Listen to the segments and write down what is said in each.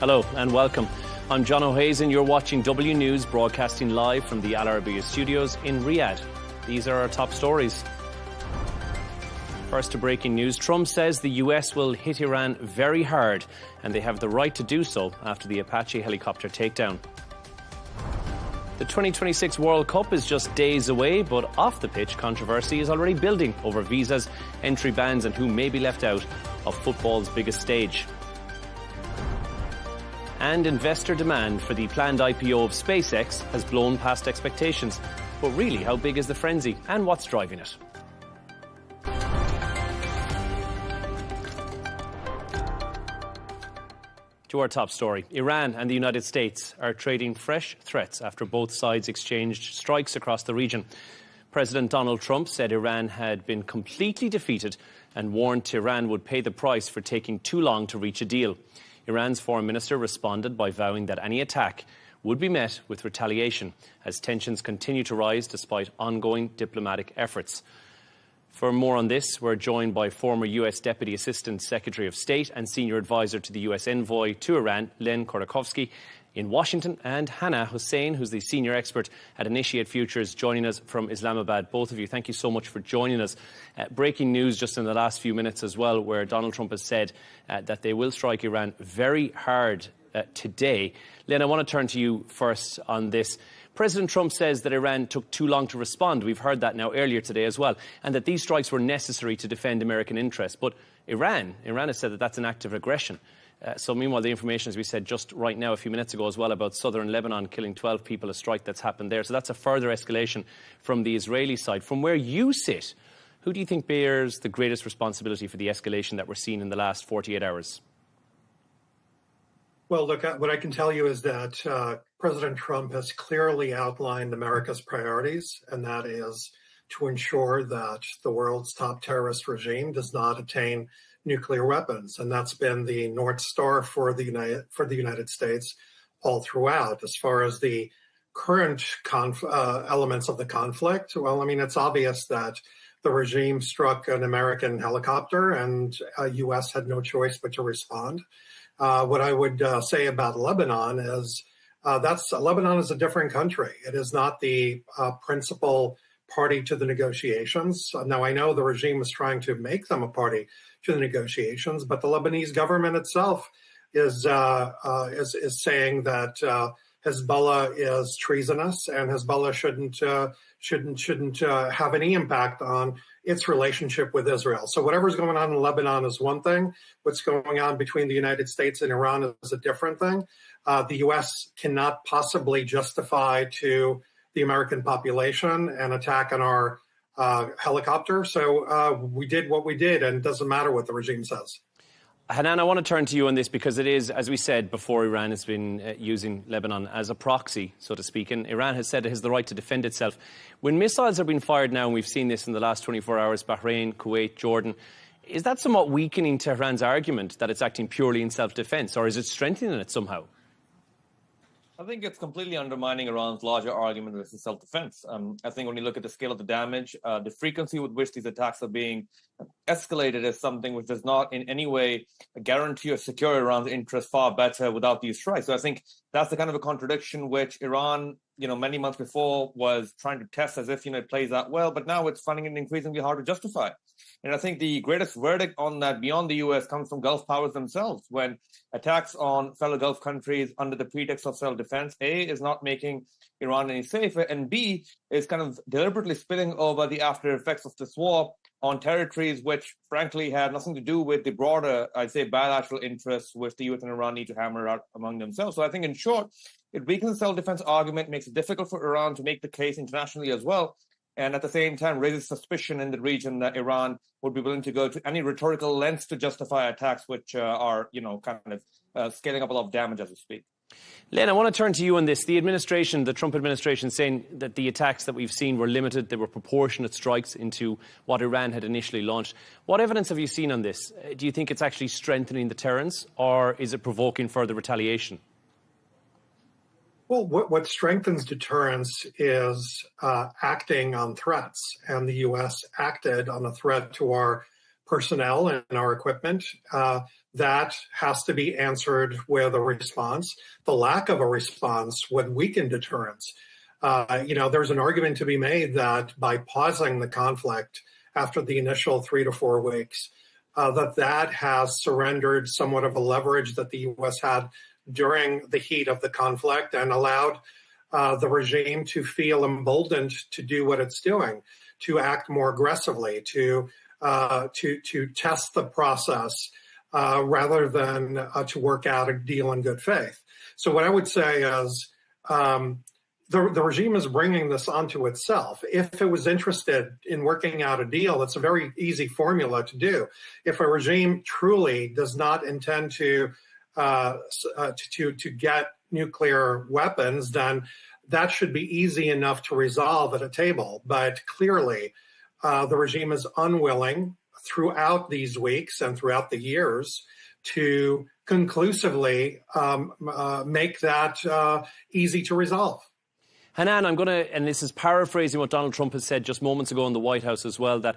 Hello and welcome. I'm John O'Hazen. You're watching W News, broadcasting live from the Arabiya studios in Riyadh. These are our top stories. First to breaking news. Trump says the US will hit Iran very hard and they have the right to do so after the Apache helicopter takedown. The 2026 World Cup is just days away, but off the pitch controversy is already building over visas, entry bans and who may be left out of football's biggest stage. And investor demand for the planned IPO of SpaceX has blown past expectations. But really, how big is the frenzy and what's driving it? To our top story, Iran and the United States are trading fresh threats after both sides exchanged strikes across the region. President Donald Trump said Iran had been completely defeated and warned Tehran would pay the price for taking too long to reach a deal. Iran's foreign minister responded by vowing that any attack would be met with retaliation as tensions continue to rise despite ongoing diplomatic efforts. For more on this, we're joined by former US Deputy Assistant Secretary of State and Senior Advisor to the US Envoy to Iran, Len Khodorkovsky, in Washington, and Hannah Hussain, who's the Senior Expert at Initiate Futures, joining us from Islamabad. Both of you, thank you so much for joining us. Breaking news just in the last few minutes as well, where Donald Trump has said that they will strike Iran very hard today. Len, I want to turn to you first on this. President Trump says that Iran took too long to respond. We've heard that now earlier today as well, and that these strikes were necessary to defend American interests. But Iran has said that that's an act of aggression. So meanwhile, the information, as we said just right now a few minutes ago as well, about southern Lebanon killing 12 people, a strike that's happened there. So that's a further escalation from the Israeli side. From where you sit, who do you think bears the greatest responsibility for the escalation that we're seeing in the last 48 hours? Well, look, what I can tell you is that President Trump has clearly outlined America's priorities, and that is to ensure that the world's top terrorist regime does not attain nuclear weapons. And that's been the North Star for the United States all throughout. As far as the current elements of the conflict, well, I mean, it's obvious that the regime struck an American helicopter and U.S. had no choice but to respond. What I would say about Lebanon is Lebanon is a different country. It is not the principal party to the negotiations. Now, I know the regime is trying to make them a party to the negotiations, but the Lebanese government itself is saying that Hezbollah is treasonous and Hezbollah shouldn't have any impact on its relationship with Israel. So whatever's going on in Lebanon is one thing. What's going on between the United States and Iran is a different thing. The U.S. cannot possibly justify to the American population an attack on our helicopter. So we did what we did, and it doesn't matter what the regime says. Hanan, I want to turn to you on this because it is, as we said before, Iran has been using Lebanon as a proxy, so to speak, and Iran has said it has the right to defend itself. When missiles are being fired now, and we've seen this in the last 24 hours, Bahrain, Kuwait, Jordan, is that somewhat weakening Tehran's argument that it's acting purely in self-defense, or is it strengthening it somehow? I think it's completely undermining Iran's larger argument that it's self-defense. I think when you look at the scale of the damage, the frequency with which these attacks are being escalated is something which does not in any way guarantee or secure Iran's interests far better without these strikes. So I think that's the kind of a contradiction which Iran, many months before was trying to test as if, it plays out well, but now it's finding it increasingly hard to justify. And I think the greatest verdict on that beyond the U.S. comes from Gulf powers themselves when attacks on fellow Gulf countries under the pretext of self-defense, A, is not making Iran any safer, and B, is kind of deliberately spilling over the after effects of this war on territories which, frankly, have nothing to do with the broader, I'd say, bilateral interests which the U.S. and Iran need to hammer out among themselves. So I think, in short, it weakens the self-defense argument, makes it difficult for Iran to make the case internationally as well, and at the same time raises suspicion in the region that Iran would be willing to go to any rhetorical lengths to justify attacks which are, scaling up a lot of damage as we speak. Len, I want to turn to you on this. The Trump administration, saying that the attacks that we've seen were limited, they were proportionate strikes into what Iran had initially launched. What evidence have you seen on this? Do you think it's actually strengthening deterrence, or is it provoking further retaliation? Well, what strengthens deterrence is acting on threats, and the U.S. acted on a threat to our personnel and our equipment. That has to be answered with a response. The lack of a response would weaken deterrence. There's an argument to be made that by pausing the conflict after the initial 3 to 4 weeks, that has surrendered somewhat of a leverage that the U.S. had during the heat of the conflict and allowed the regime to feel emboldened to do what it's doing, to act more aggressively, to test the process rather than to work out a deal in good faith. So what I would say is the regime is bringing this onto itself. If it was interested in working out a deal, it's a very easy formula to do. If a regime truly does not intend to get nuclear weapons, then that should be easy enough to resolve at a table. But clearly, the regime is unwilling throughout these weeks and throughout the years to conclusively make that easy to resolve. Hanan, I'm going to, and this is paraphrasing what Donald Trump has said just moments ago in the White House as well, that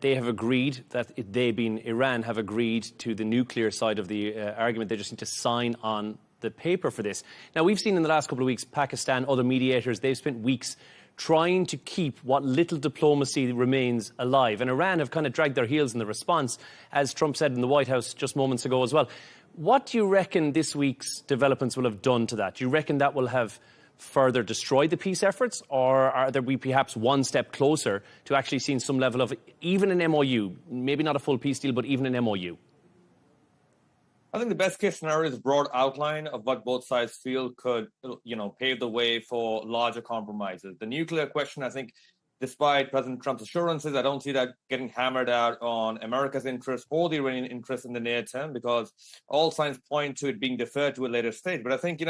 they have agreed, that they being Iran, have agreed to the nuclear side of the argument. They just need to sign on the paper for this. Now, we've seen in the last couple of weeks, Pakistan, other mediators, they've spent weeks trying to keep what little diplomacy remains alive. And Iran have kind of dragged their heels in the response, as Trump said in the White House just moments ago as well. What do you reckon this week's developments will have done to that? Do you reckon that will have further destroyed the peace efforts, or are there we perhaps one step closer to actually seeing some level of even an MOU, maybe not a full peace deal, but even an MOU? I think the best case scenario is a broad outline of what both sides feel could, pave the way for larger compromises. The nuclear question, I think, despite President Trump's assurances, I don't see that getting hammered out on America's interest or the Iranian interest in the near term, because all signs point to it being deferred to a later stage. But I think,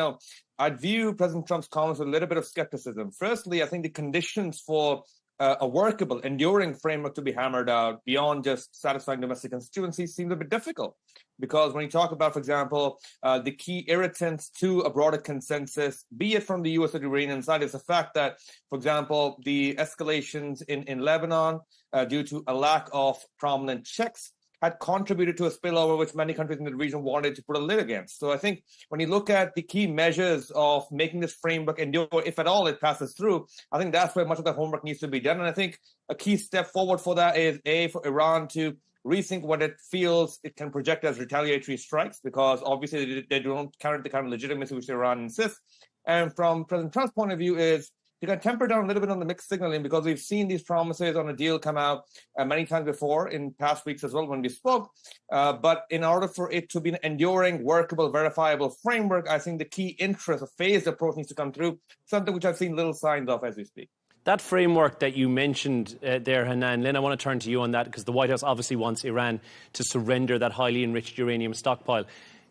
I'd view President Trump's comments with a little bit of skepticism. Firstly, I think the conditions for a workable, enduring framework to be hammered out beyond just satisfying domestic constituencies seems a bit difficult. Because when you talk about, for example, the key irritants to a broader consensus, be it from the U.S. or the Iranian side, is the fact that, for example, the escalations in Lebanon due to a lack of prominent checks had contributed to a spillover which many countries in the region wanted to put a lid against. So I think when you look at the key measures of making this framework endure, if at all it passes through, I think that's where much of the homework needs to be done. And I think a key step forward for that is, for Iran to rethink what it feels it can project as retaliatory strikes, because obviously they don't count the kind of legitimacy which Iran insists. And from President Trump's point of view is to kind of temper down a little bit on the mixed signaling, because we've seen these promises on a deal come out many times before in past weeks as well when we spoke. But in order for it to be an enduring, workable, verifiable framework, I think the key interest, a phased approach needs to come through, something which I've seen little signs of as we speak. That framework that you mentioned there, Hanan, Lynn, I want to turn to you on that, because the White House obviously wants Iran to surrender that highly enriched uranium stockpile.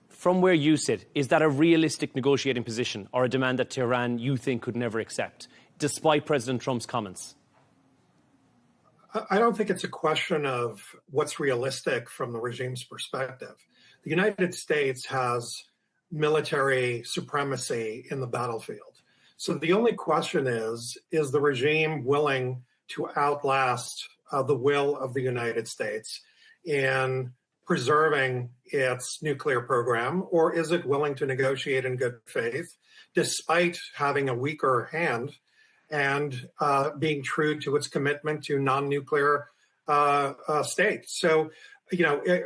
From where you sit, is that a realistic negotiating position, or a demand that Tehran you think could never accept, despite President Trump's comments? I don't think it's a question of what's realistic from the regime's perspective. The United States has military supremacy in the battlefield. So the only question is the regime willing to outlast the will of the United States in preserving its nuclear program, or is it willing to negotiate in good faith, despite having a weaker hand and being true to its commitment to non-nuclear states? So,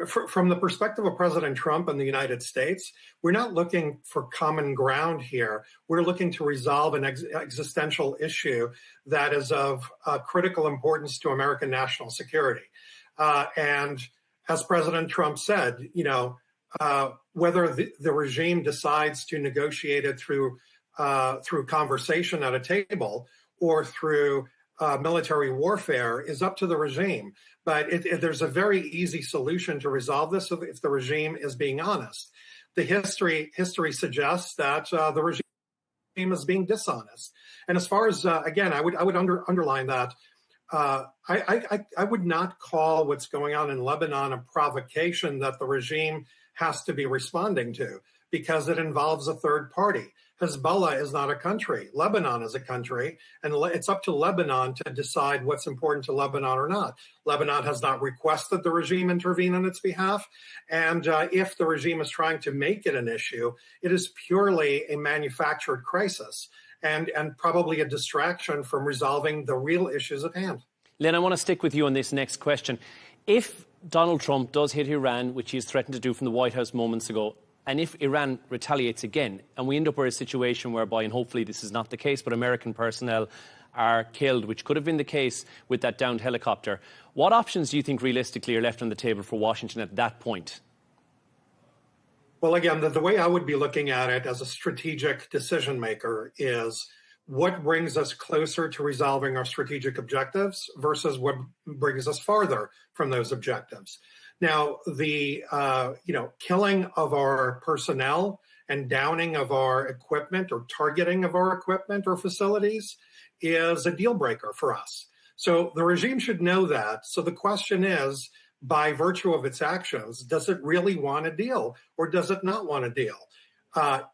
from the perspective of President Trump and the United States, we're not looking for common ground here. We're looking to resolve an existential issue that is of critical importance to American national security. And as President Trump said, whether the regime decides to negotiate it through conversation at a table or through military warfare is up to the regime. But there's a very easy solution to resolve this if the regime is being honest. The history suggests that the regime is being dishonest. And as far as, again, I would underline that I would not call what's going on in Lebanon a provocation that the regime has to be responding to, because it involves a third party. Hezbollah is not a country. Lebanon is a country, and it's up to Lebanon to decide what's important to Lebanon or not. Lebanon has not requested the regime intervene on its behalf, and if the regime is trying to make it an issue, it is purely a manufactured crisis and probably a distraction from resolving the real issues at hand. Lynn, I want to stick with you on this next question. If Donald Trump does hit Iran, which he has threatened to do from the White House moments ago, and if Iran retaliates again, and we end up with a situation whereby, and hopefully this is not the case, but American personnel are killed, which could have been the case with that downed helicopter, what options do you think realistically are left on the table for Washington at that point? Well, again, the way I would be looking at it as a strategic decision maker is what brings us closer to resolving our strategic objectives versus what brings us farther from those objectives. Now, the killing of our personnel and downing of our equipment or targeting of our equipment or facilities is a deal breaker for us. So the regime should know that. So the question is, by virtue of its actions, does it really want a deal or does it not want a deal?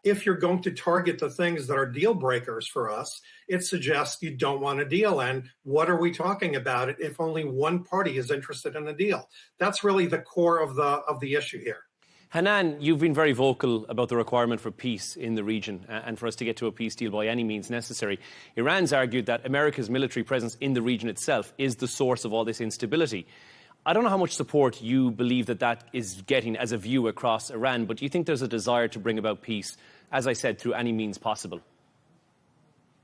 If you're going to target the things that are deal breakers for us, it suggests you don't want a deal. And what are we talking about if only one party is interested in a deal? That's really the core of the issue here. Hanan, you've been very vocal about the requirement for peace in the region and for us to get to a peace deal by any means necessary. Iran's argued that America's military presence in the region itself is the source of all this instability. I don't know how much support you believe that is getting as a view across Iran, but do you think there's a desire to bring about peace, as I said, through any means possible?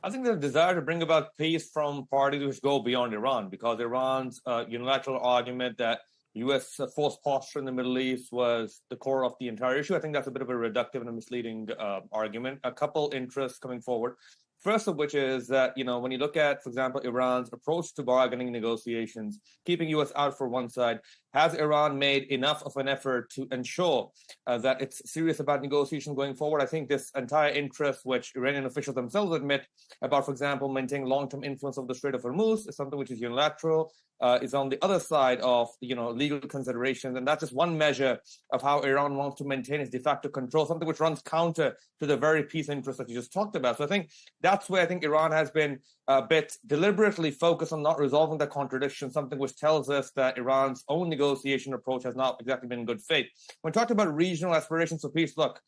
I think there's a desire to bring about peace from parties which go beyond Iran, because Iran's unilateral argument that U.S. force posture in the Middle East was the core of the entire issue. I think that's a bit of a reductive and a misleading argument. A couple interests coming forward. First of which is that, when you look at, for example, Iran's approach to bargaining negotiations, keeping U.S. out for one side, has Iran made enough of an effort to ensure that it's serious about negotiation going forward? I think this entire interest, which Iranian officials themselves admit about, for example, maintaining long-term influence of the Strait of Hormuz, is something which is unilateral, is on the other side of, legal considerations. And that's just one measure of how Iran wants to maintain its de facto control, something which runs counter to the very peace interest that you just talked about. So I think that's where I think Iran has been a bit deliberately focused on not resolving that contradiction, something which tells us that Iran's own negotiation approach has not exactly been in good faith. When we talked about regional aspirations for peace, look,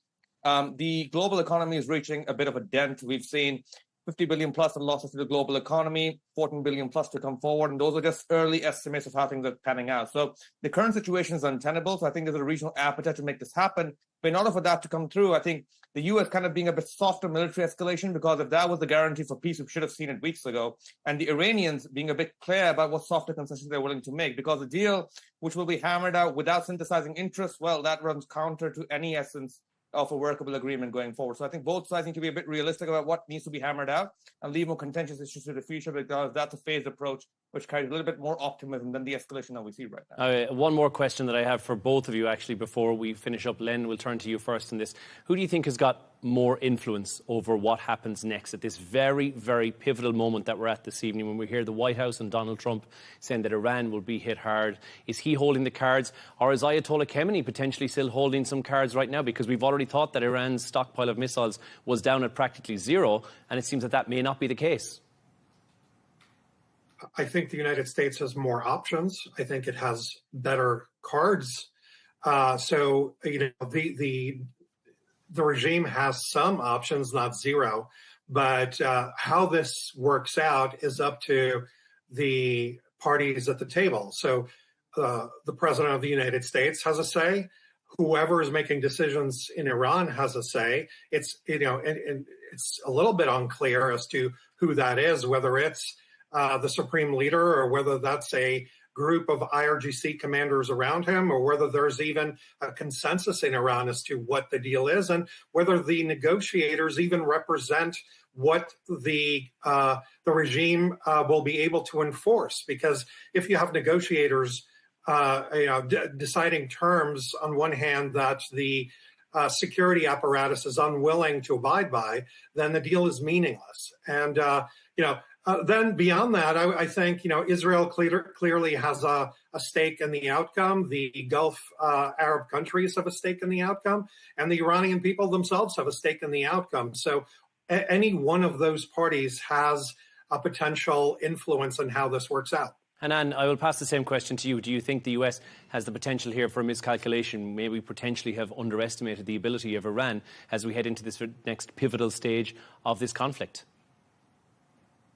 the global economy is reaching a bit of a dent. We've seen 50 billion plus in losses to the global economy, 14 billion plus to come forward. And those are just early estimates of how things are panning out. So the current situation is untenable. So I think there's a regional appetite to make this happen. But in order for that to come through, I think the U.S. kind of being a bit softer military escalation, because if that was the guarantee for peace, we should have seen it weeks ago. And the Iranians being a bit clear about what softer concessions they're willing to make, because the deal, which will be hammered out without synthesizing interests, well, that runs counter to any essence of a workable agreement going forward. So I think both sides need to be a bit realistic about what needs to be hammered out and leave more contentious issues to the future, because that's a phased approach which carries a little bit more optimism than the escalation that we see right now. One more question that I have for both of you, actually, before we finish up. Len, we'll turn to you first in this. Who do you think has got more influence over what happens next at this very, very pivotal moment that we're at this evening, when we hear the White House and Donald Trump saying that Iran will be hit hard? Is he holding the cards, or is Ayatollah Khamenei potentially still holding some cards right now? Because we've already thought that Iran's stockpile of missiles was down at practically zero, and it seems that may not be the case. I think the United States has more options. I think it has better cards. The regime has some options, not zero. But how this works out is up to the parties at the table. So the president of the United States has a say. Whoever is making decisions in Iran has a say. It's it's a little bit unclear as to who that is, whether it's the supreme leader, or whether that's a group of IRGC commanders around him, or whether there's even a consensus in Iran as to what the deal is, and whether the negotiators even represent what the regime will be able to enforce. Because if you have negotiators deciding terms on one hand that the security apparatus is unwilling to abide by, then the deal is meaningless. And then beyond that, I think Israel clearly has a stake in the outcome. The Gulf Arab countries have a stake in the outcome, and the Iranian people themselves have a stake in the outcome. So any one of those parties has a potential influence on how this works out. Hanan, I will pass the same question to you. Do you think the US has the potential here for a miscalculation? May we potentially have underestimated the ability of Iran as we head into this next pivotal stage of this conflict?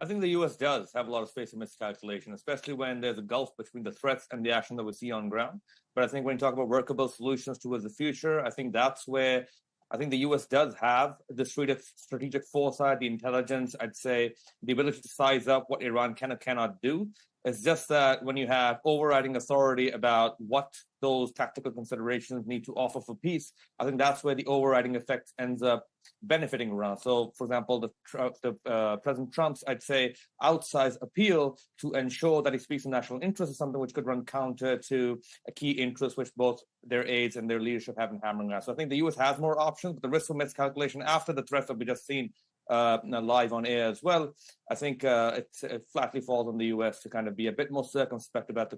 I think the U.S. does have a lot of space for miscalculation, especially when there's a gulf between the threats and the action that we see on ground. But I think when you talk about workable solutions towards the future, I think that's where I think the U.S. does have the strategic foresight, the intelligence, I'd say, the ability to size up what Iran can or cannot do. It's just that when you have overriding authority about what those tactical considerations need to offer for peace, I think that's where the overriding effect ends up benefiting Iran. So, for example, President Trump's, I'd say, outsized appeal to ensure that he speaks in national interest is something which could run counter to a key interest which both their aides and their leadership have been hammering at. So I think the U.S. has more options, but the risk of miscalculation after the threats that we just seen live on air as well, I think it flatly falls on the U.S. to kind of be a bit more circumspect about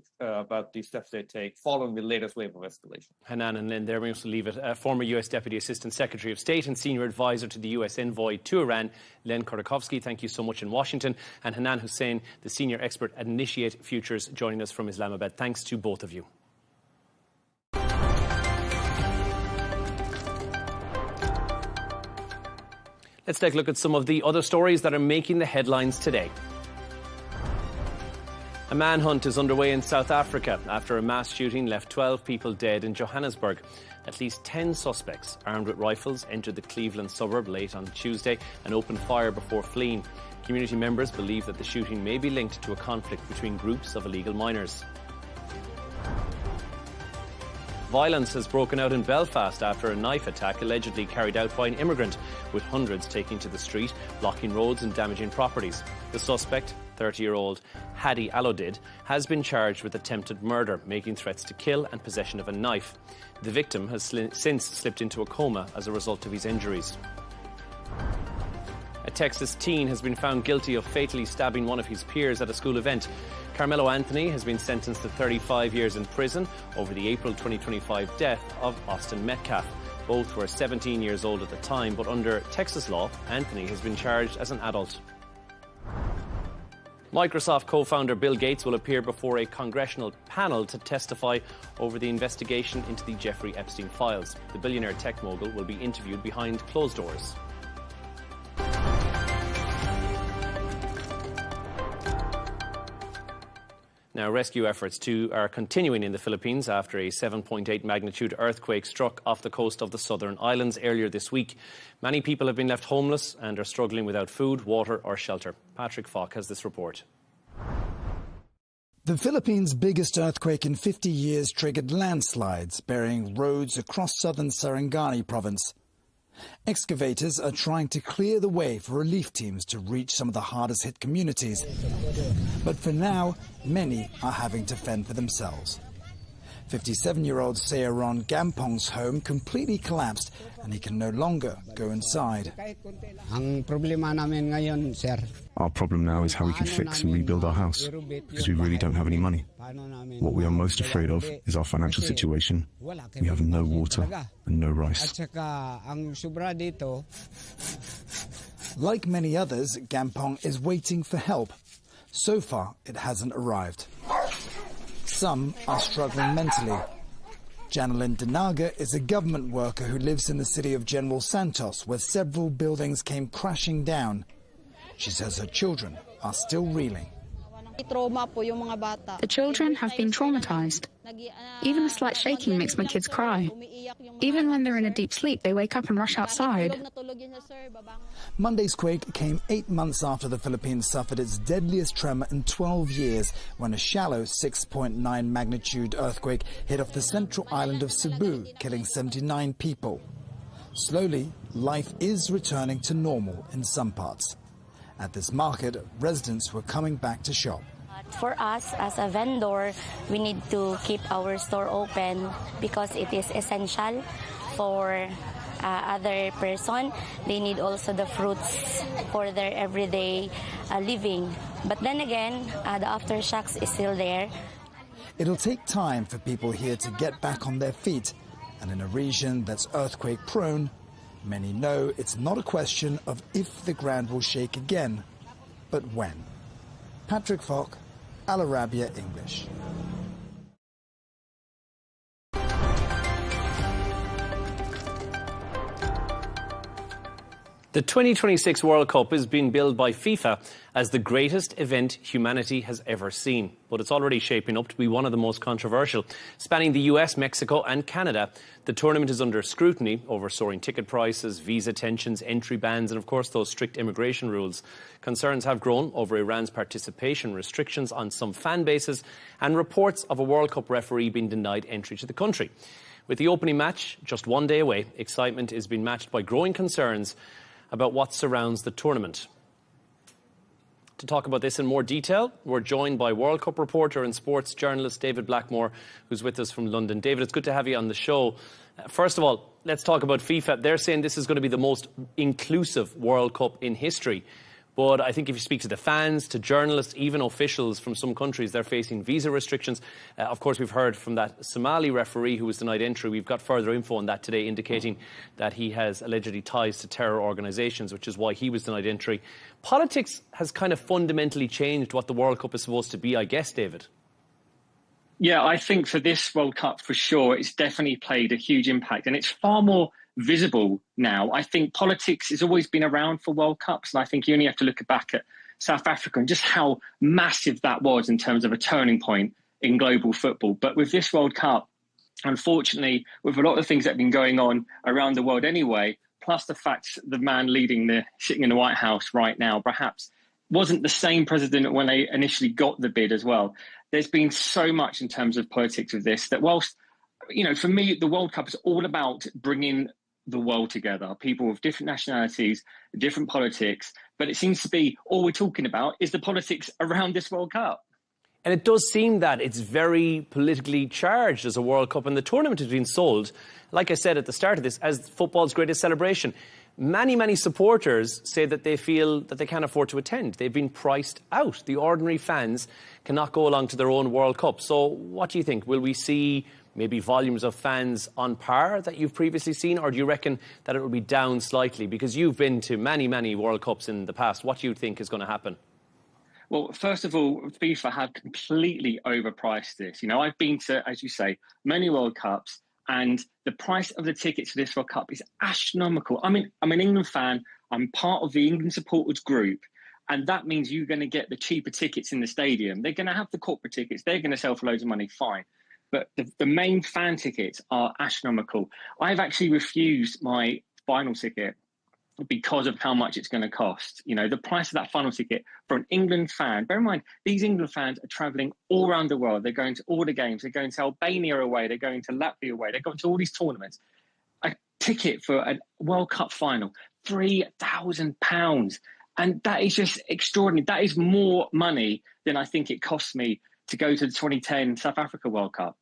the steps they take following the latest wave of escalation. Hanan and Lynn, there we also leave it. Former U.S. Deputy Assistant Secretary of State and Senior Advisor to the U.S. Envoy to Iran, Len Khodorkovsky, thank you so much in Washington. And Hanan Hussein, the Senior Expert at Initiate Futures, joining us from Islamabad. Thanks to both of you. Let's take a look at some of the other stories that are making the headlines today. A manhunt is underway in South Africa after a mass shooting left 12 people dead in Johannesburg. At least 10 suspects armed with rifles entered the Cleveland suburb late on Tuesday and opened fire before fleeing. Community members believe that the shooting may be linked to a conflict between groups of illegal miners. Violence has broken out in Belfast after a knife attack allegedly carried out by an immigrant, with hundreds taking to the street, blocking roads and damaging properties. The suspect, 30-year-old Hadi Alodid, has been charged with attempted murder, making threats to kill and possession of a knife. The victim has since slipped into a coma as a result of his injuries. A Texas teen has been found guilty of fatally stabbing one of his peers at a school event. Carmelo Anthony has been sentenced to 35 years in prison over the April 2025 death of Austin Metcalf. Both were 17 years old at the time, but under Texas law, Anthony has been charged as an adult. Microsoft co-founder Bill Gates will appear before a congressional panel to testify over the investigation into the Jeffrey Epstein files. The billionaire tech mogul will be interviewed behind closed doors. Now, rescue efforts too are continuing in the Philippines after a 7.8 magnitude earthquake struck off the coast of the southern islands earlier this week. Many people have been left homeless and are struggling without food, water or shelter. Patrick Falk has this report. The Philippines' biggest earthquake in 50 years triggered landslides, burying roads across southern Sarangani province. Excavators are trying to clear the way for relief teams to reach some of the hardest hit communities. But for now, many are having to fend for themselves. 57-year-old Searon Gampong's home completely collapsed and he can no longer go inside. Our problem now is how we can fix and rebuild our house, because we really don't have any money. What we are most afraid of is our financial situation. We have no water and no rice. Like many others, Gampong is waiting for help. So far, it hasn't arrived. Some are struggling mentally. Janelyn Denaga is a government worker who lives in the city of General Santos, where several buildings came crashing down. She says her children are still reeling. The children have been traumatized. Even a slight shaking makes my kids cry. Even when they're in a deep sleep, they wake up and rush outside. Monday's quake came 8 months after the Philippines suffered its deadliest tremor in 12 years, when a shallow 6.9 magnitude earthquake hit off the central island of Cebu, killing 79 people. Slowly, life is returning to normal in some parts. At this market, residents were coming back to shop. For us as a vendor, we need to keep our store open because it is essential for other person. They need also the fruits for their everyday living. But then again, the aftershocks is still there. It'll take time for people here to get back on their feet. And in a region that's earthquake prone, Many know it's not a question of if the ground will shake again, but when. Patrick Falk, Al Arabiya English. The 2026 World Cup is being billed by FIFA as the greatest event humanity has ever seen. But it's already shaping up to be one of the most controversial. Spanning the US, Mexico and Canada, the tournament is under scrutiny over soaring ticket prices, visa tensions, entry bans and, of course, those strict immigration rules. Concerns have grown over Iran's participation restrictions on some fan bases and reports of a World Cup referee being denied entry to the country. With the opening match just one day away, excitement is being matched by growing concerns about what surrounds the tournament. To talk about this in more detail, we're joined by World Cup reporter and sports journalist David Blackmore, who's with us from London. David, it's good to have you on the show. First of all, let's talk about FIFA. They're saying this is going to be the most inclusive World Cup in history. But I think if you speak to the fans, to journalists, even officials from some countries, they're facing visa restrictions. Of course, we've heard from that Somali referee who was denied entry. We've got further info on that today, indicating that he has allegedly ties to terror organisations, which is why he was denied entry. Politics has kind of fundamentally changed what the World Cup is supposed to be, I guess, David. Yeah, I think for this World Cup, for sure, it's definitely played a huge impact. And it's far more visible now. I think politics has always been around for World Cups, and I think you only have to look back at South Africa and just how massive that was in terms of a turning point in global football. But with this World Cup, unfortunately, with a lot of things that have been going on around the world anyway, plus the fact the man sitting in the White House right now, perhaps wasn't the same president when they initially got the bid as well. There's been so much in terms of politics of this that whilst, for me, the World Cup is all about bringing the world together, people with different nationalities, different politics, but it seems to be all we're talking about is the politics around this World Cup. And it does seem that it's very politically charged as a World Cup, and the tournament has been sold, like I said at the start of this, as football's greatest celebration. Many supporters say that they feel that they can't afford to attend. They've been priced out. The ordinary fans cannot go along to their own World Cup. So what do you think? Will we see maybe volumes of fans on par that you've previously seen, or do you reckon that it will be down slightly? Because you've been to many World Cups in the past. What do you think is going to happen? Well, first of all, FIFA have completely overpriced this. I've been to, as you say, many World Cups, and the price of the tickets for this World Cup is astronomical. I'm an England fan. I'm part of the England supporters group, and that means you're going to get the cheaper tickets in the stadium. They're going to have the corporate tickets. They're going to sell for loads of money, fine. But the main fan tickets are astronomical. I've actually refused my final ticket because of how much it's going to cost. The price of that final ticket for an England fan, bear in mind, these England fans are travelling all around the world. They're going to all the games. They're going to Albania away. They're going to Latvia away. They're going to all these tournaments. A ticket for a World Cup final, £3,000. And that is just extraordinary. That is more money than I think it cost me to go to the 2010 South Africa World Cup.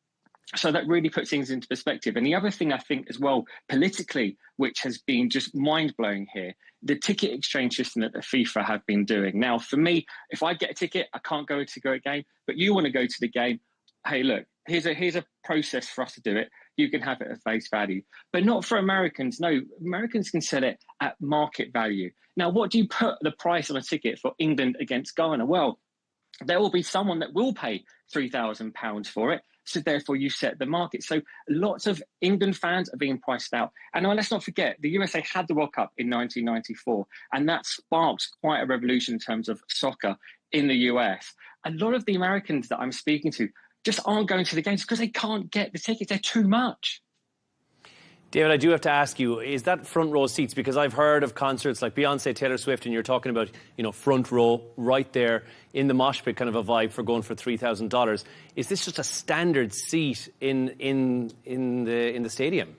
So that really puts things into perspective. And the other thing I think as well, politically, which has been just mind-blowing here, the ticket exchange system that the FIFA have been doing. Now, for me, if I get a ticket, I can't go to a game, but you want to go to the game, hey, look, here's a process for us to do it. You can have it at face value. But not for Americans. No, Americans can sell it at market value. Now, what do you put the price on a ticket for England against Ghana? Well, there will be someone that will pay £3,000 for it. So therefore, you set the market. So lots of England fans are being priced out. And let's not forget, the USA had the World Cup in 1994, and that sparked quite a revolution in terms of soccer in the US. A lot of the Americans that I'm speaking to just aren't going to the games because they can't get the tickets. They're too much. David, I do have to ask you, is that front row seats? Because I've heard of concerts like Beyonce, Taylor Swift, and you're talking about, front row right there in the mosh pit kind of a vibe for going for $3,000. Is this just a standard seat in the stadium?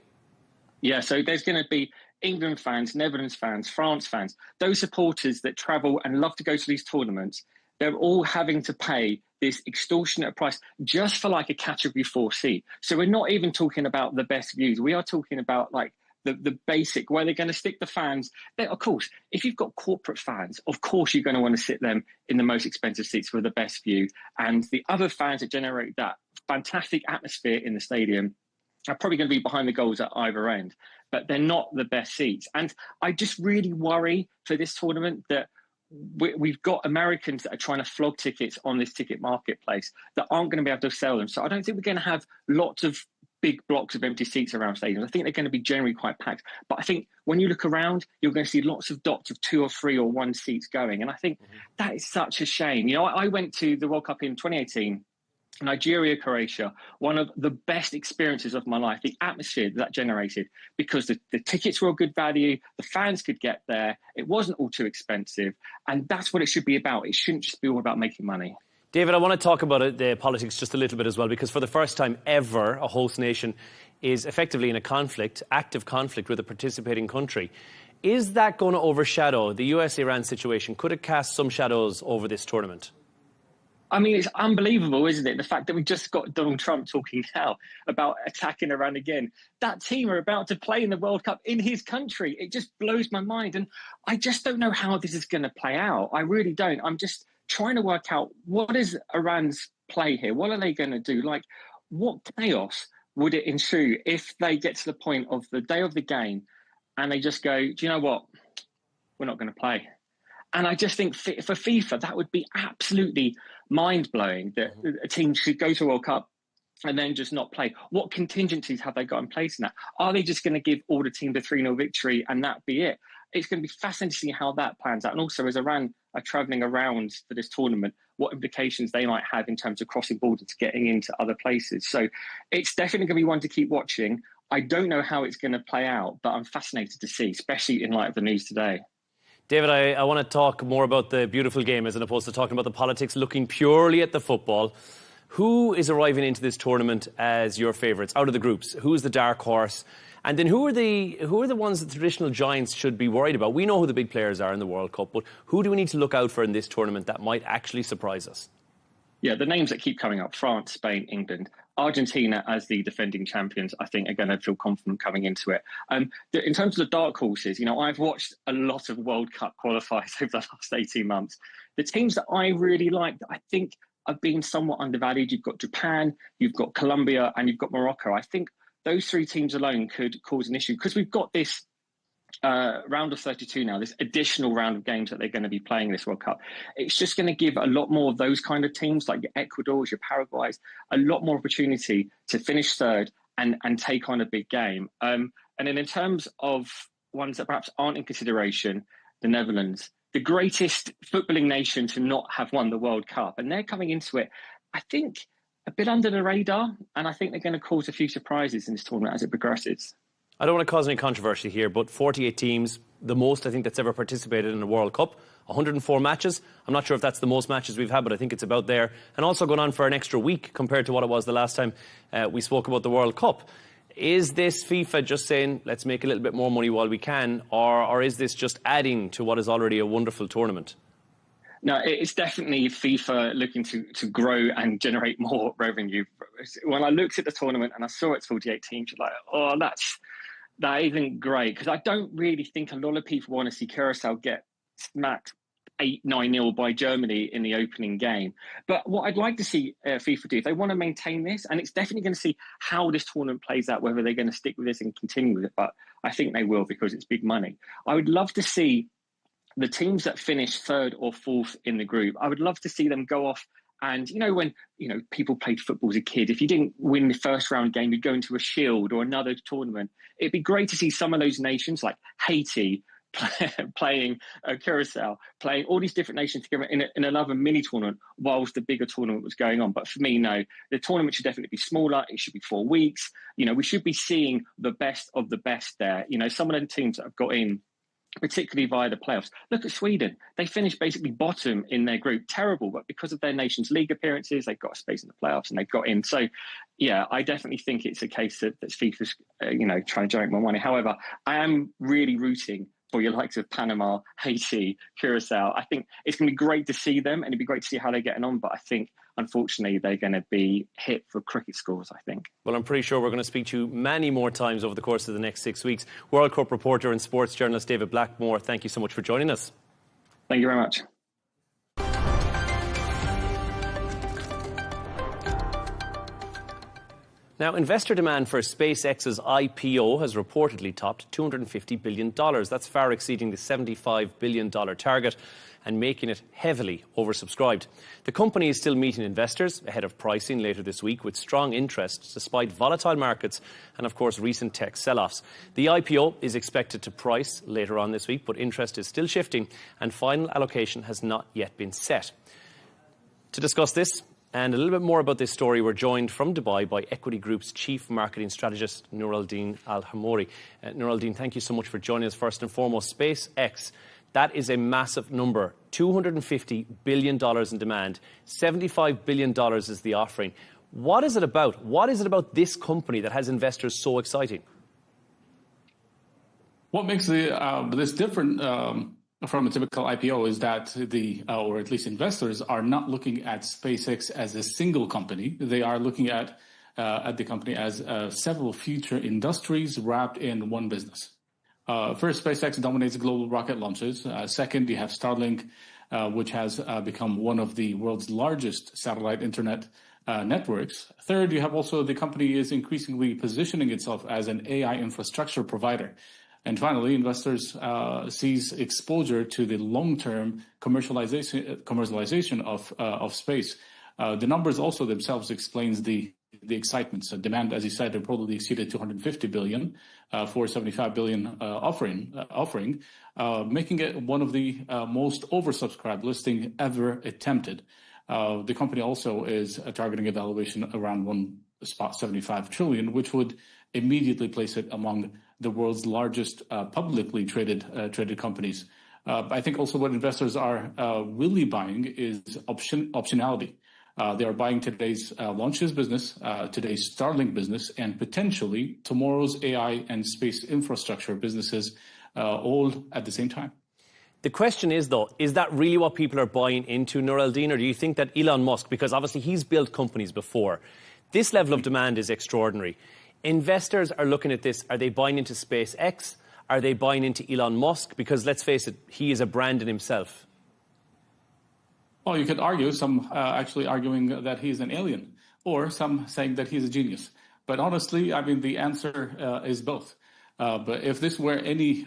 Yeah, so there's going to be England fans, Netherlands fans, France fans, those supporters that travel and love to go to these tournaments. They're all having to pay this extortionate price just for like a category 4 seat. So we're not even talking about the best views. We are talking about like the basic, where they're going to stick the fans. Of course, if you've got corporate fans, of course you're going to want to sit them in the most expensive seats with the best view. And the other fans that generate that fantastic atmosphere in the stadium, are probably going to be behind the goals at either end, but they're not the best seats. And I just really worry for this tournament that we've got Americans that are trying to flog tickets on this ticket marketplace that aren't going to be able to sell them. So I don't think we're going to have lots of big blocks of empty seats around stadiums. I think they're going to be generally quite packed. But I think when you look around, you're going to see lots of dots of 2 or 3 or 1 seats going. And I think that is such a shame. You know, I went to the World Cup in 2018, Nigeria, Croatia, one of the best experiences of my life, the atmosphere that generated, because the tickets were a good value, the fans could get there, it wasn't all too expensive, and that's what it should be about. It shouldn't just be all about making money. David, I want to talk about the politics just a little bit as well, because for the first time ever, a host nation is effectively in a conflict, active conflict with a participating country. Is that going to overshadow the US-Iran situation? Could it cast some shadows over this tournament? I mean, it's unbelievable, isn't it? The fact that we just got Donald Trump talking now about attacking Iran again. That team are about to play in the World Cup in his country. It just blows my mind. And I just don't know how this is going to play out. I really don't. I'm just trying to work out, what is Iran's play here? What are they going to do? Like, what chaos would it ensue if they get to the point of the day of the game and they just go, do you know what? We're not going to play. And I just think for FIFA, that would be absolutely mind-blowing that a team should go to a World Cup and then just not play. What contingencies have they got in place in that? Are they just going to give all the teams a 3-0 victory and that be it? It's going to be fascinating to see how that plans out. And also, as Iran are travelling around for this tournament, what implications they might have in terms of crossing borders, getting into other places. So it's definitely going to be one to keep watching. I don't know how it's going to play out, but I'm fascinated to see, especially in light of the news today. David, I want to talk more about the beautiful game as opposed to talking about the politics, looking purely at the football. Who is arriving into this tournament as your favourites out of the groups? Who is the dark horse? And then who are the ones that the traditional giants should be worried about? We know who the big players are in the World Cup, but who do we need to look out for in this tournament that might actually surprise us? Yeah, the names that keep coming up: France, Spain, England. Argentina, as the defending champions, I think are going to feel confident coming into it. In terms of the dark horses, you know, I've watched a lot of World Cup qualifiers over the last 18 months. The teams that I really like, that I think have been somewhat undervalued, you've got Japan, you've got Colombia, and you've got Morocco. I think those 3 teams alone could cause an issue, because we've got this round of 32 now, this additional round of games that they're going to be playing this World Cup. It's just going to give a lot more of those kind of teams, like your Ecuadors, your Paraguays, a lot more opportunity to finish third and take on a big game. And then in terms of ones that perhaps aren't in consideration, the Netherlands, the greatest footballing nation to not have won the World Cup, and they're coming into it, I think, a bit under the radar, and I think they're going to cause a few surprises in this tournament as it progresses. I don't want to cause any controversy here, but 48 teams, the most I think that's ever participated in a World Cup, 104 matches. I'm not sure if that's the most matches we've had, but I think it's about there. And also going on for an extra week compared to what it was the last time we spoke about the World Cup. Is this FIFA just saying, let's make a little bit more money while we can, or is this just adding to what is already a wonderful tournament? No, it's definitely FIFA looking to grow and generate more revenue. When I looked at the tournament and I saw it's 48 teams, you're like, oh, that isn't great. Because I don't really think a lot of people want to see Curacao get smacked 8-9-0 by Germany in the opening game. But what I'd like to see FIFA do, if they want to maintain this, and it's definitely going to see how this tournament plays out, whether they're going to stick with this and continue with it, but I think they will, because it's big money. I would love to see the teams that finish 3rd or 4th in the group, I would love to see them go off. And, you know, when, you know, people played football as a kid, if you didn't win the first round game, you'd go into a Shield or another tournament. It'd be great to see some of those nations like Haiti playing Curacao, playing all these different nations together in another mini tournament whilst the bigger tournament was going on. But for me, no, the tournament should definitely be smaller. It should be 4 weeks. You know, we should be seeing the best of the best there. You know, some of the teams that have got in, particularly via the playoffs. Look at Sweden. They finished basically bottom in their group. Terrible, but because of their Nations League appearances, they've got a space in the playoffs and they've got in. So, yeah, I definitely think it's a case that FIFA's, trying to generate more money. However, I am really rooting for your likes of Panama, Haiti, Curacao. I think it's going to be great to see them, and it'd be great to see how they're getting on. But I think, unfortunately, they're going to be hit for cricket scores, I think. Well, I'm pretty sure we're going to speak to you many more times over the course of the next 6 weeks. World Cup reporter and sports journalist David Blackmore, thank you so much for joining us. Thank you very much. Now, investor demand for SpaceX's IPO has reportedly topped $250 billion. That's far exceeding the $75 billion target and making it heavily oversubscribed. The company is still meeting investors ahead of pricing later this week with strong interest despite volatile markets and, of course, recent tech sell-offs. The IPO is expected to price later on this week, but interest is still shifting and final allocation has not yet been set. To discuss this and a little bit more about this story, we're joined from Dubai by Equity Group's Chief Marketing Strategist, Nur Al-Din Al-Hamouri. Nur Al-Din, thank you so much for joining us. First and foremost, SpaceX, that is a massive number. $250 billion in demand. $75 billion is the offering. What is it about? What is it about this company that has investors so exciting? What makes this different from a typical IPO is that or at least investors, are not looking at SpaceX as a single company. They are looking at the company as several future industries wrapped in one business. First, SpaceX dominates global rocket launches. Second, you have Starlink, which has become one of the world's largest satellite internet networks. Third, you have also the company is increasingly positioning itself as an AI infrastructure provider. And finally, investors sees exposure to the long-term commercialization of space. The numbers also themselves explains the excitement. So demand, as you said, probably exceeded $250 billion for $75 billion offering, making it one of the most oversubscribed listing ever attempted. The company also is targeting a valuation around $1.75 trillion, which would immediately place it among the world's largest publicly traded companies. I think also what investors are really buying is optionality. They are buying today's launches business, today's Starlink business, and potentially tomorrow's AI and space infrastructure businesses all at the same time. The question is, though, is that really what people are buying into, Nur Al-Din, or do you think that Elon Musk, because obviously he's built companies before, this level of demand is extraordinary. Investors are looking at this. Are they buying into SpaceX? Are they buying into Elon Musk? Because let's face it, he is a brand in himself. Well, you could argue, some actually arguing that he's an alien, or some saying that he's a genius. But honestly, I mean, the answer is both. But if this were any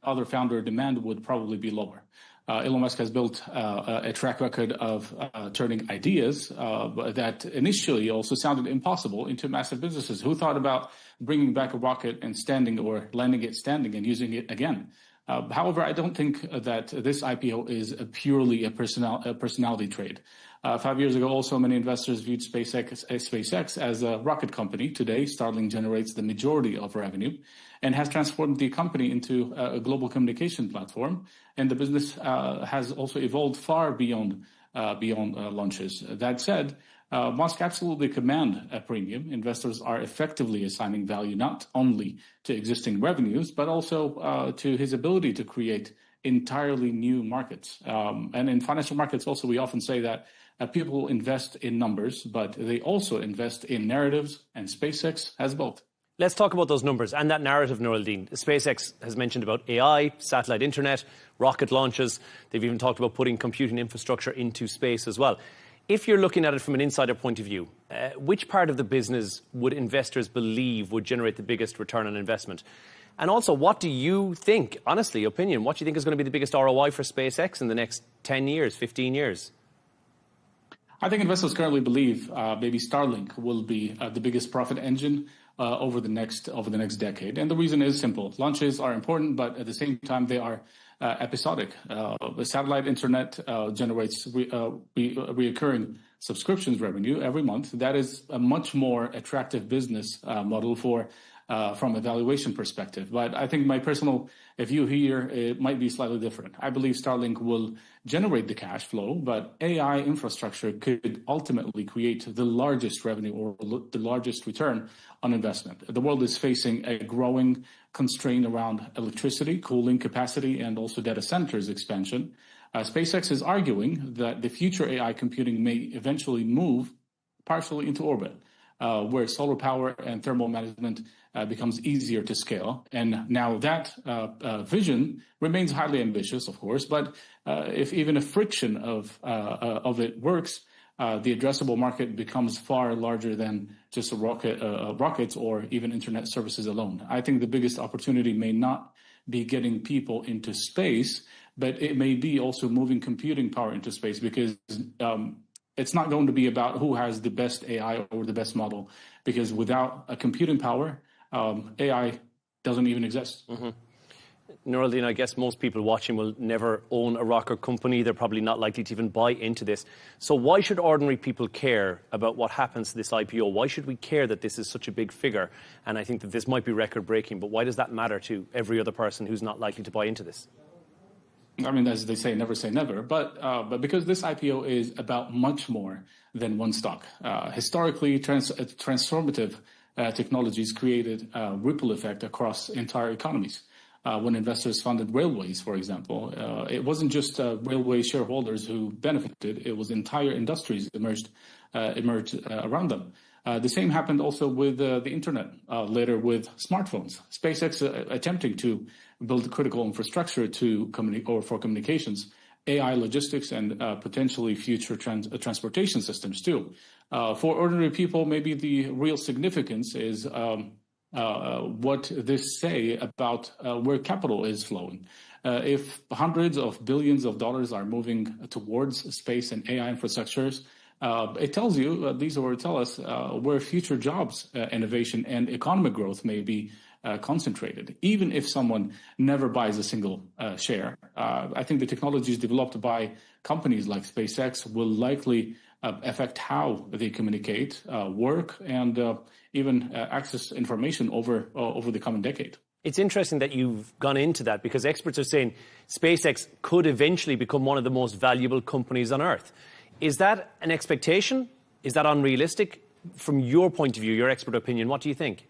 other founder, demand would probably be lower. Elon Musk has built a track record of turning ideas that initially also sounded impossible into massive businesses. Who thought about bringing back a rocket and landing it standing and using it again? However, I don't think that this IPO is purely a personality trade. 5 years ago, also many investors viewed SpaceX as a rocket company. Today, Starlink generates the majority of revenue and has transformed the company into a global communication platform. And the business has also evolved far beyond launches. That said, Musk absolutely command a premium. Investors are effectively assigning value not only to existing revenues, but also to his ability to create entirely new markets. And in financial markets also, we often say that people invest in numbers, but they also invest in narratives, and SpaceX has both. Let's talk about those numbers and that narrative, Nur Al-Din. SpaceX has mentioned about AI, satellite internet, rocket launches. They've even talked about putting computing infrastructure into space as well. If you're looking at it from an insider point of view, which part of the business would investors believe would generate the biggest return on investment? And also, what do you think, honestly, opinion, what do you think is going to be the biggest ROI for SpaceX in the next 10 years, 15 years? I think investors currently believe maybe Starlink will be the biggest profit engine over the next decade. And the reason is simple. Launches are important, but at the same time, they are episodic. The satellite internet generates reoccurring subscriptions revenue every month. That is a much more attractive business model from a valuation perspective. But I think my personal view here, it might be slightly different. I believe Starlink will generate the cash flow, but AI infrastructure could ultimately create the largest revenue or the largest return on investment. The world is facing a growing constraint around electricity, cooling capacity, and also data centers expansion. SpaceX is arguing that the future AI computing may eventually move partially into orbit, where solar power and thermal management becomes easier to scale. And now that vision remains highly ambitious, of course, but if even a friction of it works, the addressable market becomes far larger than just rockets or even internet services alone. I think the biggest opportunity may not be getting people into space, but it may be also moving computing power into space, because it's not going to be about who has the best AI or the best model, because without a computing power, AI doesn't even exist. Mm-hmm. Nur al-Din, I guess most people watching will never own a rocket company. They're probably not likely to even buy into this. So why should ordinary people care about what happens to this IPO? Why should we care that this is such a big figure? And I think that this might be record-breaking, but why does that matter to every other person who's not likely to buy into this? I mean, as they say never, but because this IPO is about much more than one stock. Historically, transformative technologies created a ripple effect across entire economies. When investors funded railways, for example, it wasn't just railway shareholders who benefited; it was entire industries emerged around them. The same happened also with the internet, later with smartphones. SpaceX attempting to build critical infrastructure for communications, AI logistics, and potentially future transportation systems too. For ordinary people, maybe the real significance is what this say about where capital is flowing. If hundreds of billions of dollars are moving towards space and AI infrastructures, it tells you, these will tell us where future jobs, innovation, and economic growth may be concentrated, even if someone never buys a single share. I think the technologies developed by companies like SpaceX will likely affect how they communicate, work, and even access information over the coming decade. It's interesting that you've gone into that, because experts are saying SpaceX could eventually become one of the most valuable companies on Earth. Is that an expectation? Is that unrealistic? From your point of view, your expert opinion, what do you think?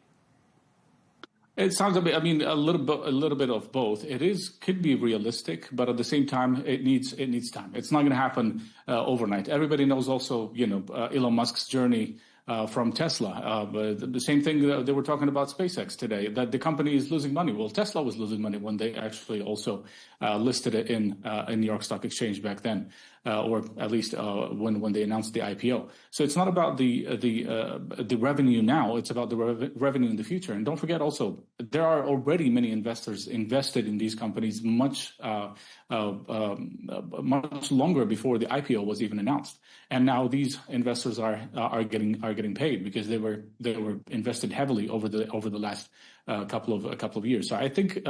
It sounds a bit. I mean, a little bit of both. Could be realistic, but at the same time, it needs time. It's not going to happen overnight. Everybody knows also, Elon Musk's journey from Tesla. The same thing that they were talking about SpaceX today, that the company is losing money. Well, Tesla was losing money when they actually also listed it in New York Stock Exchange back then, or at least when they announced the IPO. So it's not about the revenue now; it's about the revenue in the future. And don't forget also, there are already many investors invested in these companies much longer before the IPO was even announced. And now these investors are getting paid because they were invested heavily over the last couple of years. So I think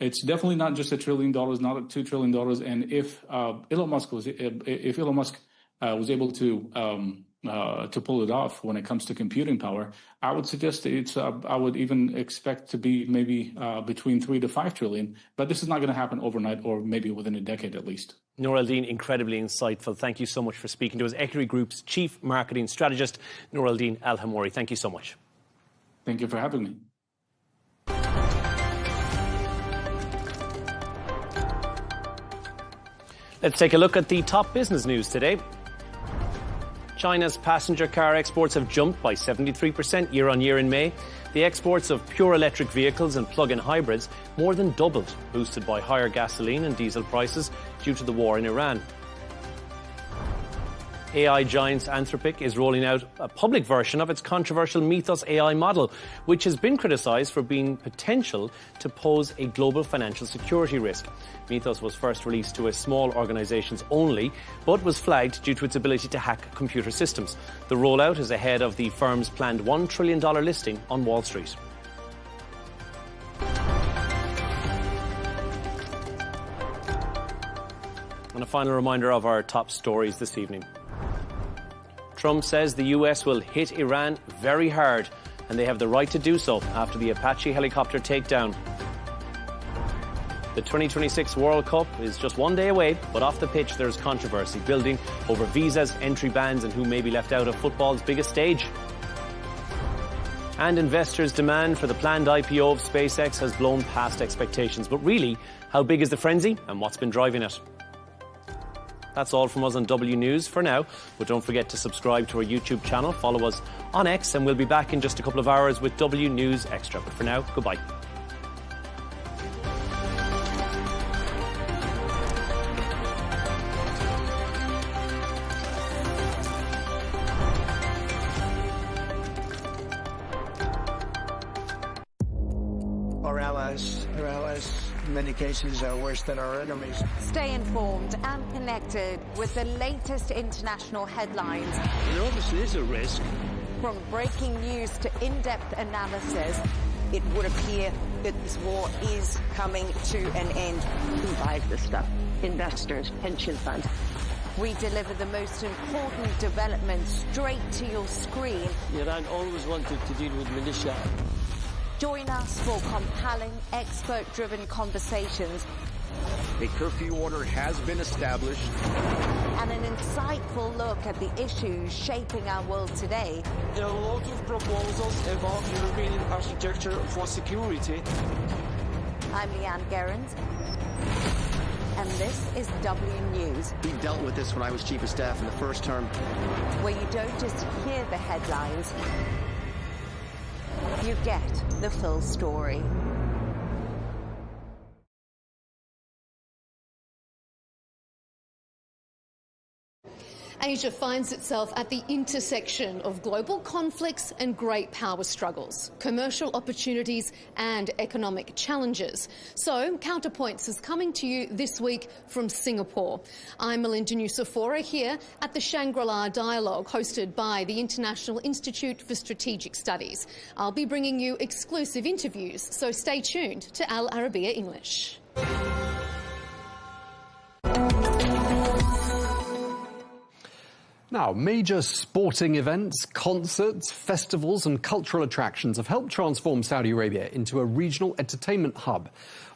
it's definitely not just $1 trillion, not $2 trillion. And if Elon Musk was able to pull it off when it comes to computing power, I would suggest I would even expect to be maybe between 3 to 5 trillion. But this is not going to happen overnight, or maybe within a decade at least. Nur al-Din, incredibly insightful. Thank you so much for speaking to us. Equity Group's Chief Marketing Strategist, Nur al-Din Al-Hamouri. Thank you so much. Thank you for having me. Let's take a look at the top business news today. China's passenger car exports have jumped by 73% year on year in May. The exports of pure electric vehicles and plug-in hybrids more than doubled, boosted by higher gasoline and diesel prices due to the war in Iran. AI giant Anthropic is rolling out a public version of its controversial Mythos AI model, which has been criticised for being potential to pose a global financial security risk. Mythos was first released to small organisations only, but was flagged due to its ability to hack computer systems. The rollout is ahead of the firm's planned $1 trillion listing on Wall Street. And a final reminder of our top stories this evening. Trump says the US will hit Iran very hard, and they have the right to do so after the Apache helicopter takedown. The 2026 World Cup is just one day away, but off the pitch there's controversy building over visas, entry bans, and who may be left out of football's biggest stage. And investors' demand for the planned IPO of SpaceX has blown past expectations. But really, how big is the frenzy and what's been driving it? That's all from us on W News for now, but don't forget to subscribe to our YouTube channel, follow us on X, and we'll be back in just a couple of hours with W News Extra. But for now, goodbye. our allies. Our allies, in many cases, are worse than our enemies. Stay informed and connected with the latest international headlines. There obviously is a risk. From breaking news to in-depth analysis, it would appear that this war is coming to an end. Who buys this stuff? Investors, pension funds. We deliver the most important developments straight to your screen. Iran always wanted to deal with militia. Join us for compelling, expert-driven conversations. A curfew order has been established. And an insightful look at the issues shaping our world today. There are a lot of proposals about European architecture for security. I'm Leigh Ann Gerrans, and this is W News. We dealt with this when I was Chief of Staff in the first term. Where you don't just hear the headlines, you get the full story. Asia finds itself at the intersection of global conflicts and great power struggles, commercial opportunities and economic challenges. So, Counterpoints is coming to you this week from Singapore. I'm Melinda Nucifora here at the Shangri-La Dialogue, hosted by the International Institute for Strategic Studies. I'll be bringing you exclusive interviews, so stay tuned to Arabiya English. Now, major sporting events, concerts, festivals and cultural attractions have helped transform Saudi Arabia into a regional entertainment hub.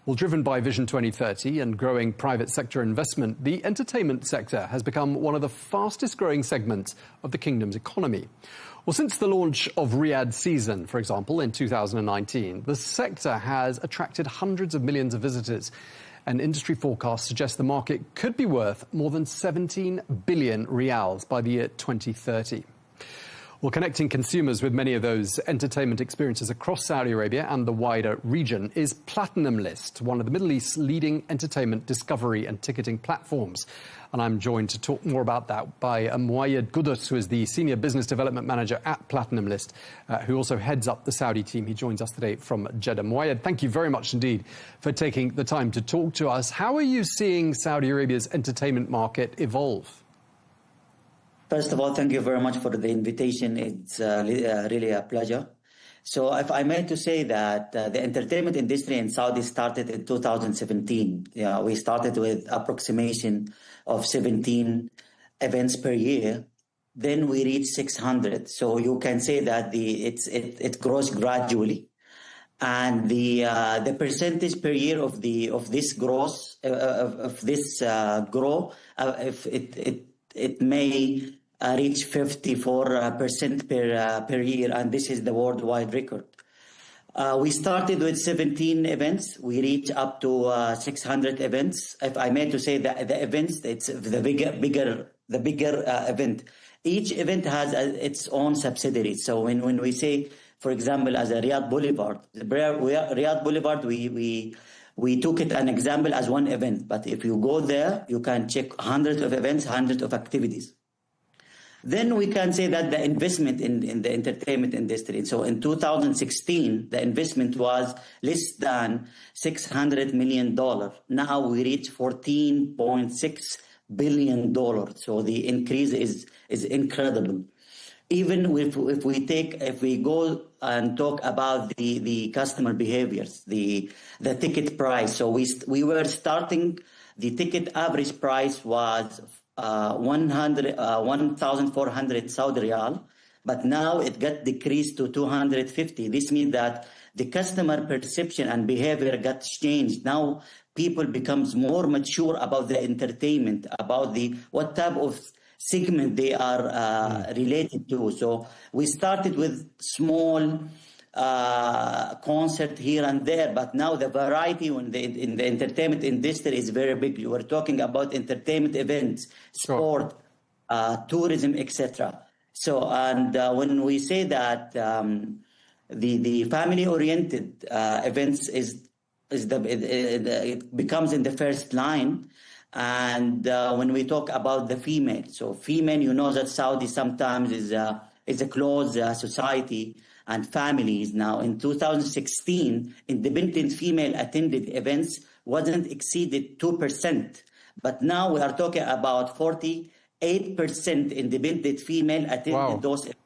Well, driven by Vision 2030 and growing private sector investment, the entertainment sector has become one of the fastest growing segments of the kingdom's economy. Well, since the launch of Riyadh Season, for example, in 2019, the sector has attracted hundreds of millions of visitors. And industry forecasts suggest the market could be worth more than 17 billion rials by the year 2030. Well, connecting consumers with many of those entertainment experiences across Saudi Arabia and the wider region is Platinum List, one of the Middle East's leading entertainment discovery and ticketing platforms. And I'm joined to talk more about that by Muayyad Qudus, who is the Senior Business Development Manager at Platinum List, who also heads up the Saudi team. He joins us today from Jeddah. Muayyad, thank you very much indeed for taking the time to talk to us. How are you seeing Saudi Arabia's entertainment market evolve? First of all, thank you very much for the invitation. It's really a pleasure. So if I may to say that the entertainment industry in Saudi started in 2017. We started with approximation of 17 events per year. Then we reached 600. So you can say that it grows gradually. And the percentage per year of this growth, if it may reach 54% per year, and this is the worldwide record. We started with 17 events. We reached up to 600 events. If I may to say that the events, it's the bigger event. Each event has its own subsidiary. So when we say, for example, as a Riyadh Boulevard, Riyadh Boulevard, we took it an example as one event. But if you go there, you can check hundreds of events, hundreds of activities. Then we can say that the investment in the entertainment industry. So in 2016, the investment was less than $600 million. Now we reach $14.6 billion. So the increase is incredible. Even if we go and talk about the customer behaviors, the ticket price. So we were starting, the ticket average price was 1,400 Saudi Riyal, but now it got decreased to 250. This means that the customer perception and behavior got changed. Now people becomes more mature about the entertainment, about what type of segment they are related to. So we started with small concert here and there, but now the variety in the entertainment industry is very big. You were talking about entertainment events, sport, tourism, etc. So, and when we say that the family-oriented events it becomes in the first line. And when we talk about the female, so female, you know that Saudi sometimes is a closed society. and families. Now, in 2016, independent female attended events wasn't exceeded 2%. But now we are talking about 48% independent female attended those events.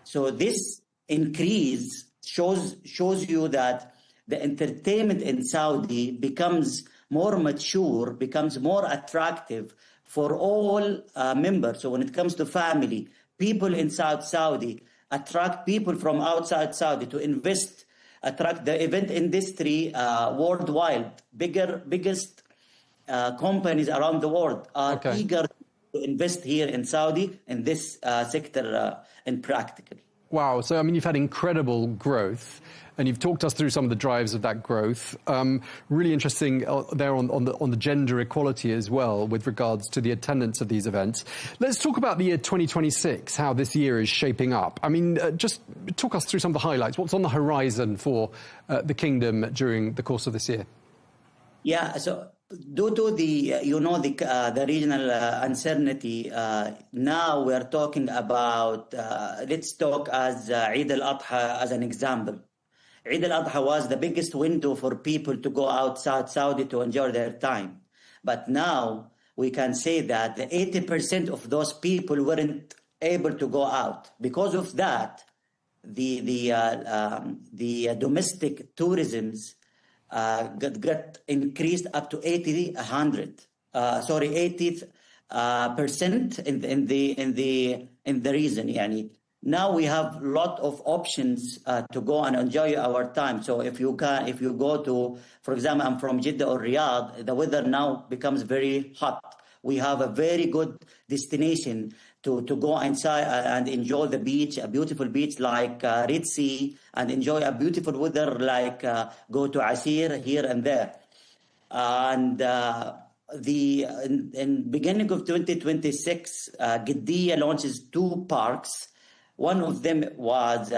So this increase shows you that the entertainment in Saudi becomes more mature, becomes more attractive for all members. So when it comes to family, people in South Saudi attract people from outside Saudi to invest, attract the event industry worldwide. Biggest companies around the world are eager to invest here in Saudi in this sector in practical. Wow. So, I mean, you've had incredible growth, and you've talked us through some of the drives of that growth. Really interesting there on the gender equality as well with regards to the attendance of these events. Let's talk about the year 2026, how this year is shaping up. I mean, just talk us through some of the highlights. What's on the horizon for the Kingdom during the course of this year? Yeah, so due to the regional uncertainty, now we are talking about, let's talk as Eid al-Adha as an example. Eid al-Adha was the biggest window for people to go outside Saudi to enjoy their time. But now we can say that 80% of those people weren't able to go out. Because of that, the domestic tourisms got increased up to 80% in the region. Yani. Now we have a lot of options to go and enjoy our time. So if you go to, for example, I'm from Jeddah or Riyadh, the weather now becomes very hot. We have a very good destination to go inside and enjoy the beach, a beautiful beach like Red Sea, and enjoy a beautiful weather like go to Asir here and there. And in beginning of 2026, Qiddiya launches 2 parks. One of them was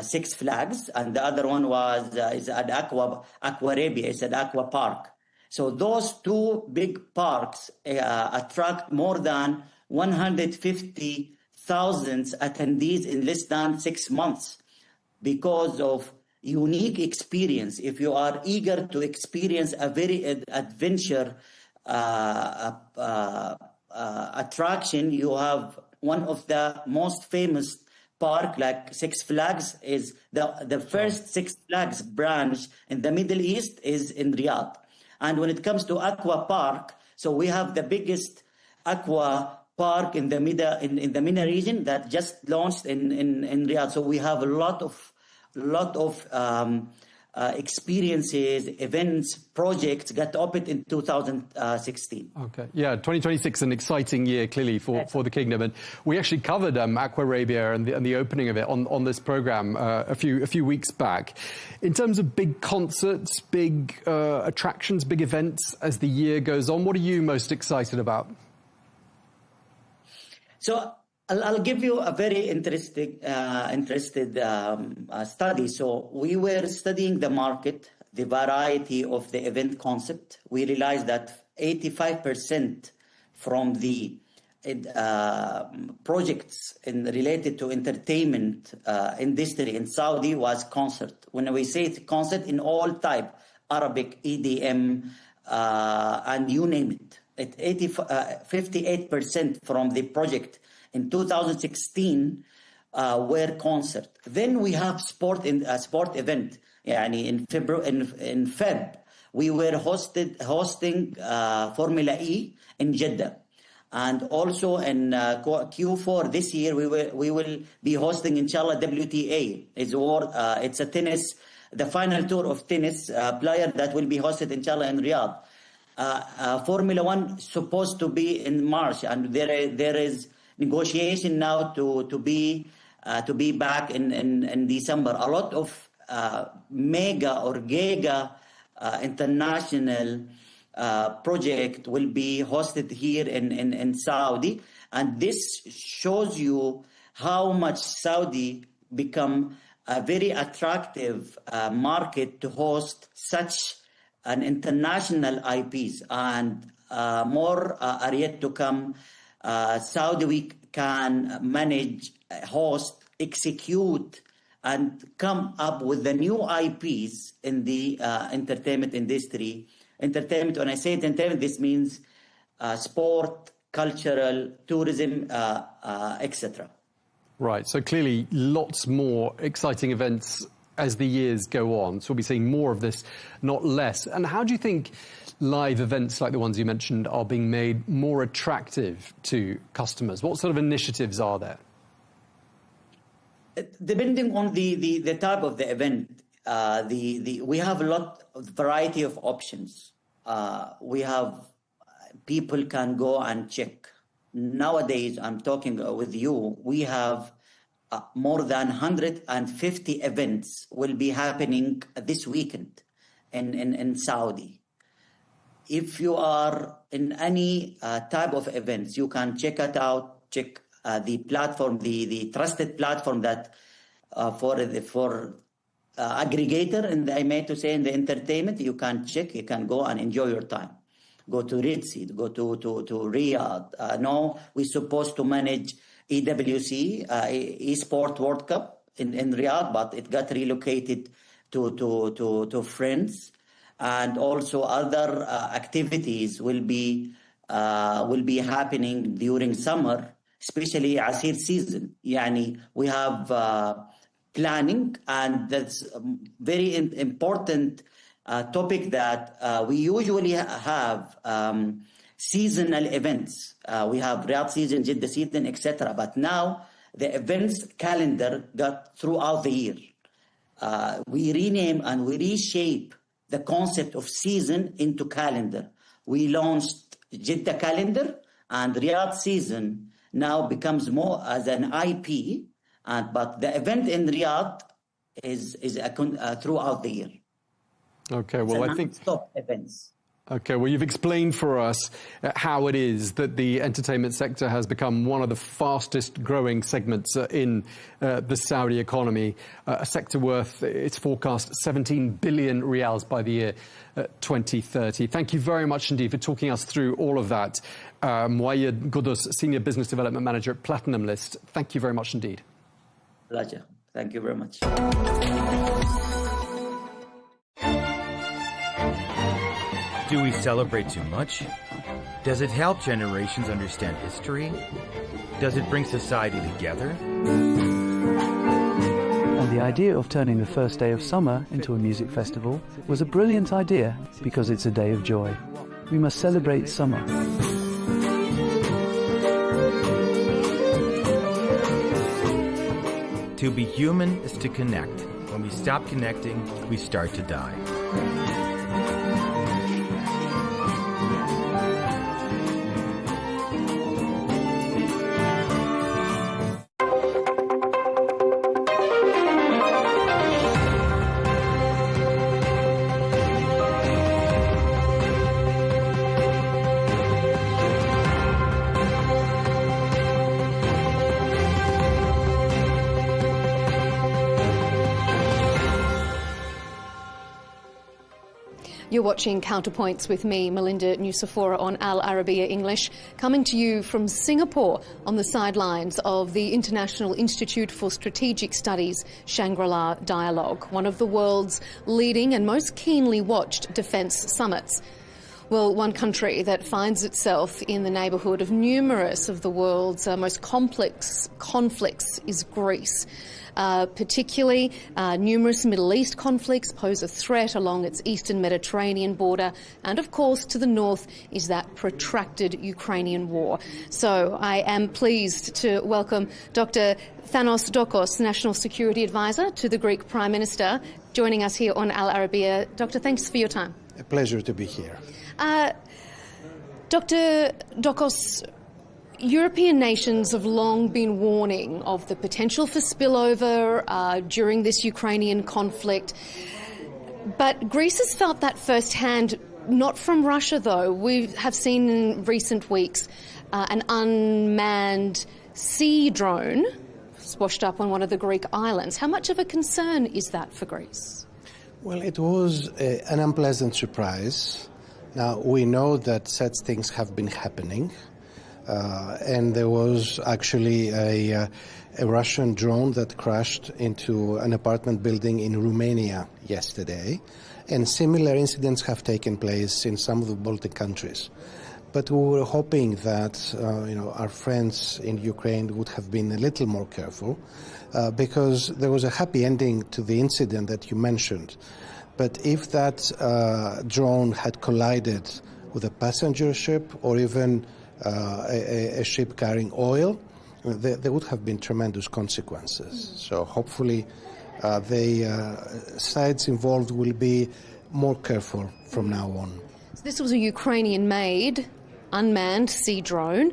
Six Flags, and the other one is at Arabiya. It's an aqua park. So those 2 big parks attract more than 150,000 attendees in less than 6 months because of unique experience. If you are eager to experience a very adventure attraction, you have one of the most famous park like Six Flags is the first Six Flags branch in the Middle East is in Riyadh. And when it comes to aqua park, so we have the biggest aqua park in the MENA region that just launched in Riyadh. So we have a lot of experiences, events, projects got opened in 2016. Okay, yeah, 2026 an exciting year clearly for the Kingdom, and we actually covered Arabiya and the opening of it on this program a few weeks back. In terms of big concerts, big attractions, big events as the year goes on, what are you most excited about? So I'll give you a very interested study. So we were studying the market, the variety of the event concept. We realized that 85% from the projects related to entertainment industry in Saudi was concert. When we say concert, in all type, Arabic, EDM, and you name it. 58% from the project in 2016 were concert. Then we have sport event. Yani in Feb, we were hosting Formula E in Jeddah. And also in Q4 this year, we will be hosting, inshallah, WTA. It's a tennis, the final tour of tennis player that will be hosted, inshallah, in Riyadh. Formula One supposed to be in March, and there is negotiation now to be back in December. A lot of mega or giga international project will be hosted here in Saudi, and this shows you how much Saudi become a very attractive market to host such an international IPs, and more are yet to come. Saudi can manage, host, execute and come up with the new IPs in the entertainment industry. Entertainment, when I say entertainment, this means sport, cultural, tourism, etc. Right, so clearly lots more exciting events as the years go on. So we'll be seeing more of this, not less. And how do you think live events like the ones you mentioned are being made more attractive to customers? What sort of initiatives are there? Depending on the type of the event, we have a variety of options. We have people can go and check. Nowadays, I'm talking with you, we have more than 150 events will be happening this weekend in Saudi. If you are in any type of events, you can check it out, check the platform, the trusted platform that for aggregator, and I meant to say in the entertainment, you can check, you can go and enjoy your time. Go to Red Sea, go to Riyadh. Now we're supposed to manage EWC, Esport World Cup in Riyadh, but it got relocated to France. And also other activities will be happening during summer, especially Asir season. Yani we have planning, and that's a very important topic that we usually have seasonal events. We have Riyadh season, Jeddah season, etc. But now the events calendar got throughout the year. We rename and we reshape the concept of season into calendar. We launched Jeddah calendar, and Riyadh season now becomes more as an IP, but the event in Riyadh is throughout the year. Okay, well, I think non-stop events. Okay, well, you've explained for us how it is that the entertainment sector has become one of the fastest growing segments in the Saudi economy, a sector worth, it's forecast, 17 billion riyals by the year 2030. Thank you very much indeed for talking us through all of that. Muayyad Qudus, Senior Business Development Manager at Platinum List. Thank you very much indeed. Pleasure. Thank you very much. Do we celebrate too much? Does it help generations understand history? Does it bring society together? And the idea of turning the first day of summer into a music festival was a brilliant idea because it's a day of joy. We must celebrate summer. To be human is to connect. When we stop connecting, we start to die. You're watching Counterpoints with me, Melinda Nucifora, on Arabiya English, coming to you from Singapore on the sidelines of the International Institute for Strategic Studies Shangri-La Dialogue, one of the world's leading and most keenly watched defence summits. Well, one country that finds itself in the neighbourhood of numerous of the world's most complex conflicts is Greece. Particularly, numerous Middle East conflicts pose a threat along its eastern Mediterranean border, and of course to the north is that protracted Ukrainian war. So I am pleased to welcome Dr. Thanos Dokos, National Security Advisor to the Greek Prime Minister, joining us here on Al Arabiya. Doctor, thanks for your time. A pleasure to be here. Dr. Dokos, European nations have long been warning of the potential for spillover during this Ukrainian conflict. But Greece has felt that firsthand, not from Russia though. We have seen in recent weeks an unmanned sea drone washed up on one of the Greek islands. How much of a concern is that for Greece? Well, it was an unpleasant surprise. Now, we know that such things have been happening. And there was actually a a Russian drone that crashed into an apartment building in Romania yesterday, and similar incidents have taken place in some of the Baltic countries. But we were hoping that our friends in Ukraine would have been a little more careful, because there was a happy ending to the incident that you mentioned. But if that drone had collided with a passenger ship or even a ship carrying oil, there would have been tremendous consequences. So hopefully the sides involved will be more careful from now on. This was a Ukrainian-made unmanned sea drone.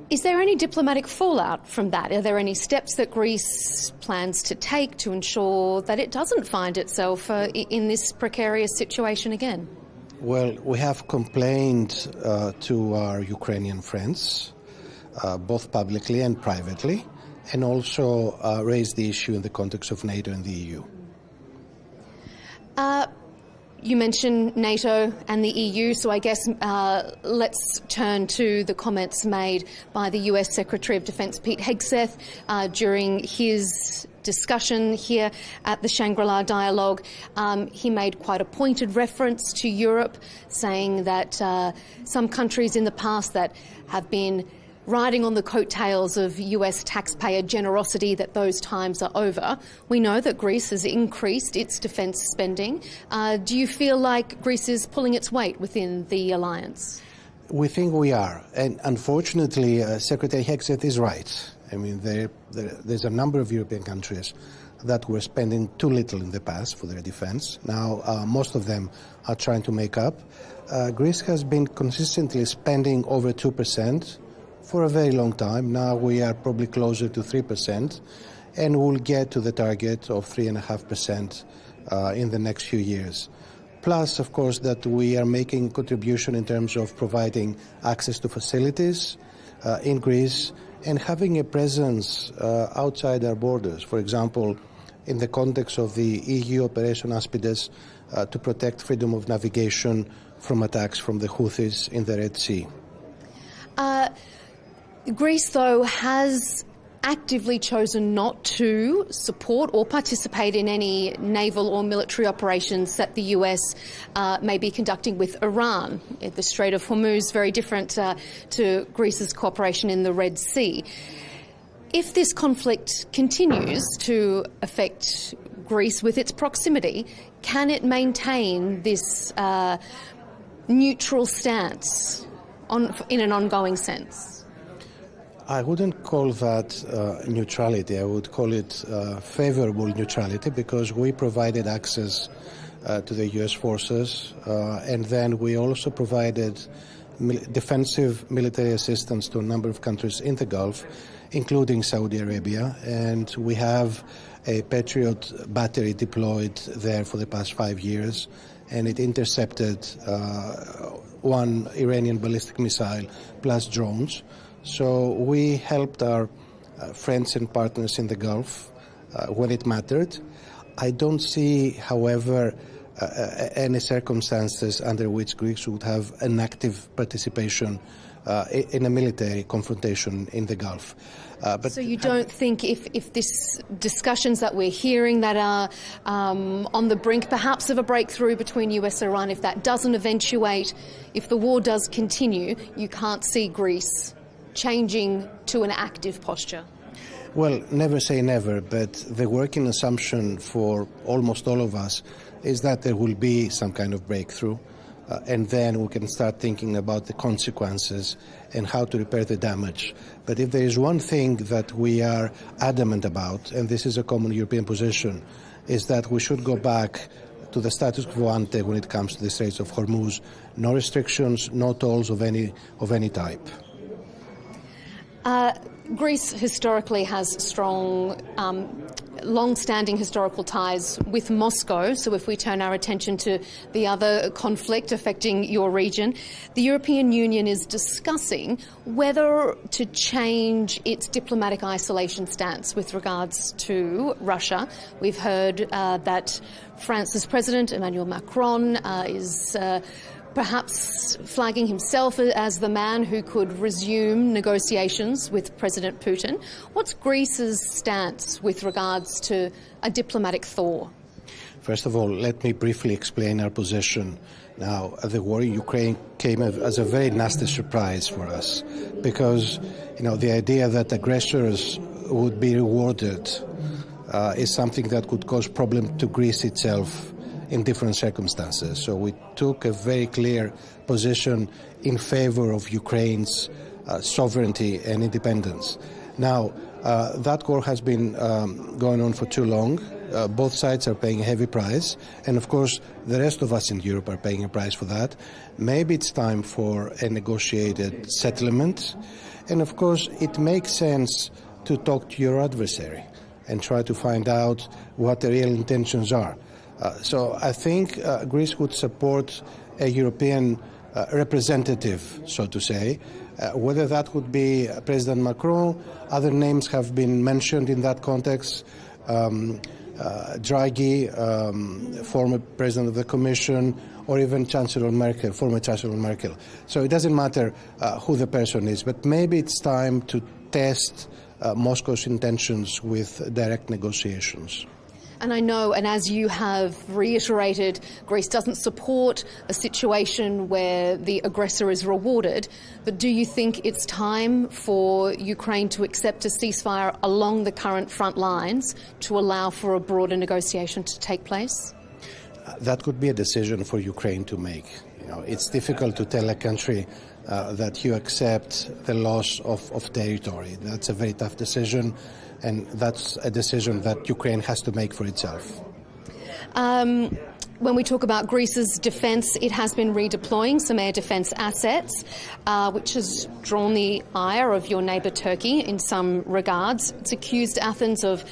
Is there any diplomatic fallout from that? Are there any steps that Greece plans to take to ensure that it doesn't find itself in this precarious situation again? Well, we have complained to our Ukrainian friends, both publicly and privately, and also raised the issue in the context of NATO and the EU. You mentioned NATO and the EU, so I guess let's turn to the comments made by the US Secretary of Defence Pete Hegseth during his discussion here at the Shangri-La Dialogue. He made quite a pointed reference to Europe, saying that some countries in the past that have been riding on the coattails of US taxpayer generosity, that those times are over. We know that Greece has increased its defence spending. Do you feel like Greece is pulling its weight within the alliance? We think we are. And unfortunately, Secretary Hegseth is right. I mean, there's a number of European countries that were spending too little in the past for their defence. Now, most of them are trying to make up. Greece has been consistently spending over 2%. For a very long time. Now we are probably closer to 3%, and we'll get to the target of 3.5% in the next few years. Plus, of course, that we are making contribution in terms of providing access to facilities in Greece and having a presence outside our borders. For example, in the context of the EU Operation Aspides to protect freedom of navigation from attacks from the Houthis in the Red Sea. Greece, though, has actively chosen not to support or participate in any naval or military operations that the US may be conducting with Iran. The Strait of Hormuz, very different to Greece's cooperation in the Red Sea. If this conflict continues to affect Greece with its proximity, can it maintain this neutral stance in an ongoing sense? I wouldn't call that neutrality. I would call it favorable neutrality, because we provided access to the U.S. forces, and then we also provided defensive military assistance to a number of countries in the Gulf, including Saudi Arabia, and we have a Patriot battery deployed there for the past 5 years, and it intercepted one Iranian ballistic missile plus drones. So we helped our friends and partners in the Gulf when it mattered. I don't see, however, any circumstances under which Greece would have an active participation in a military confrontation in the Gulf. So you don't think if this discussions that we're hearing that are on the brink perhaps of a breakthrough between US and Iran, if that doesn't eventuate, if the war does continue, you can't see Greece changing to an active posture? Well, never say never, but the working assumption for almost all of us is that there will be some kind of breakthrough, and then we can start thinking about the consequences and how to repair the damage. But if there is one thing that we are adamant about, and this is a common European position, is that we should go back to the status quo ante when it comes to the Straits of Hormuz. No restrictions, no tolls of any type. Greece historically has strong, long-standing historical ties with Moscow. So if we turn our attention to the other conflict affecting your region, the European Union is discussing whether to change its diplomatic isolation stance with regards to Russia. We've heard that France's President Emmanuel Macron is perhaps flagging himself as the man who could resume negotiations with President Putin. What's Greece's stance with regards to a diplomatic thaw? First of all, let me briefly explain our position. Now, the war in Ukraine came as a very nasty surprise for us because, the idea that aggressors would be rewarded is something that could cause problem to Greece itself in different circumstances. So we took a very clear position in favor of Ukraine's sovereignty and independence. Now, that war has been going on for too long. Both sides are paying a heavy price, and of course the rest of us in Europe are paying a price for that. Maybe it's time for a negotiated settlement, and of course it makes sense to talk to your adversary and try to find out what the real intentions are. So I think Greece would support a European representative, so to say. Whether that would be President Macron, other names have been mentioned in that context. Draghi, former president of the Commission, or even Chancellor Merkel, former Chancellor Merkel. So it doesn't matter who the person is, but maybe it's time to test Moscow's intentions with direct negotiations. And I know, and as you have reiterated, Greece doesn't support a situation where the aggressor is rewarded, but do you think it's time for Ukraine to accept a ceasefire along the current front lines to allow for a broader negotiation to take place? That could be a decision for Ukraine to make. It's difficult to tell a country that you accept the loss of territory. That's a very tough decision, and that's a decision that Ukraine has to make for itself. When we talk about Greece's defence, it has been redeploying some air defence assets, which has drawn the ire of your neighbour Turkey in some regards. It's accused Athens of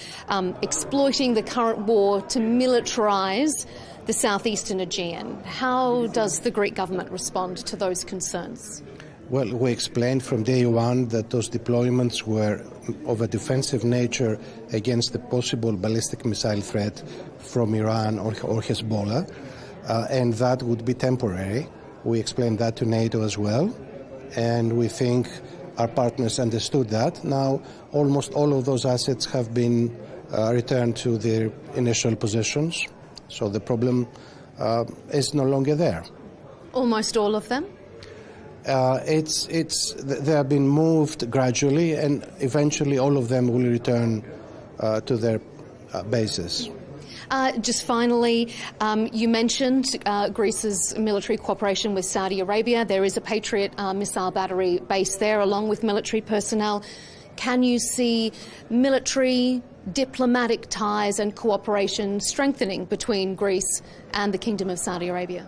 exploiting the current war to militarise the southeastern Aegean. How does the Greek government respond to those concerns? Well, we explained from day one that those deployments were of a defensive nature against the possible ballistic missile threat from Iran or Hezbollah, and that would be temporary. We explained that to NATO as well, and we think our partners understood that. Now, almost all of those assets have been returned to their initial positions, so the problem is no longer there. Almost all of them? They have been moved gradually, and eventually all of them will return to their bases. Just finally, you mentioned Greece's military cooperation with Saudi Arabia. There is a Patriot missile battery based there along with military personnel. Can you see military, diplomatic ties and cooperation strengthening between Greece and the Kingdom of Saudi Arabia?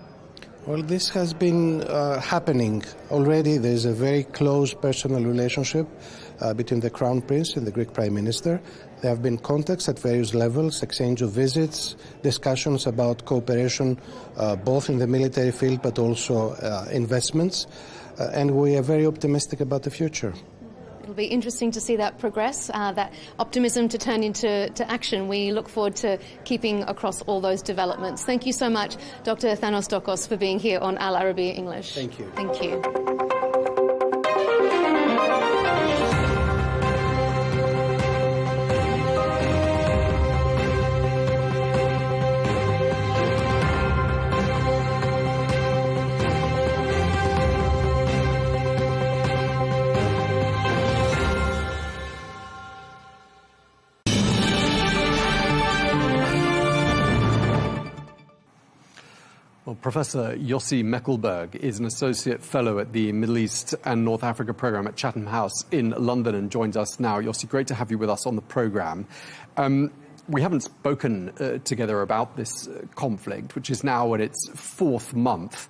Well, this has been happening already. There's a very close personal relationship between the Crown Prince and the Greek Prime Minister. There have been contacts at various levels, exchange of visits, discussions about cooperation both in the military field but also investments, and we are very optimistic about the future. It'll be interesting to see that progress, that optimism to turn into action. We look forward to keeping across all those developments. Thank you so much, Dr. Thanos Dokos, for being here on Al Arabiya English. Thank you. Thank you. Well, Professor Yossi Meckelberg is an Associate Fellow at the Middle East and North Africa Programme at Chatham House in London and joins us now. Yossi, great to have you with us on the programme. We haven't spoken together about this conflict, which is now in its fourth month.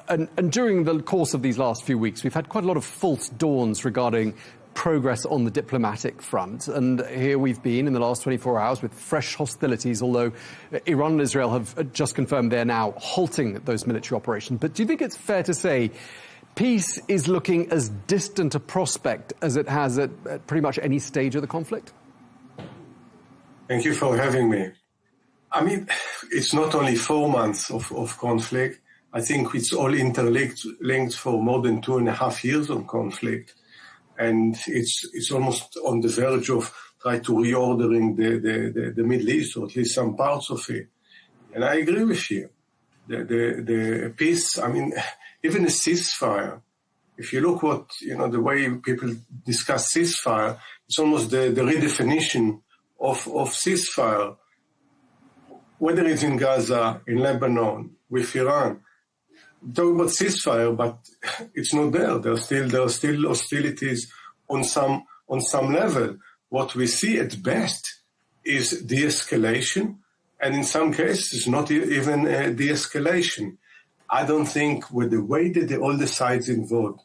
And during the course of these last few weeks, we've had quite a lot of false dawns regarding progress on the diplomatic front. And here we've been in the last 24 hours with fresh hostilities, although Iran and Israel have just confirmed they're now halting those military operations. But do you think it's fair to say peace is looking as distant a prospect as it has at pretty much any stage of the conflict? Thank you for having me. I mean, it's not only 4 months of conflict. I think it's all interlinked for more than 2.5 years of conflict. And it's almost on the verge of try to reordering the Middle East, or at least some parts of it. And I agree with you. The peace, I mean, even a ceasefire, if you look what, the way people discuss ceasefire, it's almost the redefinition of ceasefire. Whether it's in Gaza, in Lebanon, with Iran, talk about ceasefire, but it's not there. There are still hostilities on some level. What we see at best is de-escalation, and in some cases, not even de-escalation. I don't think with the way that all the sides involved,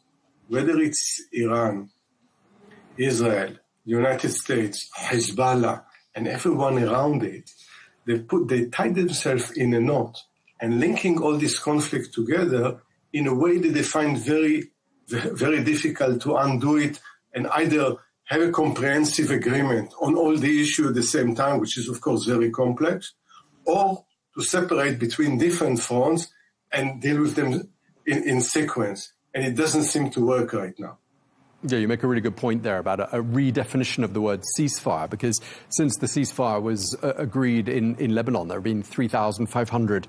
whether it's Iran, Israel, the United States, Hezbollah, and everyone around it, they tied themselves in a knot, and linking all this conflict together in a way that they find very, very difficult to undo it and either have a comprehensive agreement on all the issues at the same time, which is, of course, very complex, or to separate between different fronts and deal with them in sequence. And it doesn't seem to work right now. Yeah, you make a really good point there about a redefinition of the word ceasefire, because since the ceasefire was agreed in Lebanon, there have been 3,500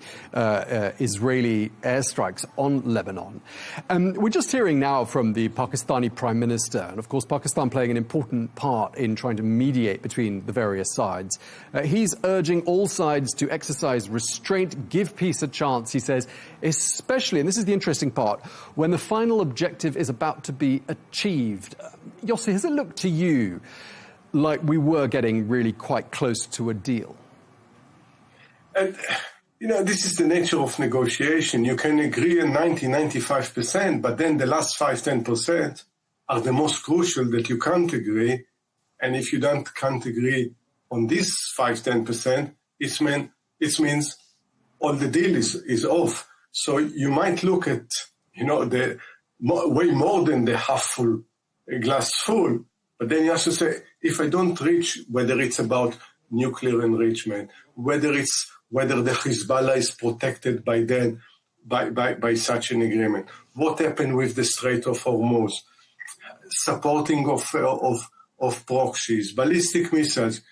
Israeli airstrikes on Lebanon. We're just hearing now from the Pakistani Prime Minister, and of course Pakistan playing an important part in trying to mediate between the various sides. He's urging all sides to exercise restraint, give peace a chance, he says, especially, and this is the interesting part, when the final objective is about to be achieved. Yossi, has it looked to you like we were getting really quite close to a deal? And, this is the nature of negotiation. You can agree on 95%, but then the last 5-10% are the most crucial that you can't agree. And if you can't agree on this 5-10%, it means all the deal is off. So you might look at, the way more than the half full glass full, but then you have to say, if I don't reach, whether it's about nuclear enrichment, whether the Hezbollah is protected by such an agreement, what happened with the Strait of Hormuz, supporting of proxies, ballistic missiles,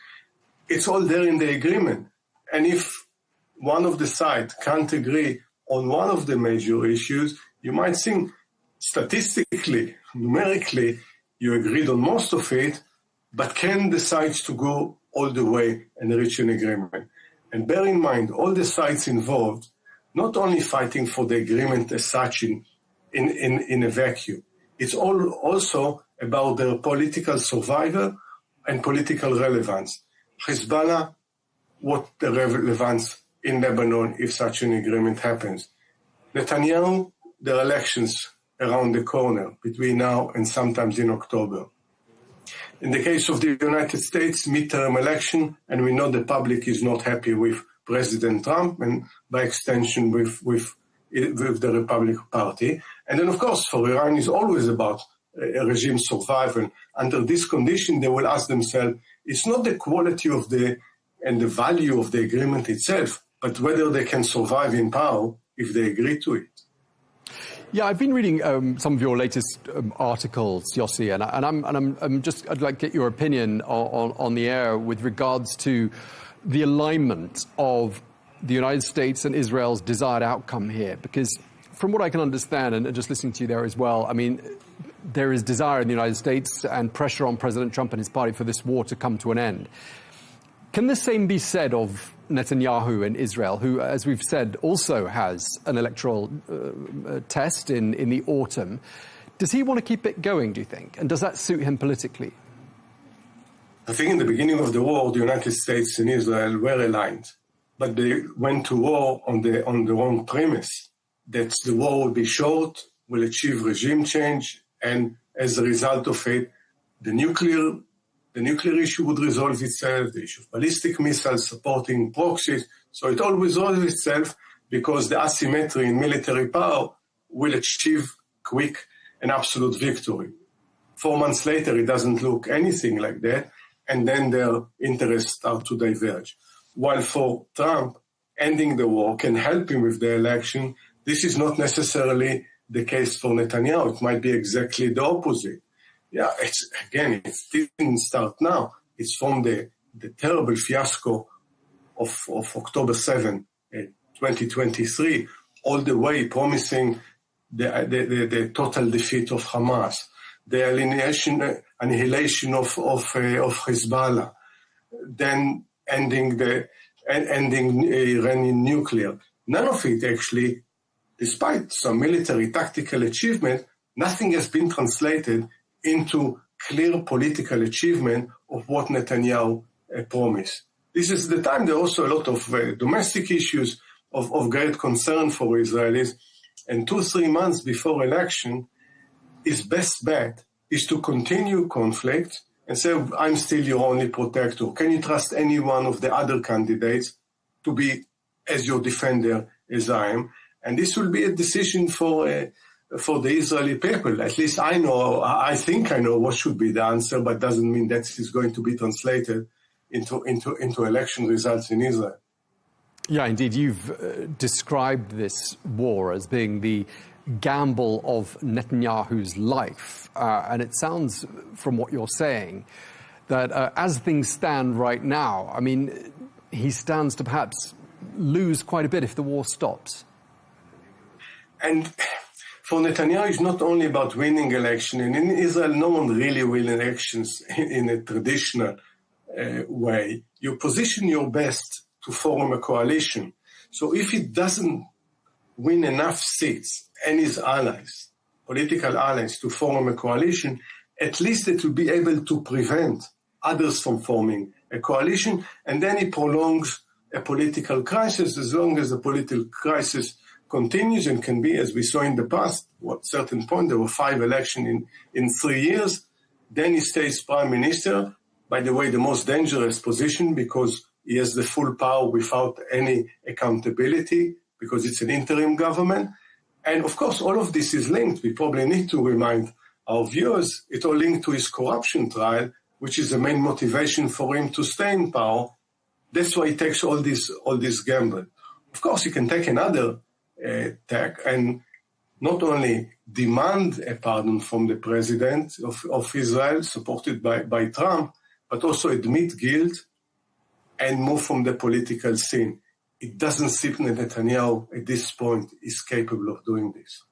it's all there in the agreement. And if one of the sides can't agree on one of the major issues, you might think statistically, numerically, you agreed on most of it, but can decide to go all the way and reach an agreement. And bear in mind, all the sides involved, not only fighting for the agreement as such in a vacuum, it's also about their political survival and political relevance. Hezbollah, what the relevance in Lebanon if such an agreement happens? Netanyahu, their elections around the corner between now and sometimes in October. In the case of the United States, midterm election, and we know the public is not happy with President Trump and by extension with the Republican Party. And then, of course, for Iran, it's always about a regime survival. Under this condition, they will ask themselves, it's not the quality of and the value of the agreement itself, but whether they can survive in power if they agree to it. Yeah, I've been reading some of your latest articles, Yossi, and I'd like to get your opinion on the air with regards to the alignment of the United States and Israel's desired outcome here. Because from what I can understand, and just listening to you there as well, I mean, there is desire in the United States and pressure on President Trump and his party for this war to come to an end. Can the same be said of Netanyahu in Israel, who, as we've said, also has an electoral test in the autumn? Does he want to keep it going, do you think? And does that suit him politically? I think in the beginning of the war, the United States and Israel were aligned, but they went to war on the wrong premise, that the war will be short, will achieve regime change, and as a result of it, the nuclear issue would resolve itself, the issue of ballistic missiles supporting proxies. So it all resolves itself because the asymmetry in military power will achieve quick and absolute victory. 4 months later, it doesn't look anything like that, and then their interests start to diverge. While for Trump, ending the war can help him with the election, This is not necessarily the case for Netanyahu. It might be exactly the opposite. Yeah, it didn't start now. It's from the terrible fiasco of October 7, 2023, all the way promising the total defeat of Hamas, the annihilation of Hezbollah, then ending Iranian nuclear. None of it actually, despite some military tactical achievement, nothing has been translated into clear political achievement of what Netanyahu promised. This is the time there are also a lot of domestic issues of great concern for Israelis. And 2-3 months before election, his best bet is to continue conflict and say, I'm still your only protector. Can you trust any one of the other candidates to be as your defender as I am? And this will be a decision for the Israeli people. At least I think I know what should be the answer, but doesn't mean that is going to be translated into election results in Israel. Yeah, indeed. You've described this war as being the gamble of Netanyahu's life. And it sounds, from what you're saying, that as things stand right now, I mean, he stands to perhaps lose quite a bit if the war stops. And for Netanyahu, it's not only about winning election. And in Israel, no one really wins elections in a traditional way. You position your best to form a coalition. So if he doesn't win enough seats and his allies, political allies, to form a coalition, at least it will be able to prevent others from forming a coalition. And then he prolongs a political crisis. As long as the political crisis continues and can be, as we saw in the past, at a certain point, there were 5 elections in 3 years, then he stays prime minister. By the way, the most dangerous position, because he has the full power without any accountability, because it's an interim government. And of course, all of this is linked. We probably need to remind our viewers, it's all linked to his corruption trial, which is the main motivation for him to stay in power. That's why he takes all this gamble. Of course, he can take another tack and not only demand a pardon from the president of Israel, supported by Trump, but also admit guilt and move from the political scene. It doesn't seem that Netanyahu at this point is capable of doing this.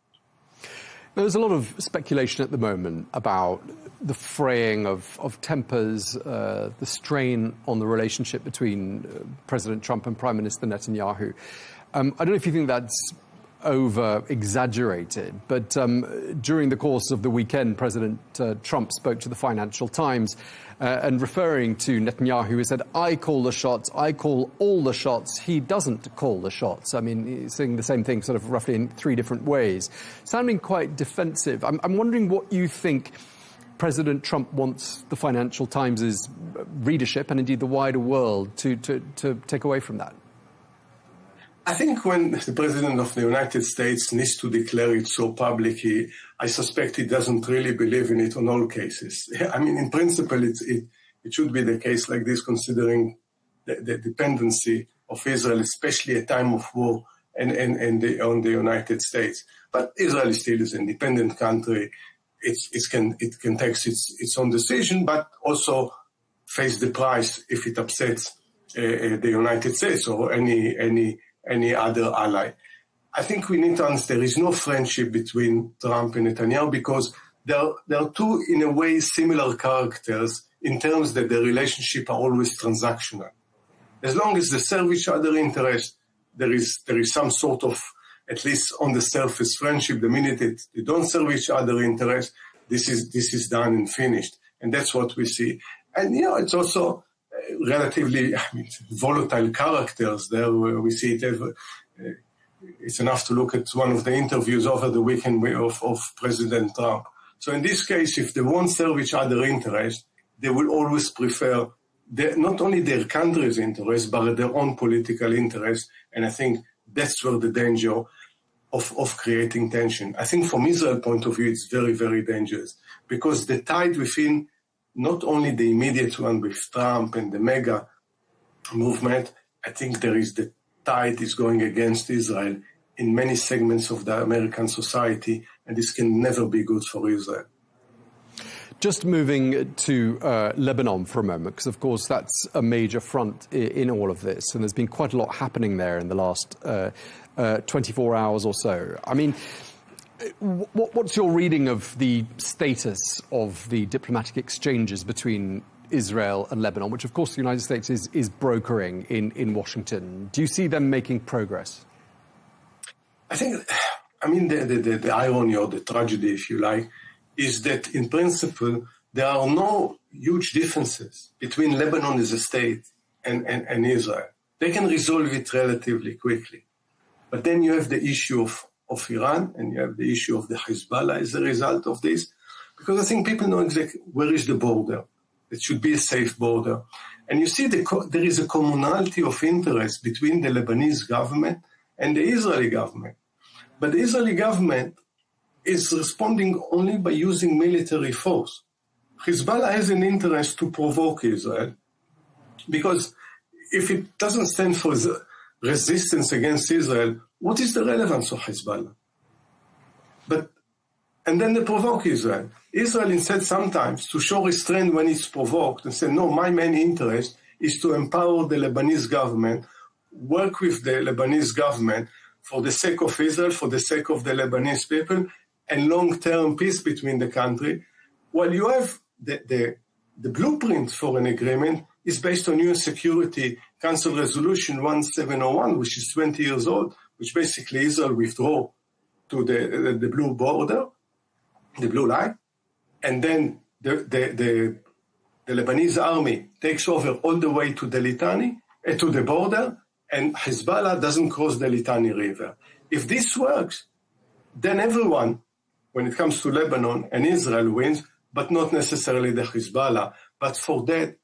There's a lot of speculation at the moment about the fraying of tempers, the strain on the relationship between President Trump and Prime Minister Netanyahu. I don't know if you think that's over-exaggerated, but during the course of the weekend, President Trump spoke to the Financial Times and referring to Netanyahu, he said, I call the shots, I call all the shots, he doesn't call the shots. I mean, he's saying the same thing sort of roughly in 3 different ways, sounding quite defensive. I'm wondering what you think President Trump wants the Financial Times' readership and indeed the wider world to take away from that. I think when the President of the United States needs to declare it so publicly, I suspect he doesn't really believe in it on all cases. I mean, in principle, it should be the case like this, considering the dependency of Israel, especially at time of war, on the United States. But Israel still is an independent country. It can take its own decision, but also face the price if it upsets the United States or any other ally. I think we need to understand there is no friendship between Trump and Netanyahu because there are 2, in a way, similar characters in terms that the relationship are always transactional. As long as they serve each other interest, there is some sort of, at least on the surface, friendship. The minute they don't serve each other interest, this is done and finished. And that's what we see. And, it's also relatively volatile characters there. We see it. It's enough to look at one of the interviews over the weekend of President Trump. So in this case, if they won't serve each other interest, they will always prefer not only their country's interest, but their own political interest. And I think that's where the danger of creating tension. I think from Israel's point of view, it's very, very dangerous because the tide within not only the immediate one with Trump and the mega movement, I think there is the tide is going against Israel in many segments of the American society, and this can never be good for Israel. Just moving to Lebanon for a moment, because of course that's a major front in all of this, and there's been quite a lot happening there in the last 24 hours or so. I mean, what's your reading of the status of the diplomatic exchanges between Israel and Lebanon, which of course the United States is brokering in Washington? Do you see them making progress? The irony or the tragedy, if you like, is that in principle, there are no huge differences between Lebanon as a state and Israel. They can resolve it relatively quickly. But then you have the issue of Iran, and you have the issue of the Hezbollah as a result of this, because I think people know exactly where is the border. It should be a safe border. And you see there is a commonality of interest between the Lebanese government and the Israeli government. But the Israeli government is responding only by using military force. Hezbollah has an interest to provoke Israel, because if it doesn't stand for resistance against Israel, what is the relevance of Hezbollah? And then they provoke Israel. Israel instead sometimes to show restraint when it's provoked and say, no, my main interest is to empower the Lebanese government, work with the Lebanese government for the sake of Israel, for the sake of the Lebanese people, and long-term peace between the country. While you have the blueprint for an agreement is based on UN Security Council Resolution 1701, which is 20 years old, which basically Israel withdraw to the blue border, the blue line, and then the Lebanese army takes over all the way to the Litani, to the border, and Hezbollah doesn't cross the Litani River. If this works, then everyone, when it comes to Lebanon and Israel, wins, but not necessarily the Hezbollah. But for that,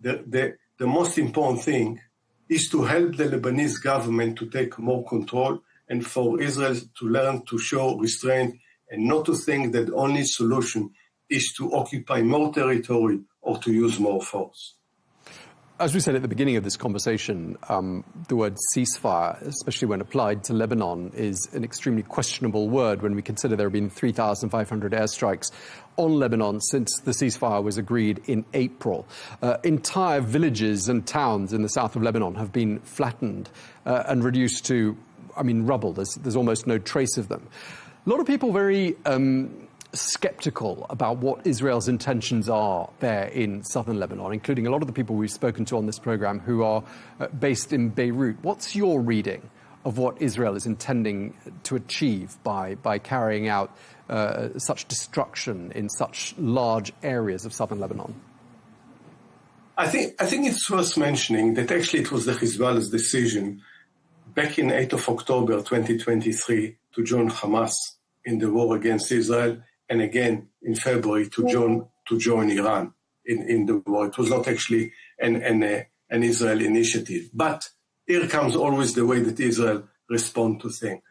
the most important thing is to help the Lebanese government to take more control, and for Israel to learn to show restraint and not to think that the only solution is to occupy more territory or to use more force. As we said at the beginning of this conversation, the word ceasefire, especially when applied to Lebanon, is an extremely questionable word when we consider there have been 3,500 airstrikes on Lebanon since the ceasefire was agreed in April. Entire villages and towns in the south of Lebanon have been flattened and reduced to, rubble. There's almost no trace of them. A lot of people very skeptical about what Israel's intentions are there in southern Lebanon, including a lot of the people we've spoken to on this program who are based in Beirut. What's your reading of what Israel is intending to achieve by carrying out such destruction in such large areas of southern Lebanon? I think it's worth mentioning that actually it was the Hezbollah's decision back in 8th of October 2023 to join Hamas in the war against Israel, and again in February to join Iran in the war. It was not actually an Israeli initiative. But here comes always the way that Israel respond to things.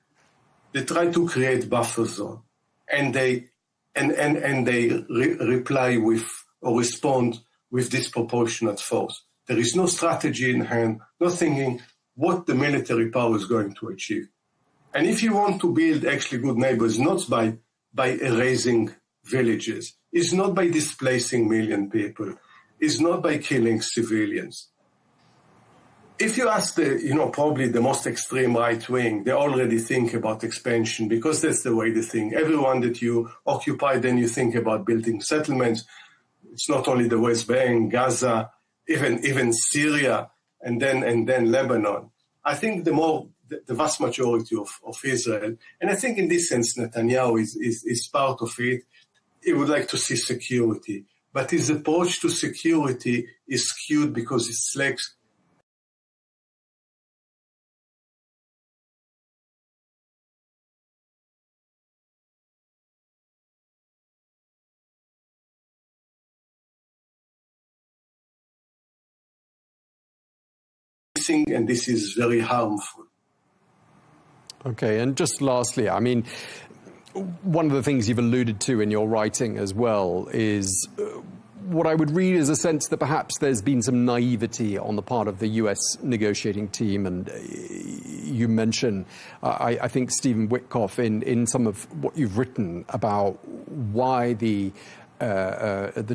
They try to create buffer zone, and they reply with or respond with disproportionate force. There is no strategy in hand, no thinking what the military power is going to achieve. And if you want to build actually good neighbors, not by erasing villages, it's not by displacing million people, it's not by killing civilians. If you ask probably the most extreme right wing, they already think about expansion because that's the way they think. Everyone that you occupy, then you think about building settlements. It's not only the West Bank, Gaza, even Syria, and then Lebanon. I think the vast majority of Israel, and I think in this sense Netanyahu is part of it. He would like to see security, but his approach to security is skewed because it lacks and this is very harmful. Okay, and just lastly, one of the things you've alluded to in your writing as well is what I would read as a sense that perhaps there's been some naivety on the part of the US negotiating team and you mention. I think, Stephen Witkoff, in some of what you've written about why the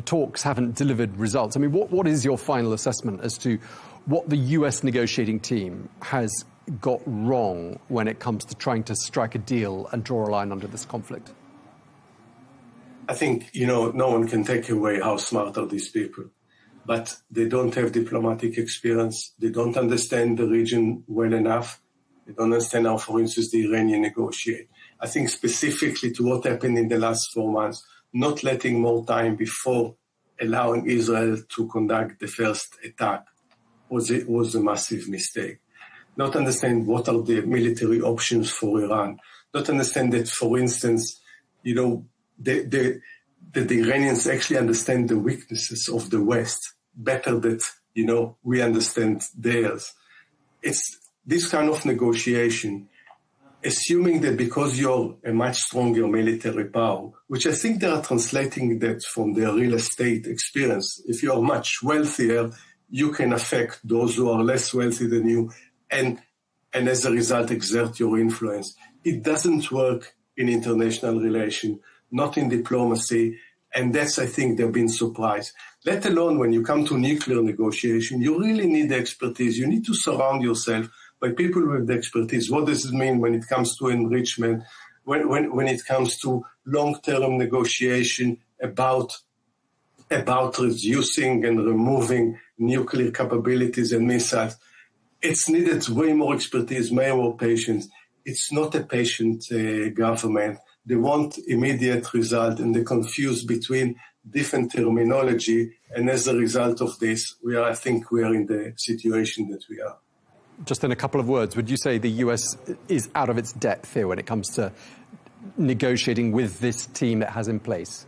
talks haven't delivered results. I mean, what is your final assessment as to what the US negotiating team has got wrong when it comes to trying to strike a deal and draw a line under this conflict? I think, no one can take away how smart are these people, but they don't have diplomatic experience. They don't understand the region well enough. They don't understand how, for instance, the Iranians negotiate. I think specifically to what happened in the last 4 months, not letting more time before allowing Israel to conduct the first attack was a massive mistake. Not understand what are the military options for Iran. Not understand that, for instance, the Iranians actually understand the weaknesses of the West better than, we understand theirs. It's this kind of negotiation, assuming that because you're a much stronger military power, which I think they are translating that from their real estate experience. If you are much wealthier, you can affect those who are less wealthy than you, and as a result exert your influence. It doesn't work in international relations, not in diplomacy, and that's, I think, they've been surprised. Let alone when you come to nuclear negotiation, you really need the expertise. You need to surround yourself by people with the expertise. What does it mean when it comes to enrichment, when it comes to long-term negotiation about reducing and removing nuclear capabilities and missiles? It's needed way more expertise, way more patience. It's not a patient government. They want immediate result, and they confuse between different terminology. And as a result of this, I think we are in the situation that we are. Just in a couple of words, would you say the US is out of its depth here when it comes to negotiating with this team it has in place?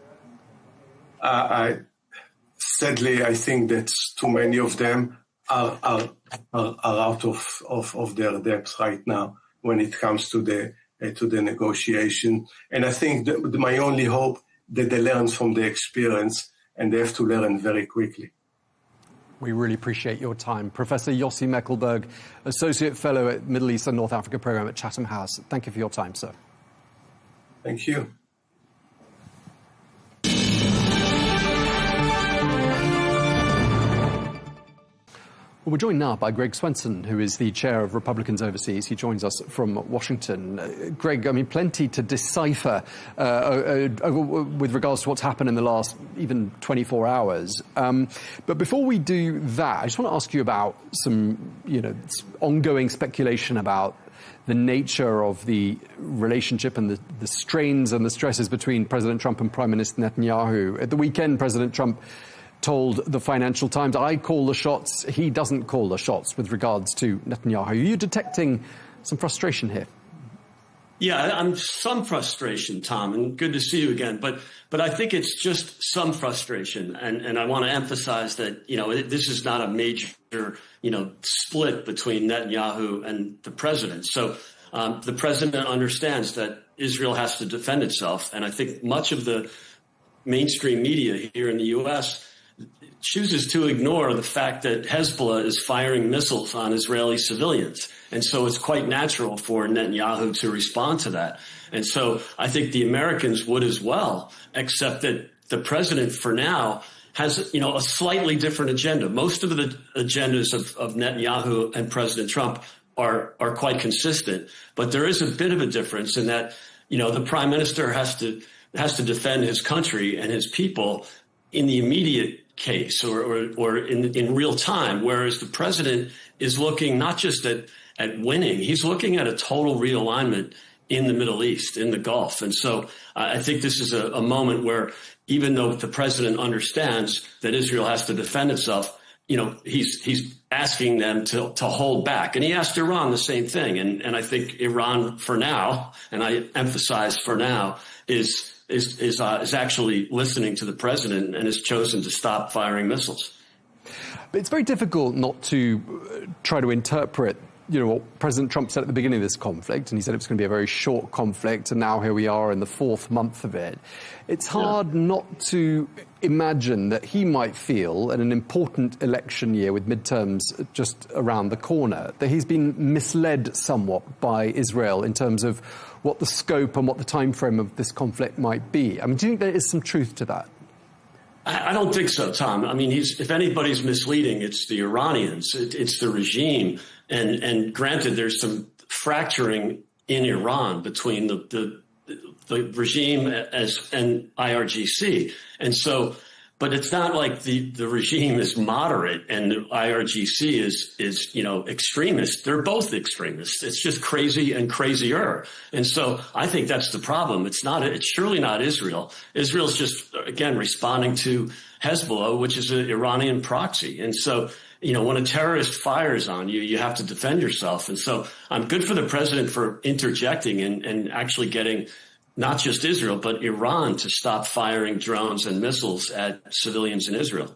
Sadly, I think that too many of them are out of their depth right now when it comes to the negotiation. And I think that my only hope that they learn from the experience, and they have to learn very quickly. We really appreciate your time. Professor Yossi Meckelberg, Associate Fellow at Middle East and North Africa Programme at Chatham House. Thank you for your time, sir. Thank you. Well, we're joined now by Greg Swenson, who is the chair of Republicans Overseas. He joins us from Washington. Greg, I mean, plenty to decipher with regards to what's happened in the last even 24 hours. But before we do that, I just want to ask you about some, ongoing speculation about the nature of the relationship and the strains and the stresses between President Trump and Prime Minister Netanyahu. At the weekend, President Trump told the Financial Times, I call the shots, he doesn't call the shots with regards to Netanyahu. Are you detecting some frustration here? Yeah, I'm some frustration, Tom, and good to see you again. But I think it's just some frustration, and I want to emphasize that this is not a major split between Netanyahu and the president. So the president understands that Israel has to defend itself, and I think much of the mainstream media here in the U.S. chooses to ignore the fact that Hezbollah is firing missiles on Israeli civilians. And so it's quite natural for Netanyahu to respond to that. And so I think the Americans would as well, except that the president for now has, a slightly different agenda. Most of the agendas of Netanyahu and President Trump are quite consistent. But there is a bit of a difference in that, the prime minister has to defend his country and his people in the immediate case or in real time, whereas the president is looking not just at winning, he's looking at a total realignment in the Middle East, in the Gulf. And so I think this is a moment where even though the president understands that Israel has to defend itself, he's asking them to hold back. And he asked Iran the same thing. And I think Iran for now, and I emphasize for now, is actually listening to the president and has chosen to stop firing missiles. But it's very difficult not to try to interpret what President Trump said at the beginning of this conflict, and he said it was going to be a very short conflict, and now here we are in the 4th month of it. It's hard not to imagine that he might feel, in an important election year with midterms just around the corner, that he's been misled somewhat by Israel in terms of what the scope and what the time frame of this conflict might be. I mean, do you think there is some truth to that? I don't think so, Tom. I mean, if anybody's misleading, it's the Iranians, it's the regime. And granted, there's some fracturing in Iran between the regime and IRGC. And so, but it's not like the regime is moderate and the IRGC is extremist. They're both extremists. It's just crazy and crazier. And so I think that's the problem. It's surely not Israel. Israel's just, again, responding to Hezbollah, which is an Iranian proxy. And so, when a terrorist fires on you, you have to defend yourself. And so I'm good for the president for interjecting and actually getting not just Israel, but Iran to stop firing drones and missiles at civilians in Israel.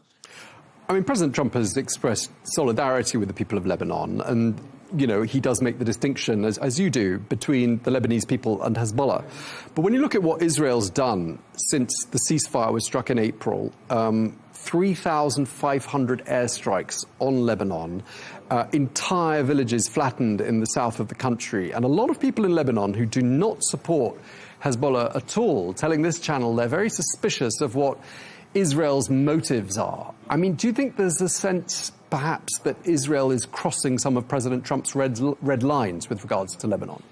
I mean, President Trump has expressed solidarity with the people of Lebanon. And, he does make the distinction, as you do, between the Lebanese people and Hezbollah. But when you look at what Israel's done since the ceasefire was struck in April, 3,500 airstrikes on Lebanon, entire villages flattened in the south of the country, and a lot of people in Lebanon who do not support Hezbollah at all, telling this channel they're very suspicious of what Israel's motives are. I mean, do you think there's a sense, perhaps, that Israel is crossing some of President Trump's red lines with regards to Lebanon?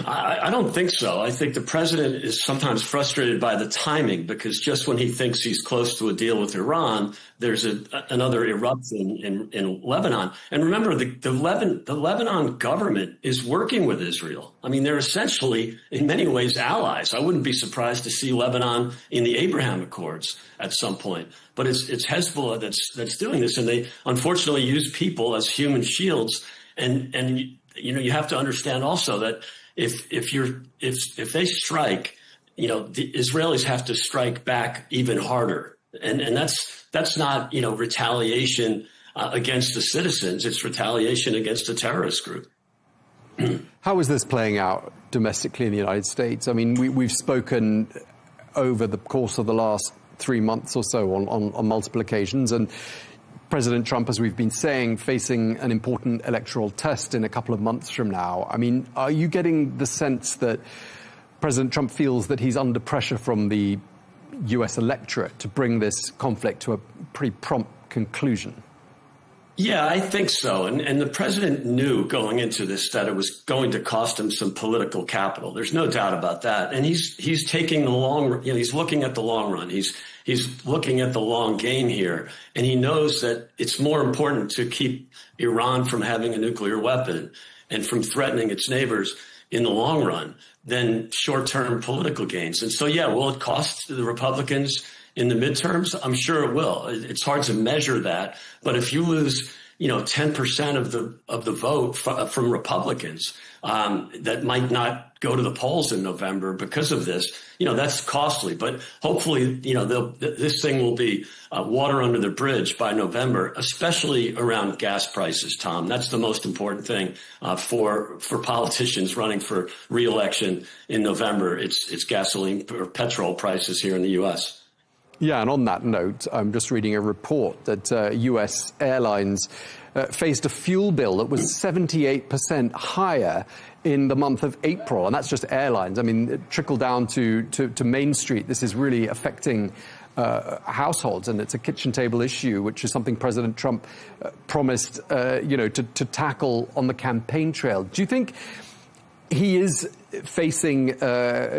I don't think so. I think the president is sometimes frustrated by the timing, because just when he thinks he's close to a deal with Iran, there's another eruption in Lebanon. And remember, the Lebanon government is working with Israel. I mean, they're essentially, in many ways, allies. I wouldn't be surprised to see Lebanon in the Abraham Accords at some point. But it's Hezbollah that's doing this, and they unfortunately use people as human shields. And you have to understand also that if they strike, the Israelis have to strike back even harder, and that's not retaliation against the citizens. It's retaliation against a terrorist group. How is this playing out domestically in the United States? I mean, we've spoken over the course of the last 3 months or so on multiple occasions, and President Trump, as we've been saying, facing an important electoral test in a couple of months from now. I mean, are you getting the sense that President Trump feels that he's under pressure from the US electorate to bring this conflict to a pretty prompt conclusion? Yeah, I think so. And the president knew going into this that it was going to cost him some political capital. There's no doubt about that. And he's taking the long, he's looking at the long run. He's looking at the long game here. And he knows that it's more important to keep Iran from having a nuclear weapon and from threatening its neighbors in the long run than short-term political gains. And so, yeah, will it cost the Republicans in the midterms? I'm sure it will. It's hard to measure that. But if you lose, 10% of the vote from Republicans that might not go to the polls in November because of this, that's costly. But hopefully, this thing will be water under the bridge by November, especially around gas prices, Tom. That's the most important thing for politicians running for re-election in November. It's gasoline or petrol prices here in the U.S. Yeah, and on that note, I'm just reading a report that U.S. airlines faced a fuel bill that was 78% higher in the month of April. And that's just airlines. I mean, it trickled down to Main Street. This is really affecting households, and it's a kitchen table issue, which is something President Trump promised, to tackle on the campaign trail. Do you think he is facing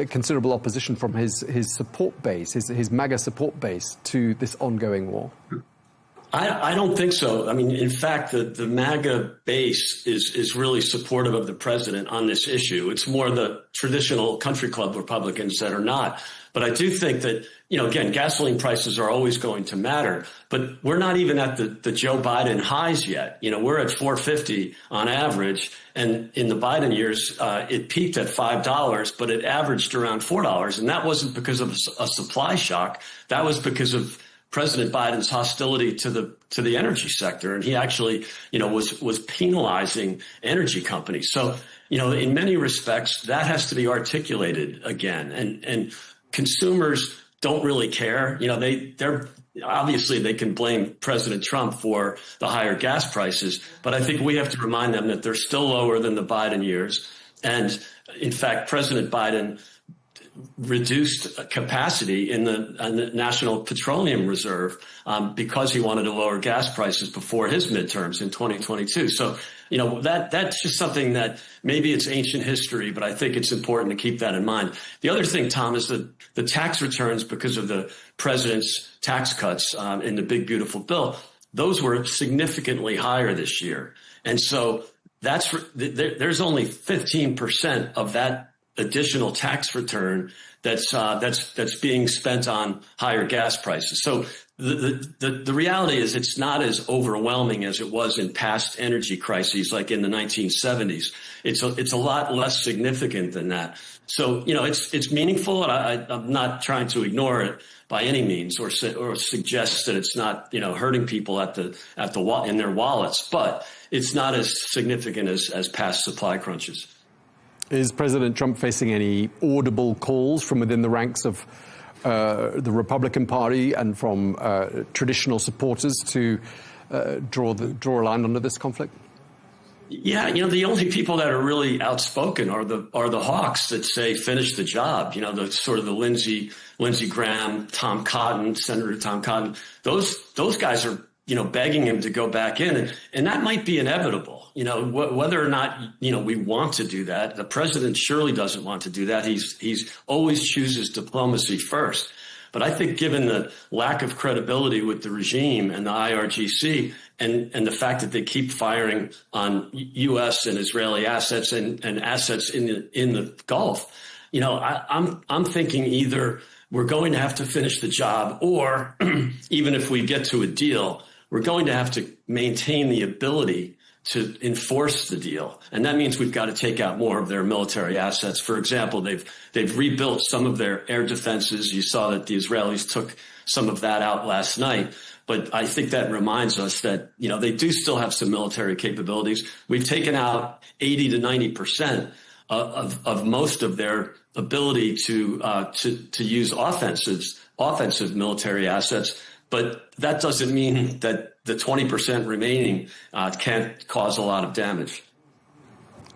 considerable opposition from his support base, his MAGA support base, to this ongoing war? I don't think so. I mean, in fact, the MAGA base is really supportive of the president on this issue. It's more the traditional country club Republicans that are not. But I do think that, again, gasoline prices are always going to matter. But we're not even at the Joe Biden highs yet. We're at $4.50 on average. And in the Biden years, it peaked at $5, but it averaged around $4. And that wasn't because of a supply shock. That was because of President Biden's hostility to the energy sector, and he actually, was penalizing energy companies. So, in many respects, that has to be articulated again, and consumers don't really care. They're obviously they can blame President Trump for the higher gas prices, but I think we have to remind them that they're still lower than the Biden years. And in fact, President Biden reduced capacity in the National Petroleum Reserve because he wanted to lower gas prices before his midterms in 2022. So, that's just something that maybe it's ancient history, but I think it's important to keep that in mind. The other thing, Tom, is that the tax returns, because of the president's tax cuts in the big, beautiful bill, those were significantly higher this year. And so there's only 15% of that additional tax return that's being spent on higher gas prices. So the reality is it's not as overwhelming as it was in past energy crises, like in the 1970s. It's a lot less significant than that. So, it's meaningful, and I'm not trying to ignore it by any means or suggest that it's not, hurting people in their wallets, but it's not as significant as past supply crunches. Is President Trump facing any audible calls from within the ranks of the Republican Party and from traditional supporters to draw a line under this conflict? Yeah, the only people that are really outspoken are the hawks that say finish the job. The sort of the Lindsey Graham, Senator Tom Cotton. Those guys are begging him to go back in, and that might be inevitable. Whether or not we want to do that, the president surely doesn't want to do that. He's always chooses diplomacy first. But I think given the lack of credibility with the regime and the IRGC and the fact that they keep firing on U.S. and Israeli assets and assets in the Gulf, I'm thinking either we're going to have to finish the job, or even if we get to a deal, we're going to have to maintain the ability to enforce the deal. And that means we've got to take out more of their military assets. For example, they've rebuilt some of their air defenses. You saw that the Israelis took some of that out last night. But I think that reminds us that, they do still have some military capabilities. We've taken out 80 to 90% of most of their ability to use offensive military assets. But that doesn't mean that the 20% remaining can't cause a lot of damage.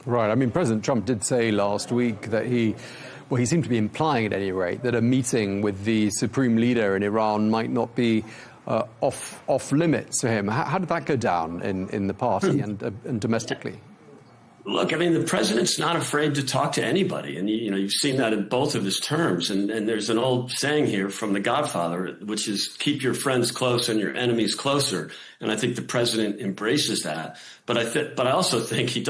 Right. I mean, President Trump did say last week that he seemed to be implying at any rate that a meeting with the supreme leader in Iran might not be off limits to him. How did that go down in the party and domestically? Look, I mean, the president's not afraid to talk to anybody. And, you've seen that in both of his terms. And there's an old saying here from The Godfather, which is keep your friends close and your enemies closer. And I think the president embraces that. But I also think he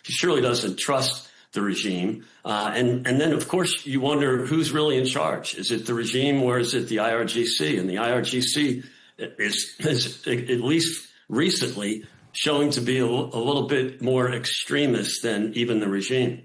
surely doesn't trust the regime. And then, of course, you wonder who's really in charge. Is it the regime or is it the IRGC? And the IRGC is at least recently showing to be a little bit more extremist than even the regime.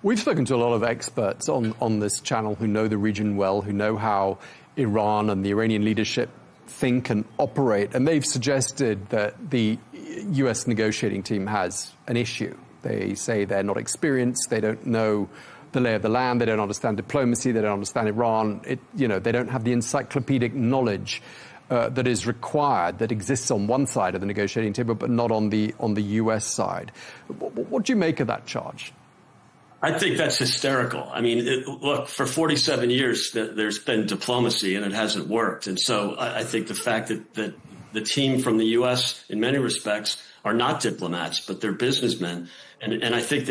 We've spoken to a lot of experts on this channel who know the region well, who know how Iran and the Iranian leadership think and operate, and they've suggested that the U.S. negotiating team has an issue. They say they're not experienced, they don't know the lay of the land, they don't understand diplomacy, they don't understand Iran. They don't have the encyclopedic knowledge that is required, that exists on one side of the negotiating table, but not on the U.S. side. What do you make of that charge? I think that's hysterical. I mean, look, for 47 years, there's been diplomacy and it hasn't worked. And so I think the fact that the team from the U.S. in many respects are not diplomats, but they're businessmen. And I think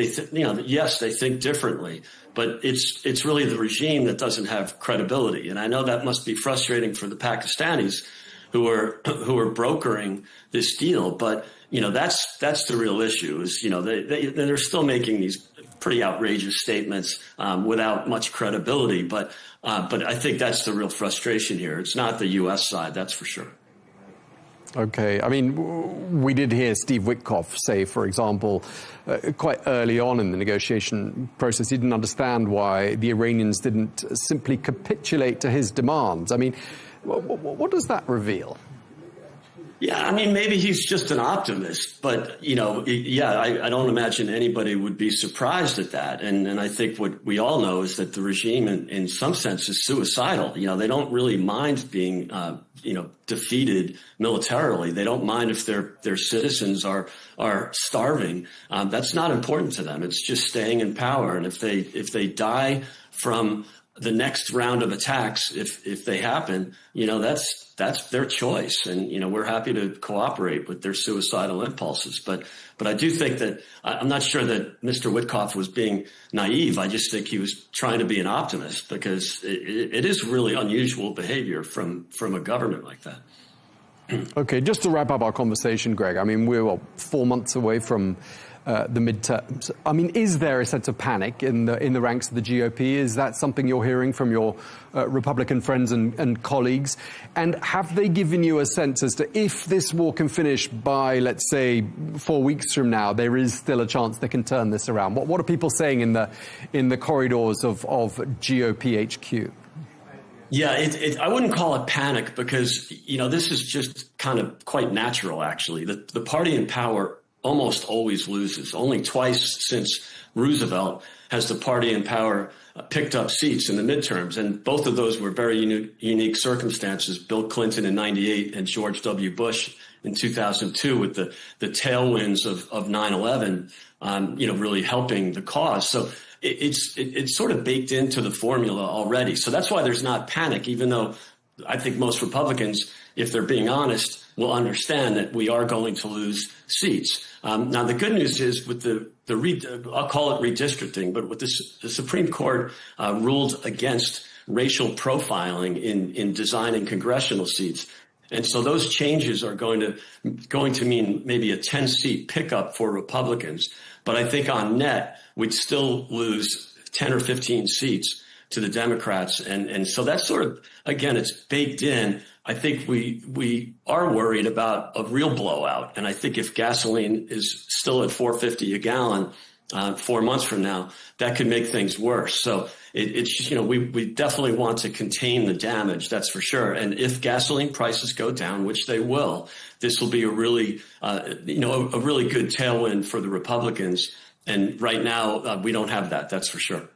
yes, they think differently, but it's really the regime that doesn't have credibility. And I know that must be frustrating for the Pakistanis who are brokering this deal. But, that's the real issue is, they're still making these pretty outrageous statements without much credibility. But I think that's the real frustration here. It's not the U.S. side, that's for sure. Okay. I mean, we did hear Steve Witkoff say, for example, quite early on in the negotiation process, he didn't understand why the Iranians didn't simply capitulate to his demands. I mean, What does that reveal? Yeah, I mean, maybe he's just an optimist, but, you know, yeah, I don't imagine anybody would be surprised at that. And I think what we all know is that the regime, in some sense, is suicidal. You know, they don't really mind being, defeated militarily. They don't mind if their citizens are starving. That's not important to them. It's just staying in power. And if they die from the next round of attacks, if they happen, you know, that's their choice. And, you know, we're happy to cooperate with their suicidal impulses. But I do think that I'm not sure that Mr. Witkoff was being naive. I just think he was trying to be an optimist, because it is really unusual behavior from a government like that. Okay, just to wrap up our conversation, Greg, I mean, we're 4 months away from the midterms. I mean, is there a sense of panic in the ranks of the GOP? Is that something you're hearing from your Republican friends and colleagues? And have they given you a sense as to if this war can finish by, let's say, 4 weeks from now, there is still a chance they can turn this around? What are people saying in the corridors of GOP HQ? Yeah, I wouldn't call it panic, because, you know, this is just kind of quite natural, actually. The party in power almost always loses. Only twice since Roosevelt has the party in power picked up seats in the midterms, and both of those were very unique circumstances. Bill Clinton in '98 and George W. Bush in 2002, with the tailwinds of 9/11, really helping the cause. So it's sort of baked into the formula already. So that's why there's not panic, even though I think most Republicans, if they're being honest, will understand that we are going to lose seats. Now, the good news is with I'll call it redistricting, but with the Supreme Court ruled against racial profiling in designing congressional seats. And so those changes are going to mean maybe a 10-seat pickup for Republicans. But I think on net, we'd still lose 10 or 15 seats to the Democrats. And so that's sort of, again, it's baked in. I think we are worried about a real blowout. And I think if gasoline is still at $4.50 a gallon 4 months from now, that could make things worse. So it's we definitely want to contain the damage, that's for sure. And if gasoline prices go down, which they will, this will be a really a really good tailwind for the Republicans. And right now we don't have that, that's for sure.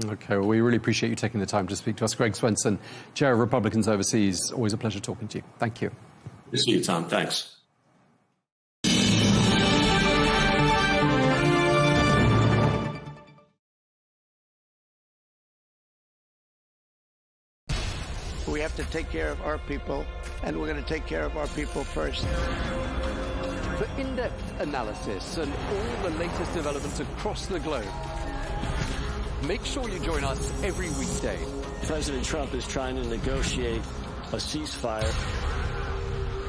Okay, well, we really appreciate you taking the time to speak to us. Greg Swenson, Chair of Republicans Overseas. Always a pleasure talking to you. Thank you. Good to see you, Tom. Thanks. We have to take care of our people, and we're going to take care of our people first. For in-depth analysis and all the latest developments across the globe, make sure you join us every weekday. President Trump is trying to negotiate a ceasefire.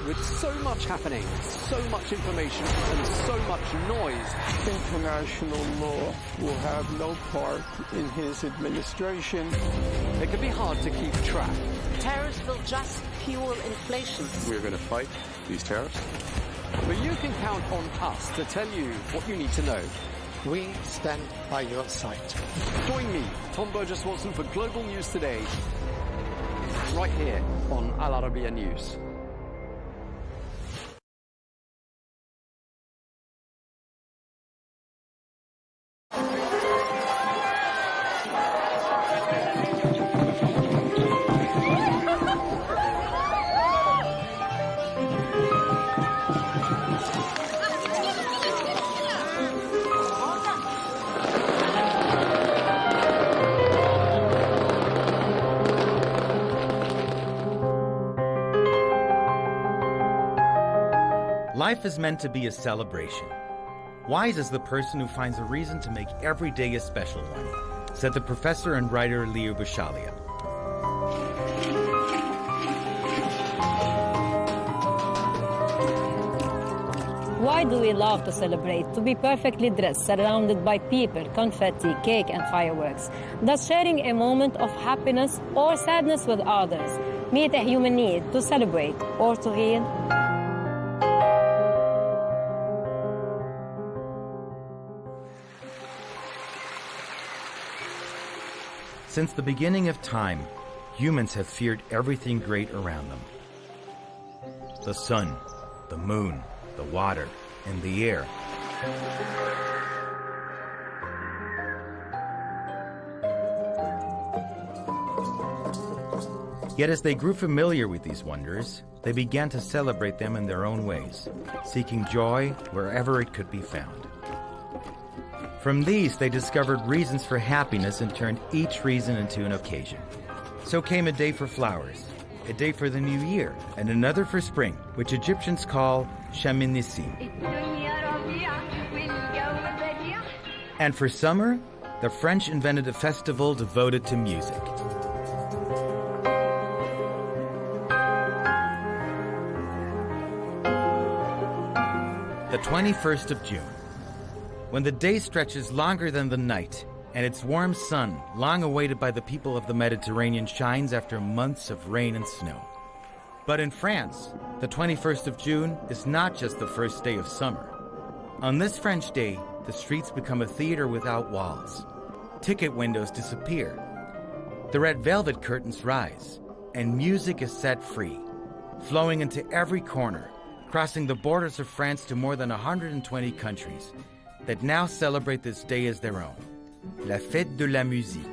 With so much happening, so much information, and so much noise, international law will have no part in his administration. It can be hard to keep track. Tariffs will just fuel inflation. We're going to fight these tariffs. But you can count on us to tell you what you need to know. We stand by your side. Join me, Tom Burges Watson, for Global News Today, right here on Al Arabiya News. Life is meant to be a celebration. Wise is the person who finds a reason to make every day a special one, said the professor and writer Leah Bushalia. Why do we love to celebrate? To be perfectly dressed, surrounded by people, confetti, cake and fireworks. Thus sharing a moment of happiness or sadness with others. Meet a human need to celebrate or to heal. Since the beginning of time, humans have feared everything great around them. The sun, the moon, the water, and the air. Yet as they grew familiar with these wonders, they began to celebrate them in their own ways, seeking joy wherever it could be found. From these, they discovered reasons for happiness and turned each reason into an occasion. So came a day for flowers, a day for the new year, and another for spring, which Egyptians call Shaminissi. And for summer, the French invented a festival devoted to music. The 21st of June, when the day stretches longer than the night, and its warm sun, long awaited by the people of the Mediterranean, shines after months of rain and snow. But in France, the 21st of June is not just the first day of summer. On this French day, the streets become a theater without walls. Ticket windows disappear. The red velvet curtains rise, and music is set free, flowing into every corner, crossing the borders of France to more than 120 countries that now celebrate this day as their own. La fête de la musique.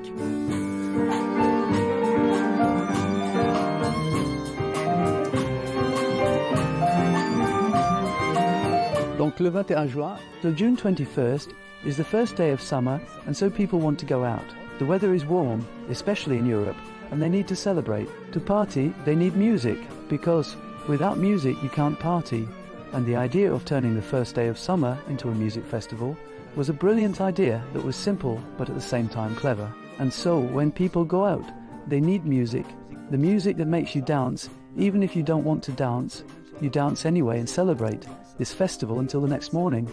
Donc le 21 juin, so June 21st is the first day of summer, and so people want to go out. The weather is warm, especially in Europe, and they need to celebrate. To party, they need music, because without music you can't party. And the idea of turning the first day of summer into a music festival was a brilliant idea that was simple but at the same time clever. And so when people go out, they need music. The music that makes you dance, even if you don't want to dance, you dance anyway and celebrate this festival until the next morning.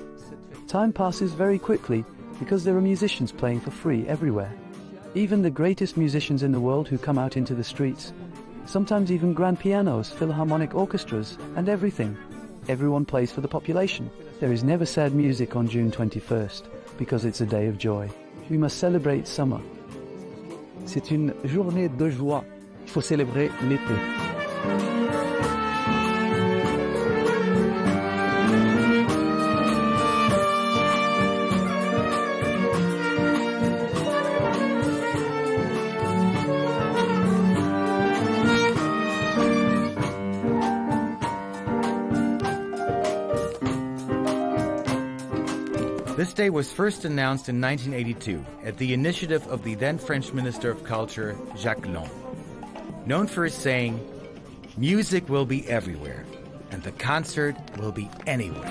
Time passes very quickly because there are musicians playing for free everywhere. Even the greatest musicians in the world who come out into the streets. Sometimes even grand pianos, philharmonic orchestras, and everything. Everyone plays for the population. There is never sad music on June 21st because it's a day of joy. We must celebrate summer. C'est une journée de joie. Il faut célébrer l'été. This day was first announced in 1982 at the initiative of the then French Minister of Culture, Jacques Long. Known for his saying, "Music will be everywhere, and the concert will be anywhere."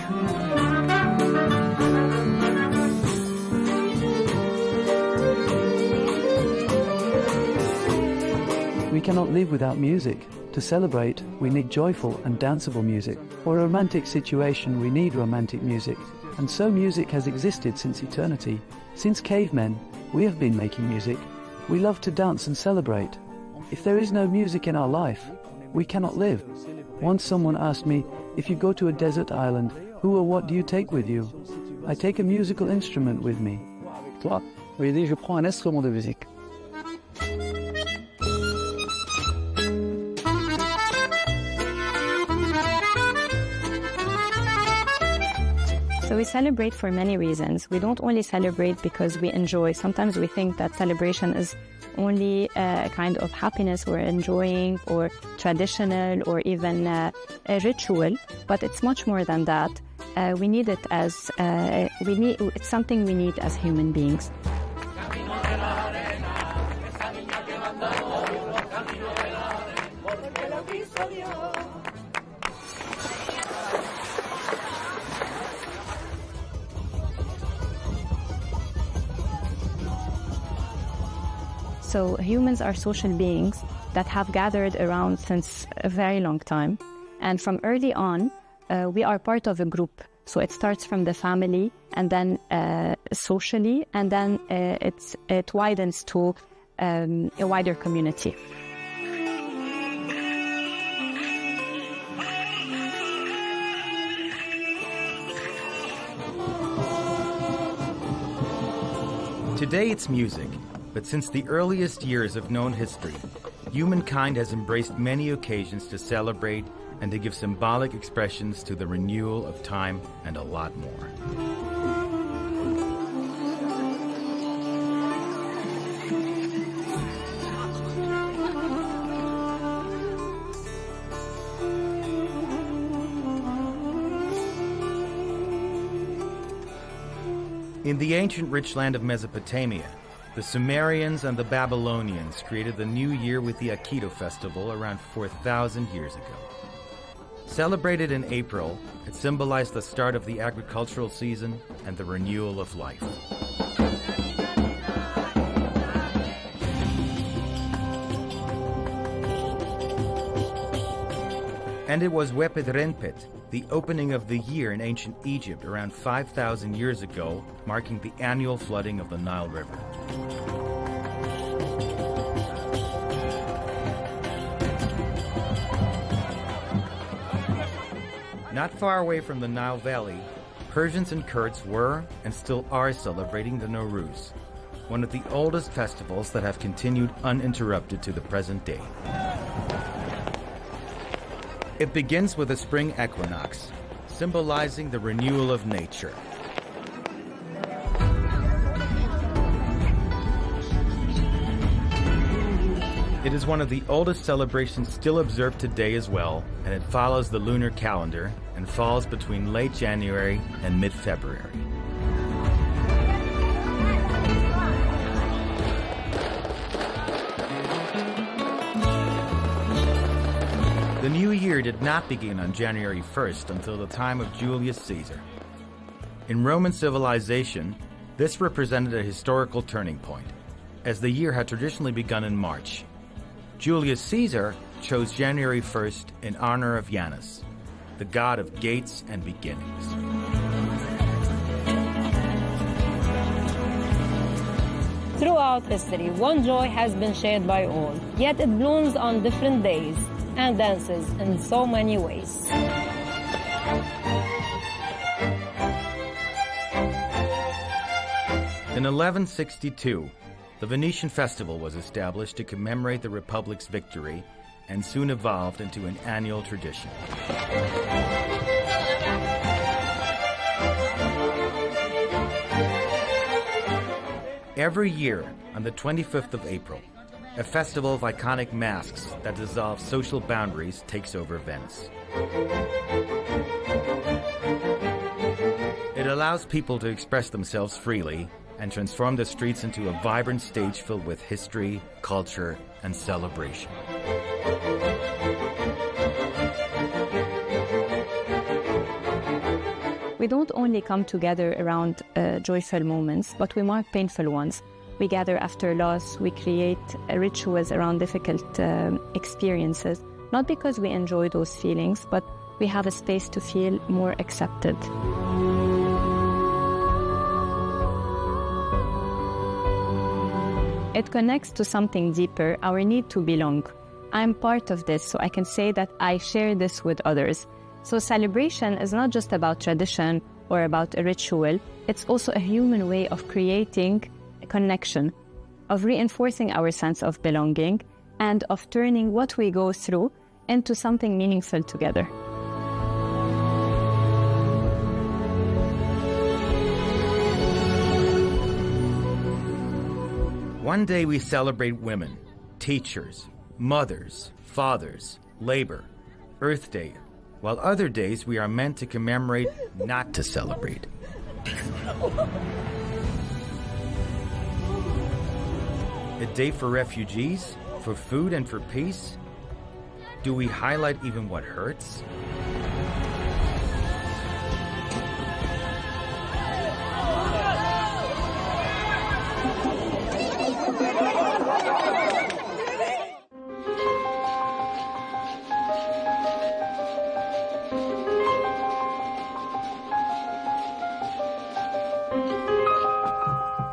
We cannot live without music. To celebrate, we need joyful and danceable music. For a romantic situation, we need romantic music. And so music has existed since eternity. Since cavemen, we have been making music. We love to dance and celebrate. If there is no music in our life, we cannot live. Once someone asked me, if you go to a desert island, who or what do you take with you? I take a musical instrument with me. Toi, oui, je prends un instrument de musique. So we celebrate for many reasons. We don't only celebrate because we enjoy. Sometimes we think that celebration is only a kind of happiness we're enjoying or traditional or even a ritual, but it's much more than that. We need it as, it's something we need as human beings. So humans are social beings that have gathered around since a very long time. And from early on, we are part of a group. So it starts from the family and then socially, and then it widens to a wider community. Today it's music. But since the earliest years of known history, humankind has embraced many occasions to celebrate and to give symbolic expressions to the renewal of time and a lot more. In the ancient rich land of Mesopotamia, the Sumerians and the Babylonians created the new year with the Aikido festival around 4,000 years ago. Celebrated in April, it symbolized the start of the agricultural season and the renewal of life. And it was Wepet-Renpet, the opening of the year in ancient Egypt around 5,000 years ago, marking the annual flooding of the Nile River. Not far away from the Nile Valley, Persians and Kurds were and still are celebrating the Nowruz, one of the oldest festivals that have continued uninterrupted to the present day. It begins with the spring equinox, symbolizing the renewal of nature. It is one of the oldest celebrations still observed today as well, and it follows the lunar calendar and falls between late January and mid-February. The new year did not begin on January 1st until the time of Julius Caesar. In Roman civilization, this represented a historical turning point, as the year had traditionally begun in March. Julius Caesar chose January 1st in honor of Janus, the god of gates and beginnings. Throughout history, one joy has been shared by all, yet it blooms on different days and dances in so many ways. In 1162, the Venetian festival was established to commemorate the Republic's victory and soon evolved into an annual tradition. Every year, on the 25th of April, a festival of iconic masks that dissolve social boundaries takes over Venice. It allows people to express themselves freely and transform the streets into a vibrant stage filled with history, culture, and celebration. We don't only come together around joyful moments, but we mark painful ones. We gather after loss, we create rituals around difficult experiences, not because we enjoy those feelings, but we have a space to feel more accepted. It connects to something deeper, our need to belong. I'm part of this, so I can say that I share this with others. So celebration is not just about tradition or about a ritual, it's also a human way of creating a connection, of reinforcing our sense of belonging, and of turning what we go through into something meaningful together. One day we celebrate women, teachers, mothers, fathers, labor, Earth Day, while other days we are meant to commemorate, not to celebrate. A day for refugees, for food and for peace? Do we highlight even what hurts?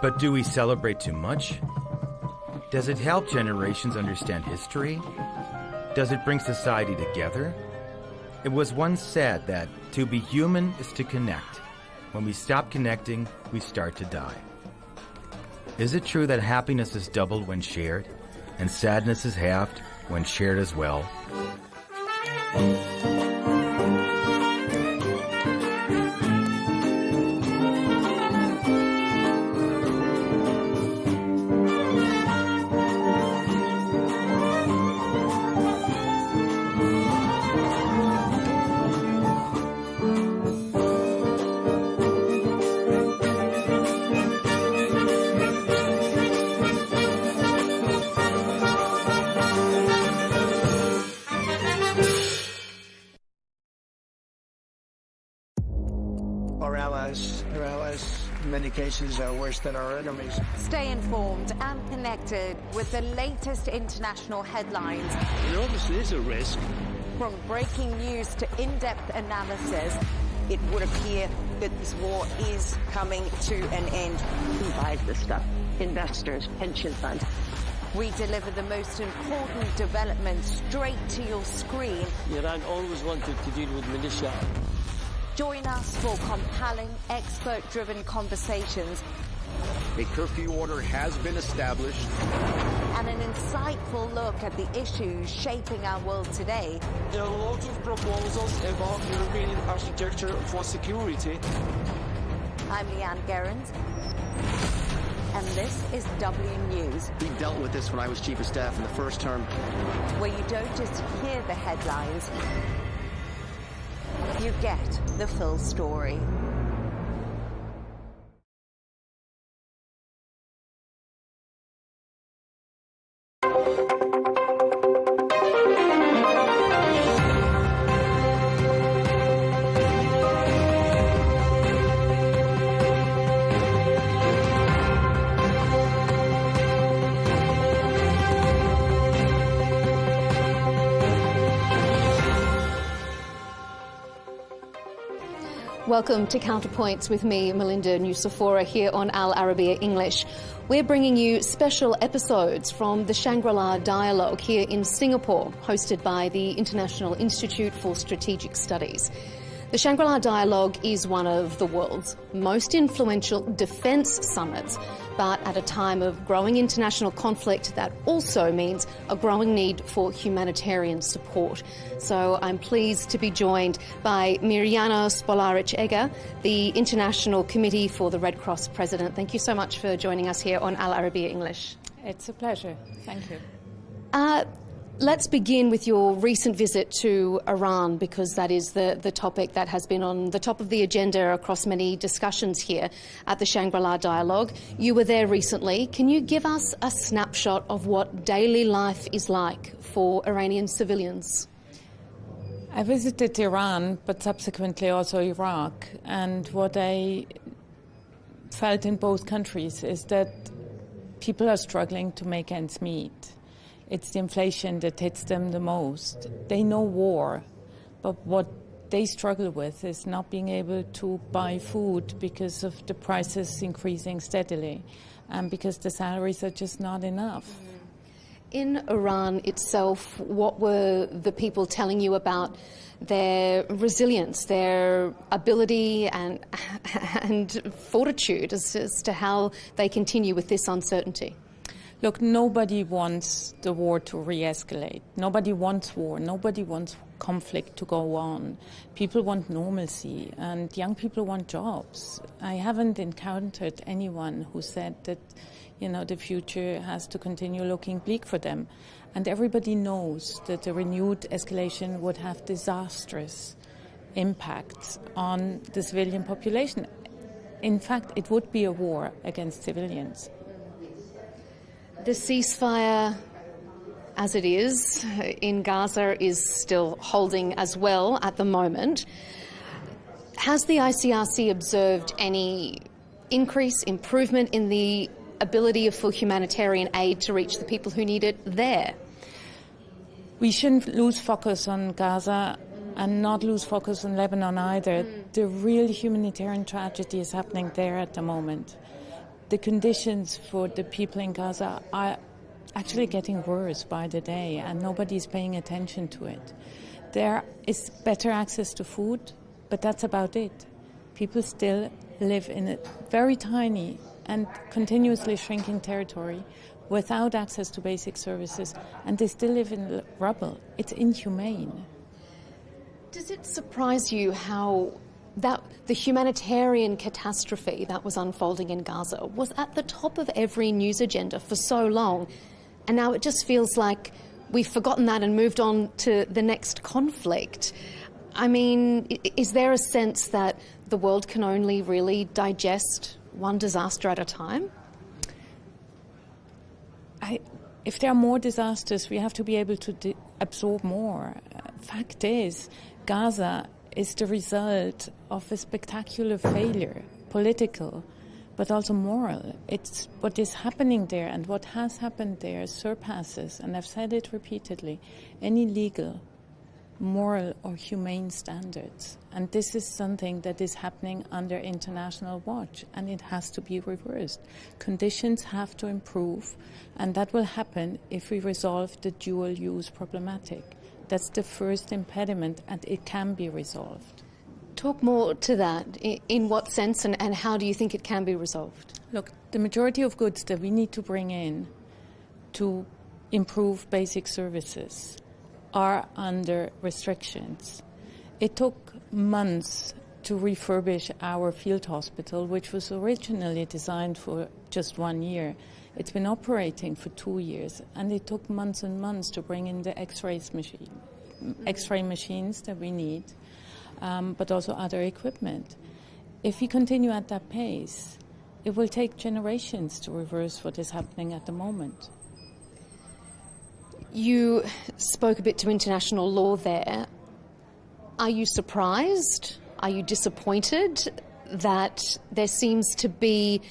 But do we celebrate too much? Does it help generations understand history? Does it bring society together? It was once said that to be human is to connect. When we stop connecting, we start to die. Is it true that happiness is doubled when shared? and sadness is halved when shared as well. Our allies, in many cases, are worse than our enemies. Stay informed and connected with the latest international headlines. There obviously is a risk. From breaking news to in-depth analysis, It would appear that this war is coming to an end. Who buys this stuff? Investors, pension funds. we deliver the most important developments straight to your screen. Iran always wanted to deal with militia. Join us for compelling, expert-driven conversations. A curfew order has been established. And an insightful look at the issues shaping our world today. There are a lot of proposals about European architecture for security. I'm Leigh Ann Gerrans, and this is W News. We dealt with this when I was Chief of Staff in the first term. Where you don't just hear the headlines, you get the full story. Welcome to Counterpoints with me, Melinda Nucifora, here on Al Arabiya English. We're bringing you special episodes from the Shangri-La Dialogue here in Singapore, hosted by the International Institute for Strategic Studies. The Shangri-La Dialogue is one of the world's most influential defence summits, but at a time of growing international conflict, that also means a growing need for humanitarian support. So I'm pleased to be joined by Mirjana Spolaric-Egger, the International Committee for the Red Cross President. Thank you so much for joining us here on Al Arabiya English. It's a pleasure. Thank you. Let's begin with your recent visit to Iran, because that is the topic that has been on the top of the agenda across many discussions here at the Shangri-La Dialogue. You were there recently. Can you give us a snapshot of what daily life is like for Iranian civilians? I visited Iran, but subsequently also Iraq. And what I felt in both countries is that people are struggling to make ends meet. It's the inflation that hits them the most. They know war, but what they struggle with is not being able to buy food because of the prices increasing steadily and because the salaries are just not enough. In Iran itself, what were the people telling you about their resilience, their ability and fortitude as to how they continue with this uncertainty? Look, nobody wants the war to re-escalate. Nobody wants war. Nobody wants conflict to go on. People want normalcy, and young people want jobs. I haven't encountered anyone who said that, the future has to continue looking bleak for them. And everybody knows that a renewed escalation would have disastrous impacts on the civilian population. In fact, it would be a war against civilians. The ceasefire, as it is, in Gaza is still holding as well at the moment. Has the ICRC observed any increase, improvement in the ability for humanitarian aid to reach the people who need it there? We shouldn't lose focus on Gaza and not lose focus on Lebanon either. The real humanitarian tragedy is happening there at the moment. The conditions for the people in Gaza are actually getting worse by the day, and nobody's paying attention to it. There is better access to food, but that's about it. People still live in a very tiny and continuously shrinking territory without access to basic services, and they still live in rubble. It's inhumane. Does it surprise you how that the humanitarian catastrophe that was unfolding in Gaza was at the top of every news agenda for so long, and now it just feels like we've forgotten that and moved on to the next conflict? I mean, is there a sense that the world can only really digest one disaster at a time? If there are more disasters, we have to be able to absorb more. Fact is, Gaza is the result of a spectacular failure, political, but also moral. It's what is happening there, and what has happened there surpasses, and I've said it repeatedly, any legal, moral or humane standards. And this is something that is happening under international watch, and it has to be reversed. Conditions have to improve, and that will happen if we resolve the dual-use problematic. That's the first impediment, and it can be resolved. Talk more to that. In what sense, and how do you think it can be resolved? Look, the majority of goods that we need to bring in to improve basic services are under restrictions. It took months to refurbish our field hospital, which was originally designed for just 1 year. It's been operating for 2 years, and it took months and months to bring in the X-ray machines that we need, but also other equipment. If we continue at that pace, it will take generations to reverse what is happening at the moment. You spoke a bit to international law there. Are you surprised? Are you disappointed that there seems to be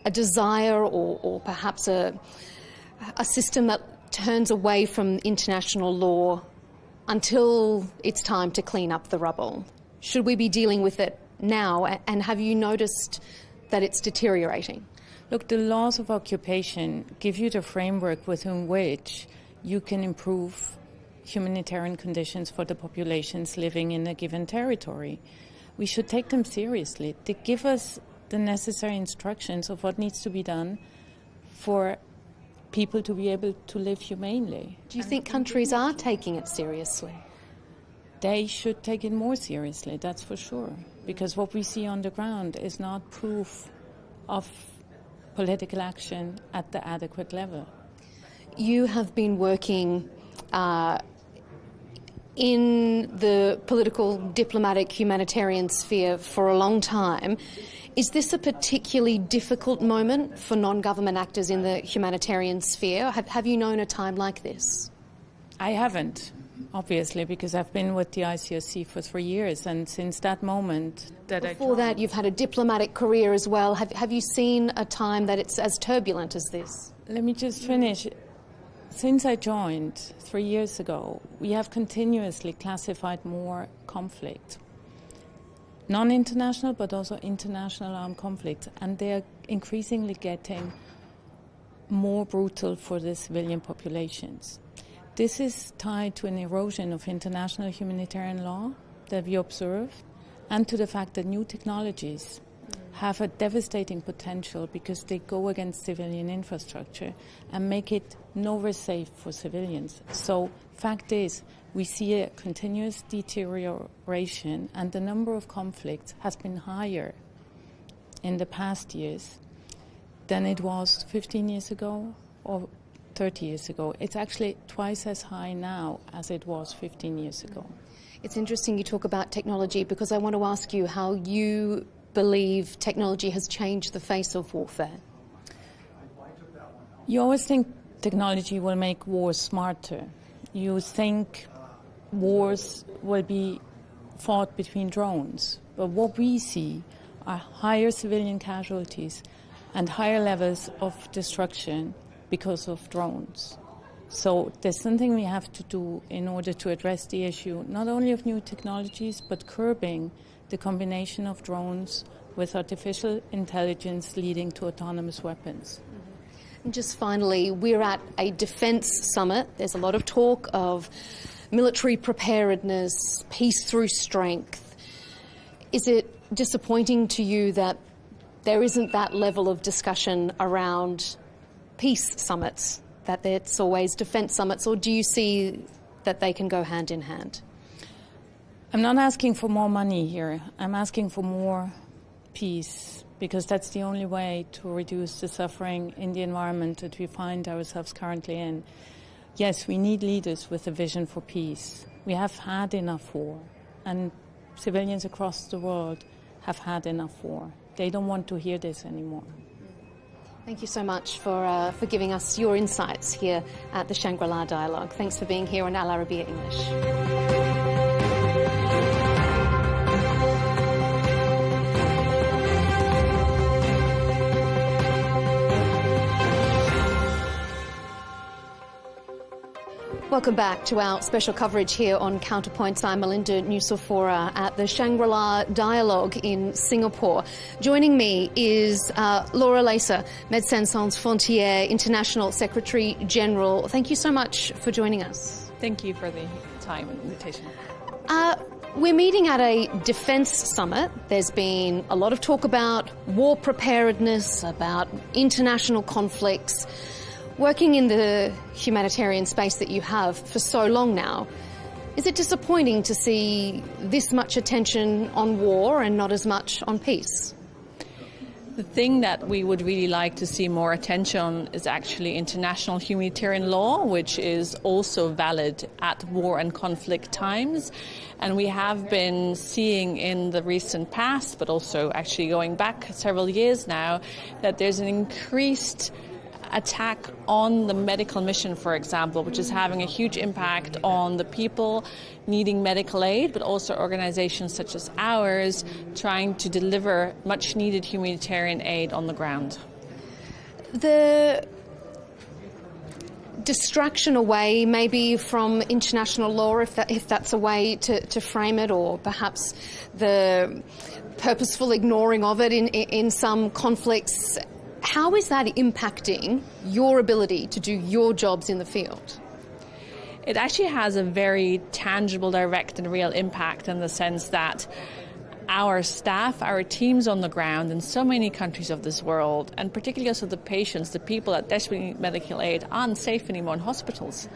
a desire or perhaps a system that turns away from international law until it's time to clean up the rubble? Should we be dealing with it now? And have you noticed that it's deteriorating? Look, the laws of occupation give you the framework within which you can improve humanitarian conditions for the populations living in a given territory. We should take them seriously. They give us the necessary instructions of what needs to be done for people to be able to live humanely. Do you think countries are taking it seriously? They should take it more seriously, that's for sure, because what we see on the ground is not proof of political action at the adequate level. You have been working in the political, diplomatic, humanitarian sphere for a long time. Is this a particularly difficult moment for non-government actors in the humanitarian sphere? Have you known a time like this? I haven't, obviously, because I've been with the ICRC for 3 years, and since that moment Before that, you've had a diplomatic career as well. Have you seen a time that it's as turbulent as this? Let me just finish. Since I joined 3 years ago, we have continuously classified more conflict. Non-international, but also international armed conflicts, and they are increasingly getting more brutal for the civilian populations. This is tied to an erosion of international humanitarian law that we observe, and to the fact that new technologies have a devastating potential because they go against civilian infrastructure and make it nowhere safe for civilians. So, fact is, we see a continuous deterioration, and the number of conflicts has been higher in the past years than it was 15 years ago or 30 years ago. It's actually twice as high now as it was 15 years ago. It's interesting you talk about technology, because I want to ask you how you believe technology has changed the face of warfare. You always think technology will make wars smarter. You think wars will be fought between drones. But what we see are higher civilian casualties and higher levels of destruction because of drones. So there's something we have to do in order to address the issue, not only of new technologies, but curbing the combination of drones with artificial intelligence leading to autonomous weapons. And just finally, we're at a defence summit. There's a lot of talk of military preparedness, peace through strength. Is it disappointing to you that there isn't that level of discussion around peace summits, that it's always defence summits, or do you see that they can go hand in hand? I'm not asking for more money here. I'm asking for more peace, because that's the only way to reduce the suffering in the environment that we find ourselves currently in. Yes, we need leaders with a vision for peace. We have had enough war, and civilians across the world have had enough war. They don't want to hear this anymore. Thank you so much for giving us your insights here at the Shangri-La Dialogue. Thanks for being here on Al Arabiya English. Welcome back to our special coverage here on Counterpoints. I'm Melinda Nucifora at the Shangri-La Dialogue in Singapore. Joining me is Laura Lacer, Médecins Sans Frontières International Secretary General. Thank you so much for joining us. Thank you for the time and invitation. We're meeting at a defence summit. There's been a lot of talk about war preparedness, about international conflicts. Working in the humanitarian space that you have for so long now, is it disappointing to see this much attention on war and not as much on peace? The thing that we would really like to see more attention on is actually international humanitarian law, which is also valid at war and conflict times. And we have been seeing in the recent past, but also actually going back several years now, that there's an increased attack on the medical mission, for example, which is having a huge impact on the people needing medical aid, but also organizations such as ours trying to deliver much needed humanitarian aid on the ground. The distraction away maybe from international law, if that's a way to frame it, or perhaps the purposeful ignoring of it in some conflicts. How is that impacting your ability to do your jobs in the field? It actually has a very tangible, direct and real impact in the sense that our staff, our teams on the ground in so many countries of this world, and particularly also the patients, the people that desperately need medical aid, aren't safe anymore in hospitals.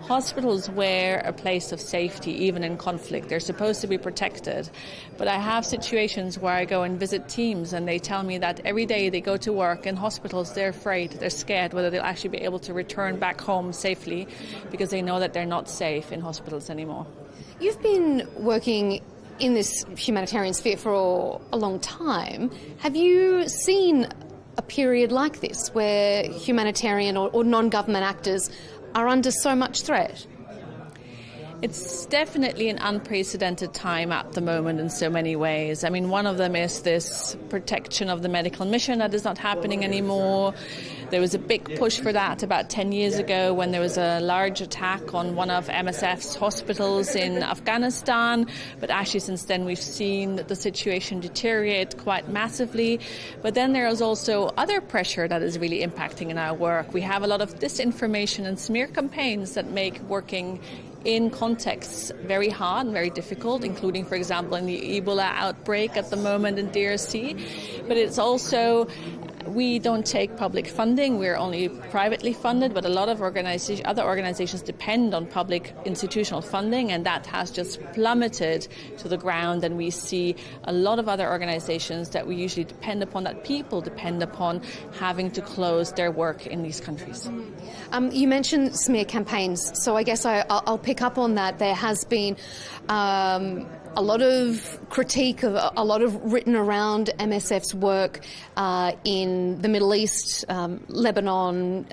Hospitals were a place of safety, even in conflict. They're supposed to be protected. But I have situations where I go and visit teams and they tell me that every day they go to work in hospitals, they're afraid, they're scared whether they'll actually be able to return back home safely because they know that they're not safe in hospitals anymore. You've been working in this humanitarian sphere for a long time. Have you seen a period like this where humanitarian or non-government actors are under so much threat? It's definitely an unprecedented time at the moment in so many ways. I mean, one of them is this protection of the medical mission that is not happening anymore. There was a big push for that about 10 years ago when there was a large attack on one of MSF's hospitals in Afghanistan. But actually since then we've seen the situation deteriorate quite massively. But then there is also other pressure that is really impacting in our work. We have a lot of disinformation and smear campaigns that make working in contexts very hard and very difficult, including, for example, in the Ebola outbreak at the moment in DRC. But it's also, we don't take public funding, we're only privately funded, but a lot of other organizations depend on public institutional funding, and that has just plummeted to the ground. And we see a lot of other organizations that we usually depend upon, that people depend upon, having to close their work in these countries. You mentioned smear campaigns, so I guess I'll pick up on that. There has been a lot of critique, a lot of written around MSF's work in the Middle East, Lebanon,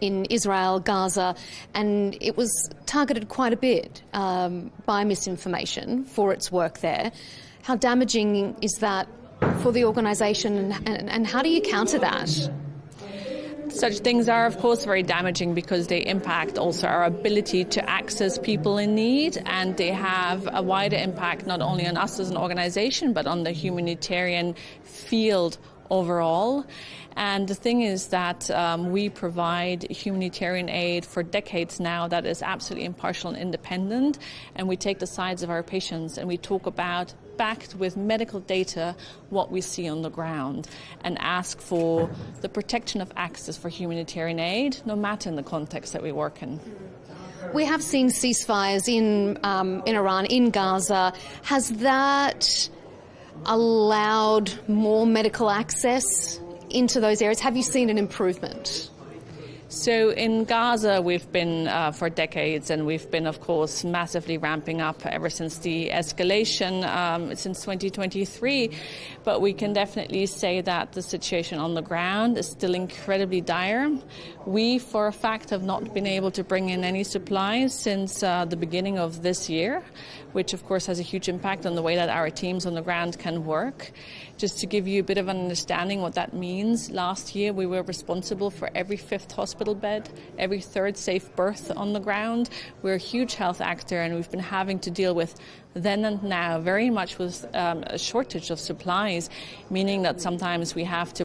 in Israel, Gaza, and it was targeted quite a bit by misinformation for its work there. How damaging is that for the organisation, and how do you counter that? Such things are, of course, very damaging because they impact also our ability to access people in need, and they have a wider impact not only on us as an organization but on the humanitarian field overall. And the thing is that we provide humanitarian aid for decades now that is absolutely impartial and independent, and we take the sides of our patients and we talk about backed with medical data what we see on the ground and ask for the protection of access for humanitarian aid, no matter in the context that we work in. We have seen ceasefires in Iran, in Gaza. Has that allowed more medical access into those areas? Have you seen an improvement? So in Gaza, we've been for decades, and we've been, of course, massively ramping up ever since the escalation since 2023. But we can definitely say that the situation on the ground is still incredibly dire. We, for a fact, have not been able to bring in any supplies since the beginning of this year, which, of course, has a huge impact on the way that our teams on the ground can work. Just to give you a bit of an understanding what that means, last year we were responsible for every 5th hospital bed, every 3rd safe berth on the ground. We're a huge health actor, and we've been having to deal with then and now very much with a shortage of supplies, meaning that sometimes we have to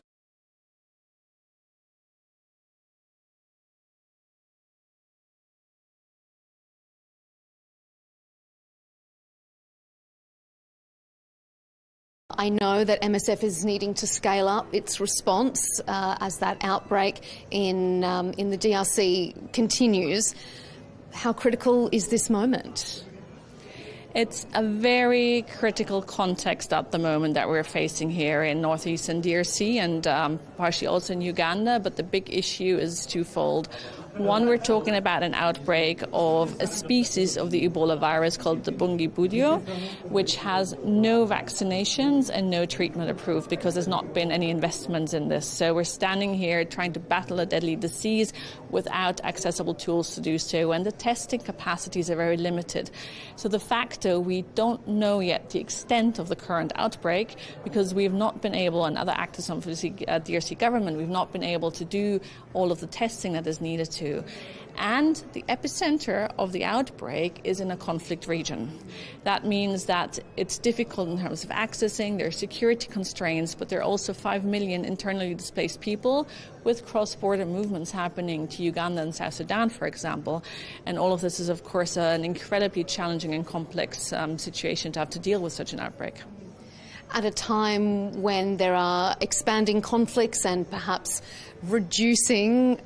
I know that MSF is needing to scale up its response as that outbreak in the DRC continues. How critical is this moment? It's a very critical context at the moment that we're facing here in northeastern DRC and partially also in Uganda, but the big issue is twofold. One, we're talking about an outbreak of a species of the Ebola virus called the Bungibudio, which has no vaccinations and no treatment approved because there's not been any investments in this. So we're standing here trying to battle a deadly disease without accessible tools to do so, and the testing capacities are very limited. So de facto, we don't know yet the extent of the current outbreak because we've not been able, and other actors of the DRC government, we've not been able to do all of the testing that is needed to. And the epicenter of the outbreak is in a conflict region. That means that it's difficult in terms of accessing, there are security constraints, but there are also 5 million internally displaced people with cross-border movements happening to Uganda and South Sudan, for example. And all of this is, of course, an incredibly challenging and complex situation to have to deal with such an outbreak. At a time when there are expanding conflicts and perhaps reducing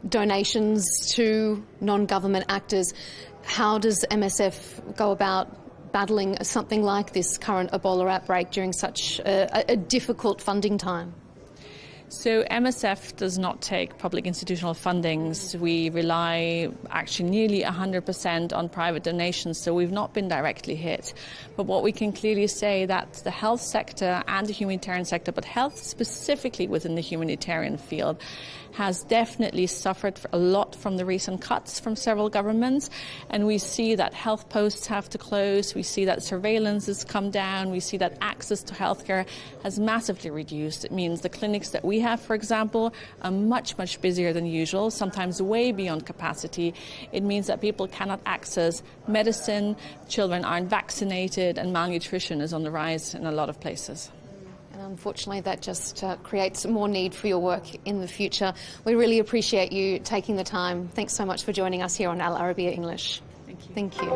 donations to non-government actors, how does MSF go about battling something like this current Ebola outbreak during such a difficult funding time? So MSF does not take public institutional fundings. We rely actually nearly 100% on private donations, so we've not been directly hit. But what we can clearly say that the health sector and the humanitarian sector, but health specifically within the humanitarian field, has definitely suffered a lot from the recent cuts from several governments. And we see that health posts have to close. We see that surveillance has come down. We see that access to healthcare has massively reduced. It means the clinics that we have, for example, are much, much busier than usual, sometimes way beyond capacity. It means that people cannot access medicine, children aren't vaccinated, and malnutrition is on the rise in a lot of places. And unfortunately, that just creates more need for your work in the future. We really appreciate you taking the time. Thanks so much for joining us here on Al Arabiya English. Thank you. Thank you.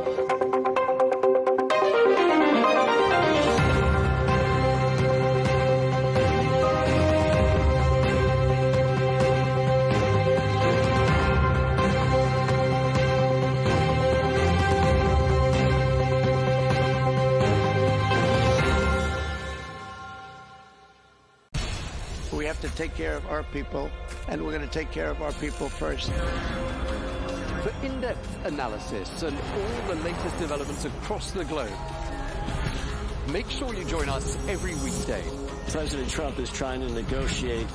We have to take care of our people, and we're going to take care of our people first. For in-depth analysis and all the latest developments across the globe, make sure you join us every weekday. President Trump is trying to negotiate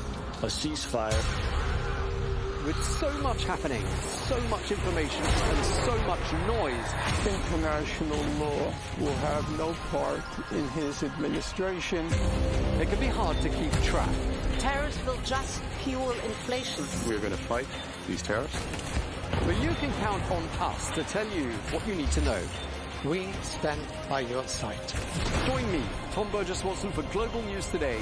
a ceasefire. With so much happening, so much information, and so much noise, international law will have no part in his administration. It can be hard to keep track. Tariffs will just fuel inflation. We're going to fight these tariffs. But you can count on us to tell you what you need to know. We stand by your side. Join me, Tom Burges Watson, for Global News Today,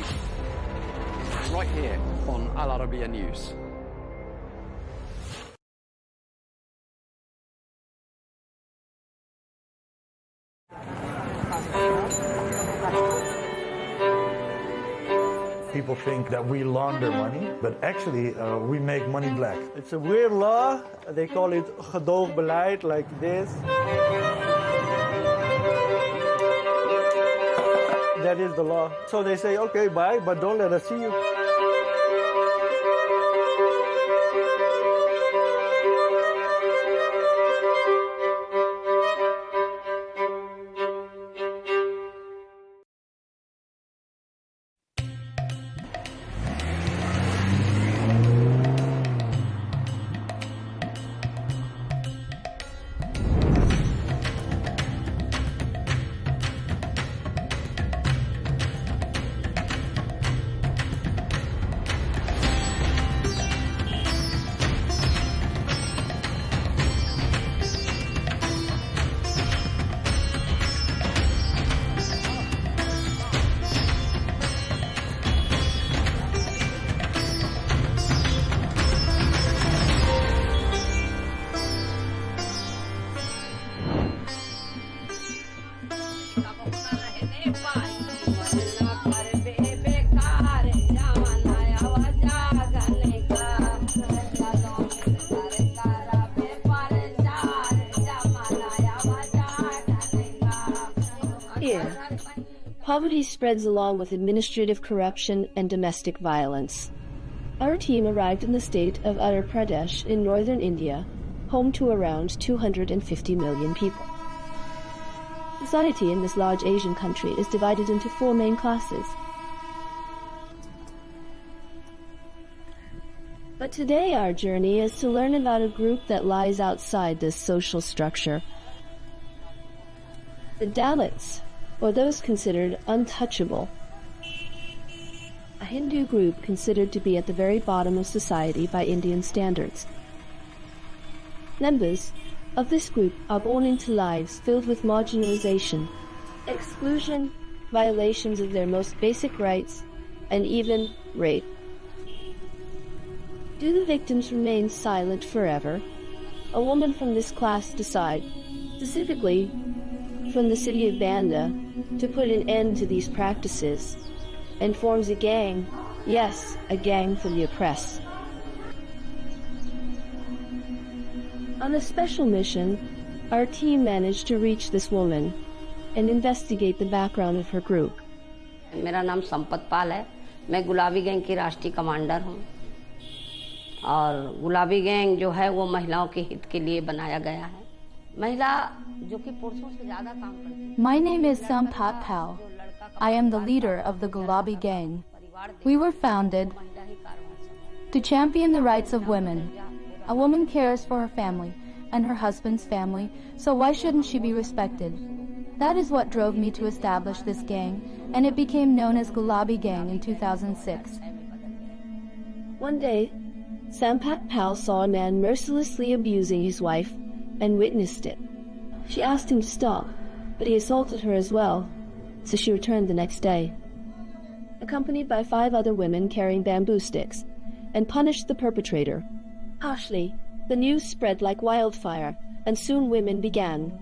right here on Al Arabiya News. people think that we launder money, but actually we make money black. It's a weird law. They call it gedoogbeleid, like this. That is the law. So they say, okay, bye, but don't let us see you. Poverty spreads along with administrative corruption and domestic violence. Our team arrived in the state of Uttar Pradesh in northern India, home to around 250 million people. Society in this large Asian country is divided into 4 main classes. But today our journey is to learn about a group that lies outside this social structure. The Dalits, or those considered untouchable. A Hindu group considered to be at the very bottom of society by Indian standards. Members of this group are born into lives filled with marginalization, exclusion, violations of their most basic rights, and even rape. Do the victims remain silent forever? A woman from this class decides, specifically from the city of Banda, to put an end to these practices, and forms a gang, yes, a gang for the oppressed. On a special mission, our team managed to reach this woman and investigate the background of her group. मेरा नाम संपत पाल है, मैं गुलाबी gang की राष्ट्रीय commander हूँ, और गुलाबी गैंग जो है वो महिलाओं के हित के लिए बनाया गया है. My name is Sampat Pal. I am the leader of the Gulabi Gang. We were founded to champion the rights of women. A woman cares for her family and her husband's family, so why shouldn't she be respected? That is what drove me to establish this gang, and it became known as Gulabi Gang in 2006. One day, Sampat Pal saw a man mercilessly abusing his wife and witnessed it. She asked him to stop, but he assaulted her as well, so she returned the next day, accompanied by 5 other women carrying bamboo sticks, and punished the perpetrator. Harshly, the news spread like wildfire, and soon women began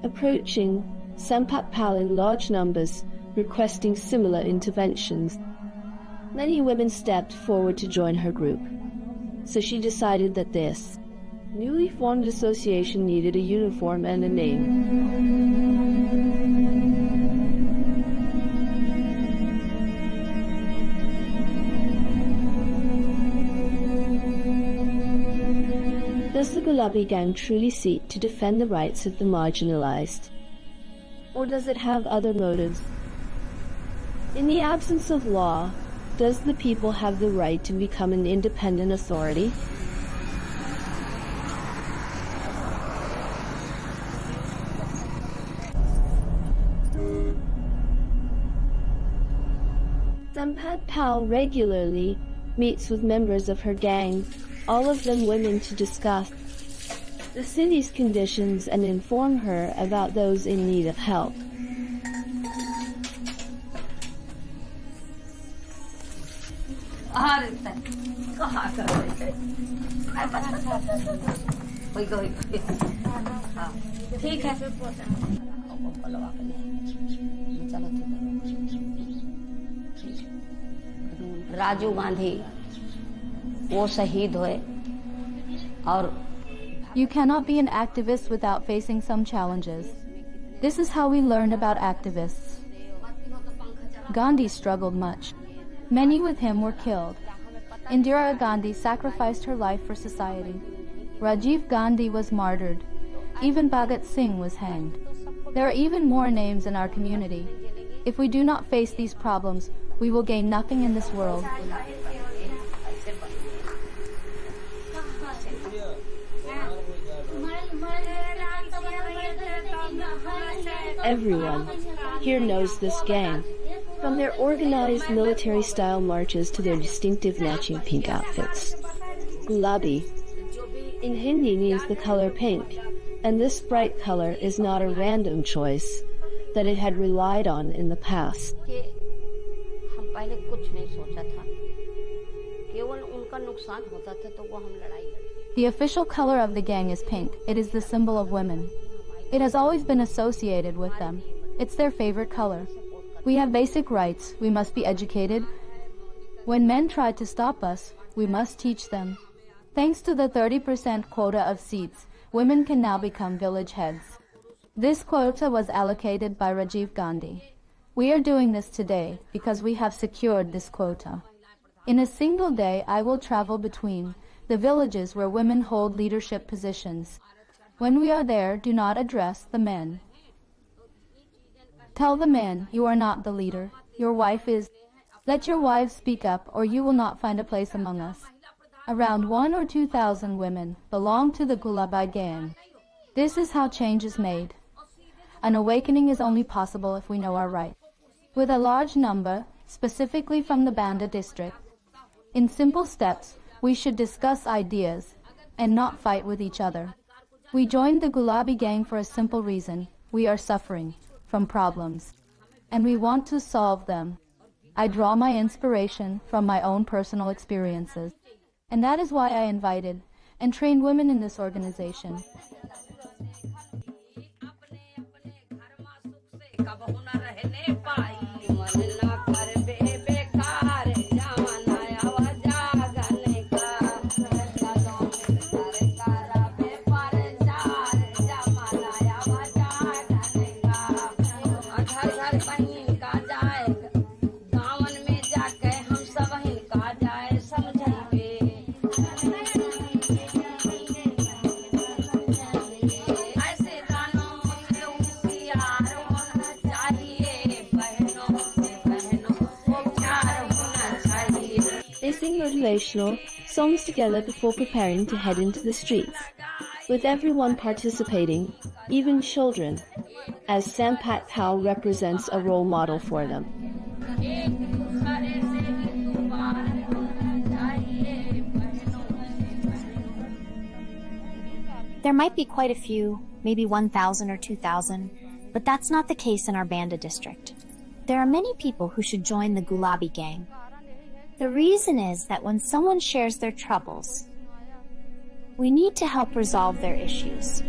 approaching Sampat Pal in large numbers, requesting similar interventions. Many women stepped forward to join her group, so she decided that this newly formed association needed a uniform and a name. Does the Gulabi Gang truly seek to defend the rights of the marginalized? Or does it have other motives? In the absence of law, does the people have the right to become an independent authority? Sampat Pal regularly meets with members of her gang, all of them women, to discuss the city's conditions and inform her about those in need of help. Rajiv Gandhi वो शहीद हुए और You cannot be an activist without facing some challenges. This is how we learned about activists. Gandhi struggled much. Many with him were killed. Indira Gandhi sacrificed her life for society. Rajiv Gandhi was martyred. Even Bhagat Singh was hanged. There are even more names in our community. If we do not face these problems, we will gain nothing in this world. Everyone here knows this gang, from their organized military-style marches to their distinctive matching pink outfits. Gulabi in Hindi means the color pink, and this bright color is not a random choice that it had relied on in the past. The official color of the gang is pink. It is the symbol of women. It has always been associated with them. It's their favorite color. We have basic rights. We must be educated. When men try to stop us, we must teach them. Thanks to the 30% quota of seats, women can now become village heads. This quota was allocated by Rajiv Gandhi. We are doing this today because we have secured this quota. In a single day, I will travel between the villages where women hold leadership positions. When we are there, do not address the men. Tell the men, you are not the leader. Your wife is. Let your wives speak up, or you will not find a place among us. Around 1,000 or 2,000 women belong to the Gulabi gang. This is how change is made. An awakening is only possible if we know our rights. With a large number, specifically from the Banda district, in simple steps, we should discuss ideas and not fight with each other. We joined the Gulabi gang for a simple reason. We are suffering from problems, and we want to solve them. I draw my inspiration from my own personal experiences, and that is why I invited and trained women in this organization. They sing motivational songs together before preparing to head into the streets, with everyone participating, even children, as Sampat Pal represents a role model for them. There might be quite a few, maybe 1,000 or 2,000, but that's not the case in our Banda district. There are many people who should join the Gulabi gang. The reason is that when someone shares their troubles, we need to help resolve their issues.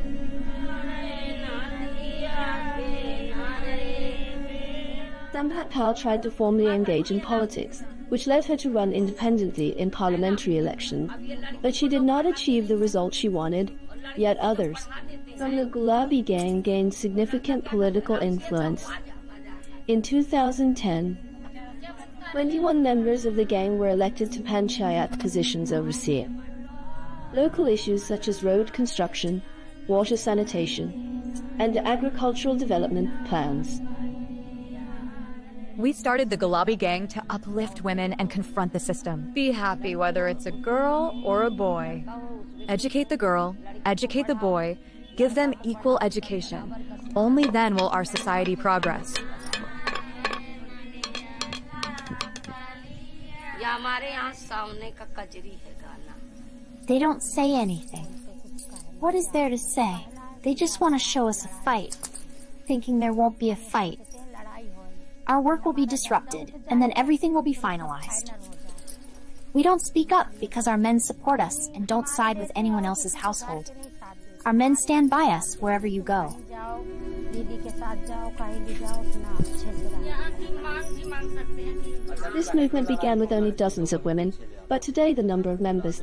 Sampat Pal tried to formally engage in politics, which led her to run independently in parliamentary elections, but she did not achieve the result she wanted, yet others from the Gulabi gang gained significant political influence. In 2010, 21 members of the gang were elected to panchayat positions overseas. Local issues such as road construction, water sanitation, and agricultural development plans. We started the Gulabi gang to uplift women and confront the system. Be happy whether it's a girl or a boy. Educate the girl, educate the boy, give them equal education. Only then will our society progress. They don't say anything. What is there to say? They just want to show us a fight, thinking there won't be a fight. Our work will be disrupted, and then everything will be finalized. We don't speak up because our men support us and don't side with anyone else's household. Our men stand by us wherever you go. This movement began with only dozens of women, but today the number of members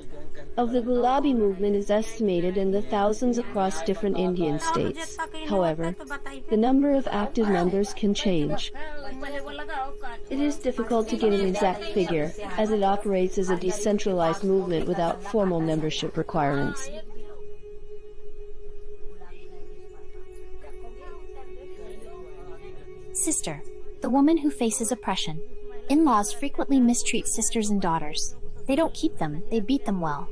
of the Gulabi movement is estimated in the thousands across different Indian states. However, the number of active members can change. It is difficult to give an exact figure, as it operates as a decentralized movement without formal membership requirements. Sister, the woman who faces oppression. In-laws frequently mistreat sisters and daughters. They don't keep them, they beat them well.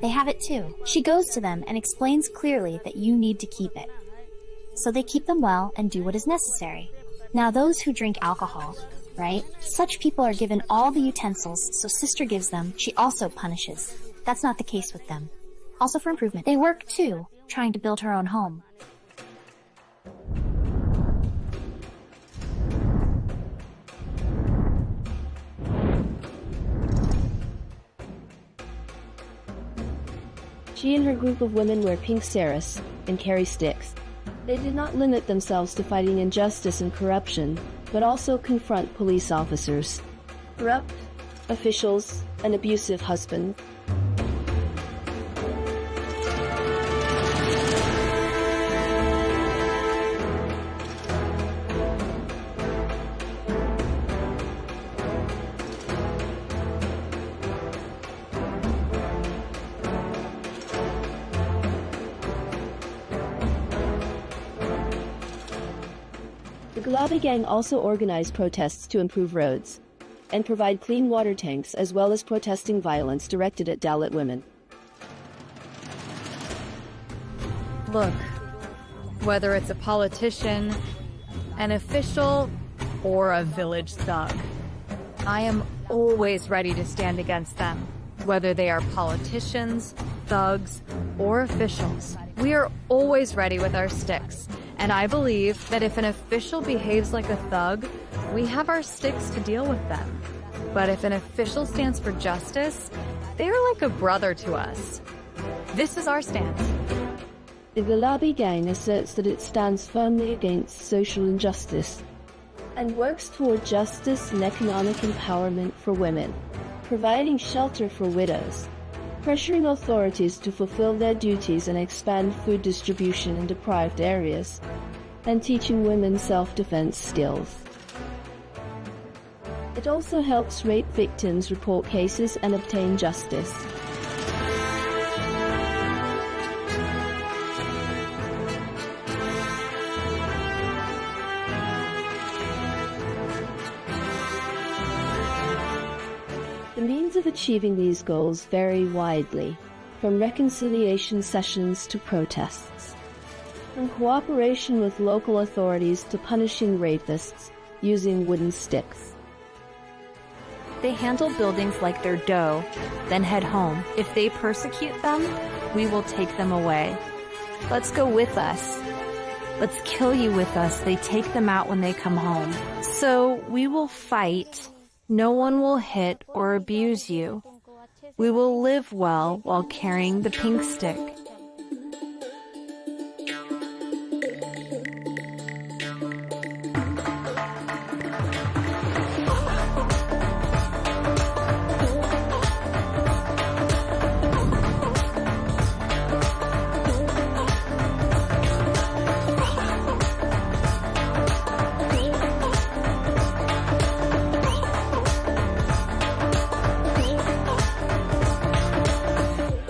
They have it too. She goes to them and explains clearly that you need to keep it. So they keep them well and do what is necessary. Now those who drink alcohol, right? Such people are given all the utensils, so sister gives them, she also punishes. That's not the case with them. Also for improvement, they work too, trying to build her own home. She and her group of women wear pink saris and carry sticks. They did not limit themselves to fighting injustice and corruption, but also confront police officers, corrupt officials, and abusive husbands. The Gulabi gang also organized protests to improve roads and provide clean water tanks, as well as protesting violence directed at Dalit women. Look, whether it's a politician, an official, or a village thug, I am always ready to stand against them. Whether they are politicians, thugs, or officials, we are always ready with our sticks. And I believe that if an official behaves like a thug, we have our sticks to deal with them. But if an official stands for justice, they are like a brother to us. This is our stance. The Gulabi gang asserts that it stands firmly against social injustice and works toward justice and economic empowerment for women, providing shelter for widows, pressuring authorities to fulfill their duties and expand food distribution in deprived areas, and teaching women self-defense skills. It also helps rape victims report cases and obtain justice. The means of achieving these goals vary widely, from reconciliation sessions to protests, from cooperation with local authorities to punishing rapists using wooden sticks. They handle buildings like their dough, then head home. If they persecute them, we will take them away. Let's go with us. Let's kill you with us. They take them out when they come home. So we will fight. No one will hit or abuse you. We will live well while carrying the pink stick.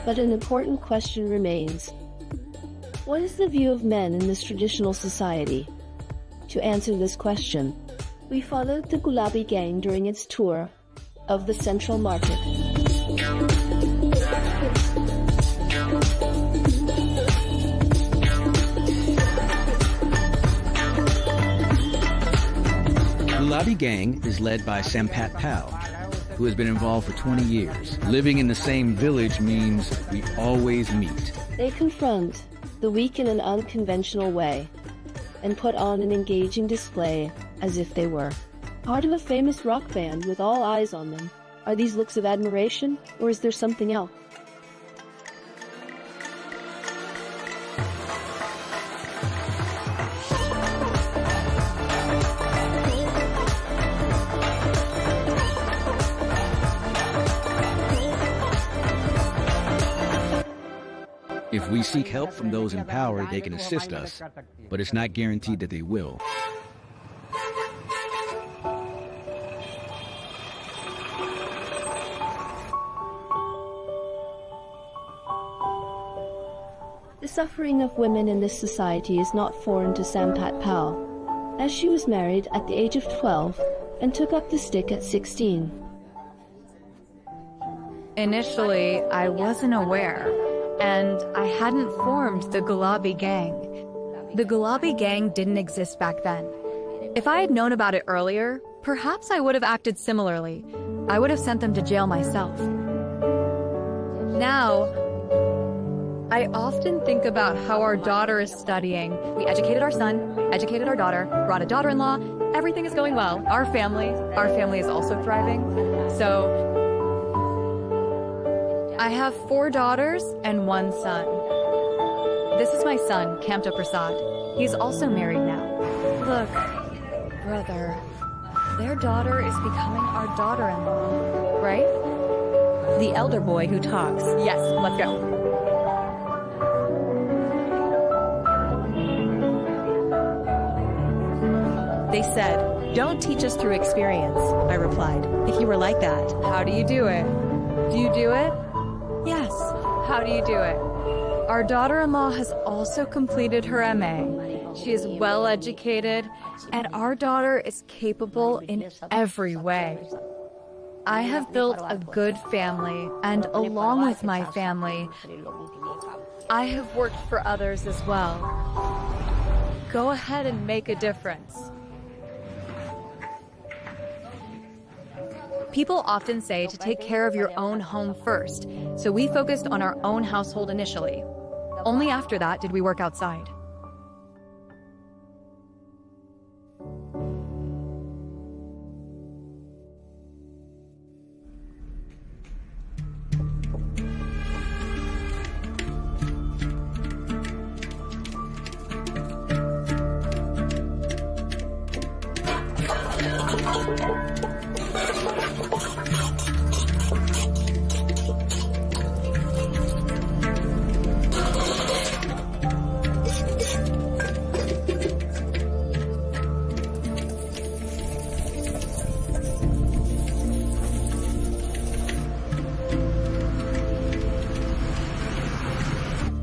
But an important question remains. What is the view of men in this traditional society? To answer this question, we followed the Gulabi gang during its tour of the Central Market. Gulabi gang is led by Sampat Pal, who has been involved for 20 years. Living in the same village means we always meet. They confront the weak in an unconventional way and put on an engaging display as if they were part of a famous rock band with all eyes on them. Are these looks of admiration, or is there something else? If we seek help from those in power, they can assist us, but it's not guaranteed that they will. The suffering of women in this society is not foreign to Sampat Pal, as she was married at the age of 12 and took up the stick at 16. Initially, I wasn't aware, and I hadn't formed the Gulabi gang. The Gulabi gang didn't exist back then. If I had known about it earlier, perhaps I would have acted similarly. I would have sent them to jail myself. Now, I often think about how our daughter is studying. We educated our son, educated our daughter, brought a daughter-in-law. Everything is going well. Our family is also thriving. So I have 4 daughters and 1 son. This is my son, Kamta Prasad. He's also married now. Look, brother, their daughter is becoming our daughter-in-law, right? The elder boy who talks. Yes, let's go. They said, "Don't teach us through experience," I replied. "If you were like that." How do you do it? Do you do it? Yes. How do you do it? Our daughter-in-law has also completed her MA. She is well educated, and our daughter is capable in every way. I have built a good family, and along with my family, I have worked for others as well. Go ahead and make a difference. People often say to take care of your own home first, so we focused on our own household initially. Only after that did we work outside.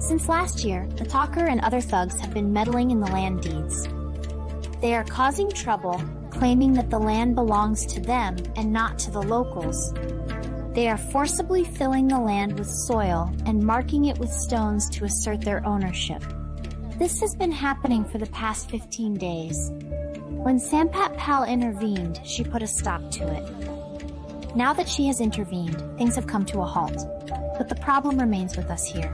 Since last year, the talker and other thugs have been meddling in the land deeds. They are causing trouble, claiming that the land belongs to them and not to the locals. They are forcibly filling the land with soil and marking it with stones to assert their ownership. This has been happening for the past 15 days. When Sampat Pal intervened, she put a stop to it. Now that she has intervened, things have come to a halt. But the problem remains with us here.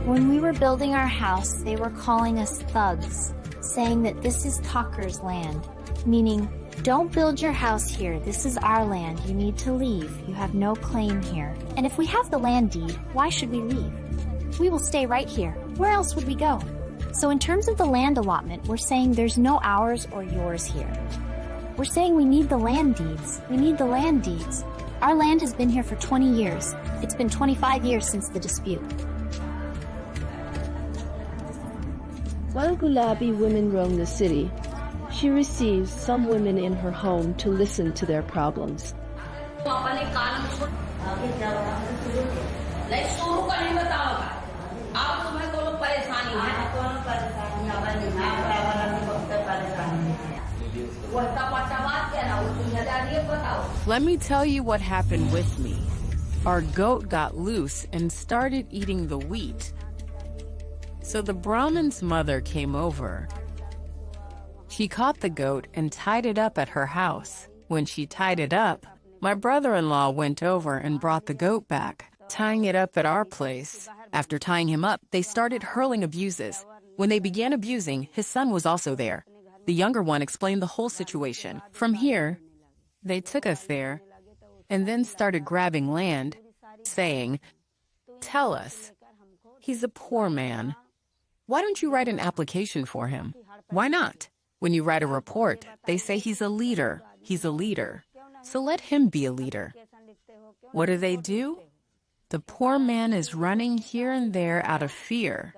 When we were building our house, they were calling us thugs, saying that this is Talker's land, meaning, don't build your house here, this is our land, you need to leave, you have no claim here. And if we have the land deed, why should we leave? We will stay right here, where else would we go? So in terms of the land allotment, we're saying there's no ours or yours here. We're saying we need the land deeds, we need the land deeds. Our land has been here for 20 years, it's been 25 years since the dispute. While Gulabi women roam the city, she receives some women in her home to listen to their problems. Let me tell you what happened with me. Our goat got loose and started eating the wheat. So the Brahmin's mother came over. She caught the goat and tied it up at her house. When she tied it up, my brother-in-law went over and brought the goat back, tying it up at our place. After tying him up, they started hurling abuses. When they began abusing, his son was also there. The younger one explained the whole situation. From here, They took us there and then started grabbing land, saying, "Tell us, he's a poor man. Why don't you write an application for him? Why not? When you write a report, they say he's a leader. He's a leader. So let him be a leader." What do? The poor man is running here and there out of fear,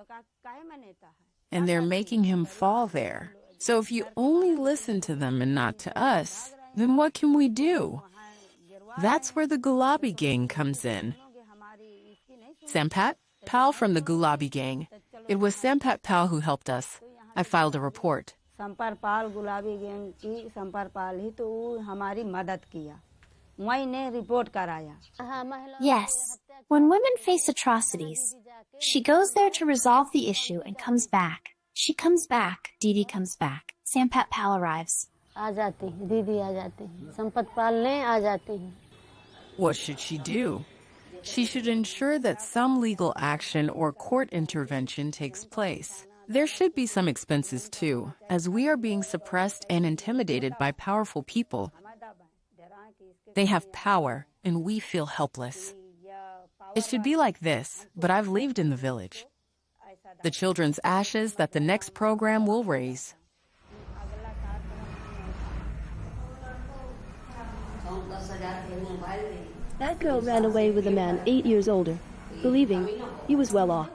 and they're making him fall there. So if you only listen to them and not to us, then what can we do? That's where the Gulabi Gang comes in. Sampat Pal from the Gulabi Gang. It was Sampat Pal who helped us. I filed a report. संपरपाल गुलाबी gang की संपरपाल ही तो हमारी मदद किया मैंने report कराया Yes, when women face atrocities, she goes there to resolve the issue and comes back. She comes back. Didi comes back. Sampat Pal arrives. आ जाती हैं दीदी आ जाती हैं संपत पाल ने आ जाती हैं. What should she do? She should ensure that some legal action or court intervention takes place. There should be some expenses too, as we are being suppressed and intimidated by powerful people. They have power, and we feel helpless. It should be like this, but I've lived in the village. The children's ashes that the next program will raise. That girl ran away with a man 8 years older, believing he was well off.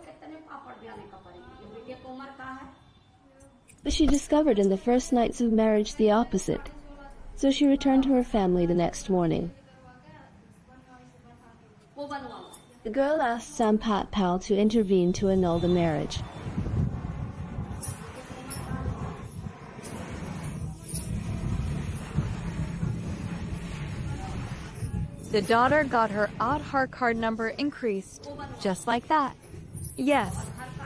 But she discovered in the first nights of marriage the opposite, so she returned to her family the next morning. The girl asked Sampat Pal to intervene to annul the marriage. The daughter got her Aadhaar card number increased, just like that. Yes,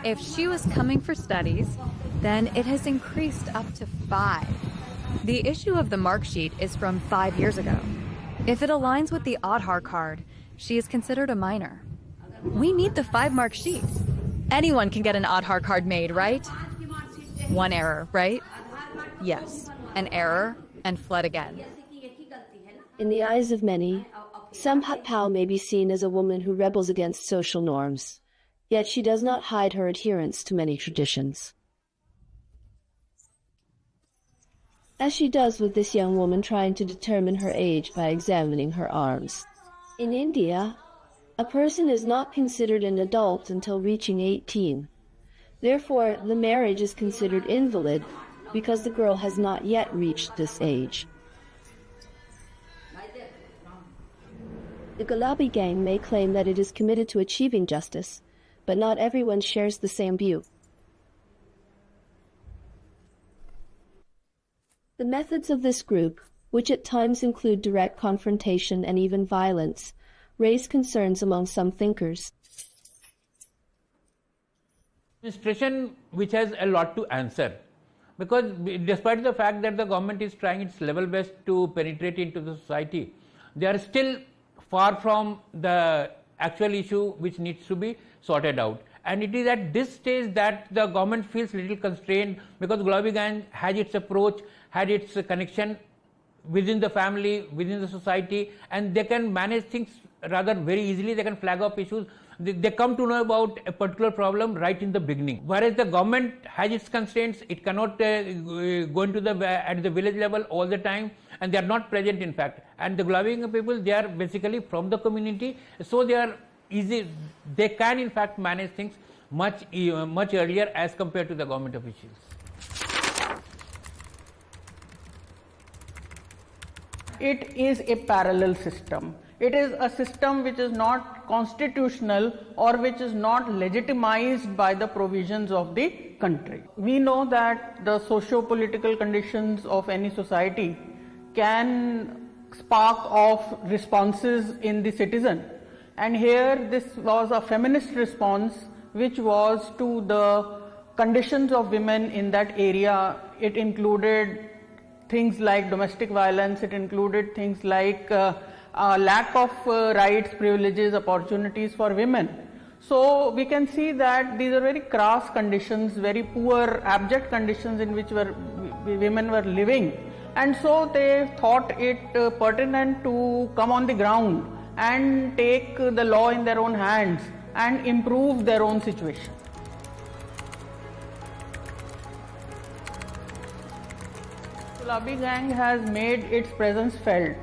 if she was coming for studies, then it has increased up to 5. The issue of the mark sheet is from 5 years ago. If it aligns with the Aadhaar card, she is considered a minor. We need the 5 mark sheet. Anyone can get an Aadhaar card made, right? One error, right? Yes, an error, and fled again. In the eyes of many, Sampat Pal may be seen as a woman who rebels against social norms, yet she does not hide her adherence to many traditions. As she does with this young woman trying to determine her age by examining her arms. In India, a person is not considered an adult until reaching 18. Therefore, the marriage is considered invalid because the girl has not yet reached this age. The Gulabi Gang may claim that it is committed to achieving justice, but not everyone shares the same view. The methods of this group, which at times include direct confrontation and even violence, raise concerns among some thinkers. Administration which has a lot to answer, because despite the fact that the government is trying its level best to penetrate into the society, they are still far from the actual issue which needs to be sorted out. And it is at this stage that the government feels little constrained, because Gulabi Gang had its approach, had its connection within the family, within the society, and they can manage things rather very easily. They can flag up issues. They come to know about a particular problem right in the beginning. Whereas the government has its constraints, it cannot go into at the village level all the time, and they are not present in fact. And the Gulabi Gang people, they are basically from the community, so they are easy. They can in fact manage things much earlier as compared to the government officials. It is a parallel system. It is a system which is not constitutional or which is not legitimized by the provisions of the country. We know that the socio-political conditions of any society can spark off responses in the citizen. And here this was a feminist response which was to the conditions of women in that area. It included things like domestic violence, it included things like lack of rights, privileges, opportunities for women. So we can see that these are very crass conditions, very poor, abject conditions in which women were living. And so they thought it pertinent to come on the ground and take the law in their own hands and improve their own situation. Gulabi gang has made its presence felt.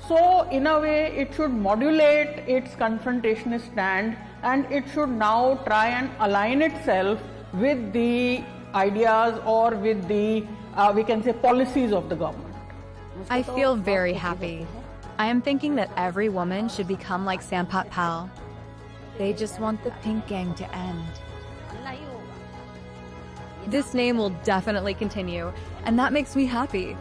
So in a way it should modulate its confrontationist stand, and it should now try and align itself with the ideas or with the we can say policies of the government. I feel very happy. I am thinking that every woman should become like Sampat Pal. They just want the pink gang to end. This name will definitely continue, and that makes me happy.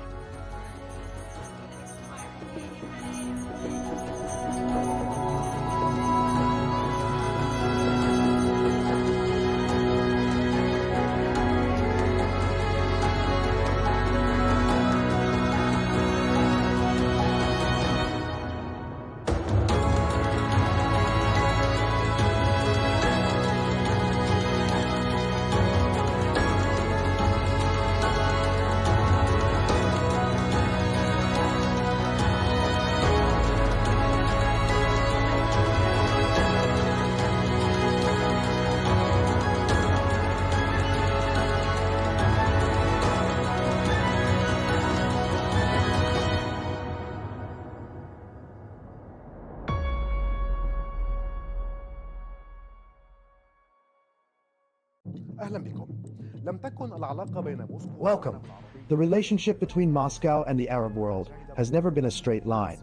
Welcome. The relationship between Moscow and the Arab world has never been a straight line.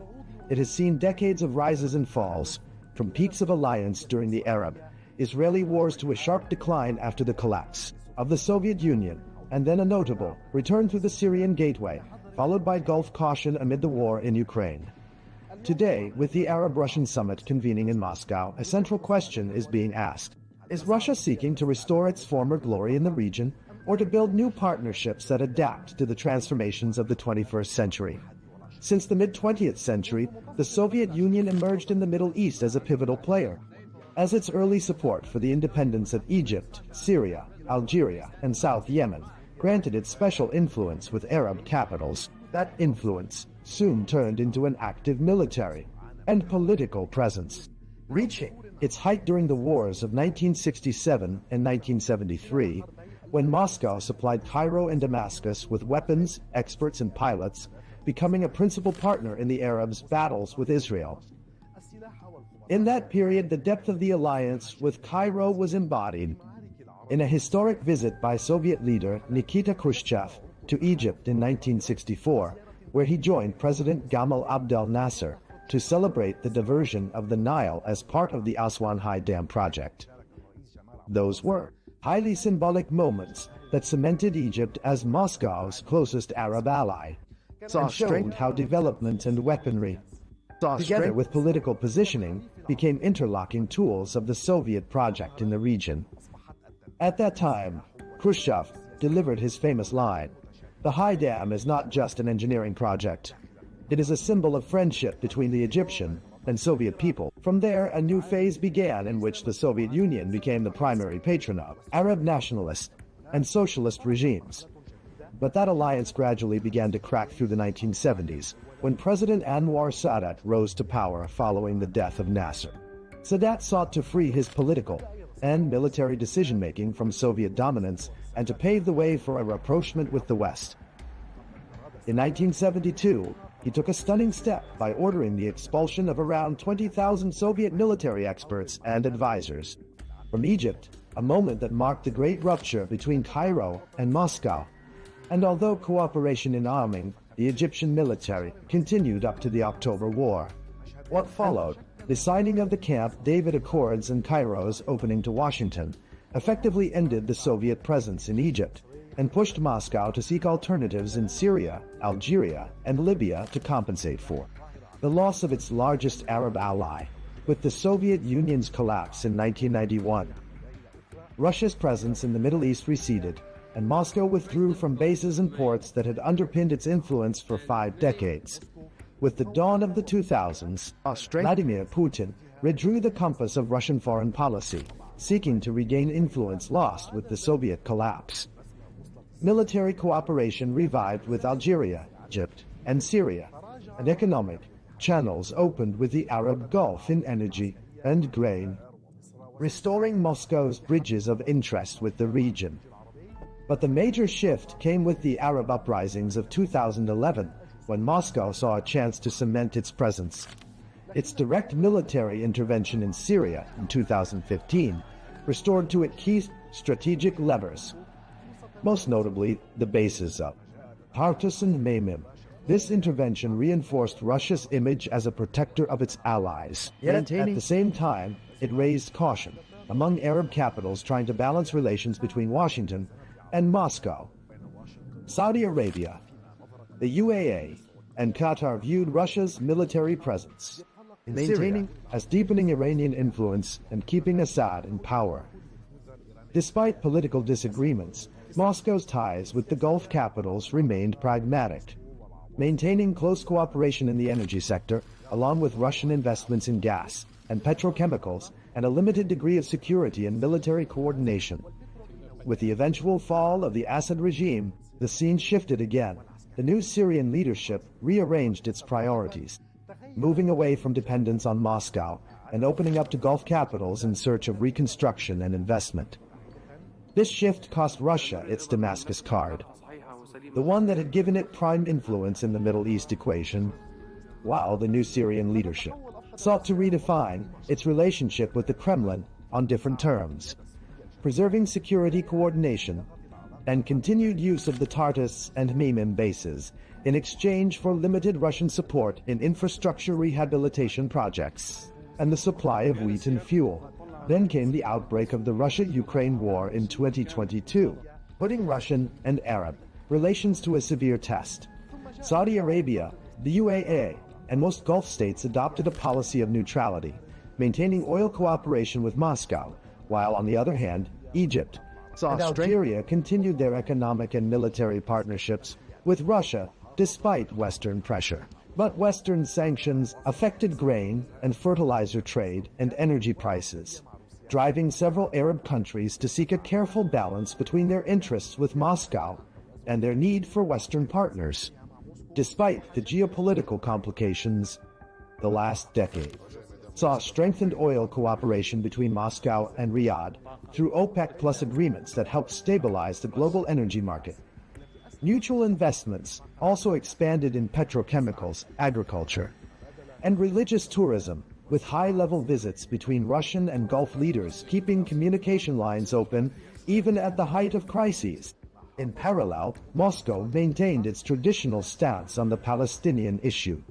It has seen decades of rises and falls, from peaks of alliance during the Arab-Israeli wars to a sharp decline after the collapse of the Soviet Union, and then a notable return through the Syrian gateway, followed by Gulf caution amid the war in Ukraine. Today, with the Arab-Russian summit convening in Moscow, a central question is being asked. Is Russia seeking to restore its former glory in the region, or to build new partnerships that adapt to the transformations of the 21st century? Since the mid-20th century, the Soviet Union emerged in the Middle East as a pivotal player. As its early support for the independence of Egypt, Syria, Algeria, and South Yemen granted it special influence with Arab capitals, that influence soon turned into an active military and political presence, reaching its height during the wars of 1967 and 1973, when Moscow supplied Cairo and Damascus with weapons, experts, and pilots, becoming a principal partner in the Arabs' battles with Israel. In that period, the depth of the alliance with Cairo was embodied in a historic visit by Soviet leader Nikita Khrushchev to Egypt in 1964, where he joined President Gamal Abdel Nasser to celebrate the diversion of the Nile as part of the Aswan High Dam project. Those were highly symbolic moments that cemented Egypt as Moscow's closest Arab ally, and showed how development and weaponry, together with political positioning, became interlocking tools of the Soviet project in the region. At that time, Khrushchev delivered his famous line, "The High Dam is not just an engineering project. It is a symbol of friendship between the Egyptian and Soviet people." From there, a new phase began in which the Soviet Union became the primary patron of Arab nationalist and socialist regimes. But that alliance gradually began to crack through the 1970s, when President Anwar Sadat rose to power following the death of Nasser. Sadat sought to free his political and military decision-making from Soviet dominance and to pave the way for a rapprochement with the West. In 1972, he took a stunning step by ordering the expulsion of around 20,000 Soviet military experts and advisors from Egypt, a moment that marked the great rupture between Cairo and Moscow. And although cooperation in arming the Egyptian military continued up to the October War, what followed, the signing of the Camp David Accords and Cairo's opening to Washington, effectively ended the Soviet presence in Egypt and pushed Moscow to seek alternatives in Syria, Algeria, and Libya to compensate for the loss of its largest Arab ally. With the Soviet Union's collapse in 1991, Russia's presence in the Middle East receded, and Moscow withdrew from bases and ports that had underpinned its influence for 5 decades. With the dawn of the 2000s, Vladimir Putin redrew the compass of Russian foreign policy, seeking to regain influence lost with the Soviet collapse. Military cooperation revived with Algeria, Egypt, and Syria, and economic channels opened with the Arab Gulf in energy and grain, restoring Moscow's bridges of interest with the region. But the major shift came with the Arab uprisings of 2011, when Moscow saw a chance to cement its presence. Its direct military intervention in Syria in 2015 restored to it key strategic levers, most notably the bases of Tartus and Memim. This intervention reinforced Russia's image as a protector of its allies. Yet, at the same time, it raised caution among Arab capitals trying to balance relations between Washington and Moscow. Saudi Arabia, the UAE, and Qatar viewed Russia's military presence in Syria as deepening Iranian influence and keeping Assad in power. Despite political disagreements, Moscow's ties with the Gulf capitals remained pragmatic, maintaining close cooperation in the energy sector, along with Russian investments in gas and petrochemicals, and a limited degree of security and military coordination. With the eventual fall of the Assad regime, the scene shifted again. The new Syrian leadership rearranged its priorities, moving away from dependence on Moscow and opening up to Gulf capitals in search of reconstruction and investment. This shift cost Russia its Damascus card, the one that had given it prime influence in the Middle East equation, while the new Syrian leadership sought to redefine its relationship with the Kremlin on different terms, preserving security coordination and continued use of the Tartus and Memim bases in exchange for limited Russian support in infrastructure rehabilitation projects and the supply of wheat and fuel. Then came the outbreak of the Russia-Ukraine war in 2022, putting Russian and Arab relations to a severe test. Saudi Arabia, the UAE, and most Gulf states adopted a policy of neutrality, maintaining oil cooperation with Moscow, while on the other hand, Egypt and Algeria continued their economic and military partnerships with Russia despite Western pressure. But Western sanctions affected grain and fertilizer trade and energy prices, driving several Arab countries to seek a careful balance between their interests with Moscow and their need for Western partners. Despite the geopolitical complications, the last decade saw strengthened oil cooperation between Moscow and Riyadh through OPEC Plus agreements that helped stabilize the global energy market. Mutual investments also expanded in petrochemicals, agriculture, and religious tourism, with high-level visits between Russian and Gulf leaders keeping communication lines open even at the height of crises. In parallel, Moscow maintained its traditional stance on the Palestinian issue,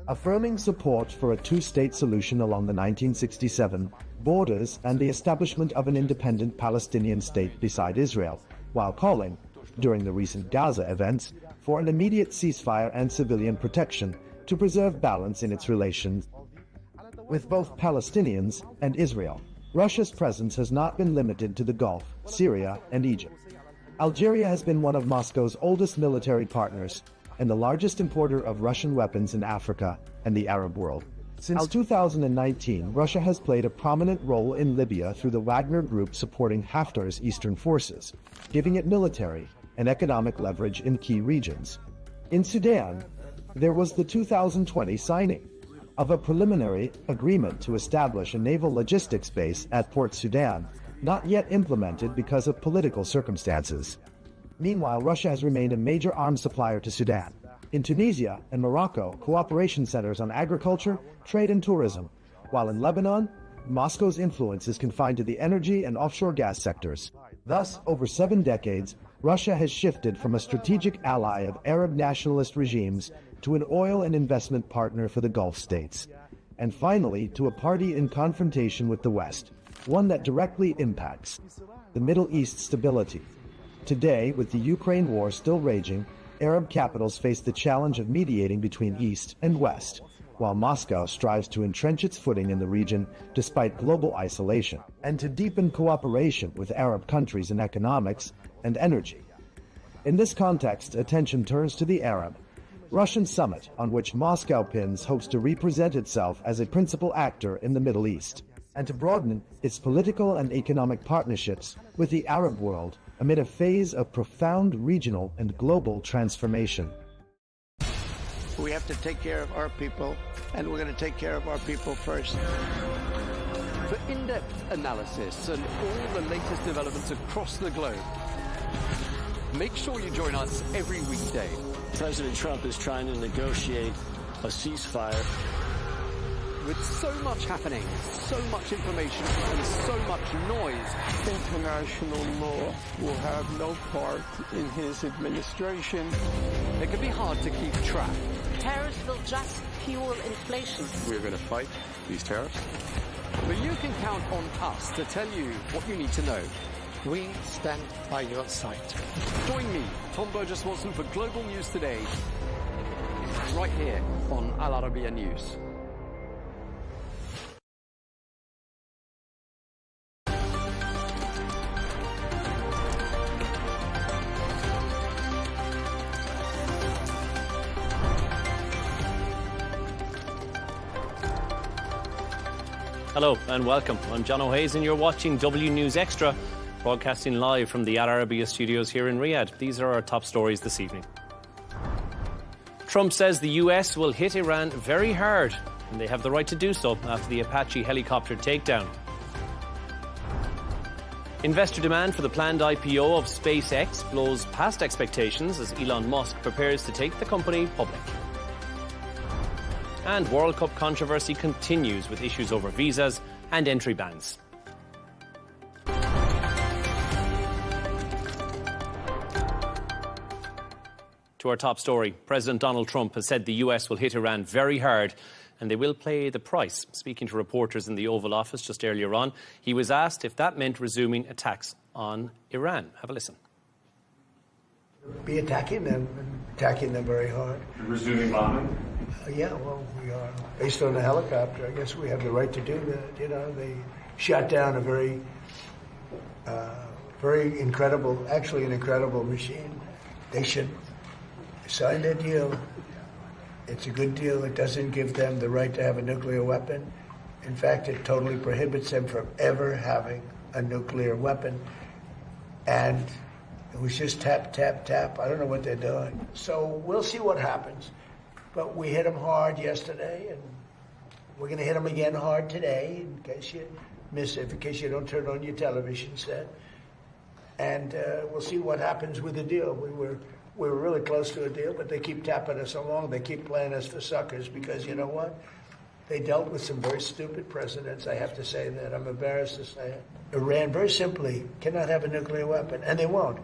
affirming support for a two-state solution along the 1967 borders and the establishment of an independent Palestinian state beside Israel, while calling, during the recent Gaza events, for an immediate ceasefire and civilian protection to preserve balance in its relations with both Palestinians and Israel. Russia's presence has not been limited to the Gulf, Syria, and Egypt. Algeria has been one of Moscow's oldest military partners and the largest importer of Russian weapons in Africa and the Arab world. Since 2019, Russia has played a prominent role in Libya through the Wagner Group supporting Haftar's eastern forces, giving it military and economic leverage in key regions. In Sudan, there was the 2020 signing of a preliminary agreement to establish a naval logistics base at Port Sudan, not yet implemented because of political circumstances. Meanwhile, Russia has remained a major arms supplier to Sudan. In Tunisia and Morocco, cooperation centers on agriculture, trade, and tourism, while in Lebanon, Moscow's influence is confined to the energy and offshore gas sectors. Thus, over 7 decades, Russia has shifted from a strategic ally of Arab nationalist regimes to an oil and investment partner for the Gulf states, and finally to a party in confrontation with the West, one that directly impacts the Middle East stability. Today, with the Ukraine war still raging, Arab capitals face the challenge of mediating between East and West, while Moscow strives to entrench its footing in the region despite global isolation, and to deepen cooperation with Arab countries in economics and energy. In this context, attention turns to the Arab-Russian summit, on which Moscow pins hopes to represent itself as a principal actor in the Middle East, and to broaden its political and economic partnerships with the Arab world amid a phase of profound regional and global transformation. We have to take care of our people, and we're going to take care of our people first. For in-depth analysis and all the latest developments across the globe, make sure you join us every weekday. President Trump is trying to negotiate a ceasefire. With so much happening, so much information, and so much noise, International law will have no part in his administration. It can be hard to keep track. Tariffs will just fuel inflation. We're going to fight these tariffs. But you can count on us to tell you what you need to know. We stand by your side. Join me, Tom Burges Watson, for Global News Today, right here on Arabiya News. Hello and welcome. I'm John O'Hays and you're watching W News Extra, broadcasting live from the Al Arabiya studios here in Riyadh. These are our top stories this evening. Trump says the US will hit Iran very hard, and they have the right to do so after the Apache helicopter takedown. Investor demand for the planned IPO of SpaceX blows past expectations as Elon Musk prepares to take the company public. And World Cup controversy continues with issues over visas and entry bans. To our top story, President Donald Trump has said the US will hit Iran very hard and they will pay the price. Speaking to reporters in the Oval Office just earlier on, he was asked if that meant resuming attacks on Iran. Have a listen. Be attacking them very hard. Resuming bombing? Yeah, well, we are. Based on the helicopter, I guess we have the right to do that. You know, they shot down a very incredible, actually an incredible machine. They should sign their deal. It's a good deal. It doesn't give them the right to have a nuclear weapon. In fact, it totally prohibits them from ever having a nuclear weapon. And it was just tap, tap, tap. I don't know what they're doing. So we'll see what happens. But we hit them hard yesterday, and we're going to hit them again hard today, in case you miss it, in case you don't turn on your television set. And we'll see what happens with the deal. We were really close to a deal, but they keep tapping us along. They keep playing us for suckers because, you know what? They dealt with some very stupid presidents. I have to say that. I'm embarrassed to say it. Iran, very simply, cannot have a nuclear weapon, and they won't.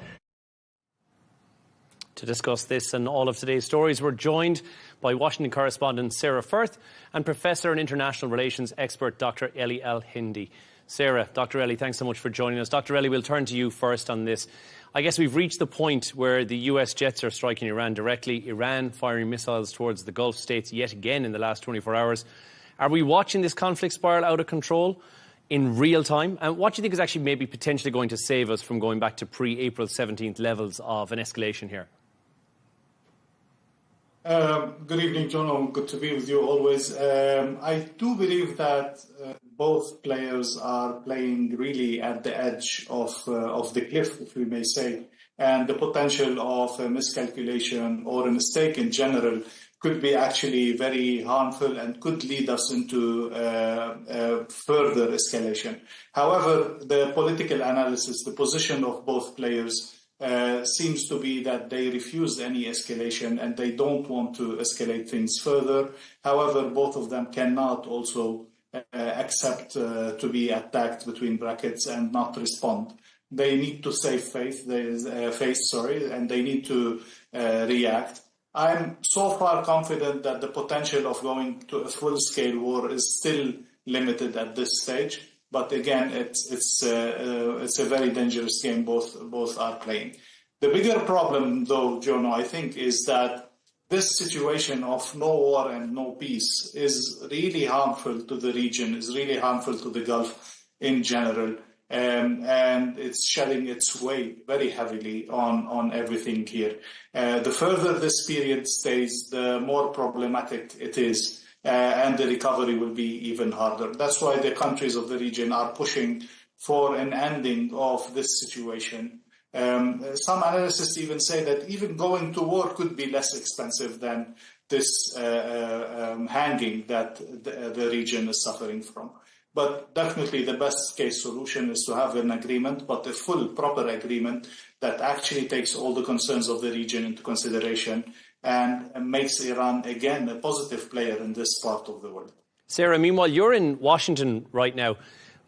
To discuss this and all of today's stories, we're joined by Washington correspondent Sarah Firth and Professor and International Relations expert Dr. Ellie Al-Hindi. Sarah, Dr. Ellie, thanks so much for joining us. Dr. Ellie, we'll turn to you first on this. I guess we've reached the point where the US jets are striking Iran directly, Iran firing missiles towards the Gulf states yet again in the last 24 hours. Are we watching this conflict spiral out of control in real time? And what do you think is actually maybe potentially going to save us from going back to pre-April 17th levels of an escalation here? Good evening, John. Good to be with you always. I do believe that both players are playing really at the edge of the cliff, if we may say, and the potential of a miscalculation or a mistake in general could be actually very harmful and could lead us into further escalation. However, the political analysis, the position of both players seems to be that they refuse any escalation and they don't want to escalate things further. However, both of them cannot also accept to be attacked between brackets and not respond. They need to save face, and they need to react. I'm so far confident that the potential of going to a full-scale war is still limited at this stage. But again, it's a very dangerous game both are playing. The bigger problem, though, Jono, I think, is that this situation of no war and no peace is really harmful to the region, is really harmful to the Gulf in general, and it's shedding its weight very heavily on everything here. The further this period stays, the more problematic it is. And the recovery will be even harder. That's why the countries of the region are pushing for an ending of this situation. Some analysts even say that even going to war could be less expensive than this hanging that the region is suffering from. But definitely the best case solution is to have an agreement, but a full, proper agreement that actually takes all the concerns of the region into consideration and makes Iran, again, a positive player in this part of the world. Sarah, meanwhile, you're in Washington right now.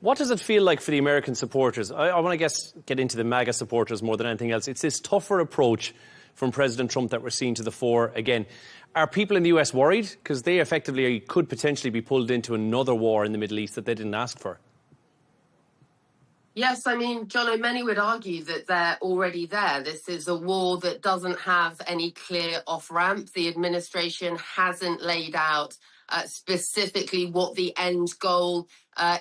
What does it feel like for the American supporters? I want to get into the MAGA supporters more than anything else. It's this tougher approach from President Trump that we're seeing to the fore again. Are people in the US worried? Because they effectively could potentially be pulled into another war in the Middle East that they didn't ask for. Yes, I mean, Jono, many would argue that they're already there. This is a war that doesn't have any clear off-ramp. The administration hasn't laid out specifically what the end goal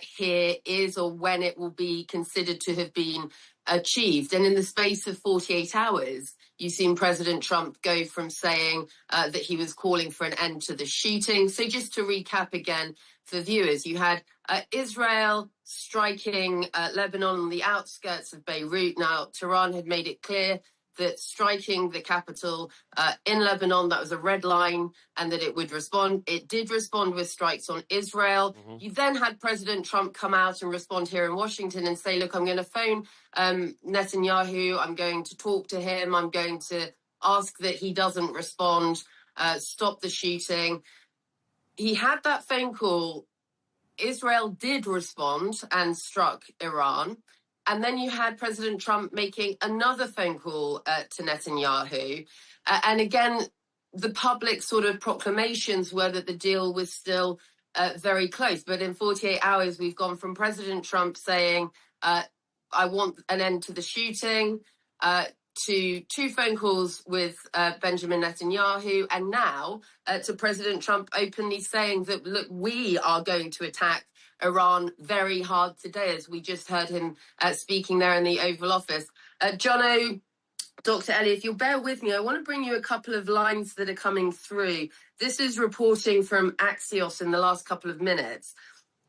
here is or when it will be considered to have been achieved. And in the space of 48 hours, you've seen President Trump go from saying that he was calling for an end to the shooting. So just to recap again for viewers, you had Israel striking Lebanon on the outskirts of Beirut. Now, Tehran had made it clear that striking the capital in Lebanon, that was a red line, and that it would respond. It did respond with strikes on Israel. You then had President Trump come out and respond here in Washington and say, look, I'm going to phone Netanyahu. I'm going to talk to him. I'm going to ask that he doesn't respond, stop the shooting. He had that phone call. Israel did respond and struck Iran. And then you had President Trump making another phone call to Netanyahu. And again, the public sort of proclamations were that the deal was still very close. But in 48 hours, we've gone from President Trump saying, I want an end to the shooting, to 2 phone calls with Benjamin Netanyahu, and now to President Trump openly saying that, look, we are going to attack Iran very hard today, as we just heard him speaking there in the Oval Office. Jono, Dr. Ellie, if you'll bear with me, I want to bring you a couple of lines that are coming through. This is reporting from Axios in the last couple of minutes.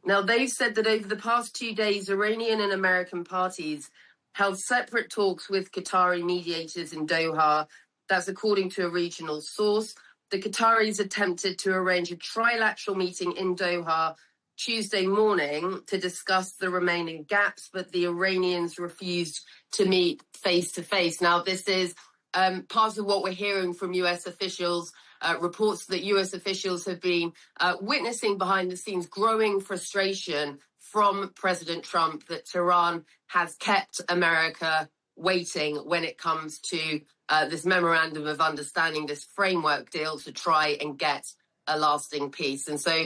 Now, they've said that over the past 2 days, Iranian and American parties held separate talks with Qatari mediators in Doha. That's according to a regional source. The Qataris attempted to arrange a trilateral meeting in Doha Tuesday morning to discuss the remaining gaps, but the Iranians refused to meet face-to-face. Now, this is part of what we're hearing from US officials, reports that US officials have been witnessing behind the scenes growing frustration from President Trump that Tehran has kept America waiting when it comes to this memorandum of understanding, this framework deal to try and get a lasting peace. And so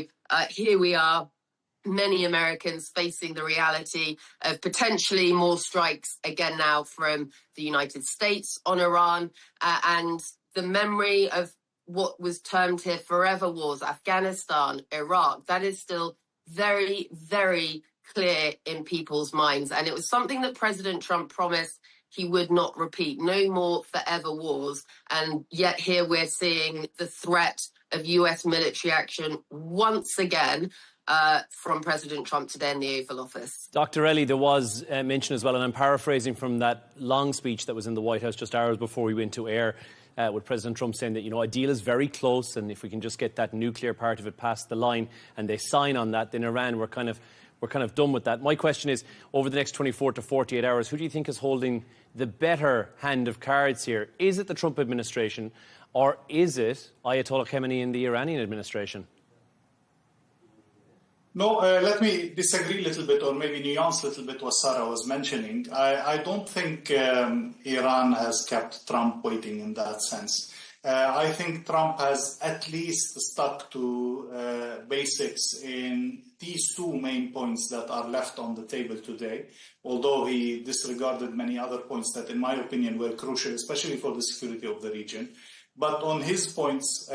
here we are, many Americans facing the reality of potentially more strikes again now from the United States on Iran, and the memory of what was termed here forever wars, Afghanistan, Iraq, that is still very, very clear in people's minds. And it was something that President Trump promised he would not repeat, no more forever wars. And yet here we're seeing the threat of US military action once again from President Trump today in the Oval Office. Dr. Ellie, there was mention as well, and I'm paraphrasing from that long speech that was in the White House just hours before we went to air, with President Trump saying that, you know, a deal is very close, and if we can just get that nuclear part of it past the line and they sign on that, then Iran, we're kind of done with that. My question is, over the next 24 to 48 hours, who do you think is holding the better hand of cards here? Is it the Trump administration, or is it Ayatollah Khamenei and the Iranian administration? No, let me disagree a little bit, or maybe nuance a little bit what Sarah was mentioning. I don't think Iran has kept Trump waiting in that sense. I think Trump has at least stuck to basics in these 2 main points that are left on the table today, although he disregarded many other points that, in my opinion, were crucial, especially for the security of the region. But on his points,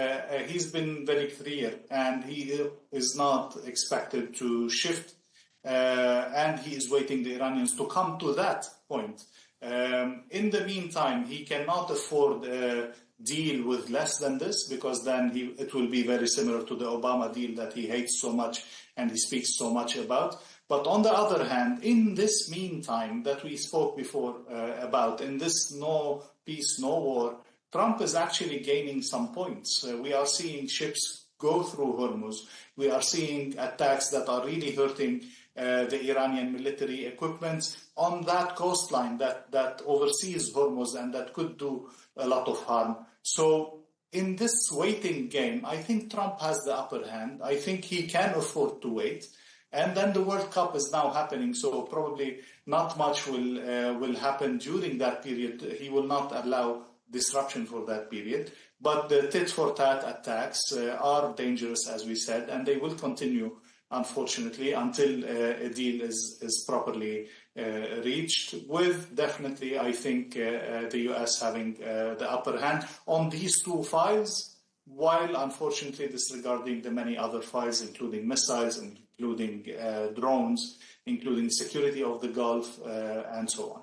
he's been very clear, and he is not expected to shift, and he is waiting the Iranians to come to that point. In the meantime, he cannot afford a deal with less than this, because then it will be very similar to the Obama deal that he hates so much and he speaks so much about. But on the other hand, in this meantime that we spoke before about, in this no peace, no war Trump is actually gaining some points. We are seeing ships go through Hormuz. We are seeing attacks that are really hurting the Iranian military equipment on that coastline that oversees Hormuz and that could do a lot of harm. So in this waiting game, I think Trump has the upper hand. I think he can afford to wait. And then the World Cup is now happening, so probably not much will happen during that period. He will not allow disruption for that period. But the tit-for-tat attacks are dangerous, as we said, and they will continue, unfortunately, until a deal is properly reached, with definitely, I think, the U.S. having the upper hand on these two files, while unfortunately disregarding the many other files, including missiles, including drones, including security of the Gulf, and so on.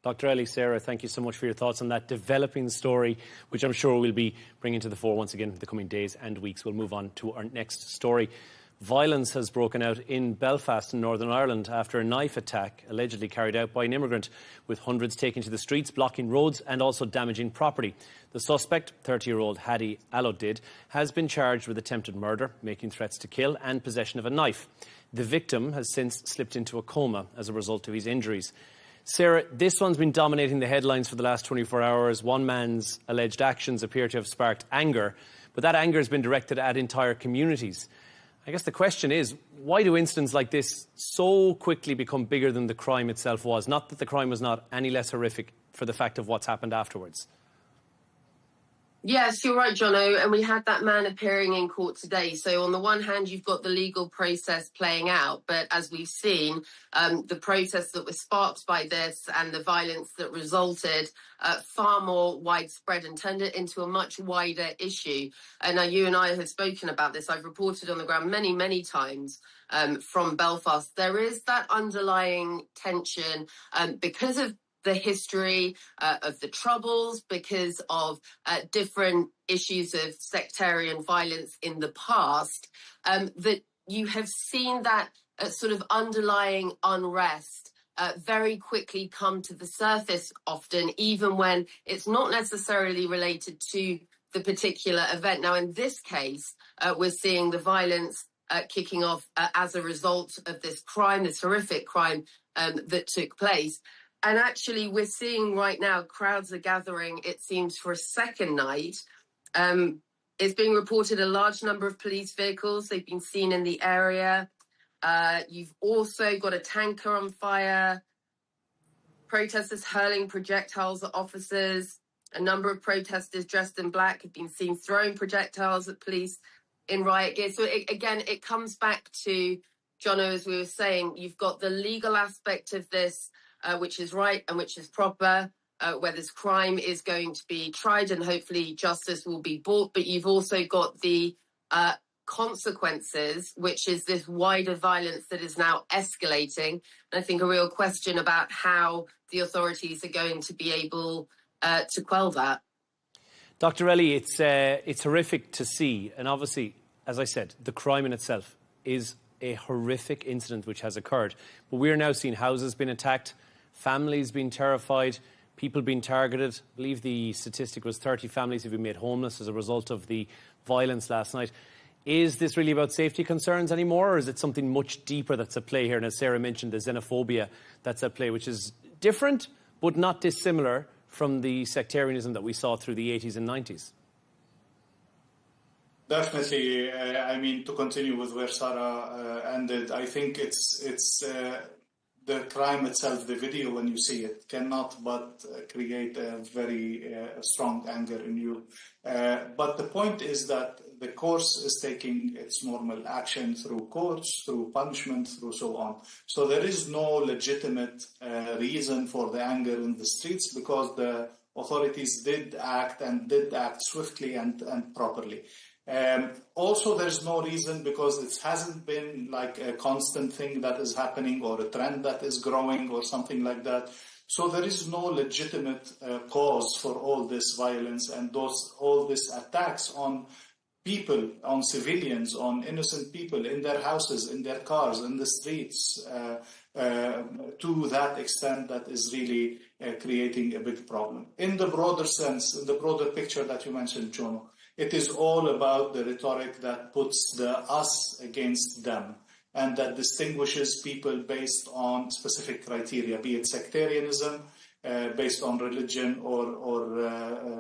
Dr. Ellie, Sarah, thank you so much for your thoughts on that developing story, which I'm sure we'll be bringing to the fore once again in the coming days and weeks. We'll move on to our next story. Violence has broken out in Belfast in Northern Ireland after a knife attack allegedly carried out by an immigrant, with hundreds taking to the streets, blocking roads and also damaging property. The suspect, 30-year-old Hadi Alodid, has been charged with attempted murder, making threats to kill and possession of a knife. The victim has since slipped into a coma as a result of his injuries. Sarah, this one's been dominating the headlines for the last 24 hours. One man's alleged actions appear to have sparked anger, but that anger has been directed at entire communities. I guess the question is, why do incidents like this so quickly become bigger than the crime itself was? Not that the crime was not any less horrific for the fact of what's happened afterwards. Yes, you're right, Jono, and we had that man appearing in court today. So on the one hand, you've got the legal process playing out, but as we've seen, the protests that were sparked by this and the violence that resulted far more widespread and turned it into a much wider issue. And now you and I have spoken about this. I've reported on the ground many, many times from Belfast. There is that underlying tension because of the history of the Troubles, because of different issues of sectarian violence in the past, that you have seen that sort of underlying unrest very quickly come to the surface often, even when it's not necessarily related to the particular event. Now, in this case, we're seeing the violence kicking off as a result of this crime, this horrific crime that took place. And actually, we're seeing right now crowds are gathering, it seems, for a second night. It's being reported a large number of police vehicles. They've been seen in the area. You've also got a tanker on fire, protesters hurling projectiles at officers. A number of protesters dressed in black have been seen throwing projectiles at police in riot gear. So again, it comes back to, Jono, as we were saying, you've got the legal aspect of this, which is right and which is proper, where this crime is going to be tried and hopefully justice will be brought. But you've also got the consequences, which is this wider violence that is now escalating. And I think a real question about how the authorities are going to be able to quell that. Dr. Ellie, it's horrific to see. And obviously, as I said, the crime in itself is a horrific incident which has occurred. But we are now seeing houses being attacked, families being terrified, people being targeted. I believe the statistic was 30 families have been made homeless as a result of the violence last night. Is this really about safety concerns anymore, or is it something much deeper that's at play here? And as Sarah mentioned, the xenophobia that's at play, which is different but not dissimilar from the sectarianism that we saw through the 80s and 90s. Definitely. I mean, to continue with where Sarah ended, I think it's the crime itself, the video, when you see it, cannot but create a very strong anger in you. But the point is that the course is taking its normal action through courts, through punishment, through so on. So there is no legitimate reason for the anger in the streets, because the authorities did act swiftly and properly. Also, there's no reason, because it hasn't been like a constant thing that is happening or a trend that is growing or something like that. So there is no legitimate cause for all this violence and all these attacks on people, on civilians, on innocent people in their houses, in their cars, in the streets. to that extent that is really creating a big problem. In the broader sense, in the broader picture that you mentioned, Jono, it is all about the rhetoric that puts the us against them and that distinguishes people based on specific criteria, be it sectarianism, based on religion or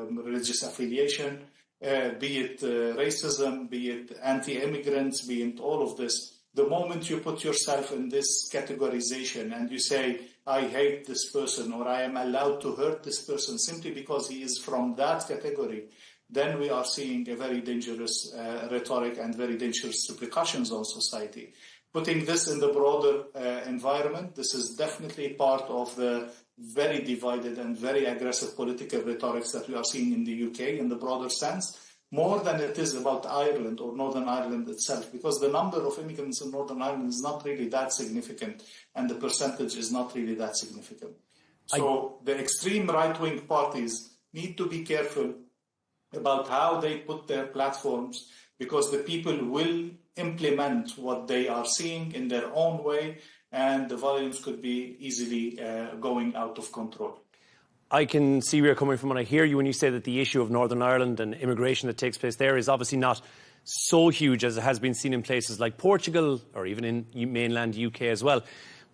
religious affiliation, be it racism, be it anti-immigrants, be it all of this. The moment you put yourself in this categorization and you say, I hate this person or I am allowed to hurt this person simply because he is from that category, then we are seeing a very dangerous rhetoric and very dangerous repercussions on society. Putting this in the broader environment, this is definitely part of the very divided and very aggressive political rhetorics that we are seeing in the UK in the broader sense, more than it is about Ireland or Northern Ireland itself, because the number of immigrants in Northern Ireland is not really that significant and the percentage is not really that significant. So the extreme right-wing parties need to be careful about how they put their platforms, because the people will implement what they are seeing in their own way, and the volumes could be easily going out of control. I can see where you're coming from, and I hear you when you say that the issue of Northern Ireland and immigration that takes place there is obviously not so huge as it has been seen in places like Portugal or even in mainland UK as well.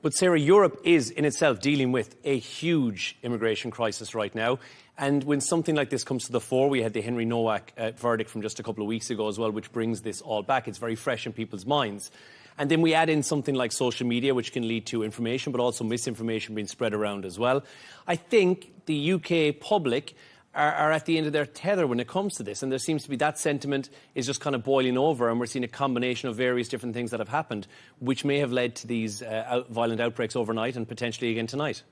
But Sarah, Europe is in itself dealing with a huge immigration crisis right now. And when something like this comes to the fore, we had the Henry Nowak verdict from just a couple of weeks ago as well, which brings this all back. It's very fresh in people's minds. And then we add in something like social media, which can lead to information, but also misinformation being spread around as well. I think the UK public are at the end of their tether when it comes to this. And there seems to be that sentiment is just kind of boiling over. And we're seeing a combination of various different things that have happened, which may have led to these violent outbreaks overnight and potentially again tonight.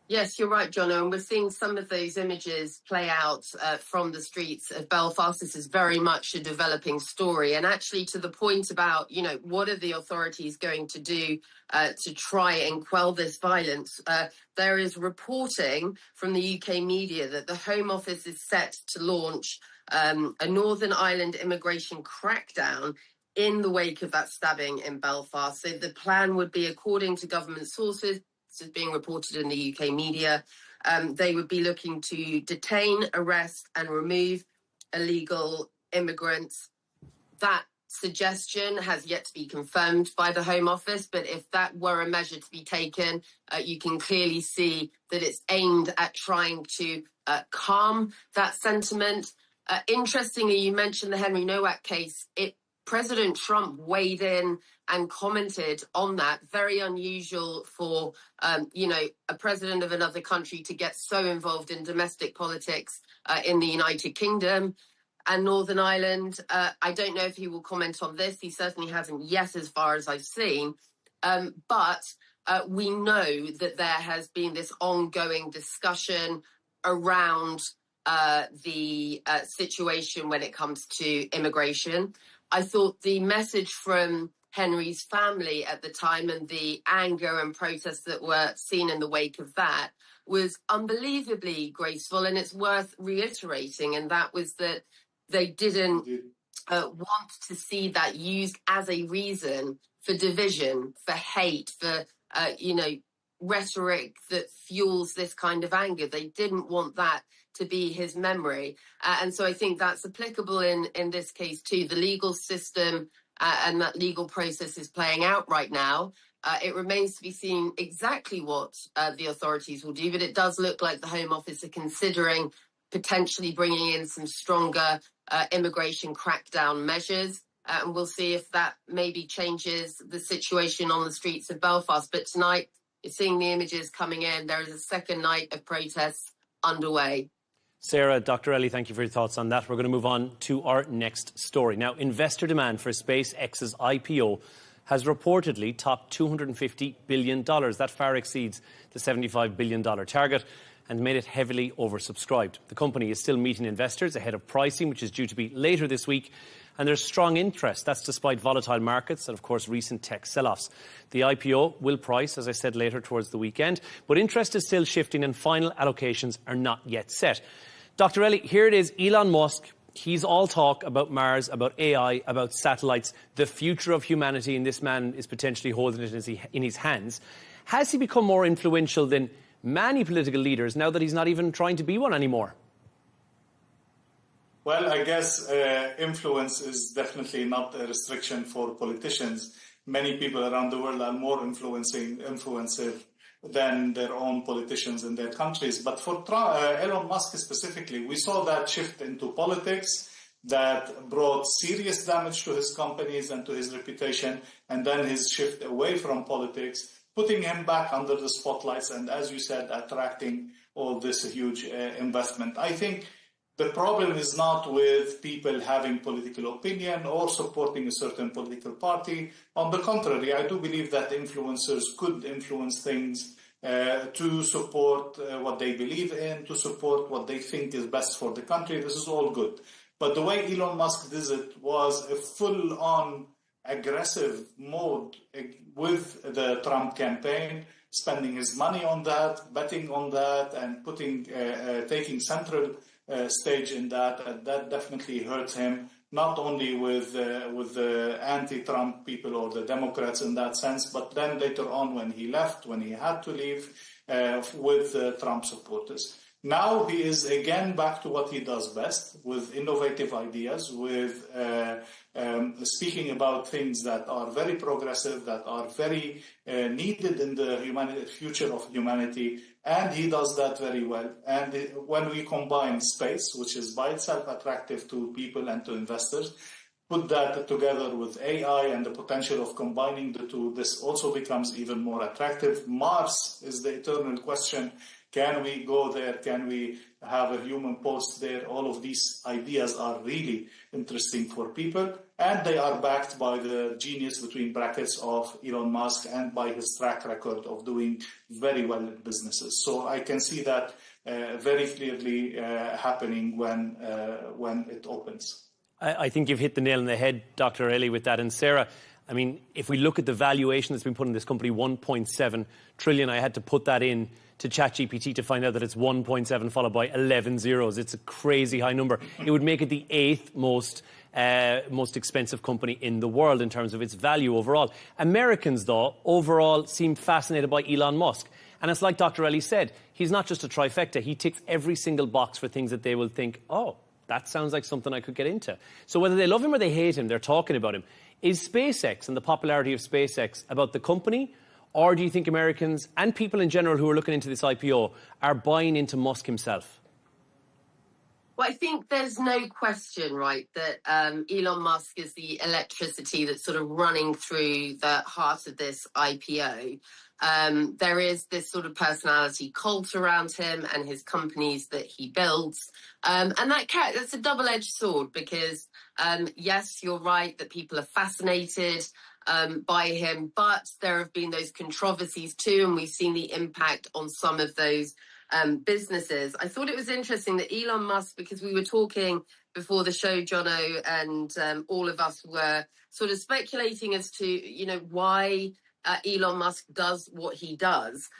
Yes, you're right, Jono, and we're seeing some of those images play out from the streets of Belfast. This is very much a developing story, and actually to the point about, you know, what are the authorities going to do to try and quell this violence? There is reporting from the UK media that the Home Office is set to launch a Northern Ireland immigration crackdown in the wake of that stabbing in Belfast. So the plan would be, according to government sources, this is being reported in the UK media, they would be looking to detain, arrest and remove illegal immigrants. That suggestion has yet to be confirmed by the Home Office, but if that were a measure to be taken, you can clearly see that it's aimed at trying to calm that sentiment. Interestingly, you mentioned the Henry Nowak case. President Trump weighed in and commented on that. Very unusual for, you know, a president of another country to get so involved in domestic politics in the United Kingdom and Northern Ireland. I don't know if he will comment on this. He certainly hasn't yet, as far as I've seen. But we know that there has been this ongoing discussion around the situation when it comes to immigration. I thought the message from Henry's family at the time and the anger and protests that were seen in the wake of that was unbelievably graceful, and it's worth reiterating, and that was that they didn't want to see that used as a reason for division, for hate, for, you know, rhetoric that fuels this kind of anger. They didn't want that to be his memory. And so I think that's applicable in this case too. The legal system and that legal process is playing out right now. It remains to be seen exactly what the authorities will do, but it does look like the Home Office are considering potentially bringing in some stronger immigration crackdown measures. And we'll see if that maybe changes the situation on the streets of Belfast. But tonight, you're seeing the images coming in. There is a second night of protests underway. Sarah, Dr. Ellie, thank you for your thoughts on that. We're going to move on to our next story. Now, investor demand for SpaceX's IPO has reportedly topped $250 billion. That far exceeds the $75 billion target and made it heavily oversubscribed. The company is still meeting investors ahead of pricing, which is due to be later this week. And there's strong interest. That's despite volatile markets and, of course, recent tech sell-offs. The IPO will price, as I said, later towards the weekend. But interest is still shifting and final allocations are not yet set. Dr. Ellie, here it is. Elon Musk he's all talk about Mars, about AI, about satellites, the future of humanity, and this man is potentially holding it in his hands. Has he become more influential than many political leaders now that he's not even trying to be one anymore? Well, I guess influence is definitely not a restriction for politicians. Many people around the world are more influensive than their own politicians in their countries. But for Elon Musk specifically, we saw that shift into politics that brought serious damage to his companies and to his reputation, and then his shift away from politics, putting him back under the spotlights and, as you said, attracting all this huge investment. I think the problem is not with people having political opinion or supporting a certain political party. On the contrary, I do believe that influencers could influence things to support what they believe in, to support what they think is best for the country. This is all good. But the way Elon Musk did it was a full-on aggressive mode with the Trump campaign, spending his money on that, betting on that, and taking central stage in that, and that definitely hurt him, not only with the anti-Trump people or the Democrats in that sense, but then later on when he left, when he had to leave, with Trump supporters. Now he is again back to what he does best, with innovative ideas, with speaking about things that are very progressive, that are very needed in the future of humanity, and he does that very well. And when we combine space, which is by itself attractive to people and to investors, put that together with AI and the potential of combining the two, this also becomes even more attractive. Mars is the eternal question. Can we go there? Can we have a human post there? All of these ideas are really interesting for people, and they are backed by the genius, between brackets, of Elon Musk and by his track record of doing very well in businesses. So I can see that very clearly happening when it opens. I think you've hit the nail on the head, Dr. Ellie, with that. And Sarah, I mean, if we look at the valuation that's been put in this company, 1.7 trillion, I had to put that in to ChatGPT to find out that it's 1.7 followed by 11 zeros. It's a crazy high number. It would make it the 8th most expensive company in the world in terms of its value overall. Americans, though, overall seem fascinated by Elon Musk. And it's like Dr. Ellie said, he's not just a trifecta. He ticks every single box for things that they will think, oh, that sounds like something I could get into. So whether they love him or they hate him, they're talking about him. Is SpaceX and the popularity of SpaceX about the company, or do you think Americans and people in general who are looking into this IPO are buying into Musk himself? Well, I think there's no question, right, that Elon Musk is the electricity that's sort of running through the heart of this IPO. There is this sort of personality cult around him and his companies that he builds. And that's a double-edged sword because, yes, you're right that people are fascinated by him, but there have been those controversies too, and we've seen the impact on some of those businesses. I thought it was interesting that Elon Musk, because we were talking before the show, Jono, and all of us were sort of speculating as to, you know, why Elon Musk does what he does.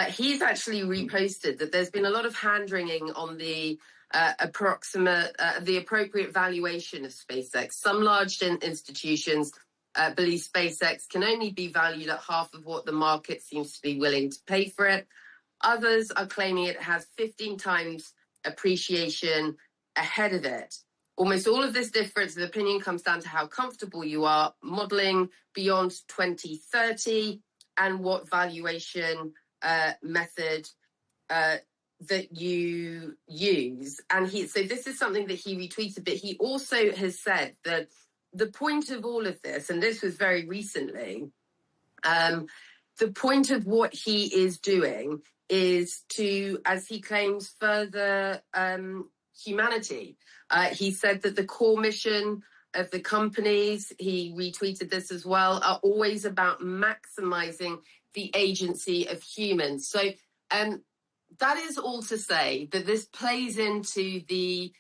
He's actually reposted that there's been a lot of hand-wringing on the appropriate valuation of SpaceX. Some large institutions believe SpaceX can only be valued at half of what the market seems to be willing to pay for it. Others are claiming it has 15 times appreciation ahead of it. Almost all of this difference of opinion comes down to how comfortable you are modeling beyond 2030 and what valuation method that you use. And so this is something that he retweeted, but he also has said that the point of all of this, and this was very recently, the point of what he is doing is to, as he claims, further humanity. He said that the core mission of the companies, he retweeted this as well, are always about maximizing the agency of humans. So that is all to say that this plays into the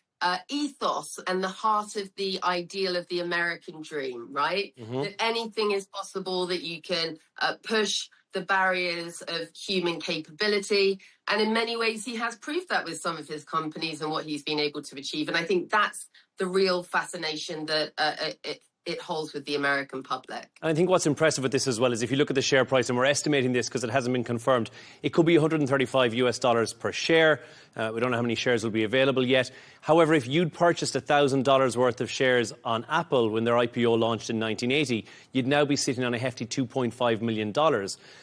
ethos and the heart of the ideal of the American dream, right? Mm-hmm. That anything is possible, that you can push the barriers of human capability. And in many ways, he has proved that with some of his companies and what he's been able to achieve. And I think that's the real fascination that it holds with the American public. And I think what's impressive with this as well is if you look at the share price, and we're estimating this because it hasn't been confirmed, it could be $135 per share. We don't know how many shares will be available yet. However, if you'd purchased $1,000 worth of shares on Apple when their IPO launched in 1980, you'd now be sitting on a hefty $2.5 million.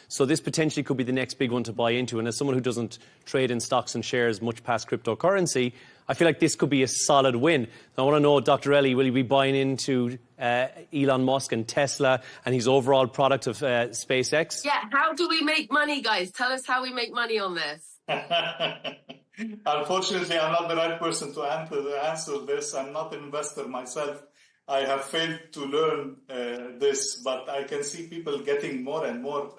So this potentially could be the next big one to buy into. And as someone who doesn't trade in stocks and shares much past cryptocurrency, I feel like this could be a solid win. I want to know, Dr. Ellie, will you be buying into Elon Musk and Tesla and his overall product of SpaceX? Yeah, how do we make money, guys? Tell us how we make money on this. Unfortunately, I'm not the right person to answer this. I'm not an investor myself. I have failed to learn this, but I can see people getting more and more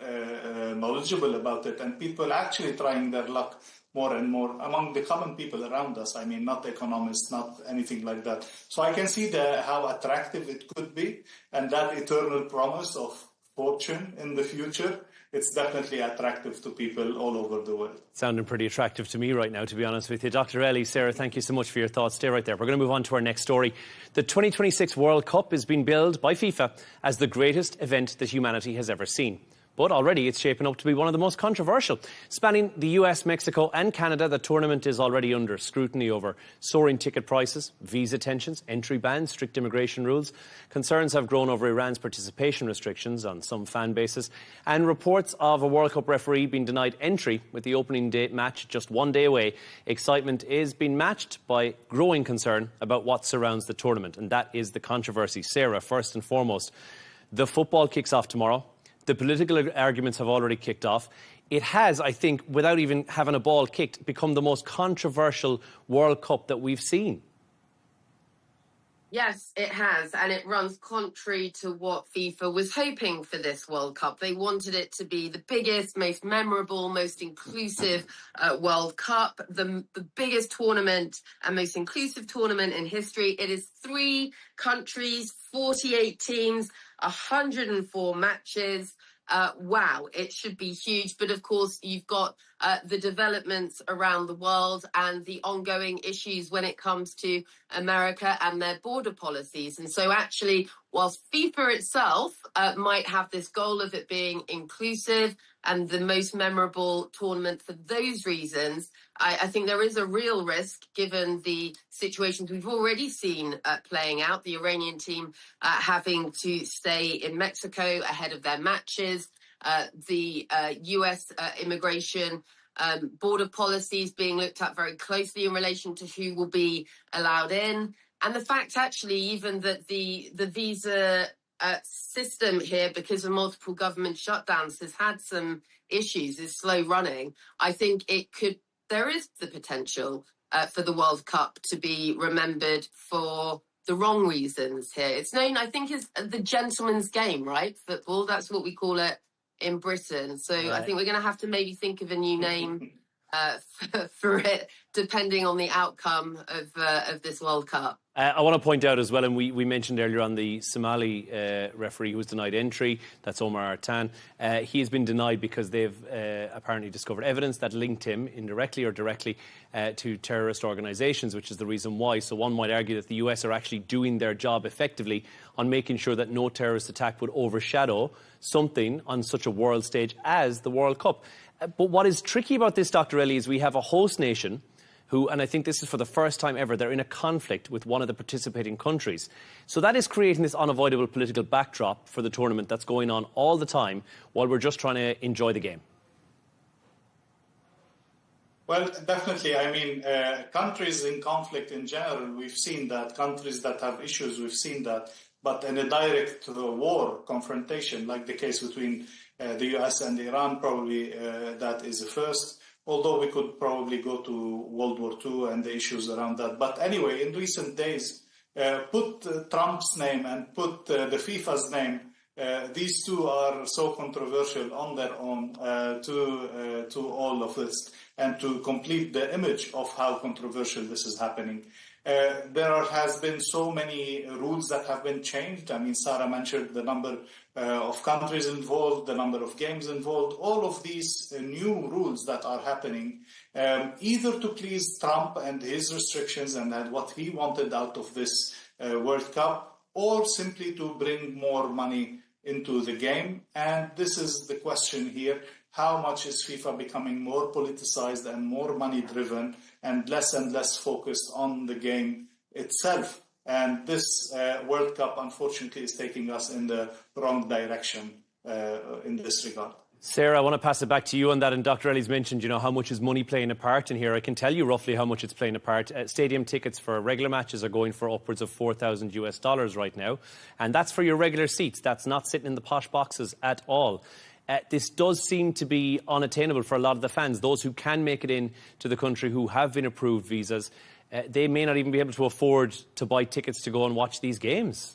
knowledgeable about it, and people actually trying their luck more and more among the common people around us. I mean, not economists, not anything like that. So I can see how attractive it could be, and that eternal promise of fortune in the future. It's definitely attractive to people all over the world. Sounding pretty attractive to me right now, to be honest with you. Dr. Ellie, Sarah, thank you so much for your thoughts. Stay right there. We're going to move on to our next story. The 2026 World Cup is being billed by FIFA as the greatest event that humanity has ever seen. But already it's shaping up to be one of the most controversial. Spanning the US, Mexico and Canada, the tournament is already under scrutiny over soaring ticket prices, visa tensions, entry bans, strict immigration rules. Concerns have grown over Iran's participation restrictions on some fan bases, and reports of a World Cup referee being denied entry with the opening day match just one day away. Excitement is being matched by growing concern about what surrounds the tournament, and that is the controversy. Sarah, first and foremost, the football kicks off tomorrow. The political arguments have already kicked off. It has, I think, without even having a ball kicked, become the most controversial World Cup that we've seen. Yes, it has, and it runs contrary to what FIFA was hoping for this World Cup. They wanted it to be the biggest, most memorable, most inclusive World Cup, the biggest tournament and most inclusive tournament in history. It is 3 countries, 48 teams, 104 matches. Wow, it should be huge. But of course, you've got the developments around the world and the ongoing issues when it comes to America and their border policies. And so actually, whilst FIFA itself might have this goal of it being inclusive and the most memorable tournament for those reasons, I think there is a real risk, given the situations we've already seen playing out, the Iranian team having to stay in Mexico ahead of their matches, the US immigration border policies being looked at very closely in relation to who will be allowed in, and the fact actually even that the visa system here, because of multiple government shutdowns, has had some issues, is slow running. I think there is the potential for the World Cup to be remembered for the wrong reasons here. It's known, I think, as the gentleman's game, right? Football, that's what we call it in Britain. So right. I think we're going to have to maybe think of a new name for it, depending on the outcome of this World Cup. I want to point out as well, and we mentioned earlier on the Somali referee who was denied entry, that's Omar Artan. He has been denied because they've apparently discovered evidence that linked him indirectly or directly to terrorist organisations, which is the reason why. So one might argue that the US are actually doing their job effectively on making sure that no terrorist attack would overshadow something on such a world stage as the World Cup. But what is tricky about this, Dr. Ellie, is we have a host nation who, and I think this is for the first time ever, they're in a conflict with one of the participating countries. So that is creating this unavoidable political backdrop for the tournament that's going on all the time while we're just trying to enjoy the game. Well, definitely. I mean, countries in conflict in general, we've seen that. Countries that have issues, we've seen that. But in a direct war confrontation, like the case between the US and Iran, probably that is a first. Although we could probably go to World War II and the issues around that. But anyway, in recent days, put Trump's name and put the FIFA's name. These two are so controversial on their own to all of this, and to complete the image of how controversial this is happening. There has been so many rules that have been changed. I mean, Sarah mentioned the number of countries involved, the number of games involved, all of these new rules that are happening, either to please Trump and his restrictions and what he wanted out of this World Cup, or simply to bring more money into the game. And this is the question here. How much is FIFA becoming more politicized and more money-driven and less focused on the game itself? And this World Cup, unfortunately, is taking us in the wrong direction in this regard. Sarah, I want to pass it back to you on that. And Dr. Ellie's mentioned, how much is money playing a part in here. I can tell you roughly how much it's playing a part. Stadium tickets for regular matches are going for upwards of $4,000 right now. And that's for your regular seats. That's not sitting in the posh boxes at all. This does seem to be unattainable for a lot of the fans. Those who can make it in to the country who have been approved visas, they may not even be able to afford to buy tickets to go and watch these games.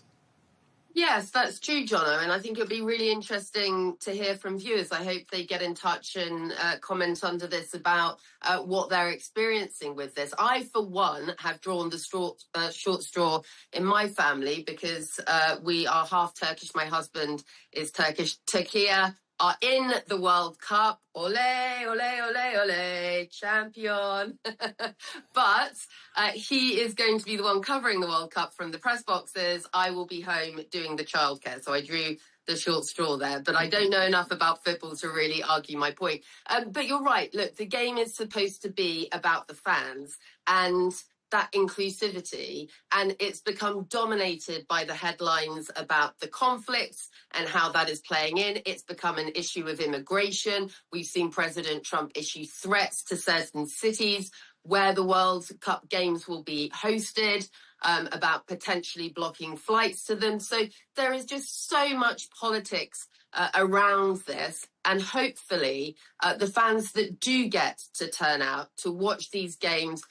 Yes, that's true, Jono, and I think it'll be really interesting to hear from viewers. I hope they get in touch and comment under this about what they're experiencing with this. I, for one, have drawn the short straw in my family because we are half Turkish. My husband is Turkish. Turkey are in the World Cup. Ole, ole, ole, ole, champion. But he is going to be the one covering the World Cup from the press boxes. I will be home doing the childcare. So I drew the short straw there. But I don't know enough about football to really argue my point. But you're right. Look, the game is supposed to be about the fans and that inclusivity, and it's become dominated by the headlines about the conflicts and how that is playing in. It's become an issue of immigration. We've seen President Trump issue threats to certain cities where the World Cup games will be hosted, about potentially blocking flights to them. So there is just so much politics around this, and hopefully the fans that do get to turn out to watch these games,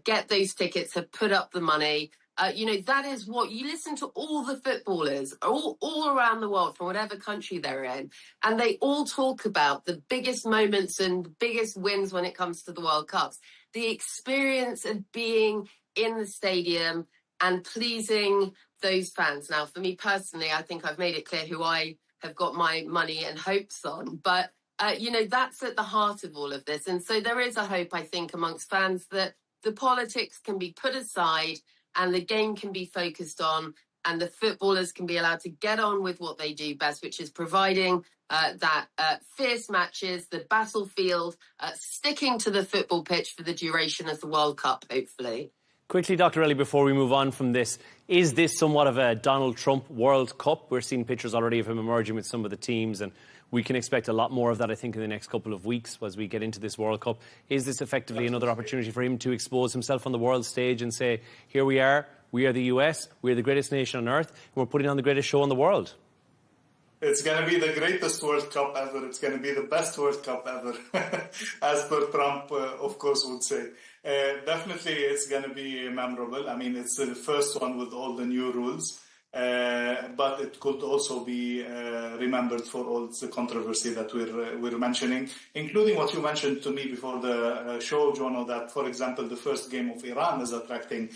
get those tickets, have put up the money. That is what you listen to. All the footballers all around the world from whatever country they're in, and they all talk about the biggest moments and biggest wins when it comes to the World Cups. The experience of being in the stadium and pleasing those fans. Now, for me personally, I think I've made it clear who I have got my money and hopes on. But, that's at the heart of all of this. And so there is a hope, I think, amongst fans that the politics can be put aside and the game can be focused on, and the footballers can be allowed to get on with what they do best, which is providing that fierce matches, the battlefield, sticking to the football pitch for the duration of the World Cup, hopefully. Quickly, Dr. Ellie, before we move on from this, is this somewhat of a Donald Trump World Cup? We're seeing pictures already of him emerging with some of the teams, and we can expect a lot more of that, I think, in the next couple of weeks as we get into this World Cup. Is this effectively another opportunity for him to expose himself on the world stage and say, here we are the US, we're the greatest nation on earth, and we're putting on the greatest show in the world? It's going to be the greatest World Cup ever. It's going to be the best World Cup ever, as per Trump, of course, would say. Definitely, it's going to be memorable. I mean, it's the first one with all the new rules, but it could also be remembered for all the controversy that we're mentioning, including what you mentioned to me before the show, Jono, that, for example, the first game of Iran is attracting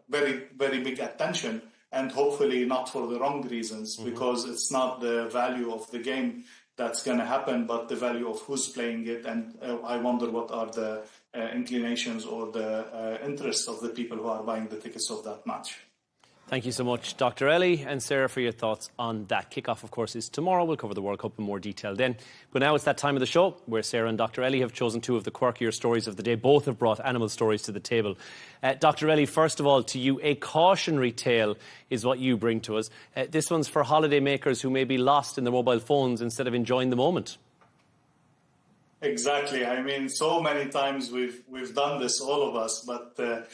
very, very big attention. And hopefully not for the wrong reasons, because it's not the value of the game that's going to happen, but the value of who's playing it. And I wonder what are the inclinations or the interests of the people who are buying the tickets of that match. Thank you so much, Dr. Ellie and Sarah, for your thoughts on that. Kick-off, of course, is tomorrow. We'll cover the World Cup in more detail then. But now it's that time of the show where Sarah and Dr. Ellie have chosen two of the quirkier stories of the day. Both have brought animal stories to the table. Dr. Ellie, first of all, to you, a cautionary tale is what you bring to us. This one's for holiday makers who may be lost in their mobile phones instead of enjoying the moment. Exactly. I mean, so many times we've done this, all of us, but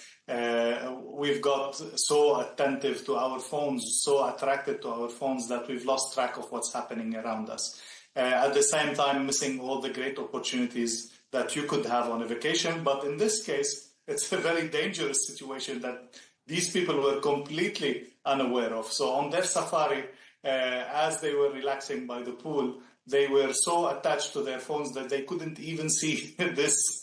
we've got so attentive to our phones, so attracted to our phones that we've lost track of what's happening around us. At the same time, missing all the great opportunities that you could have on a vacation. But in this case, it's a very dangerous situation that these people were completely unaware of. So on their safari, as they were relaxing by the pool, they were so attached to their phones that they couldn't even see this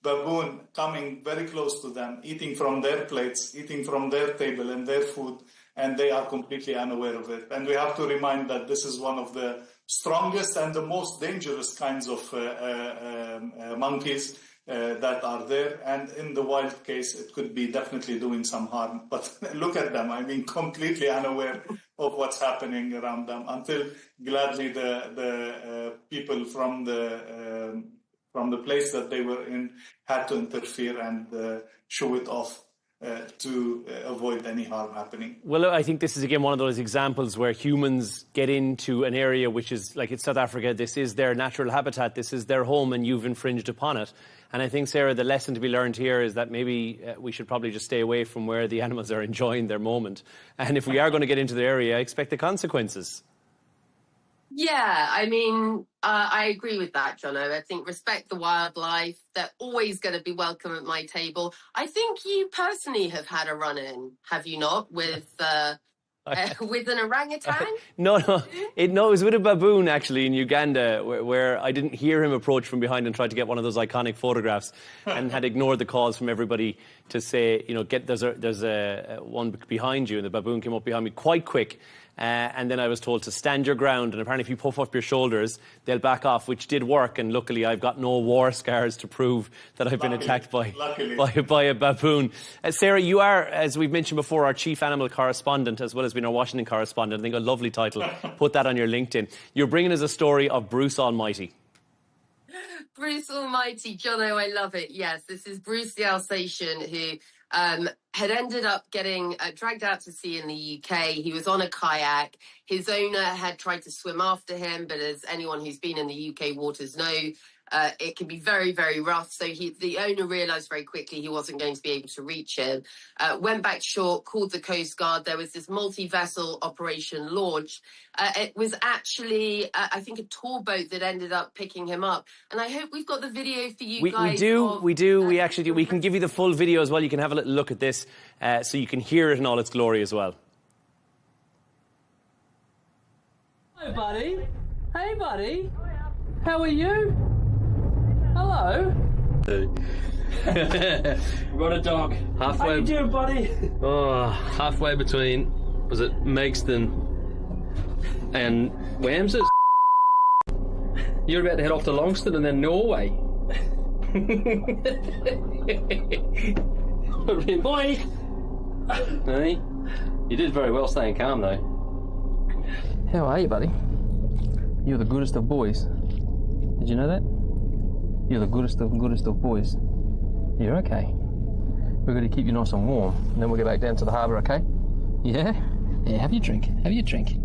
baboon coming very close to them, eating from their plates, eating from their table and their food, and they are completely unaware of it. And we have to remind that this is one of the strongest and the most dangerous kinds of monkeys that are there. And in the wild case, it could be definitely doing some harm. But look at them, I mean, completely unaware of what's happening around them, until gladly the people from the place that they were in had to interfere and show it off to avoid any harm happening. Well, I think this is again one of those examples where humans get into an area which is, like, it's South Africa, this is their natural habitat, this is their home, and you've infringed upon it. And I think, Sarah, the lesson to be learned here is that maybe we should probably just stay away from where the animals are enjoying their moment. And if we are going to get into the area, expect the consequences. Yeah, I mean, I agree with that, Jono. I think respect the wildlife. They're always going to be welcome at my table. I think you personally have had a run-in, have you not, with with an orangutan? No, it was with a baboon, actually, in Uganda, where I didn't hear him approach from behind and tried to get one of those iconic photographs, and had ignored the calls from everybody to say, you know, there's a one behind you, and the baboon came up behind me quite quick. And then I was told to stand your ground, and apparently if you puff up your shoulders, they'll back off, which did work. And luckily, I've got no war scars to prove that I've been attacked by a baboon. Sarah, you are, as we've mentioned before, our chief animal correspondent, as well as being our Washington correspondent. I think a lovely title. Put that on your LinkedIn. You're bringing us a story of Bruce Almighty. Bruce Almighty, Jono, I love it. Yes, this is Bruce the Alsatian, who had ended up getting dragged out to sea in the UK. He was on a kayak. His owner had tried to swim after him, but as anyone who's been in the UK waters know, it can be very, very rough. So the owner realised very quickly he wasn't going to be able to reach him. Went back shore, called the Coast Guard. There was this multi-vessel operation launched. It was actually, I think, a tour boat that ended up picking him up. And I hope we've got the video for you guys. We do. We actually do. We can give you the full video as well. You can have a little look at this so you can hear it in all its glory as well. Hello, buddy. Hey, buddy. How are you? Hello. We've got a dog. Halfway. How you doing, buddy? Oh, halfway between, was it Megston and Wamses? You're about to head off to Longston and then Norway. Boy! Hey, you did very well staying calm, though. How are you, buddy? You're the goodest of boys. Did you know that? You're the goodest of boys. You're okay. We're going to keep you nice and warm, and then we'll get back down to the harbour, okay? Yeah? Yeah, have your drink. Have your drink.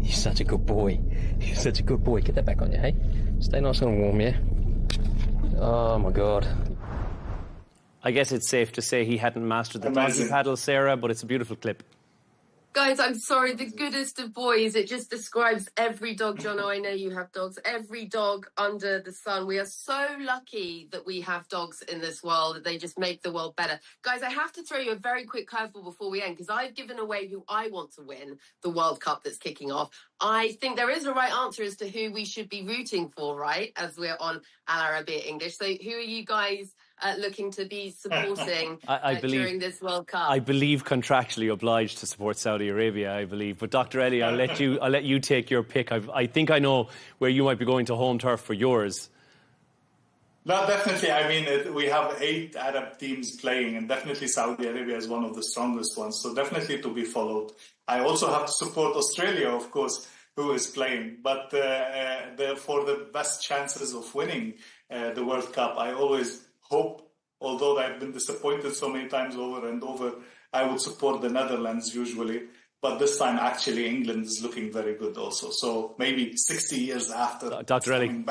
You're such a good boy. You're such a good boy. Get that back on you, hey? Stay nice and warm, yeah? Oh, my God. I guess it's safe to say he hadn't mastered the donkey paddle, Sarah, but it's a beautiful clip. Guys, I'm sorry, the goodest of boys. It just describes every dog, Jono. I know you have dogs. Every dog under the sun. We are so lucky that we have dogs in this world. They just make the world better. Guys, I have to throw you a very quick curveball before we end, because I've given away who I want to win the World Cup that's kicking off. I think there is a right answer as to who we should be rooting for, right, as we're on Arabiya English. So who are you guys looking to be supporting during this World Cup? I believe contractually obliged to support Saudi Arabia, I believe. But Dr. Ellie, I'll let you take your pick. I think I know where you might be going to home turf for yours. No, definitely. I mean, we have 8 Arab teams playing, and definitely Saudi Arabia is one of the strongest ones. So definitely to be followed. I also have to support Australia, of course, who is playing. But for the best chances of winning the World Cup, I always hope, although I've been disappointed so many times over and over, I would support the Netherlands usually. But this time, actually, England is looking very good also. So maybe 60 years after. Dr. Ellie,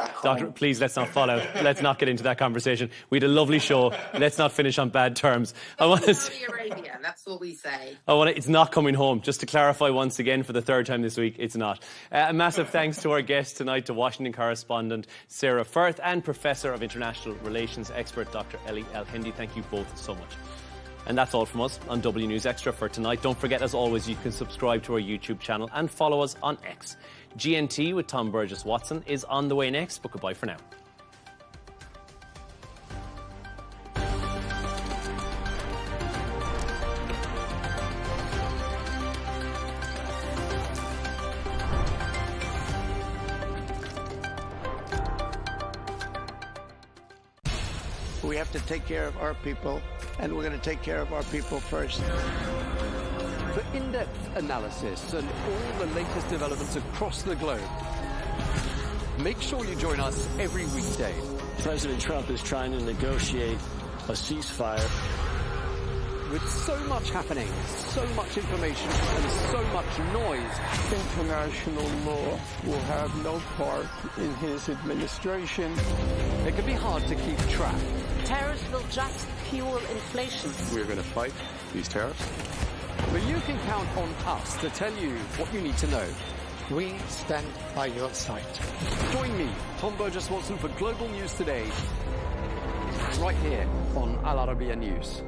please, let's not fall out. Let's not get into that conversation. We had a lovely show. Let's not finish on bad terms. I want to Saudi Arabia, that's what we say. It's not coming home. Just to clarify once again for the 3rd time this week, it's not. A massive thanks to our guest tonight, to Washington correspondent Sarah Firth and Professor of International Relations expert Dr. Ellie Cohanim. Thank you both so much. And that's all from us on W News Extra for tonight. Don't forget, as always, you can subscribe to our YouTube channel and follow us on X. GNT with Tom Burges Watson is on the way next, but goodbye for now. We have to take care of our people, and we're going to take care of our people first. For in-depth analysis and all the latest developments across the globe, make sure you join us every weekday. President Trump is trying to negotiate a ceasefire. With so much happening, so much information, and so much noise, International law will have no part in his administration. It can be hard to keep track. Tariffs will just fuel inflation. We're going to fight these tariffs. But you can count on us to tell you what you need to know. We stand by your side. Join me, Tom Burges Watson, for Global News Today, right here on Al Arabiya News.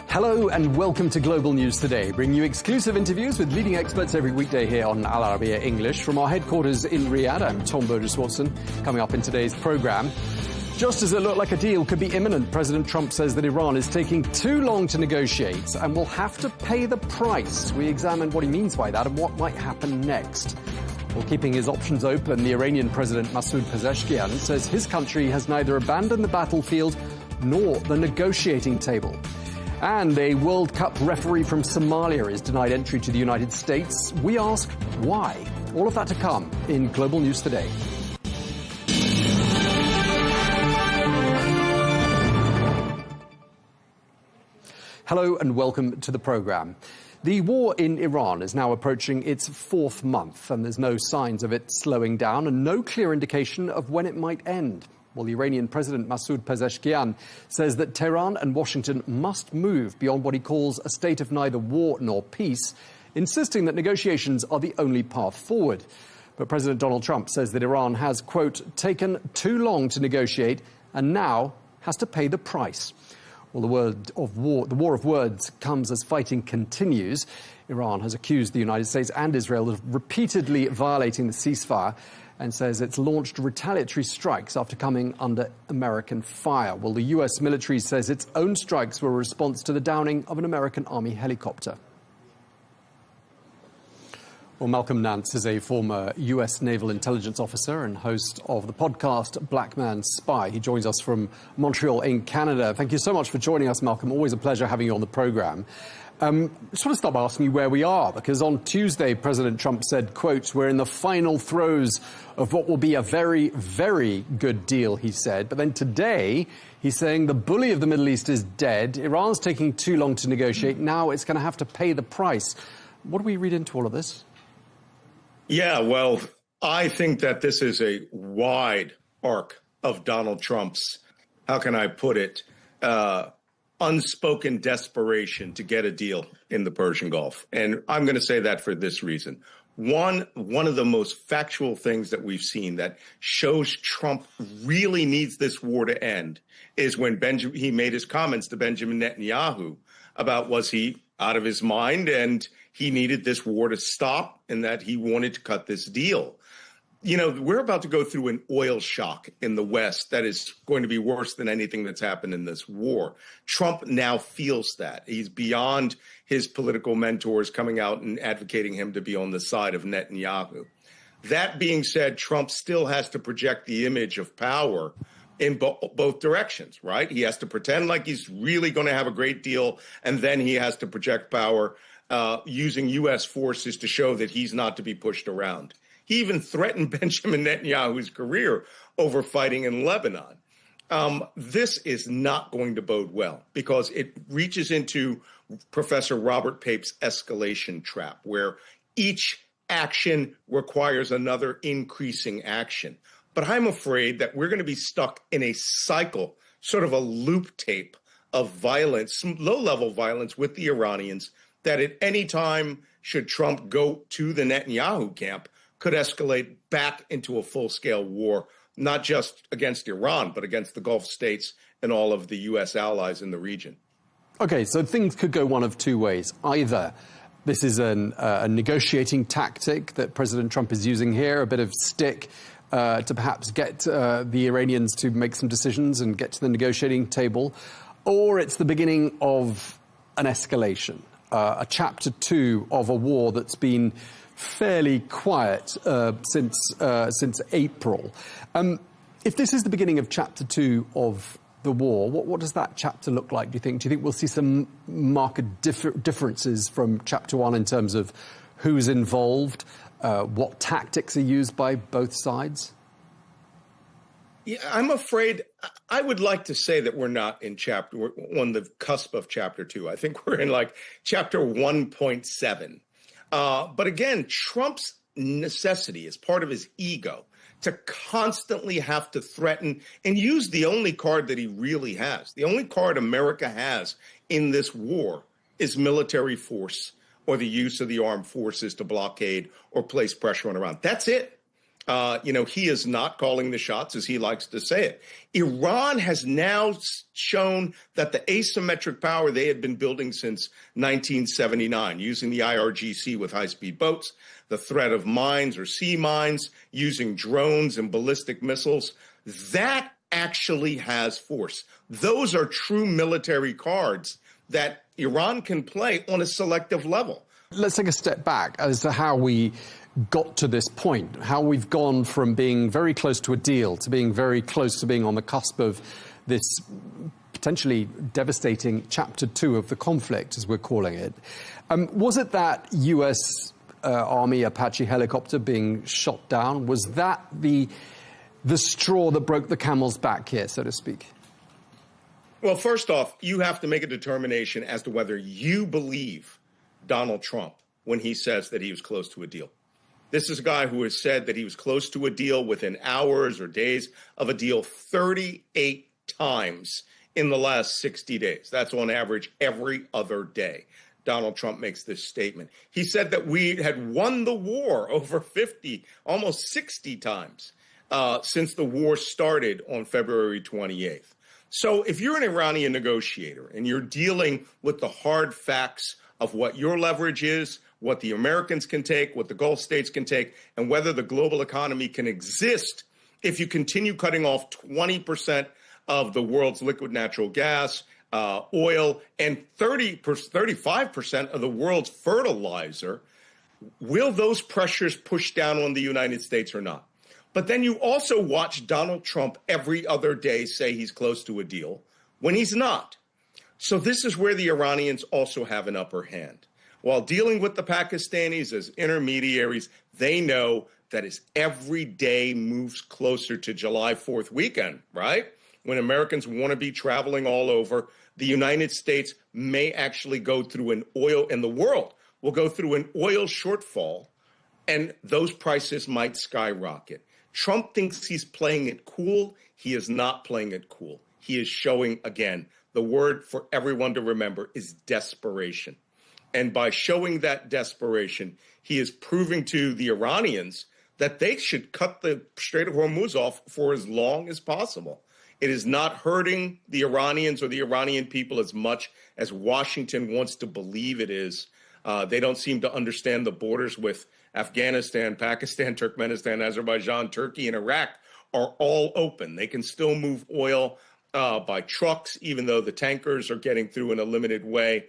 Hello and welcome to Global News Today, bringing you exclusive interviews with leading experts every weekday here on Al Arabiya English. From our headquarters in Riyadh, I'm Tom Burges Watson. Coming up in today's program, just as it looked like a deal could be imminent, President Trump says that Iran is taking too long to negotiate and will have to pay the price. We examine what he means by that and what might happen next. While keeping his options open, the Iranian President Masoud Pezeshkian says his country has neither abandoned the battlefield nor the negotiating table. And a World Cup referee from Somalia is denied entry to the United States. We ask why. All of that to come in Global News Today. Hello and welcome to the programme. The war in Iran is now approaching its 4th month, and there's no signs of it slowing down and no clear indication of when it might end. Well, the Iranian President Masoud Pezeshkian says that Tehran and Washington must move beyond what he calls a state of neither war nor peace, insisting that negotiations are the only path forward. But President Donald Trump says that Iran has, quote, taken too long to negotiate and now has to pay the price. Well, the war of words comes as fighting continues. Iran has accused the United States and Israel of repeatedly violating the ceasefire and says it's launched retaliatory strikes after coming under American fire. Well, the U.S. military says its own strikes were a response to the downing of an American Army helicopter. Well, Malcolm Nance is a former U.S. Naval Intelligence officer and host of the podcast Black Man's Spy. He joins us from Montreal in Canada. Thank you so much for joining us, Malcolm. Always a pleasure having you on the programme. I just want to start by asking you where we are, because on Tuesday, President Trump said, quote, we're in the final throes of what will be a very, very good deal, he said. But then today, he's saying the bully of the Middle East is dead. Iran's taking too long to negotiate. Now it's going to have to pay the price. What do we read into all of this? Yeah, well, I think that this is a wide arc of Donald Trump's, how can I put it, unspoken desperation to get a deal in the Persian Gulf. And I'm going to say that for this reason. One of the most factual things that we've seen that shows Trump really needs this war to end is when he made his comments to Benjamin Netanyahu about was he out of his mind and he needed this war to stop and that he wanted to cut this deal. You know, we're about to go through an oil shock in the West that is going to be worse than anything that's happened in this war. Trump now feels that. He's beyond his political mentors coming out and advocating him to be on the side of Netanyahu. That being said, Trump still has to project the image of power in both directions, right? He has to pretend like he's really going to have a great deal, and then he has to project power using U.S. forces to show that he's not to be pushed around. He even threatened Benjamin Netanyahu's career over fighting in Lebanon. This is not going to bode well because it reaches into Professor Robert Pape's escalation trap, where each action requires another increasing action. But I'm afraid that we're going to be stuck in a cycle, sort of a loop tape of violence, low-level violence with the Iranians, that at any time, should Trump go to the Netanyahu camp, could escalate back into a full-scale war, not just against Iran, but against the Gulf states and all of the U.S. allies in the region. Okay, so things could go one of two ways. Either this is a negotiating tactic that President Trump is using here, a bit of stick to perhaps get the Iranians to make some decisions and get to the negotiating table, or it's the beginning of an escalation, a chapter 2 of a war that's been fairly quiet since April. If this is the beginning of chapter 2 of the war, what does that chapter look like, do you think? Do you think we'll see some marked differences from chapter 1 in terms of who's involved, what tactics are used by both sides? Yeah, I'm afraid I would like to say that we're not we're on the cusp of chapter 2. I think we're in like chapter 1.7. But again, Trump's necessity is part of his ego to constantly have to threaten and use the only card that he really has. The only card America has in this war is military force or the use of the armed forces to blockade or place pressure on Iran. That's it. He is not calling the shots, as he likes to say it. Iran has now shown that the asymmetric power they had been building since 1979, using the IRGC with high-speed boats, the threat of mines or sea mines, using drones and ballistic missiles, that actually has force. Those are true military cards that Iran can play on a selective level. Let's take a step back as to how we got to this point, how we've gone from being very close to a deal to being very close to being on the cusp of this potentially devastating chapter 2 of the conflict, as we're calling it. Was it that U.S. Army Apache helicopter being shot down? Was that the straw that broke the camel's back here, so to speak? Well, first off, you have to make a determination as to whether you believe Donald Trump when he says that he was close to a deal. This is a guy who has said that he was close to a deal within hours or days of a deal 38 times in the last 60 days. That's on average every other day. Donald Trump makes this statement. He said that we had won the war over 50, almost 60 times since the war started on February 28th. So if you're an Iranian negotiator and you're dealing with the hard facts of what your leverage is, what the Americans can take, what the Gulf states can take, and whether the global economy can exist if you continue cutting off 20% of the world's liquid natural gas, oil, and 35% of the world's fertilizer, will those pressures push down on the United States or not? But then you also watch Donald Trump every other day say he's close to a deal when he's not. So this is where the Iranians also have an upper hand. While dealing with the Pakistanis as intermediaries, they know that as every day moves closer to July 4th weekend, right, when Americans want to be traveling all over, the United States may actually go through an oil, and the world will go through an oil shortfall, and those prices might skyrocket. Trump thinks he's playing it cool. He is not playing it cool. He is showing, again, the word for everyone to remember is desperation. And by showing that desperation, he is proving to the Iranians that they should cut the Strait of Hormuz off for as long as possible. It is not hurting the Iranians or the Iranian people as much as Washington wants to believe it is. They don't seem to understand the borders with Afghanistan, Pakistan, Turkmenistan, Azerbaijan, Turkey, and Iraq are all open. They can still move oil by trucks, even though the tankers are getting through in a limited way.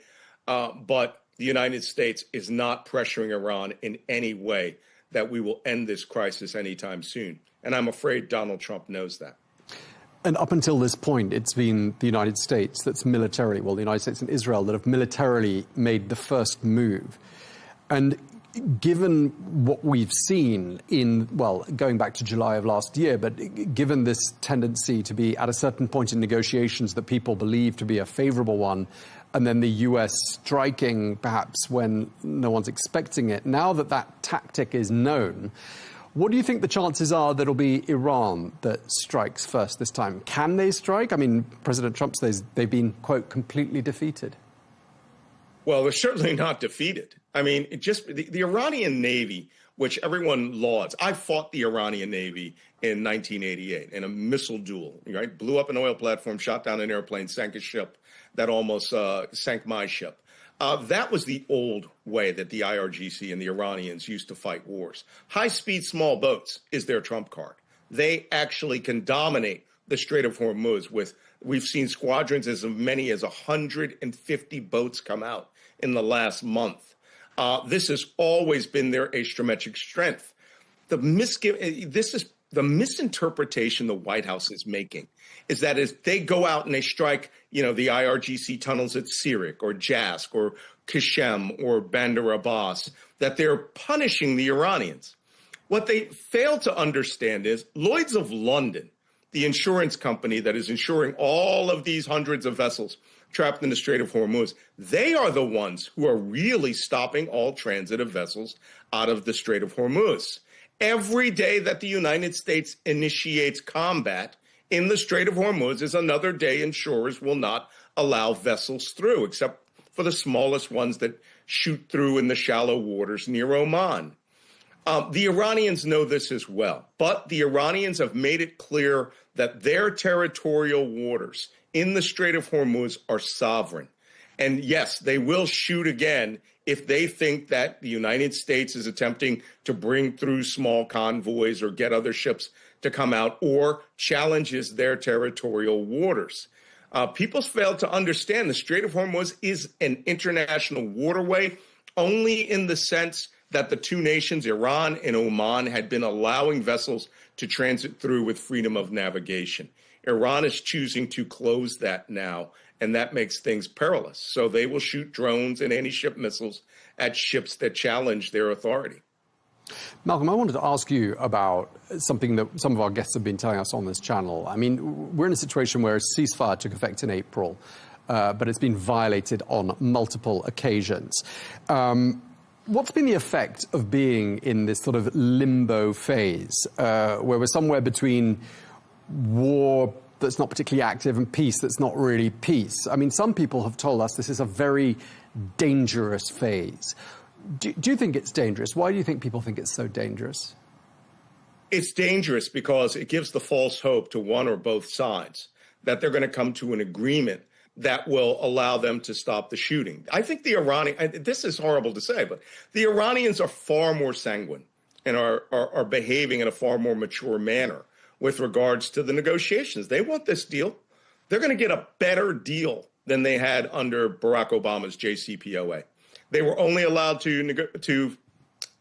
But the United States is not pressuring Iran in any way that we will end this crisis anytime soon. And I'm afraid Donald Trump knows that. And up until this point, it's been the United States that's militarily, well, the United States and Israel that have militarily made the first move. And given what we've seen in, well, going back to July of last year, but given this tendency to be at a certain point in negotiations that people believe to be a favorable one, and then the US striking perhaps when no one's expecting it, now that that tactic is known, What do you think the chances are that it'll be Iran that strikes first this time? Can they strike? I mean, President Trump says they've been, quote, completely defeated. Well, they're certainly not defeated. I mean, the Iranian Navy, which everyone lauds. I fought the Iranian Navy in 1988 in a missile duel, right? Blew up an oil platform, shot down an airplane, sank a ship that almost sank my ship. That was the old way that the IRGC and the Iranians used to fight wars. High-speed small boats is their trump card. They actually can dominate the Strait of Hormuz we've seen squadrons as many as 150 boats come out in the last month. This has always been their asymmetric strength. This is the misinterpretation the White House is making is that as they go out and they strike, the IRGC tunnels at Sirik or Jask or Qashem or Bandar Abbas, that they're punishing the Iranians. What they fail to understand is Lloyd's of London, the insurance company that is insuring all of these hundreds of vessels trapped in the Strait of Hormuz, they are the ones who are really stopping all transit of vessels out of the Strait of Hormuz. Every day that the United States initiates combat in the Strait of Hormuz is another day insurers will not allow vessels through, except for the smallest ones that shoot through in the shallow waters near Oman. The Iranians know this as well, but the Iranians have made it clear that their territorial waters in the Strait of Hormuz are sovereign. And yes, they will shoot again if they think that the United States is attempting to bring through small convoys or get other ships to come out or challenges their territorial waters. People fail to understand the Strait of Hormuz is an international waterway only in the sense that the two nations, Iran and Oman, had been allowing vessels to transit through with freedom of navigation. Iran is choosing to close that now, and that makes things perilous. So they will shoot drones and anti-ship missiles at ships that challenge their authority. Malcolm, I wanted to ask you about something that some of our guests have been telling us on this channel. I mean, we're in a situation where a ceasefire took effect in April, but it's been violated on multiple occasions. What's been the effect of being in this sort of limbo phase, where we're somewhere between war that's not particularly active and peace that's not really peace? I mean, some people have told us this is a very dangerous phase. Do you think it's dangerous? Why do you think people think it's so dangerous? It's dangerous because it gives the false hope to one or both sides that they're going to come to an agreement that will allow them to stop the shooting. I think the Iranians, this is horrible to say, but the Iranians are far more sanguine and are behaving in a far more mature manner with regards to the negotiations. They want this deal. They're going to get a better deal than they had under Barack Obama's JCPOA. They were only allowed to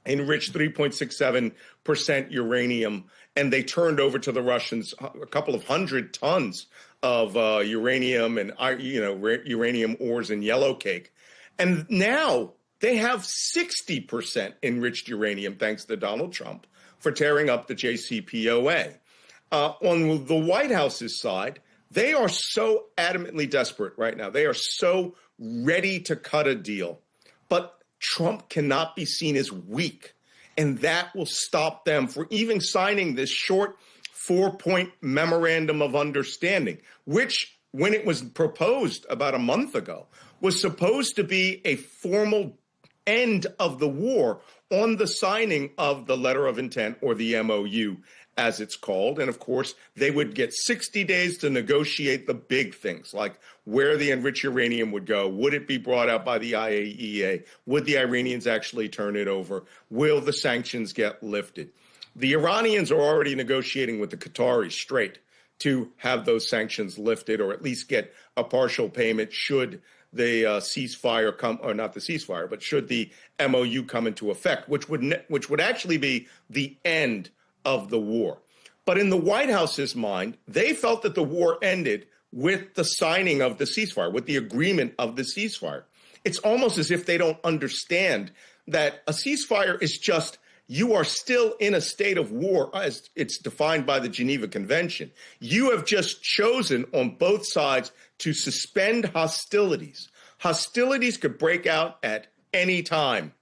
enrich 3.67% uranium, and they turned over to the Russians a couple of hundred tons of uranium and uranium ores and yellowcake. And now they have 60% enriched uranium, thanks to Donald Trump, for tearing up the JCPOA. On the White House's side, they are so adamantly desperate right now. They are so ready to cut a deal. But Trump cannot be seen as weak, and that will stop them from even signing this short 4-point memorandum of understanding, which, when it was proposed about a month ago, was supposed to be a formal end of the war on the signing of the letter of intent, or the MOU, as it's called. And of course, they would get 60 days to negotiate the big things, like where the enriched uranium would go. Would it be brought out by the IAEA? Would the Iranians actually turn it over? Will the sanctions get lifted? The Iranians are already negotiating with the Qataris straight to have those sanctions lifted, or at least get a partial payment should the ceasefire come, or not the ceasefire, but should the MOU come into effect, which would actually be the end of the war. But in the White House's mind, they felt that the war ended with the signing of the ceasefire, with the agreement of the ceasefire. It's almost as if they don't understand that a ceasefire is just, you are still in a state of war as it's defined by the Geneva Convention. You have just chosen on both sides to suspend hostilities. Hostilities could break out at any time.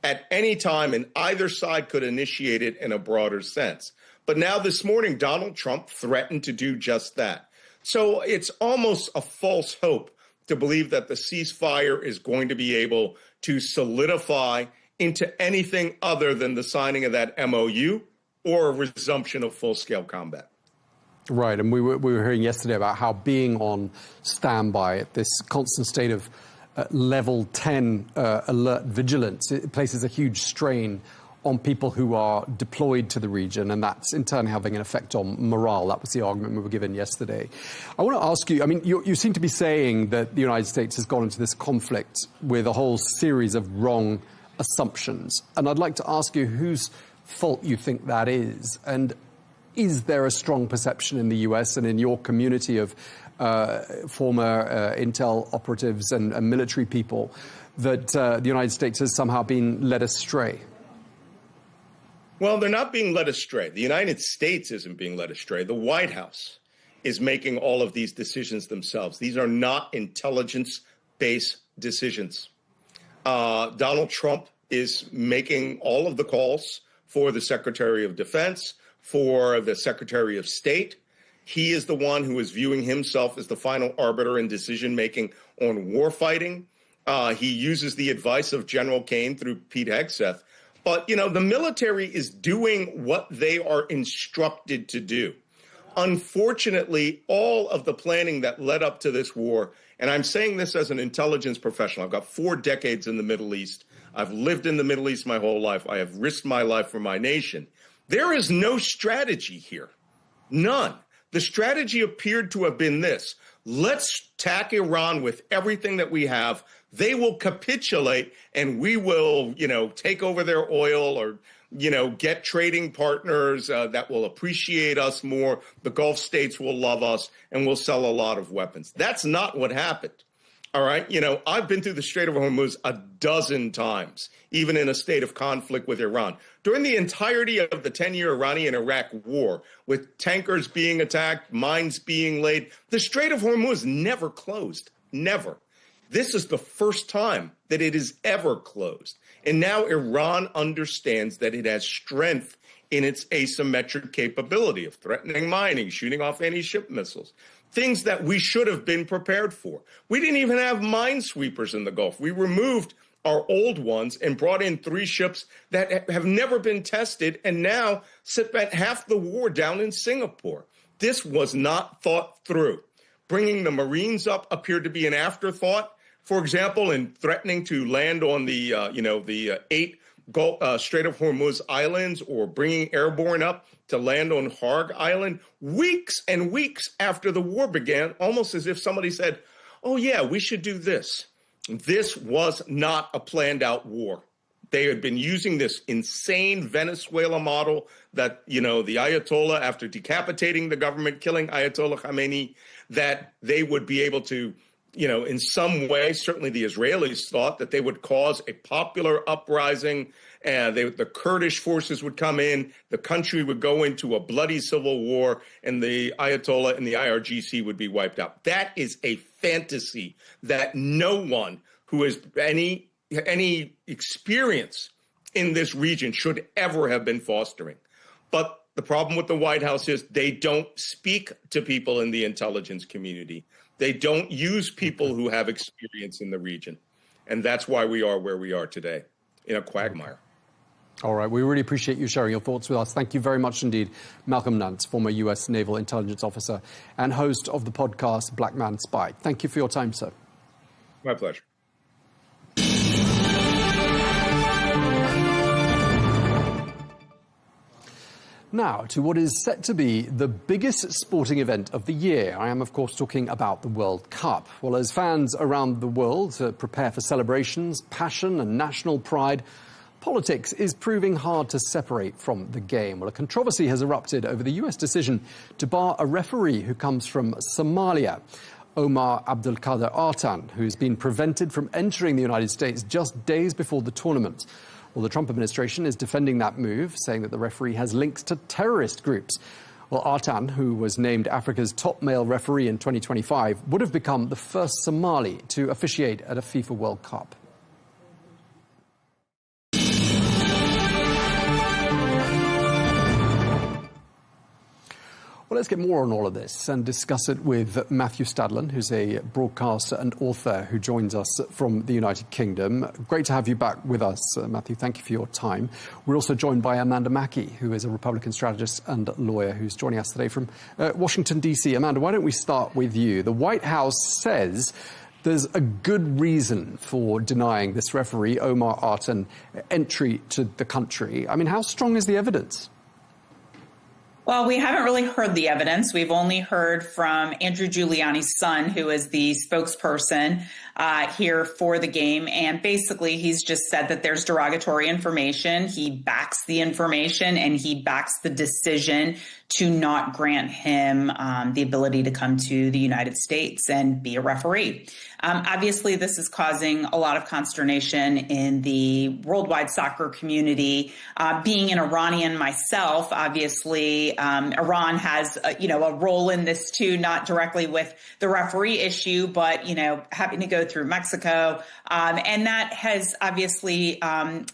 at any time, and either side could initiate it in a broader sense. But now this morning, Donald Trump threatened to do just that. So it's almost a false hope to believe that the ceasefire is going to be able to solidify into anything other than the signing of that MOU or a resumption of full-scale combat. Right, and we were hearing yesterday about how being on standby at this constant state of level 10 alert vigilance, it places a huge strain on people who are deployed to the region, and that's in turn having an effect on morale. That was the argument we were given yesterday. I want to ask you, I mean, you seem to be saying that the United States has gone into this conflict with a whole series of wrong assumptions, and I'd like to ask you whose fault you think that is, and is there a strong perception in the US and in your community of former intel operatives and military people that the United States has somehow been led astray? Well, they're not being led astray. The United States isn't being led astray. The White House is making all of these decisions themselves. These are not intelligence-based decisions. Donald Trump is making all of the calls for the Secretary of Defense, for the Secretary of State. He is the one who is viewing himself as the final arbiter in decision-making on warfighting. He uses the advice of General Kane through Pete Hegseth. But, you know, the military is doing what they are instructed to do. Unfortunately, all of the planning that led up to this war, and I'm saying this as an intelligence professional, I've got 4 decades in the Middle East. I've lived in the Middle East my whole life. I have risked my life for my nation. There is no strategy here. None. The strategy appeared to have been this. Let's attack Iran with everything that we have. They will capitulate and we will, you know, take over their oil or, you know, get trading partners that will appreciate us more. The Gulf states will love us and we'll sell a lot of weapons. That's not what happened. All right. You know, I've been through the Strait of Hormuz a dozen times, even in a state of conflict with Iran. During the entirety of the 10-year Iranian-Iraq war, with tankers being attacked, mines being laid, the Strait of Hormuz never closed. Never. This is the first time that it is ever closed. And now Iran understands that it has strength in its asymmetric capability of threatening mining, shooting off anti-ship missiles. Things that we should have been prepared for. We didn't even have minesweepers in the Gulf. We removed our old ones and brought in 3 ships that have never been tested and now spent half the war down in Singapore. This was not thought through. Bringing the Marines up appeared to be an afterthought. For example, in threatening to land on the 8 Strait of Hormuz islands or bringing airborne up to land on Harg Island weeks and weeks after the war began, almost as if somebody said, oh, yeah, we should do this. This was not a planned out war. They had been using this insane Venezuela model that, you know, the Ayatollah, after decapitating the government, killing Ayatollah Khamenei, that they would be able to, you know, in some way, certainly the Israelis thought that they would cause a popular uprising and the Kurdish forces would come in, the country would go into a bloody civil war, and the Ayatollah and the IRGC would be wiped out. That is a fantasy that no one who has any experience in this region should ever have been fostering. But the problem with the White House is they don't speak to people in the intelligence community. They don't use people who have experience in the region. And that's why we are where we are today, in a quagmire. All right. We really appreciate you sharing your thoughts with us. Thank you very much indeed. Malcolm Nance, former U.S. Naval Intelligence Officer and host of the podcast Black Man Spy. Thank you for your time, sir. My pleasure. Now, to what is set to be the biggest sporting event of the year. I am, of course, talking about the World Cup. Well, as fans around the world prepare for celebrations, passion and national pride, politics is proving hard to separate from the game. Well, a controversy has erupted over the U.S. decision to bar a referee who comes from Somalia, Omar Abdulkader Artan, who's been prevented from entering the United States just days before the tournament. Well, the Trump administration is defending that move, saying that the referee has links to terrorist groups. Well, Artan, who was named Africa's top male referee in 2025, would have become the first Somali to officiate at a FIFA World Cup. Well, let's get more on all of this and discuss it with Matthew Stadlen, who's a broadcaster and author who joins us from the United Kingdom. Great to have you back with us, Matthew. Thank you for your time. We're also joined by Amanda Mackie, who is a Republican strategist and lawyer who's joining us today from Washington, D.C. Amanda, why don't we start with you? The White House says there's a good reason for denying this referee, Omar Artan, entry to the country. I mean, how strong is the evidence? Well, we haven't really heard the evidence. We've only heard from Andrew Giuliani's son, who is the spokesperson here for the game. And basically, he's just said that there's derogatory information. He backs the information and he backs the decision to not grant him the ability to come to the United States and be a referee. Obviously, this is causing a lot of consternation in the worldwide soccer community. Being an Iranian myself, obviously, Iran has, a role in this too, not directly with the referee issue, but, having to go through Mexico. And that has obviously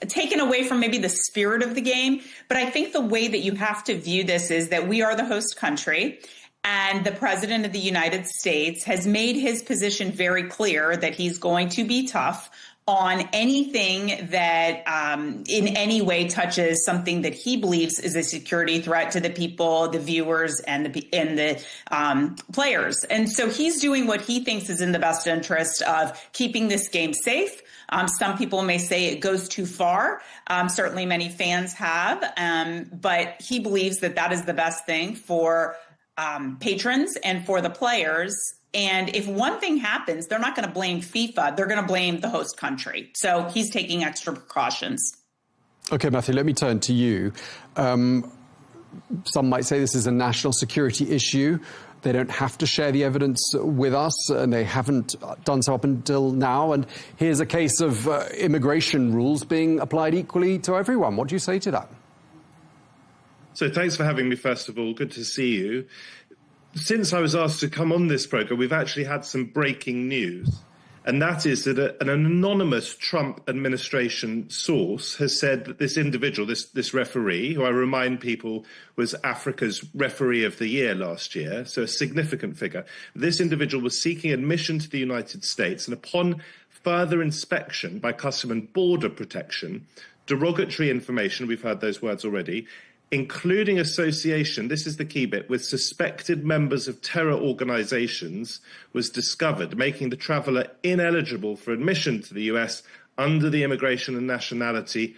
taken away from maybe the spirit of the game. But I think the way that you have to view this is that we are the host country. And the president of the United States has made his position very clear that he's going to be tough on anything that in any way touches something that he believes is a security threat to the people, the viewers, and the players. And so he's doing what he thinks is in the best interest of keeping this game safe. Some people may say it goes too far. Certainly many fans have. But he believes that that is the best thing for patrons and for the players. And if one thing happens, they're not going to blame FIFA. They're going to blame the host country. So he's taking extra precautions. OK, Matthew, let me turn to you. Some might say this is a national security issue. They don't have to share the evidence with us, and they haven't done so up until now. And here's a case of immigration rules being applied equally to everyone. What do you say to that? So thanks for having me, first of all. Good to see you. Since I was asked to come on this program, we've actually had some breaking news. And that is that an anonymous Trump administration source has said that this individual, this referee, who I remind people was Africa's referee of the year last year, so a significant figure, this individual was seeking admission to the United States. And upon further inspection by Customs and Border Protection, derogatory information, we've heard those words already, including association, this is the key bit, with suspected members of terror organizations, was discovered, making the traveller ineligible for admission to the US under the Immigration and Nationality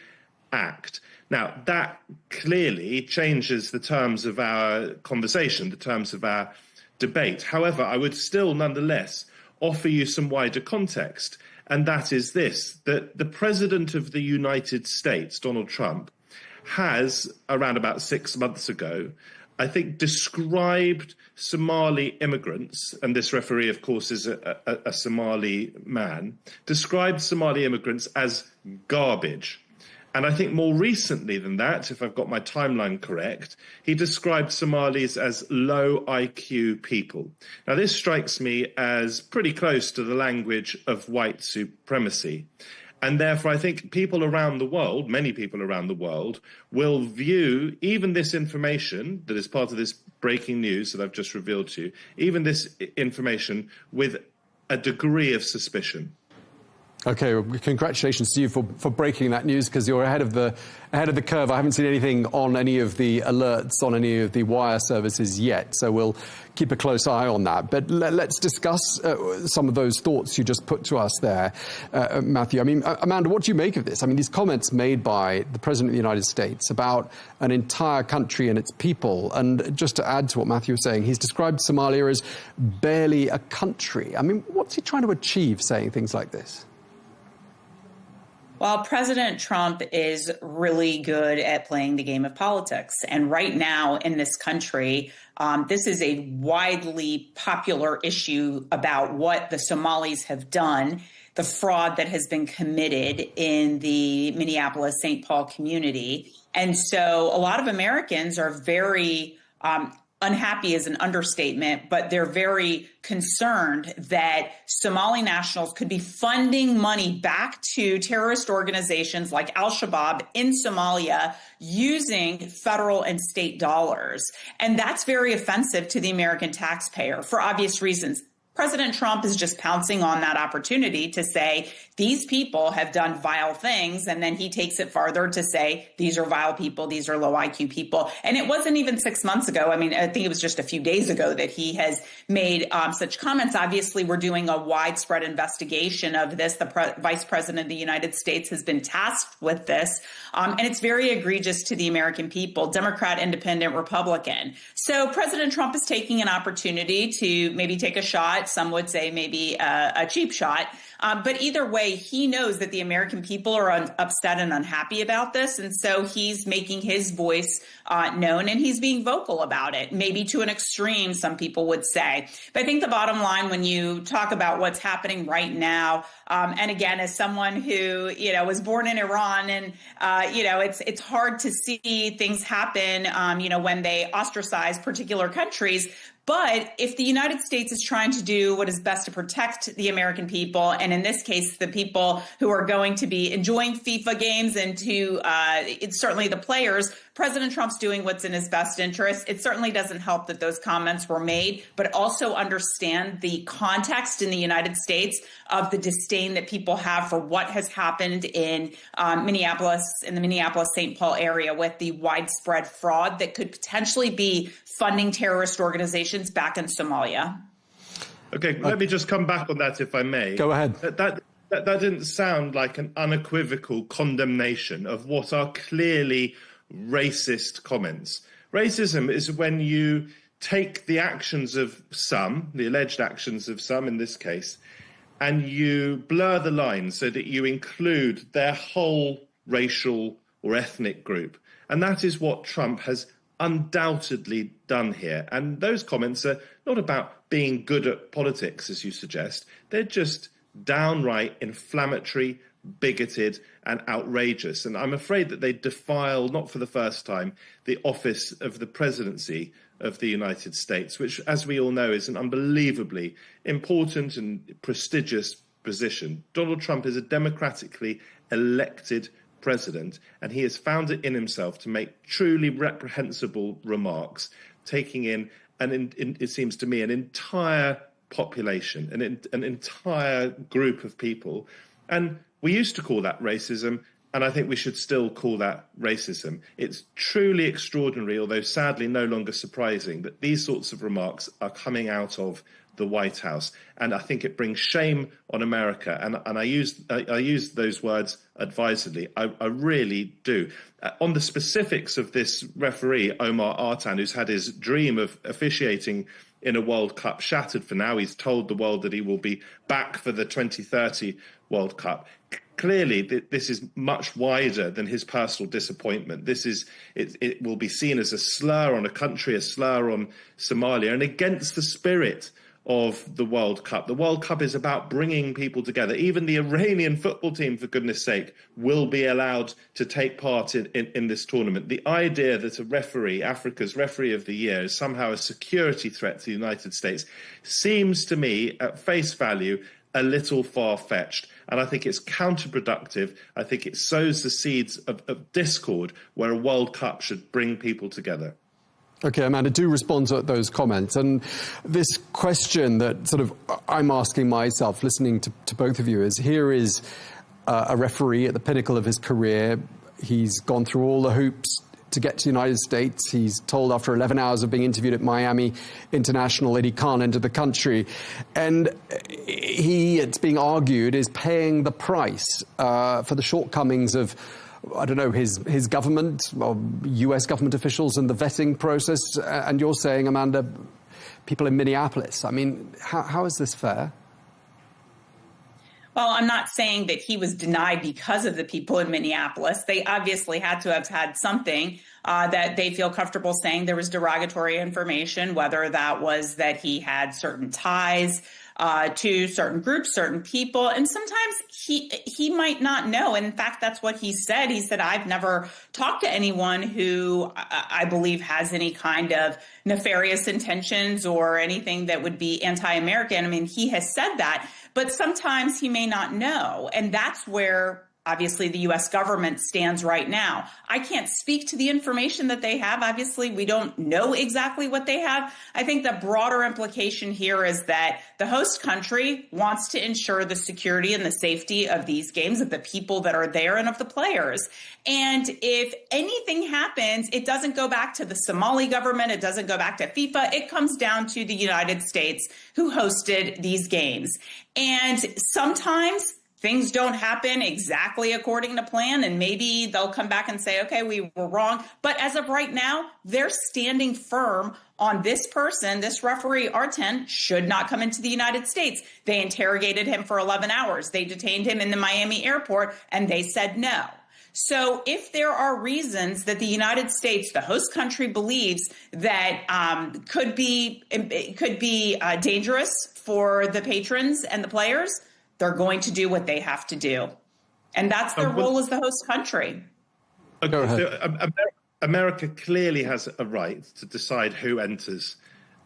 Act. Now, that clearly changes the terms of our conversation, the terms of our debate. However, I would still nonetheless offer you some wider context, and that is this, that the President of the United States, Donald Trump, has, around about 6 months ago, I think, described Somali immigrants, and this referee, of course, is a Somali man, described Somali immigrants as garbage. And I think more recently than that, if I've got my timeline correct, he described Somalis as low IQ people. Now, this strikes me as pretty close to the language of white supremacy. And therefore, I think people around the world, many people around the world, will view even this information that is part of this breaking news that I've just revealed to you, even this information with a degree of suspicion. OK, well, congratulations to you for breaking that news, because you're ahead of the curve. I haven't seen anything on any of the alerts on any of the wire services yet, so we'll keep a close eye on that. But let's discuss some of those thoughts you just put to us there, Matthew. I mean, Amanda, what do you make of this? I mean, these comments made by the President of the United States about an entire country and its people, and just to add to what Matthew was saying, he's described Somalia as barely a country. I mean, what's he trying to achieve saying things like this? Well, President Trump is really good at playing the game of politics. And right now in this country, this is a widely popular issue about what the Somalis have done, the fraud that has been committed in the Minneapolis-St. Paul community. And so a lot of Americans are very unhappy is an understatement, but they're very concerned that Somali nationals could be funding money back to terrorist organizations like al-Shabaab in Somalia using federal and state dollars. And that's very offensive to the American taxpayer for obvious reasons. President Trump is just pouncing on that opportunity to say these people have done vile things, and then he takes it farther to say these are vile people, these are low IQ people. And it wasn't even 6 months ago. I mean, I think it was just a few days ago that he has made such comments. Obviously, we're doing a widespread investigation of this. The Vice President of the United States has been tasked with this, and it's very egregious to the American people, Democrat, Independent, Republican. So President Trump is taking an opportunity to maybe take a shot. Some would say maybe a cheap shot. But either way, he knows that the American people are upset and unhappy about this. And so he's making his voice known, and he's being vocal about it, maybe to an extreme, some people would say. But I think the bottom line, when you talk about what's happening right now, and again, as someone who, was born in Iran, and, it's hard to see things happen, when they ostracize particular countries. But if the United States is trying to do what is best to protect the American people, and in this case, the people who are going to be enjoying FIFA games, and it's certainly the players, President Trump's doing what's in his best interest. It certainly doesn't help that those comments were made, but also understand the context in the United States of the disdain that people have for what has happened in Minneapolis, in the Minneapolis-St. Paul area, with the widespread fraud that could potentially be funding terrorist organizations back in Somalia. Okay, let me just come back on that, if I may. Go ahead. That didn't sound like an unequivocal condemnation of what are clearly racist comments. Racism is when you take the actions of some, the alleged actions of some in this case, and you blur the lines so that you include their whole racial or ethnic group. And that is what Trump has undoubtedly done here. And those comments are not about being good at politics, as you suggest. They're just downright inflammatory, bigoted and outrageous. And I'm afraid that they defile, not for the first time, the office of the presidency of the United States, which, as we all know, is an unbelievably important and prestigious position. Donald Trump is a democratically elected president, and he has found it in himself to make truly reprehensible remarks, taking in, it seems to me, an entire population, an entire group of people. And we used to call that racism, and I think we should still call that racism. It's truly extraordinary, although sadly no longer surprising, that these sorts of remarks are coming out of the White House. And I think it brings shame on America. And I use those words advisedly. I really do. On the specifics of this referee, Omar Artan, who's had his dream of officiating in a World Cup shattered for now. He's told the world that he will be back for the 2030 World Cup. Clearly, this is much wider than his personal disappointment. It will be seen as a slur on a country, a slur on Somalia, and against the spirit of the World Cup. The World Cup is about bringing people together. Even the Iranian football team, for goodness sake, will be allowed to take part in this tournament. The idea that a referee, Africa's referee of the year, is somehow a security threat to the United States seems to me, at face value, a little far-fetched. And I think it's counterproductive. I think it sows the seeds of discord where a World Cup should bring people together. Okay, Amanda, do respond to those comments. And this question that sort of I'm asking myself, listening to both of you, is here is a referee at the pinnacle of his career. He's gone through all the hoops to get to the United States. He's told after 11 hours of being interviewed at Miami International that he can't enter the country. And he, it's being argued, is paying the price for the shortcomings of, I don't know, his government, or US government officials and the vetting process. And you're saying, Amanda, people in Minneapolis. I mean, how is this fair? Well, I'm not saying that he was denied because of the people in Minneapolis. They obviously had to have had something that they feel comfortable saying there was derogatory information, whether that was that he had certain ties to certain groups, certain people. And sometimes he might not know. And in fact, that's what he said. He said, I've never talked to anyone who I believe has any kind of nefarious intentions or anything that would be anti-American. I mean, he has said that, but sometimes he may not know. And that's where obviously the U.S. government stands right now. I can't speak to the information that they have. Obviously, we don't know exactly what they have. I think the broader implication here is that the host country wants to ensure the security and the safety of these games, of the people that are there and of the players. And if anything happens, it doesn't go back to the Somali government. It doesn't go back to FIFA. It comes down to the United States who hosted these games. And sometimes things don't happen exactly according to plan, and maybe they'll come back and say, okay, we were wrong. But as of right now, they're standing firm on this person. This referee, Arten, should not come into the United States. They interrogated him for 11 hours. They detained him in the Miami airport, and they said no. So if there are reasons that the United States, the host country, believes that could be dangerous for the patrons and the players, they're going to do what they have to do. And that's their role as the host country. Okay, so America clearly has a right to decide who enters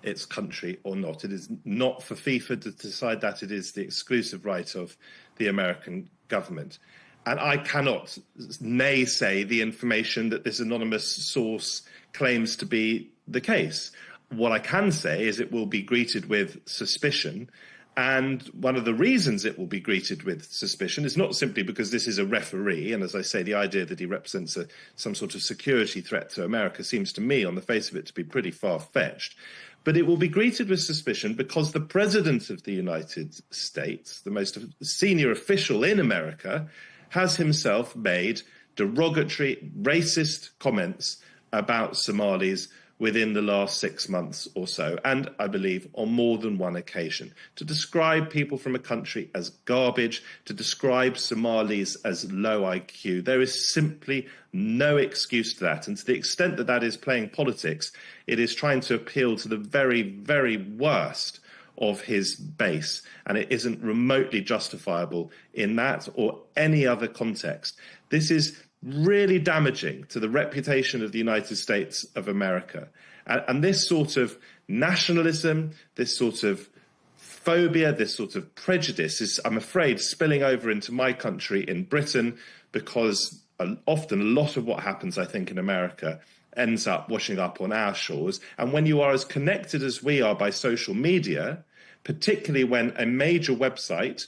its country or not. It is not for FIFA to decide that. It is the exclusive right of the American government. And I cannot naysay the information that this anonymous source claims to be the case. What I can say is it will be greeted with suspicion. And one of the reasons it will be greeted with suspicion is not simply because this is a referee. And as I say, the idea that he represents some sort of security threat to America seems to me, on the face of it, to be pretty far-fetched. But it will be greeted with suspicion because the President of the United States, the most senior official in America, has himself made derogatory, racist comments about Somalis within the last 6 months or so, and I believe on more than one occasion, to describe people from a country as garbage, to describe Somalis as low IQ. There is simply no excuse to that. And to the extent that that is playing politics, it is trying to appeal to the very, very worst of his base, and it isn't remotely justifiable in that or any other context. This is really damaging to the reputation of the United States of America. And this sort of nationalism, this sort of phobia, this sort of prejudice is, I'm afraid, spilling over into my country in Britain, because often a lot of what happens, I think, in America ends up washing up on our shores. And when you are as connected as we are by social media, particularly when a major website,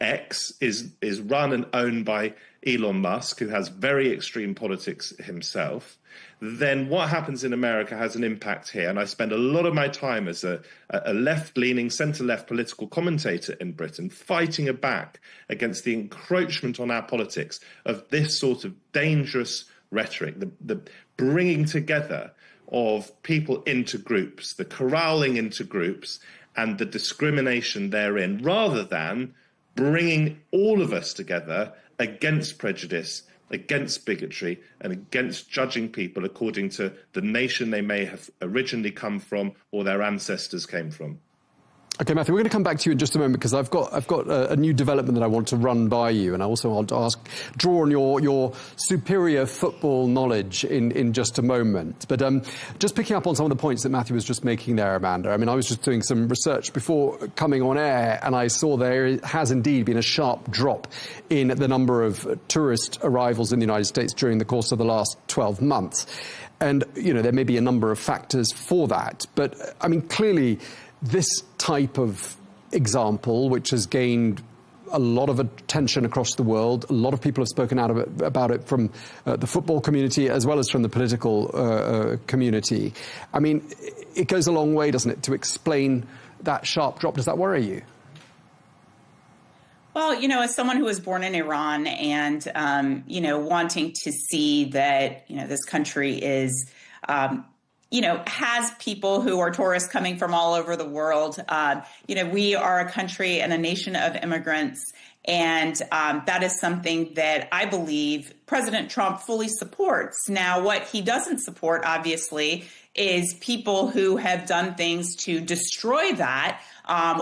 X, is run and owned by Elon Musk, who has very extreme politics himself, then what happens in America has an impact here. And I spend a lot of my time as a left-leaning, centre-left political commentator in Britain fighting back against the encroachment on our politics of this sort of dangerous rhetoric, the bringing together of people into groups, the corralling into groups, and the discrimination therein, rather than bringing all of us together against prejudice, against bigotry, and against judging people according to the nation they may have originally come from or their ancestors came from. Okay, Matthew, we're going to come back to you in just a moment, because I've got a new development that I want to run by you, and I also want to draw on your superior football knowledge in just a moment. But just picking up on some of the points that Matthew was just making there, Amanda. I mean, I was just doing some research before coming on air, and I saw there has indeed been a sharp drop in the number of tourist arrivals in the United States during the course of the last 12 months. And, you know, there may be a number of factors for that. But, I mean, clearly this type of example, which has gained a lot of attention across the world, a lot of people have spoken out about it from the football community as well as from the political community. I mean, it goes a long way, doesn't it, to explain that sharp drop? Does that worry you? Well, you know, as someone who was born in Iran and, you know, wanting to see that, you know, this country is, you know, has people who are tourists coming from all over the world. You know, we are a country and a nation of immigrants. And that is something that I believe President Trump fully supports. Now, what he doesn't support, obviously, is people who have done things to destroy that,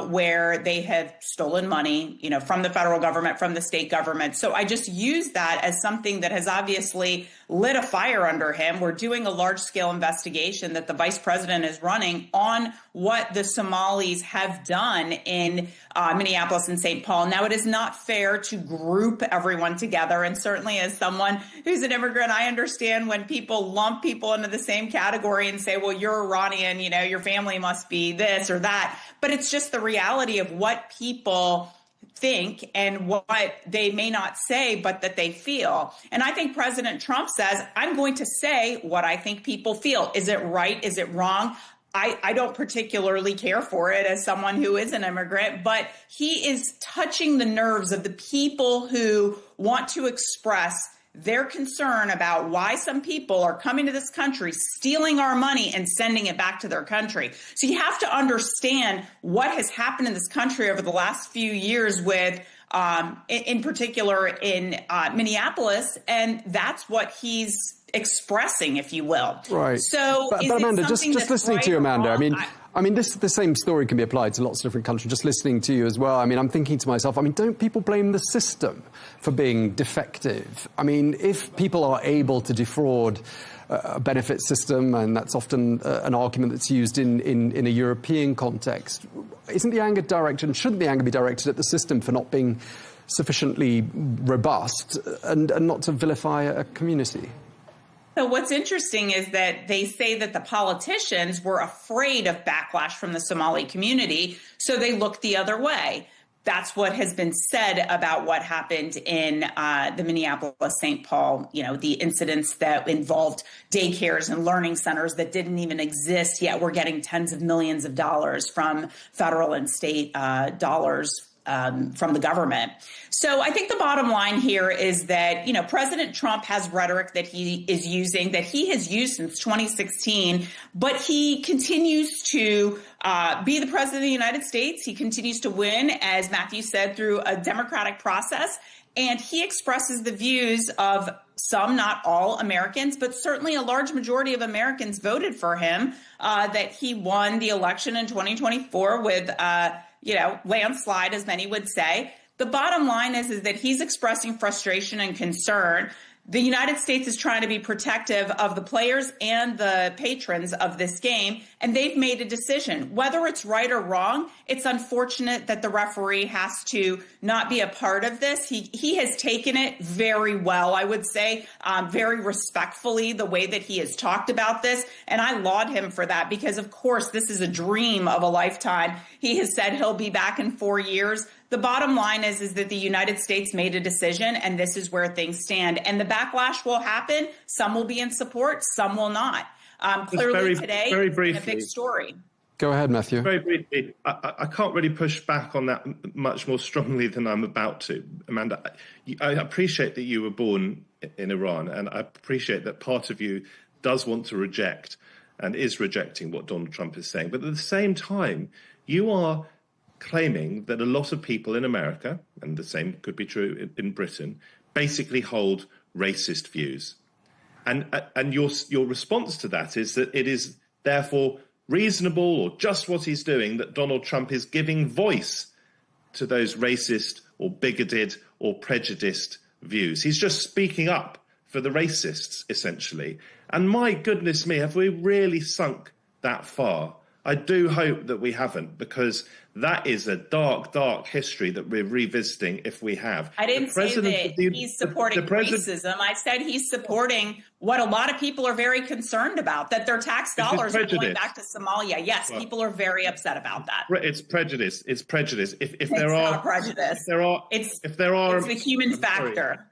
where they have stolen money, from the federal government, from the state government. So I just use that as something that has obviously lit a fire under him. We're doing a large-scale investigation that the vice president is running on what the Somalis have done in Minneapolis and St. Paul. Now, it is not fair to group everyone together. And certainly as someone who's an immigrant, I understand when people lump people into the same category and say, well, you're Iranian, your family must be this or that. But it's just the reality of what people think and what they may not say, but that they feel. And I think President Trump says, I'm going to say what I think people feel. Is it right? Is it wrong? I don't particularly care for it as someone who is an immigrant, but he is touching the nerves of the people who want to express their concern about why some people are coming to this country, stealing our money and sending it back to their country. So you have to understand what has happened in this country over the last few years with, in particular in Minneapolis, and that's what he's expressing, if you will. Right. So, but Amanda, just listening to you, Amanda, I mean, the same story can be applied to lots of different countries. Just listening to you as well, I'm thinking to myself, don't people blame the system for being defective? If people are able to defraud a benefit system, and that's often an argument that's used in a European context, isn't the anger directed, and shouldn't the anger be directed at the system for not being sufficiently robust and not to vilify a community? So what's interesting is that they say that the politicians were afraid of backlash from the Somali community, so they looked the other way. That's what has been said about what happened in the Minneapolis-St. Paul, the incidents that involved daycares and learning centers that didn't even exist, yet we're getting tens of millions of dollars from federal and state dollars from the government. So I think the bottom line here is that, President Trump has rhetoric that he is using, that he has used since 2016, but he continues to be the president of the United States. He continues to win, as Matthew said, through a democratic process. And he expresses the views of some, not all Americans, but certainly a large majority of Americans voted for him, that he won the election in 2024 with landslide, as many would say. The bottom line is that he's expressing frustration and concern. The United States is trying to be protective of the players and the patrons of this game, and they've made a decision. Whether it's right or wrong, it's unfortunate that the referee has to not be a part of this. He has taken it very well, I would say, very respectfully, the way that he has talked about this, and I laud him for that because, of course, this is a dream of a lifetime. He has said he'll be back in 4 years. The bottom line is that the United States made a decision, and this is where things stand. And the backlash will happen. Some will be in support, some will not. Clearly today, it's a big story. Go ahead, Matthew. Very briefly, I can't really push back on that much more strongly than I'm about to. Amanda, I appreciate that you were born in Iran, and I appreciate that part of you does want to reject and is rejecting what Donald Trump is saying. But at the same time, you are claiming that a lot of people in America, and the same could be true in Britain, basically hold racist views. And your response to that is that it is therefore reasonable, or just what he's doing, that Donald Trump is giving voice to those racist or bigoted or prejudiced views. He's just speaking up for the racists, essentially. And my goodness me, have we really sunk that far? I do hope that we haven't, because that is a dark, dark history that we're revisiting if we have. I didn't say that he's supporting racism. I said he's supporting what a lot of people are very concerned about, that their tax dollars are going back to Somalia. Yes, people are very upset about that. It's prejudice. It's prejudice. It's not prejudice. It's the human factor.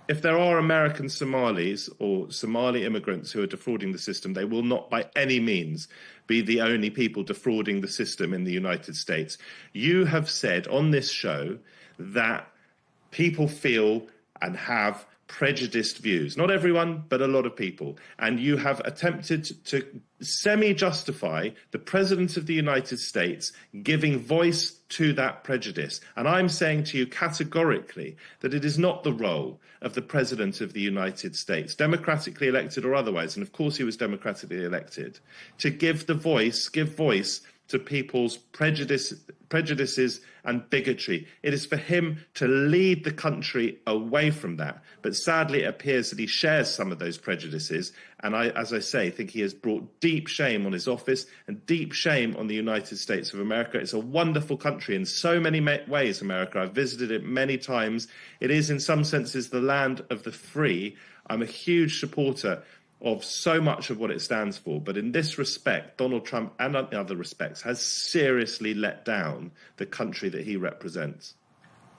If there are American Somalis or Somali immigrants who are defrauding the system, they will not by any means be the only people defrauding the system in the United States. You have said on this show that people feel and have prejudiced views. Not everyone, but a lot of people. And you have attempted to semi-justify the President of the United States giving voice to that prejudice. And I'm saying to you categorically that it is not the role of the President of the United States, democratically elected or otherwise, and of course he was democratically elected, to give voice to people's prejudices and bigotry. It is for him to lead the country away from that. But sadly, it appears that he shares some of those prejudices. And I, as I say, think he has brought deep shame on his office and deep shame on the United States of America. It's a wonderful country in so many ways, America. I've visited it many times. It is, in some senses, the land of the free. I'm a huge supporter of so much of what it stands for. But in this respect, Donald Trump, and in other respects, has seriously let down the country that he represents.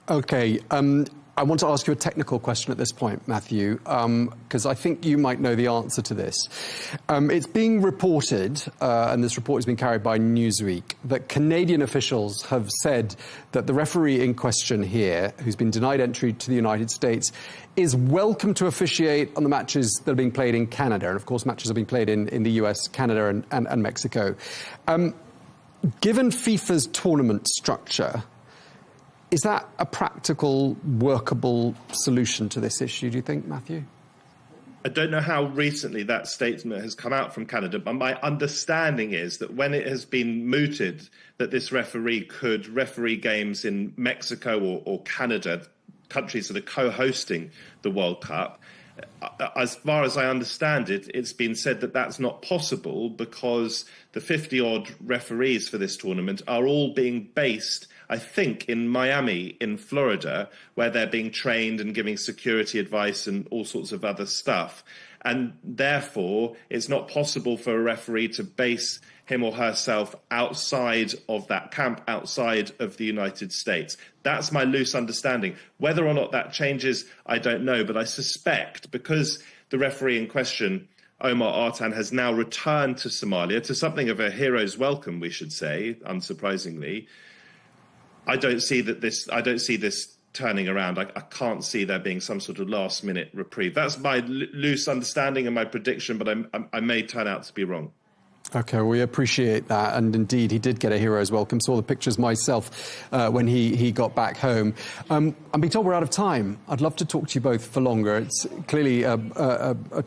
OK, I want to ask you a technical question at this point, Matthew, because I think you might know the answer to this. It's being reported, and this report has been carried by Newsweek, that Canadian officials have said that the referee in question here, who's been denied entry to the United States, is welcome to officiate on the matches that are being played in Canada. And, of course, matches are being played in the US, Canada and Mexico. Given FIFA's tournament structure, is that a practical, workable solution to this issue, do you think, Matthew? I don't know how recently that statement has come out from Canada, but my understanding is that when it has been mooted that this referee could referee games in Mexico or Canada, countries that are co-hosting the World Cup, as far as I understand it, it's been said that that's not possible because the 50-odd referees for this tournament are all being based, I think, in Miami, in Florida, where they're being trained and giving security advice and all sorts of other stuff. And therefore, it's not possible for a referee to base him or herself outside of that camp, outside of the United States. That's my loose understanding. Whether or not that changes, I don't know. But I suspect, because the referee in question, Omar Artan, has now returned to Somalia, to something of a hero's welcome, we should say, unsurprisingly, I don't see this turning around. I can't see there being some sort of last-minute reprieve. That's my loose understanding and my prediction, but I may turn out to be wrong. OK, we appreciate that. And indeed, he did get a hero's welcome. Saw the pictures myself when he got back home. I'm being told we're out of time. I'd love to talk to you both for longer. It's clearly a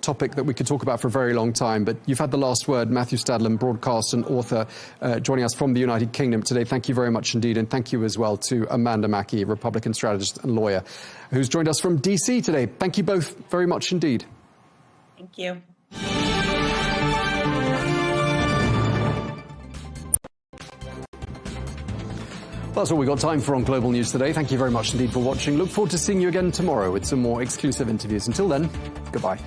topic that we could talk about for a very long time. But you've had the last word. Matthew Stadlam, broadcaster and author, joining us from the United Kingdom today. Thank you very much indeed. And thank you as well to Amanda Mackie, Republican strategist and lawyer, who's joined us from DC today. Thank you both very much indeed. Thank you. That's all we've got time for on Global News today. Thank you very much indeed for watching. Look forward to seeing you again tomorrow with some more exclusive interviews. Until then, goodbye.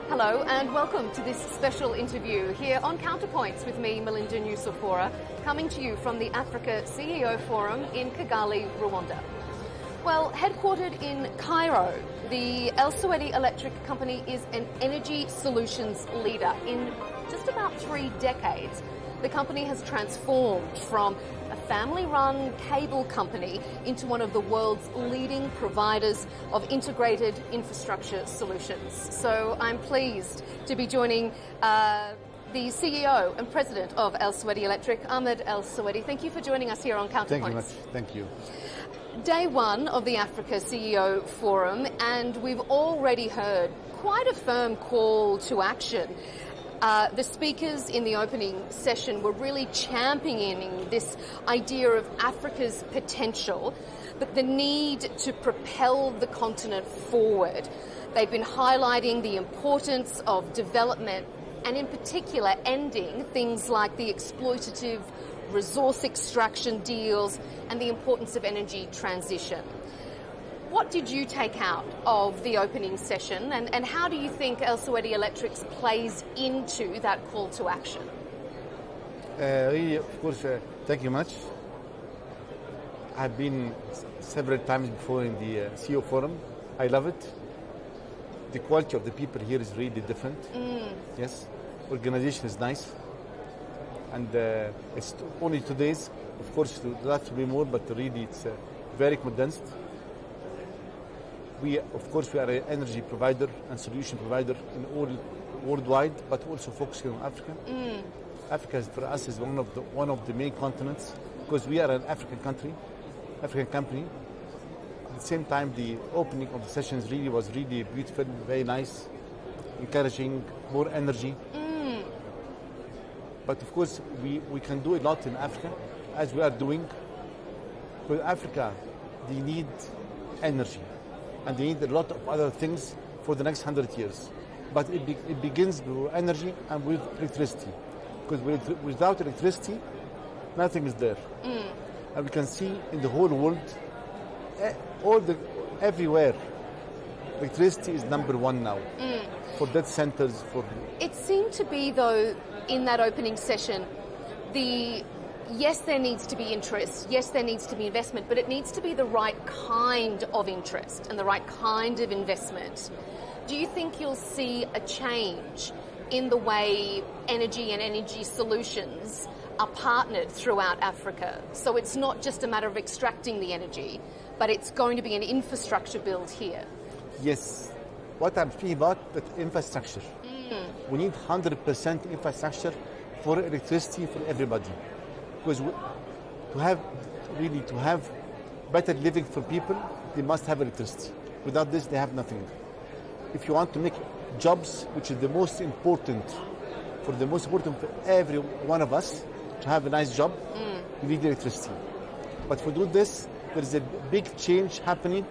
Hello and welcome to this special interview here on Counterpoints with me, Melinda Nucifora, coming to you from the Africa CEO Forum in Kigali, Rwanda. Well, headquartered in Cairo, the El Soweti Electric Company is an energy solutions leader. In just about 3 decades, the company has transformed from a family-run cable company into one of the world's leading providers of integrated infrastructure solutions. So I'm pleased to be joining the CEO and President of El Soweti Electric, Ahmed El Soweti. Thank you for joining us here on Counterpoints. Thank you much. Thank you. Day one of the Africa CEO Forum, and we've already heard quite a firm call to action. The speakers in the opening session were really championing this idea of Africa's potential, but the need to propel the continent forward. They've been highlighting the importance of development and in particular ending things like the exploitative resource extraction deals, and the importance of energy transition. What did you take out of the opening session, and how do you think El Saudi Electrics plays into that call to action? Really, of course, thank you much. I've been several times before in the CEO Forum. I love it. The quality of the people here is really different. Yes, organization is nice. And it's only 2 days. Of course, there has to be more, but really it's very condensed. We are an energy provider and solution provider in all worldwide, but also focusing on Africa. Africa for us is one of the main continents because we are an African company. At the same time, the opening of the sessions was really beautiful, very nice, encouraging, more energy. But of course, we can do a lot in Africa, as we are doing. Because Africa, they need energy, and they need a lot of other things for the next 100 years. But it begins with energy and with electricity. Because without electricity, nothing is there. And we can see in the whole world, everywhere, electricity is number one now. For data centers, It seemed to be, though, in that opening session, yes, there needs to be interest, yes, there needs to be investment, but it needs to be the right kind of interest and the right kind of investment. Do you think you'll see a change in the way energy and energy solutions are partnered throughout Africa? So it's not just a matter of extracting the energy, but it's going to be an infrastructure build here. Yes. What I'm speaking about, the infrastructure. We need 100% infrastructure for electricity for everybody. Because to have better living for people, they must have electricity. Without this, they have nothing. If you want to make jobs, which is the most important for every one of us, to have a nice job, you need electricity. But for doing this, there is a big change happening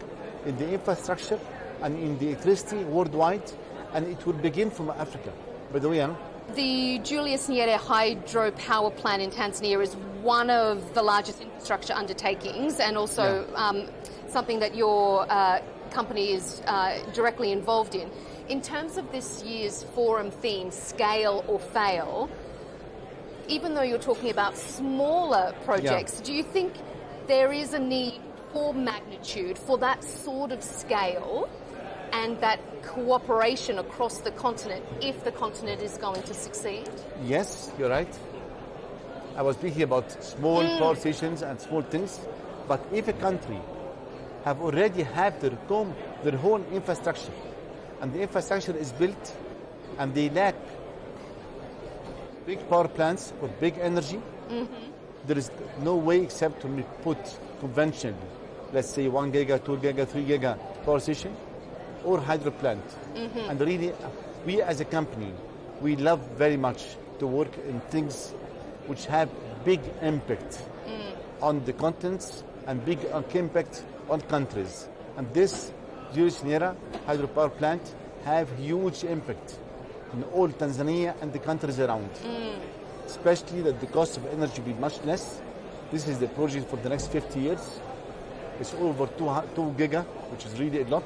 in the infrastructure and in the electricity worldwide, and it will begin from Africa. By the way, the Julius Nyerere hydropower plant in Tanzania is one of the largest infrastructure undertakings, and also something that your company is directly involved in. In terms of this year's forum theme, scale or fail, even though you're talking about smaller projects, do you think there is a need for magnitude, for that sort of scale and that cooperation across the continent if the continent is going to succeed? Yes, you're right. I was speaking about small power stations and small things, but if a country have already have their own infrastructure, and the infrastructure is built, and they lack big power plants or big energy, there is no way except to put conventional, let's say 1 giga, 2 giga, 3 giga power station, or hydro plant. And really, we as a company, we love very much to work in things which have big impact on the continents and big impact on countries. And this Julius Nyerere hydropower plant have huge impact in all Tanzania and the countries around. Especially that the cost of energy will be much less. This is the project for the next 50 years. It's over 2 giga, which is really a lot.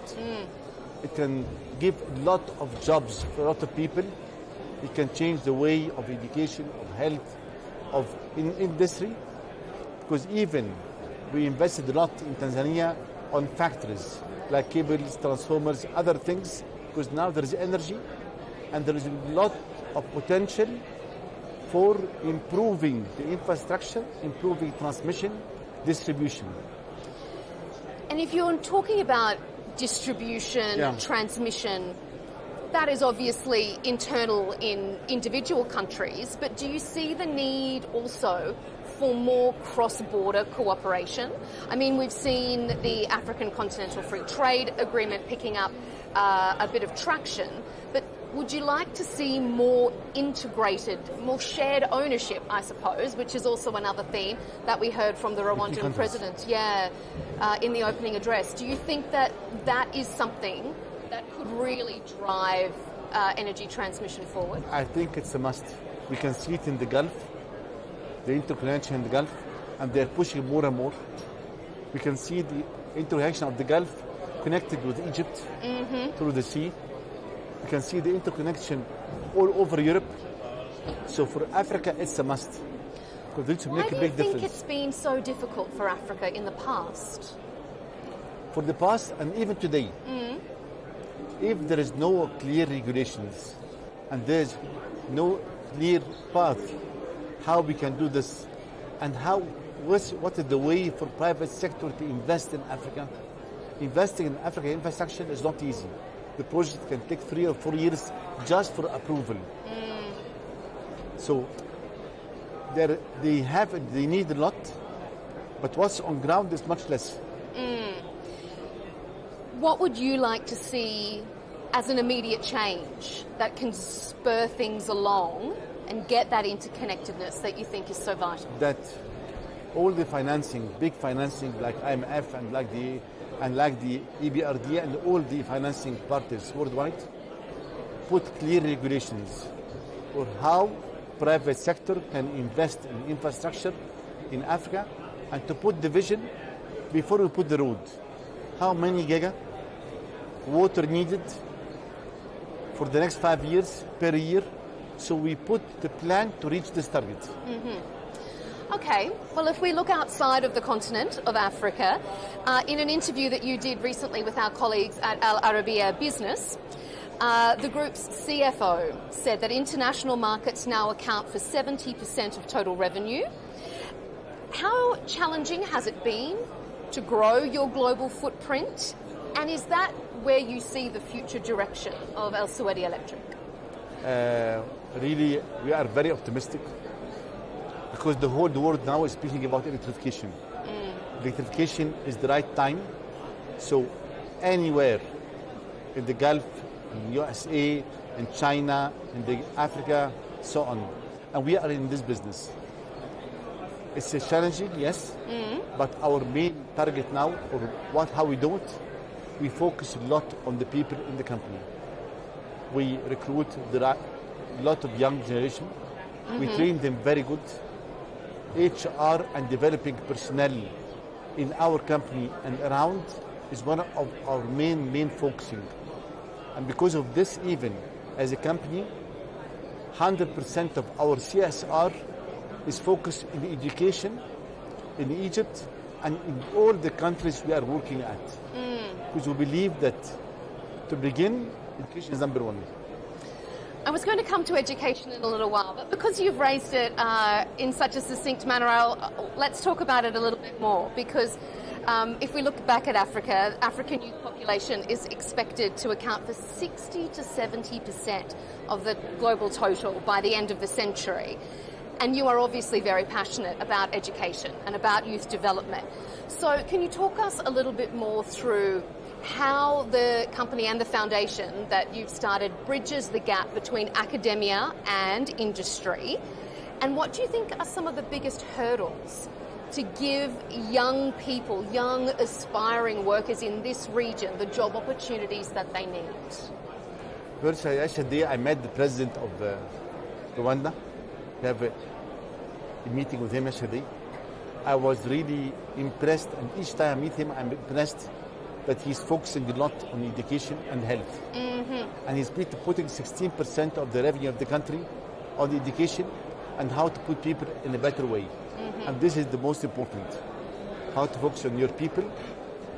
It can give a lot of jobs for a lot of people. It can change the way of education, of health, of industry. Because even we invested a lot in Tanzania on factories, like cables, transformers, other things, because now there is energy and there is a lot of potential for improving the infrastructure, improving transmission, distribution. And if you're talking about distribution, transmission, that is obviously internal in individual countries, but do you see the need also for more cross-border cooperation? I mean, we've seen the African Continental Free Trade Agreement picking up a bit of traction, but would you like to see more integrated, more shared ownership, I suppose, which is also another theme that we heard from the Rwandan president, in the opening address. Do you think that that is something that could really drive energy transmission forward? I think it's a must. We can see it in the Gulf. the interconnection in the Gulf, and they're pushing more and more. We can see the interconnection of the Gulf connected with Egypt through the sea. We can see the interconnection all over Europe. So for Africa, it's a must. Because it will make a big difference. Why do you think it's been so difficult for Africa in the past? For the past and even today, if there is no clear regulations and there's no clear path how we can do this, and what is the way for private sector to invest in Africa? Investing in African infrastructure is not easy. The project can take 3 or 4 years just for approval. So they need a lot, but what's on ground is much less. What would you like to see as an immediate change that can spur things along and get that interconnectedness that you think is so vital? That all the financing, big financing like IMF and like the EBRD and all the financing parties worldwide, put clear regulations for how private sector can invest in infrastructure in Africa, and to put the vision before we put the road. How many giga water needed for the next 5 years per year, so we put the plan to reach this target. Okay, well, if we look outside of the continent of Africa, in an interview that you did recently with our colleagues at Al Arabiya Business, the group's CFO said that international markets now account for 70% of total revenue. How challenging has it been to grow your global footprint? And is that where you see the future direction of Al Saudi Electric? Really, we are very optimistic because the whole world now is speaking about electrification. Electrification is the right time. So anywhere in the Gulf, in USA, in China, in the Africa, so on. And we are in this business. It's a challenging, yes, but our main target now, or how we do it, we focus a lot on the people in the company. We recruit a lot of young generation. We train them very good. HR and developing personnel in our company and around is one of our main focusing. And because of this, even as a company, 100% of our CSR is focused in education in Egypt and in all the countries we are working at. Because we believe that to begin, education is number one. I was going to come to education in a little while, but because you've raised it in such a succinct manner, let's talk about it a little bit more. Because if we look back at Africa, African youth population is expected to account for 60 to 70% of the global total by the end of the century. And you are obviously very passionate about education and about youth development. So can you talk us a little bit more through how the company and the foundation that you've started bridges the gap between academia and industry? And what do you think are some of the biggest hurdles to give young people, young aspiring workers in this region, the job opportunities that they need? First, yesterday I met the president of Rwanda. We have a meeting with him yesterday. I was really impressed, and each time I meet him, I'm impressed that he's focusing a lot on education and health. And he's putting 16% of the revenue of the country on education and how to put people in a better way. And this is the most important. How to focus on your people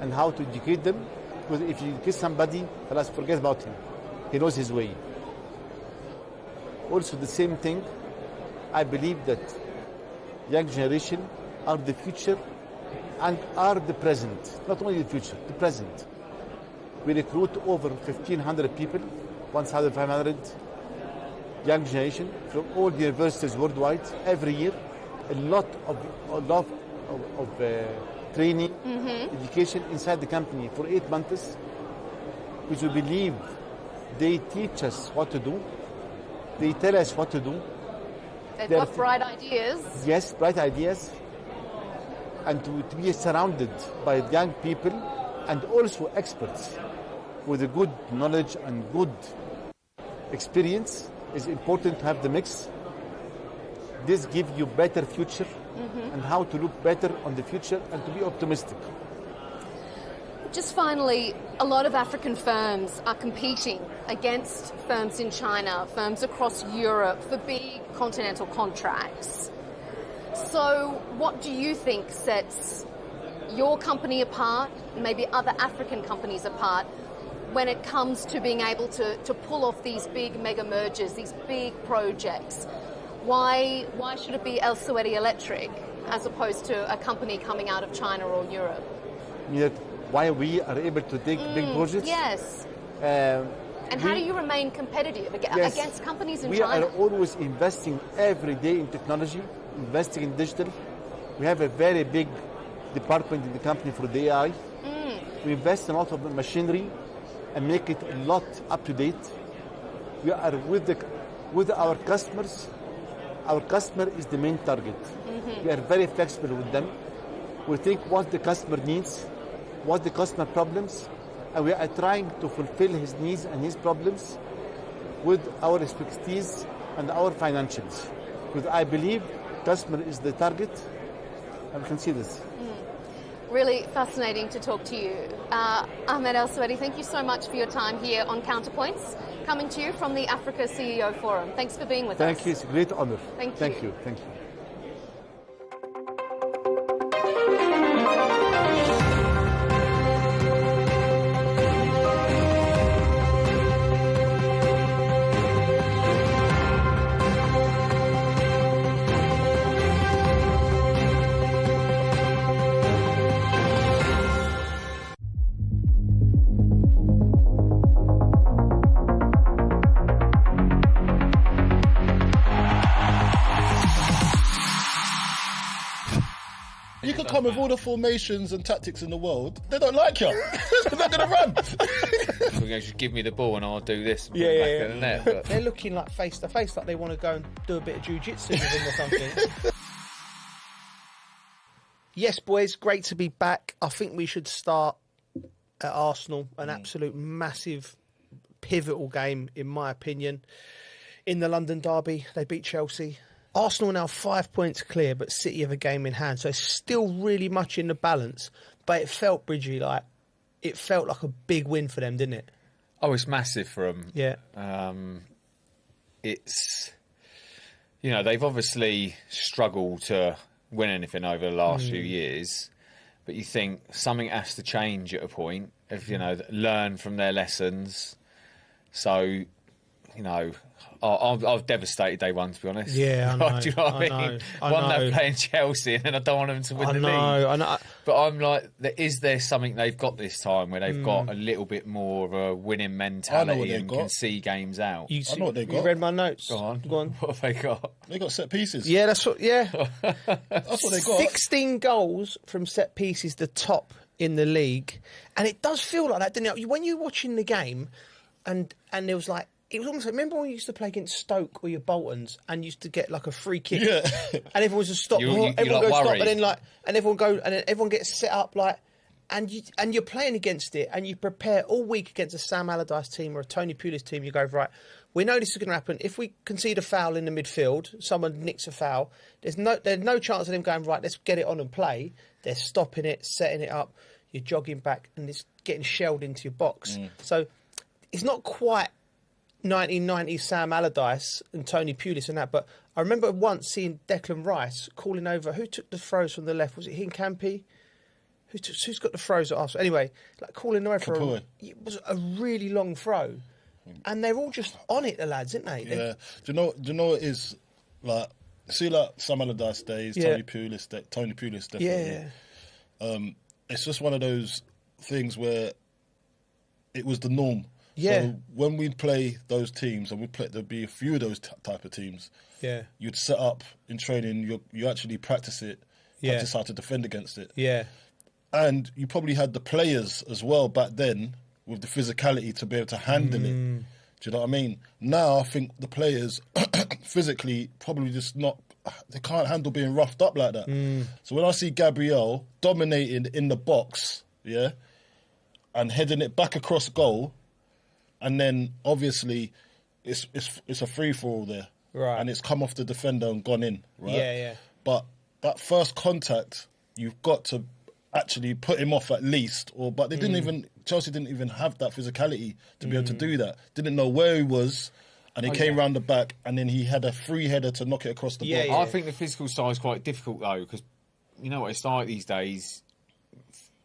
and how to educate them. Because if you educate somebody, let's forget about him. He knows his way. Also the same thing, I believe that young generation are the future and are the present. Not only the future, the present. We recruit over 1,500 people, 1,500 young generation from all the universities worldwide every year. A lot of training, education inside the company for 8 months, which we believe they teach us what to do. They tell us what to do. They've got bright ideas. Yes, bright ideas. And to be surrounded by young people and also experts with a good knowledge and good experience is important to have the mix. this gives you better future and how to look better on the future and to be optimistic. Just finally, a lot of African firms are competing against firms in China, firms across Europe for big continental contracts. So what do you think sets your company apart, maybe other African companies apart, when it comes to being able to pull off these big mega mergers, these big projects? Why should it be El Saudi Electric as opposed to a company coming out of China or Europe? Why we are able to take big projects? Yes. And how do you remain competitive against companies in China? We are always investing every day in technology, investing in digital. We have a very big department in the company for the AI. We invest in a lot of machinery and make it a lot up to date. We are with our customers. Our customer is the main target. We are very flexible with them. We think what the customer needs, what the customer problems, and we are trying to fulfill his needs and his problems with our expertise and our financials. Because I believe customer is the target, and we can see this. Really fascinating to talk to you. Ahmed El Saudi, thank you so much for your time here on Counterpoints, coming to you from the Africa CEO Forum. Thanks for being with us. Thank you. It's a great honor. Thank you. Thank you. Thank you. You can come with all the formations and tactics in the world. They don't like you. They're not going to run. So just give me the ball and I'll do this. And Yeah. back in the net, but They're looking like face to face, like they want to go and do a bit of jiu-jitsu with him or something. Yes, boys, great to be back. I think we should start at Arsenal, an absolute massive, pivotal game, in my opinion. In the London derby, they beat Chelsea. Arsenal are now 5 points clear, but City have a game in hand, so it's still really much in the balance. But it felt, Bridgie, like a big win for them, didn't it? oh, it's massive for them. Yeah. It's, you know, they've obviously struggled to win anything over the last few years, but you think something has to change at a point. If, you know, learn from their lessons. So, you know, I was devastated day one, to be honest. Yeah, I know. Do you know what I mean? They're playing Chelsea, and then I don't want them to win the league. I know. But I'm like, is there something they've got this time where they've got a little bit more of a winning mentality and can see games out? I know what they got. You read my notes. Go on. What have they got? They got set pieces. Yeah, that's what. Yeah, that's what they got. 16 goals from set pieces, the top in the league, and it does feel like that, doesn't it? When you're watching the game, and there was like. It was almost like, remember when you used to play against Stoke or your Boltons and used to get like a free kick, and everyone was just stop, everyone goes stop, and then and everyone gets set up and you're playing against it, and you prepare all week against a Sam Allardyce team or a Tony Pulis team. You go, right, we know this is going to happen. If we concede a foul in the midfield, someone nicks a foul, there's no chance of them going, right, let's get it on and play. They're stopping it, setting it up. You're jogging back, and it's getting shelled into your box. So it's not quite 1990s Sam Allardyce and Tony Pulis and that, but I remember once seeing Declan Rice calling over. Who took the throws from the left? Was it Hincampi? Who's got the throws at Arsenal? Anyway, like calling over for it was a really long throw, and they're all just on it, the lads, aren't they? Yeah. Do you know what it is like? See, like Sam Allardyce days, Tony Pulis definitely. Yeah. It's just one of those things where it was the norm. Yeah. So when we play those teams, and there'd be a few of those type of teams. Yeah. You'd set up in training. You actually practice it. Practice how to defend against it. Yeah. And you probably had the players as well back then with the physicality to be able to handle it. Do you know what I mean? Now I think the players physically probably just not. They can't handle being roughed up like that. So when I see Gabriel dominating in the box, and heading it back across goal. And then obviously it's a free for all there. Right. and it's come off the defender and gone in, right? Yeah. But that first contact, you've got to actually put him off at least. But they didn't even. Chelsea didn't even have that physicality to be able to do that. Didn't know where he was, and he came round the back, and then he had a free header to knock it across the box. I think the physical side is quite difficult though, because you know what it's like these days.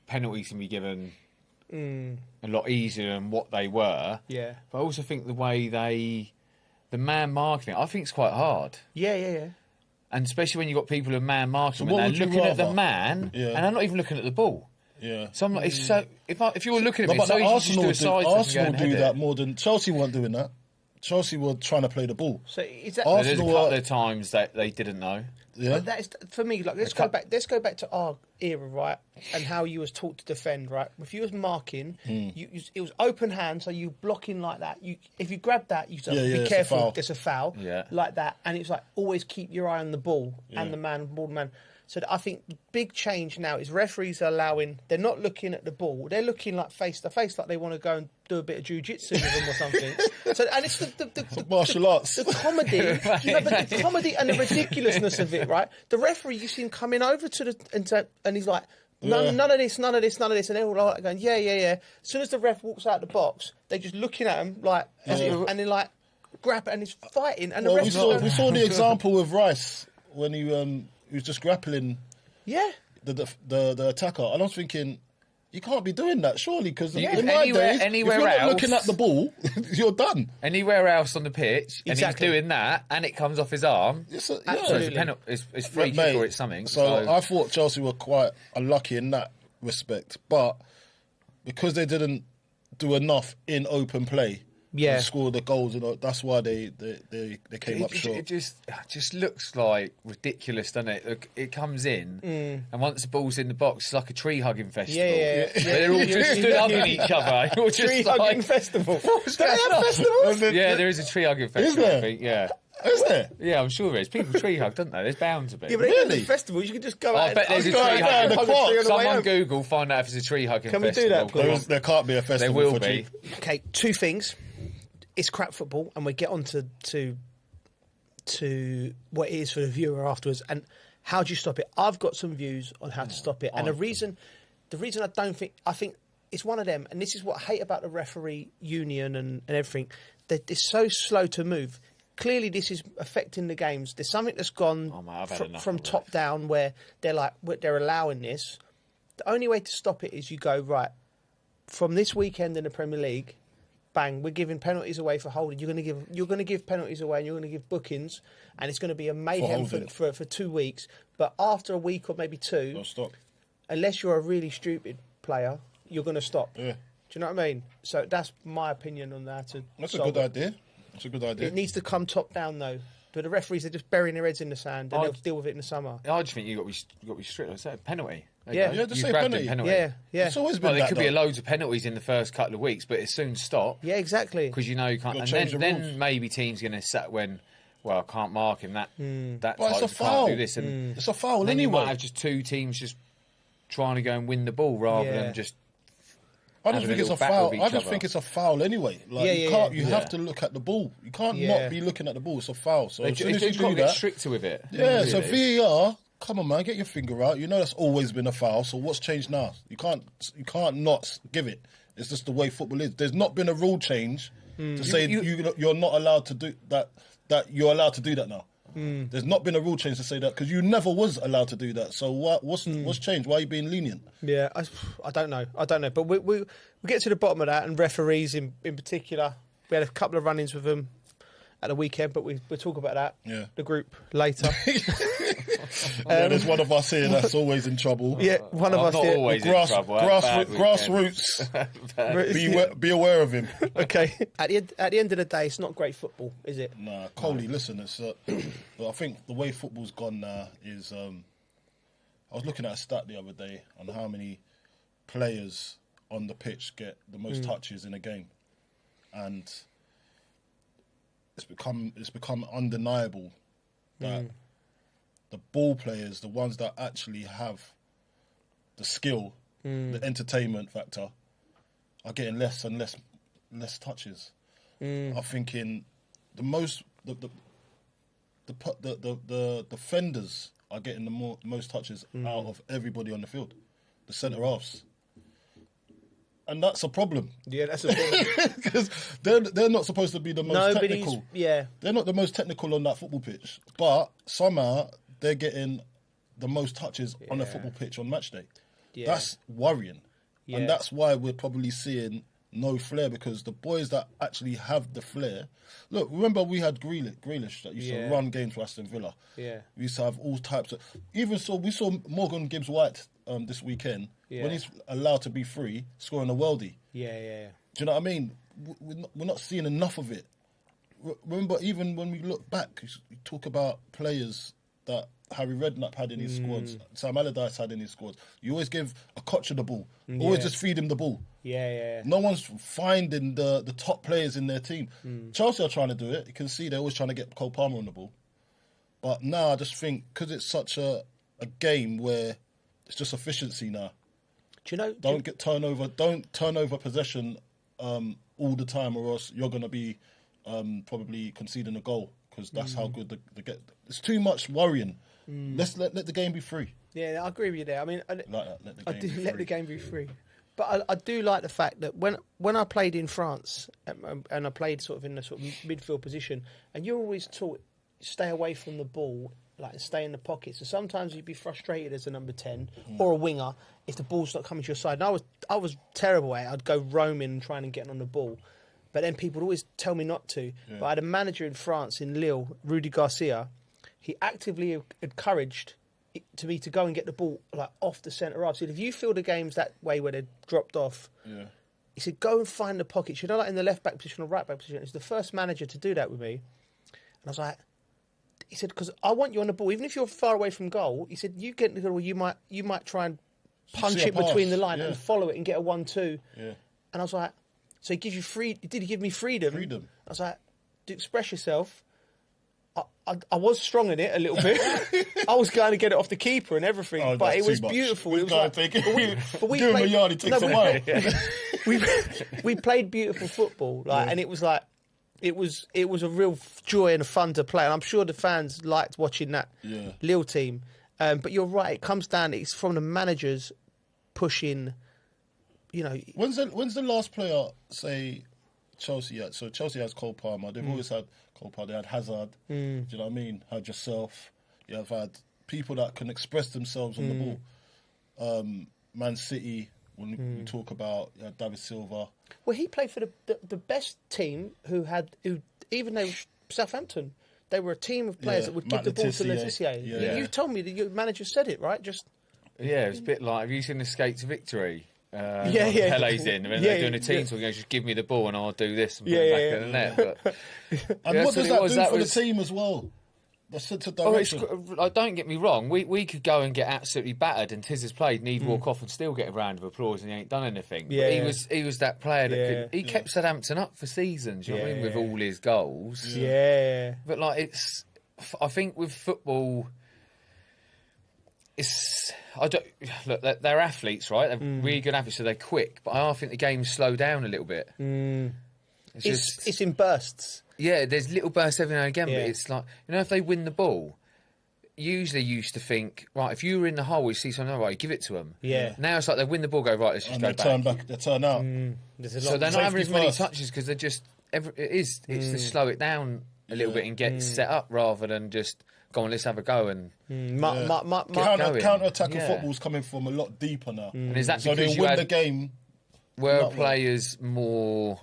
Penalties can be given a lot easier than what they were. Yeah. But I also think the way the man marking it, I think it's quite hard. Yeah. And especially when you've got people who are man marking, So and what they're would you looking at the rather? man, Yeah. and they're not even looking at the ball. Yeah. So I'm like, it's so if you were looking at No, me, but it's so easy to Arsenal just do a side Arsenal do that more than Chelsea weren't doing that. Chelsea were trying to play the ball. So is that There's a couple of times that they didn't know. Yeah. But that is, for me, like let's go back to our era, right, and how you was taught to defend, right. If you was marking, it was open hand, so you blocking like that. If you grab that, you have to be careful. It's a foul, like that, and it's like always keep your eye on the ball and the man. So I think the big change now is referees are allowing. They're not looking at the ball. They're looking like face to face, like they want to go and do a bit of jiu-jitsu with them or something. So, and it's the martial arts, the comedy, but the comedy and the ridiculousness of it, right? The referee, you see him coming over to and he's like, none of this, and they're all like going, yeah. As soon as the ref walks out the box, they're just looking at him like, and they're like, grab it, and he's fighting. And we saw the example with Rice when he was just grappling. Yeah. The attacker, and I was thinking, you can't be doing that, surely, because in my anywhere days, if you're else, not looking at the ball, you're done. Anywhere else on the pitch, and he's doing that, and it comes off his arm. Absolutely, it's free kick or it's something. So I thought Chelsea were quite unlucky in that respect, but because they didn't do enough in open play, and score the goals, that's why they came up short. It just looks like ridiculous, doesn't it? Look, it comes in, and once the ball's in the box, it's like a tree hugging festival. Yeah. They're all just stood hugging each other. Tree hugging festival. What's going on? Festivals? Yeah, there is a tree hugging festival. Is there? I think, yeah. Is there? Yeah, I'm sure there is. People tree hug, don't they? There's bound to be. Yeah, but really? Festivals, you can just go out. I bet there's a tree hugging. Someone Google, find out if it's a tree hugging festival. Can we do that, please? There can't be a festival. There will be. Okay, two things. It's crap football, and we get on to what it is for the viewer afterwards. And how do you stop it? I've got some views on how to stop it, and the reason I think it's one of them. And this is what I hate about the referee union and everything. They're so slow to move. Clearly, this is affecting the games. There's something that's gone from top down where they're allowing this. The only way to stop it is you go right from this weekend in the Premier League. Bang! We're giving penalties away for holding. You're going to give penalties away, and you're going to give bookings, and it's going to be a mayhem for 2 weeks. But after a week or maybe two, unless you're a really stupid player, you're going to stop. Yeah. Do you know what I mean? So that's my opinion on that. That's a good idea. That's a good idea. It needs to come top down though. But the referees are just burying their heads in the sand, and they'll deal with it in the summer. I just think you've got to be strict. Let's say a penalty. Just say penalty. Yeah. It's always been there could be loads of penalties in the first couple of weeks, but it soon stop. Yeah, exactly. Because you can't. And then maybe teams going to set when. Well, I can't mark him that. That but type, it's a foul. Can't do this, and it's a foul then anyway. You might have just two teams just trying to go and win the ball rather than just. I just think it's a foul. I just think it's a foul anyway. Like you have to look at the ball. You can't not be looking at the ball. It's a foul. So as soon as you do that, get stricter with it. Yeah. So VAR, come on, man, get your finger out. You know that's always been a foul. So what's changed now? You can't not give it. It's just the way football is. There's not been a rule change to say you're not allowed to do that. That you're allowed to do that now. There's not been a rule change to say that because you never was allowed to do that. So what's changed? Why are you being lenient? Yeah, I don't know. But we get to the bottom of that, and referees in particular. We had a couple of run-ins with them at the weekend, but we'll talk about that. Yeah. The group later. There's one of us here that's always in trouble. Yeah, one of us here. Always in trouble. Grassroots. Be aware of him. Okay. At the end of the day, it's not great football, is it? Nah, Coley, listen. It's. I think the way football's gone now is. I was looking at a stat the other day on how many players on the pitch get the most touches in a game, and it's become undeniable that the ball players, the ones that actually have the skill, the entertainment factor, are getting less and less touches. I'm thinking the the defenders are getting the most touches out of everybody on the field, the centre halves. And that's a problem. Yeah, that's a problem. Because they're not supposed to be the most technical. Yeah. They're not the most technical on that football pitch. But somehow they're getting the most touches on the football pitch on match day. Yeah. That's worrying. Yeah. And that's why we're probably seeing no flair, because the boys that actually have the flair... Look, remember we had Grealish that used to run games for Aston Villa. Yeah. We used to have all types of... We saw Morgan Gibbs-White this weekend, when he's allowed to be free, scoring a worldie. Yeah. Do you know what I mean? We're not seeing enough of it. Remember, even when we look back, you talk about players that Harry Redknapp had in his squads, Sam Allardyce had in his squads. You always give a Kocher the ball. Always just feed him the ball. Yeah. No one's finding the top players in their team. Chelsea are trying to do it. You can see they're always trying to get Cole Palmer on the ball. But now I just think, because it's such a game where it's just efficiency now. Do you know? Don't turn over possession all the time, or else you're going to be probably conceding a goal, because that's how good the get. It's too much worrying. Let's let the game be free. Yeah, I agree with you there. I mean, let the game be free. But I do like the fact that when I played in France and I played sort of in the sort of midfield position, and you're always taught stay away from the ball, like stay in the pocket. So sometimes you'd be frustrated as a number 10 or a winger if the ball's not coming to your side. And I was terrible at it. I'd go roaming and trying to get on the ball. But then people would always tell me not to. Yeah. But I had a manager in France, in Lille, Rudy Garcia. He actively encouraged me to go and get the ball like off the centre half. He said, if you feel the game's that way where they're dropped off, he said, go and find the pockets. You know, like in the left-back position or right-back position. He's the first manager to do that with me. And I was like, he said, because I want you on the ball. Even if you're far away from goal, he said, you get the goal, you might try and punch it between the line and follow it and get a 1-2. Yeah. And I was like, so he gives you did he give me freedom? I was like, to express yourself. I was strong in it a little bit. I was going to get it off the keeper and everything, but it was beautiful. It was like, but we give him a yard, it takes a while. We played beautiful football, and it was like, it was a real joy and fun to play, and I'm sure the fans liked watching that Lille team. But you're right; it comes down. It's from the managers pushing. You know, when's the last player, say, Chelsea had? So Chelsea has Cole Palmer. They've always had Cole Palmer. They had Hazard. Do you know what I mean? Had yourself. You have had people that can express themselves on the ball. Man City. When we talk about David Silva. Well, he played for the best team who even though Southampton, they were a team of players that would give the ball to Letizia. You told me that your manager said it, right? It was a bit like, have you seen the Skate to Victory? Pele's in, and they're doing a team, so he goes, just give me the ball and I'll do this and put it back in the net. But, and what does that do for the team as well? The sense of direction. Don't get me wrong, we could go and get absolutely battered, and Tiz has played, and he'd walk off and still get a round of applause, and he ain't done anything. But he was that player that he kept Southampton up for seasons, you know what I mean, with all his goals. But I think with football, they're athletes, right? They're really good athletes, so they're quick. But I think the game's slowed down a little bit. It's in bursts. Yeah, there's little bursts every now and again, but it's like, you know, if they win the ball, usually you used to think, right, if you were in the hole, you see something, right, give it to them. Yeah. Now it's like they win the ball, go, right, let's just go back. They turn out. So they're not having as many touches because they're just, it's to slow it down a little bit and get set up rather than just go on, let's have a go and counter-attacking football's coming from a lot deeper now. And is that so because they win the game? Were players more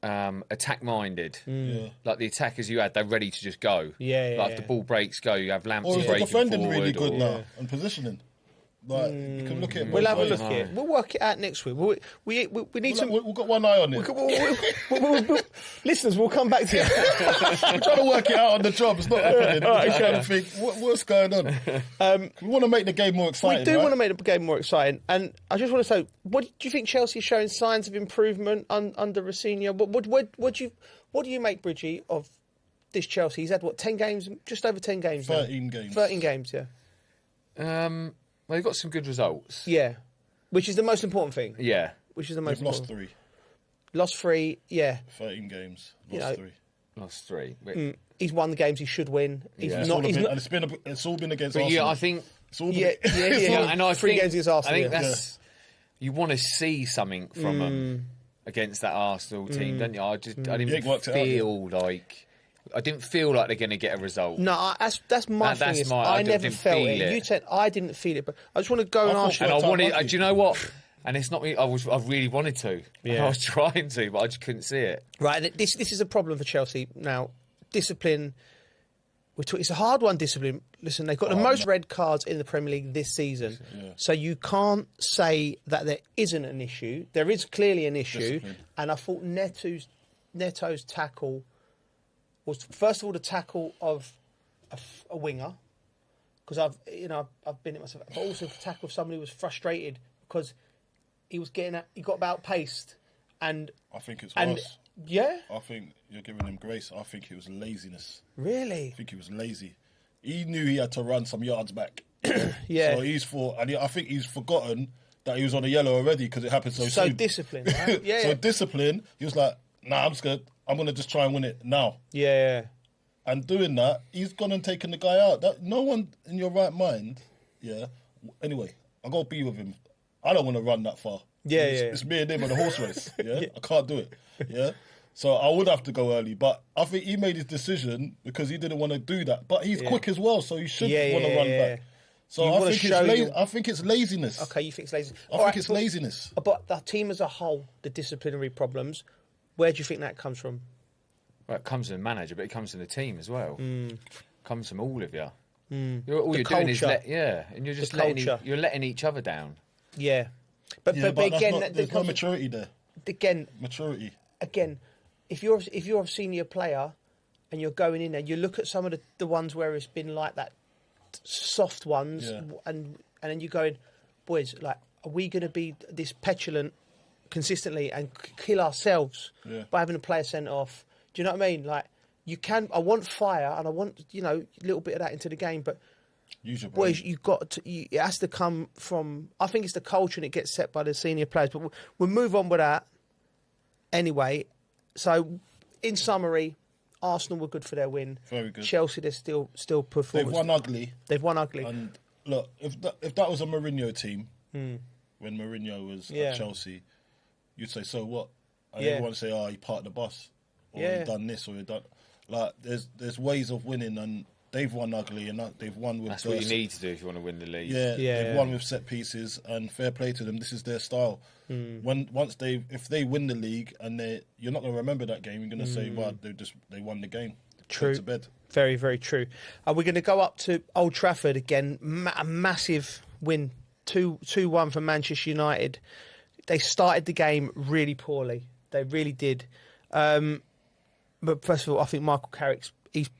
attack-minded? Like the attackers you had, they're ready to just go. If the ball breaks, go. You have Lamps breaking forward. Or is the defending really good now and positioning? Like, you can look at it. We'll have a look at it. We'll work it out next week. We need some. We've got one eye on it. Listeners, we'll come back to you. We're trying to work it out on the job. It's not happening. We're trying to think, what's going on? We want to make the game more exciting. We do want to make the game more exciting. And I just want to say, what do you think Chelsea is showing signs of improvement under Rossini? What do you make, Bridgie, of this Chelsea? He's had, 10 games? Just over 10 games 13 games. 13 games, Well, they've got some good results. Yeah. Which is the most important thing. Yeah. Which is the most important. They've lost 3. Lost 3, 13 games. Lost 3. Lost 3. He's won the games he should win. He's It's not. it's all been against But Arsenal. yeah, I think. It's all been, Yeah. And I 3 think, games against Arsenal. I think that's you want to see something from them against that Arsenal team, don't you? I didn't feel like they're going to get a result. No, that's my thing. I never felt it. You said I didn't feel it, but I just want to go and ask you. And I wanted. Do you know what? And it's not me. I really wanted to. Yeah. I was trying to, but I just couldn't see it. Right. This is a problem for Chelsea now. Discipline. It's a hard one. Discipline. Listen, they've got the most red cards in the Premier League this season, so you can't say that there isn't an issue. There is clearly an issue, and I thought Neto's tackle was first of all the tackle of a winger, because I've been it myself, but also the tackle of somebody who was frustrated because he got about paced, and I think it's worse. Yeah, I think you're giving him grace. I think it was laziness. Really? I think he was lazy. He knew he had to run some yards back. Yeah. So I think he's forgotten that he was on a yellow already because it happened so soon. So discipline, right? Yeah. So discipline. He was like, "Nah, I'm scared. I'm gonna just try and win it now." Yeah. And doing that, he's gone and taken the guy out. That no one in your right mind. Yeah. Anyway, I gotta be with him. I don't want to run that far. Yeah, It's me and him on a horse race. Yeah, I can't do it. Yeah, so I would have to go early, but I think he made his decision because he didn't want to do that. But he's quick as well, so he should want to run back. So I think it's laziness. Okay, you think it's laziness? I think it's laziness. But the team as a whole, the disciplinary problems, where do you think that comes from? Well, it comes from the manager, but it comes from the team as well. It comes from all of you. All you're doing is and you're just letting each other down. Yeah. But again, there's no maturity there. Again, maturity. Again, if you're a senior player and you're going in there, you look at some of the ones where it's been like that, soft ones, and then you're going, boys, like, are we going to be this petulant consistently and kill ourselves by having a player sent off? Do you know what I mean? Like, I want fire and I want a little bit of that into the game, but. Boys, it has to come from. I think it's the culture and it gets set by the senior players. But we'll move on with that anyway. So, in summary, Arsenal were good for their win. Very good. Chelsea, they're still performing. They've won ugly. And look, if that was a Mourinho team, when Mourinho was at Chelsea, you'd say, so what? And everyone would say, oh, he parked the bus, or he done this, or he done. Like, there's ways of winning, and they've won ugly, and they've won with. That's what you need to do if you want to win the league. Yeah, they've won with set pieces, and fair play to them. This is their style. If they win the league, and you're not going to remember that game. You're going to say, "Wow, they won the game." True. To bed. Very, very true. We're going to go up to Old Trafford again. A massive win, 2-1 for Manchester United. They started the game really poorly. They really did. But first of all, I think Michael Carrick's he's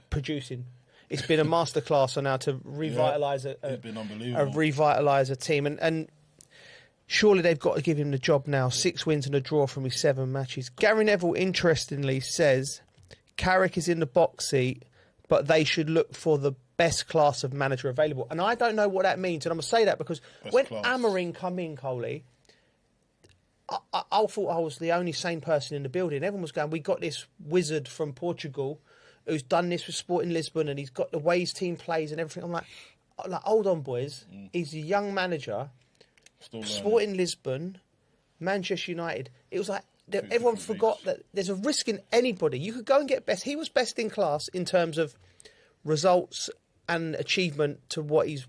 producing. It's been a masterclass on how to revitalise a team, and surely they've got to give him the job now. 6 wins and a draw from his 7 matches. Gary Neville, interestingly, says Carrick is in the box seat, but they should look for the best class of manager available. And I don't know what that means, and I'm going to say that because when Amorim come in, Coley, I thought I was the only sane person in the building. Everyone was going, we got this wizard from Portugal who's done this with Sporting Lisbon, and he's got the way his team plays and everything. I'm like, hold on, boys. He's a young manager. Sporting Lisbon, Manchester United. It was like everyone forgot that there's a risk in anybody. You could go and get best. He was best in class in terms of results and achievement to what his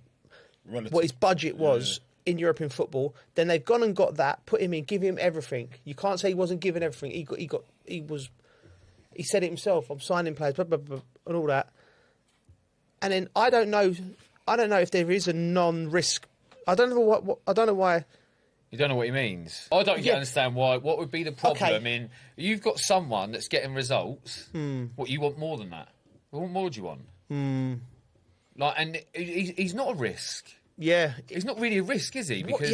budget was in European football. Then they've gone and got that, put him in, give him everything. You can't say he wasn't given everything. He said it himself. I'm signing players, blah, blah, blah, and all that. And then I don't know if there is a non-risk. I don't know why. You don't know what he means. I don't understand why. What would be the problem in? You've got someone that's getting results. What, you want more than that? What more do you want? And he's not a risk. Yeah, he's not really a risk, is he? Because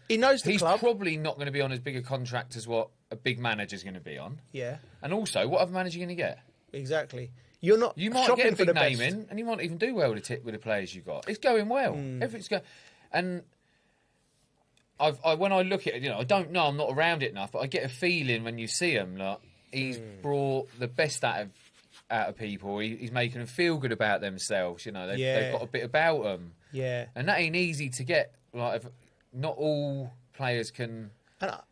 he knows the club. He's probably not going to be on as big a contract as what a big manager's going to be on. Yeah. And also, what other manager are you going to get? Exactly. You might get a big name in, and you might even do well with the players you've got. It's going well. Everything's going. And when I look at it, I don't know. I'm not around it enough, but I get a feeling when you see him, like he's brought the best out of out of people. He's making them feel good about themselves. You know, they've got a bit about them. Yeah. And that ain't easy to get. Like, not all players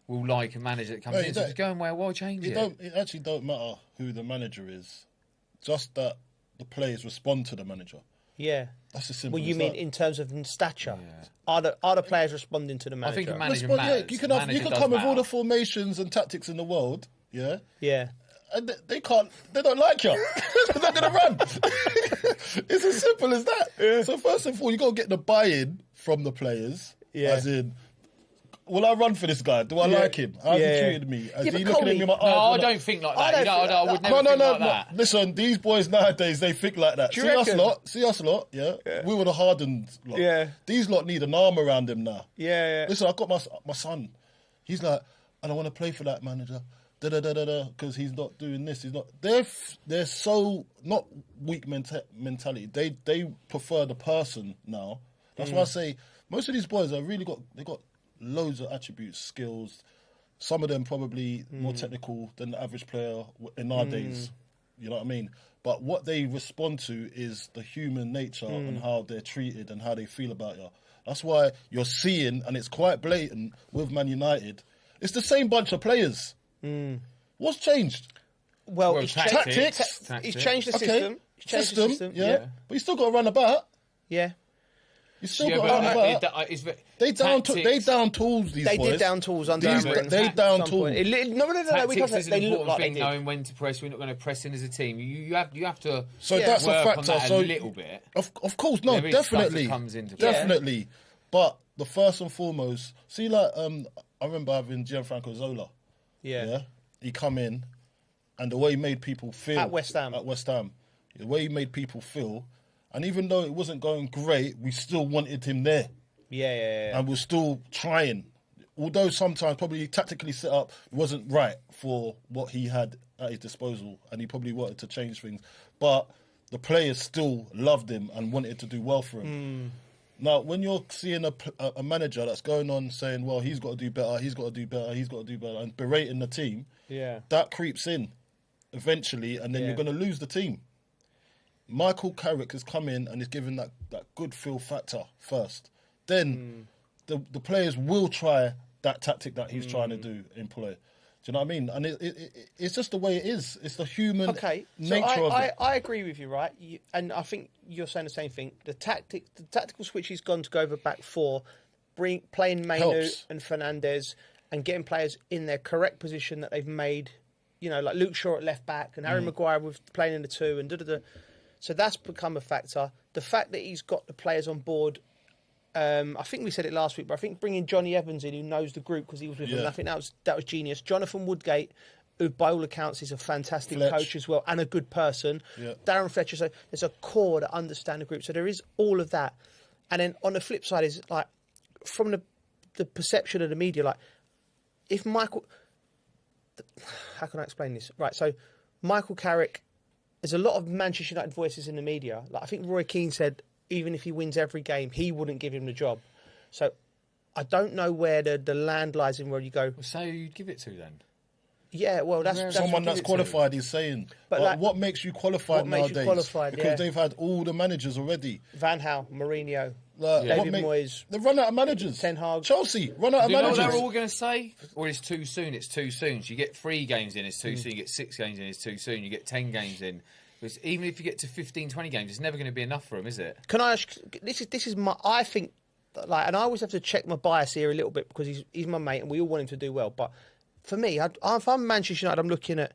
will like a manager that comes in. So it's going, well, why change it? It actually don't matter who the manager is. Just that the players respond to the manager. Yeah. That's as simple as you mean in terms of stature? Yeah. Are the players responding to the manager? I think the manager matters. You can come with all the formations and tactics in the world, yeah? Yeah. And they don't like you. They're not going to run. It's as simple as that. Yeah. So first of all, you got to get the buy-in from the players. Yeah. As in, will I run for this guy? Do I like him? How's he treated me? Is he looking at me in my eyes? No, I don't think like that. I would never think like that. Listen, these boys nowadays, they think like that. See us lot, yeah? We were the hardened lot. Yeah. These lot need an arm around them now. Yeah. Listen, I've got my son. He's like, I don't want to play for that manager. Because he's not doing this. He's not. They're so not weak mentality. They prefer the person now. That's why I say most of these boys are really got loads of attributes, skills. Some of them probably more technical than the average player in our days. You know what I mean? But what they respond to is the human nature and how they're treated and how they feel about you. That's why you're seeing, and it's quite blatant with Man United. It's the same bunch of players. What's changed? Well, it's tactics. He's changed the system. He's changed the system. Yeah. But you still got to run about. Yeah. You still got to run about. They down tools. These boys. They did down tools under Amrin. They down tools. Tactics is an important thing. Knowing when to press. We're not going to press in as a team. You have to. So that's a factor. On that a little bit. Of course, no, definitely, comes into play. Definitely. But the first and foremost, see, like I remember having Gianfranco Zola. Yeah. He come in, and the way he made people feel at West Ham, the way he made people feel, and even though it wasn't going great, we still wanted him there. Yeah. And we're still trying, although sometimes probably tactically set up wasn't right for what he had at his disposal, and he probably wanted to change things. But the players still loved him and wanted to do well for him. Now, when you're seeing a manager that's going on saying, well, he's got to do better, he's got to do better, he's got to do better, and berating the team, that creeps in eventually, and then you're going to lose the team. Michael Carrick has come in and is given that good feel factor first. Then the players will try that tactic that he's trying to employ. Do you know what I mean? And it's just the way it is. It's the human nature of it. I agree with you, right? And I think you're saying the same thing. The tactical switch he's gone to go over back four, playing Mainu and Fernandes and getting players in their correct position that they've made. You know, like Luke Shaw at left back and Harry Maguire with playing in the two and da-da-da. So that's become a factor. The fact that he's got the players on board. I think we said it last week, but I think bringing Johnny Evans in, who knows the group because he was with them, I think that was genius. Jonathan Woodgate, who by all accounts is a fantastic coach as well and a good person. Yeah. Darren Fletcher, so there's a core that understand the group. So there is all of that. And then on the flip side is like from the perception of the media, like if Michael, how can I explain this? Right, so Michael Carrick, there's a lot of Manchester United voices in the media. Like I think Roy Keane said, even if he wins every game, he wouldn't give him the job. So I don't know where the land lies in where you go. Well, so you'd give it to then? Yeah, well, that's someone that's qualified. He's saying, but like, what makes you qualified nowadays? Because they've had all the managers already. Van Gaal, Mourinho, David Moyes. They run out of managers. Ten Hag, Chelsea run out of managers. You know what they're all going to say? Or it's too soon. It's too soon. So you get 3 games in, it's too soon. You get 6 games in, it's too soon. You get 10 games in. Even if you get to 15, 20 games, it's never going to be enough for him, is it? Can I ask? This is my. I think, like, and I always have to check my bias here a little bit because he's my mate and we all want him to do well. But for me, if I'm Manchester United, I'm looking at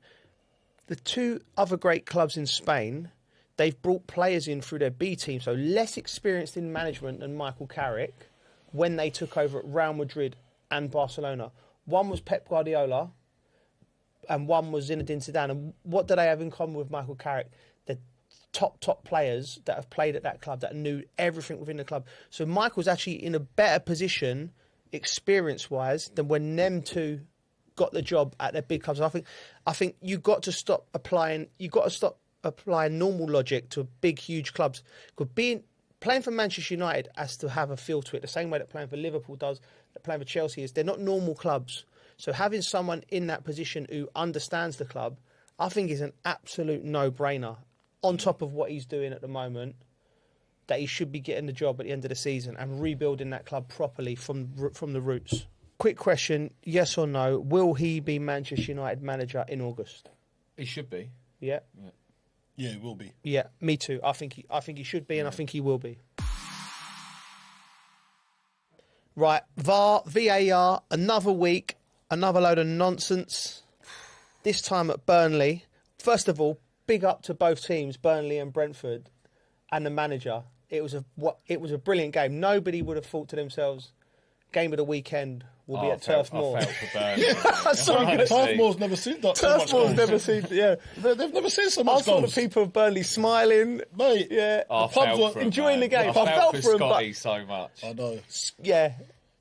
the 2 other great clubs in Spain. They've brought players in through their B team, so less experienced in management than Michael Carrick when they took over at Real Madrid and Barcelona. One was Pep Guardiola. And one was Zinedine Zidane. And what do they have in common with Michael Carrick? The top players that have played at that club, that knew everything within the club. So Michael's actually in a better position, experience-wise, than when them 2 got the job at their big clubs. And I think you got to stop applying. You got to stop applying normal logic to big, huge clubs. Because playing for Manchester United has to have a feel to it, the same way that playing for Liverpool does, that playing for Chelsea is. They're not normal clubs. So having someone in that position who understands the club I think it's an absolute no-brainer. On top of what he's doing at the moment, that he should be getting the job at the end of the season and rebuilding that club properly from the roots. Quick question, yes or no, will he be Manchester United manager in August? He should be. Yeah. Yeah, he will be. Yeah, me too. I think he should be, and I think he will be. Right, VAR, another week, another load of nonsense. This time at Burnley. First of all, big up to both teams, Burnley and Brentford, and the manager. It was a brilliant game. Nobody would have thought to themselves, game of the weekend will be at Turf Moor. I felt for Burnley. Turf Moor's never seen that. Turf Moor's never seen. Yeah, they've never seen so much. I saw the people of Burnley smiling, mate. Yeah, I the pubs were enjoying the game. I felt for Scotty so much. I know. Yeah.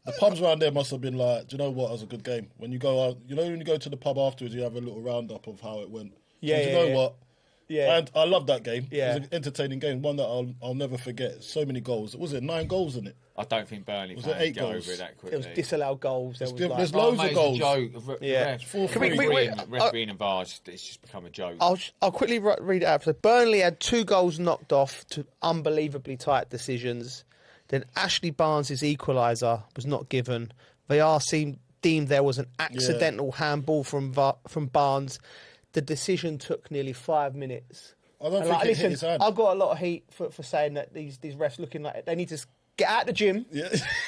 The pubs around there must have been like, do you know what? It was a good game. When you go out, when you go to the pub afterwards, you have a little roundup of how it went. Yeah, you know what? Yeah. And I love that game. Yeah. It was an entertaining game, one that I'll never forget. So many goals. Was it 9 goals in it? I don't think Burnley was it 8 go goals? over it that quickly. There was disallowed goals. There's loads of goals. Yeah. Refereeing and VAR, it's just become a joke. I'll quickly read it out. So Burnley had 2 goals knocked off to unbelievably tight decisions. Then Ashley Barnes' equaliser was not given. VAR deemed there was an accidental handball from Barnes. The decision took nearly 5 minutes. I don't think it hit his hand. I've got a lot of heat for saying that these refs looking like they need to get out the gym,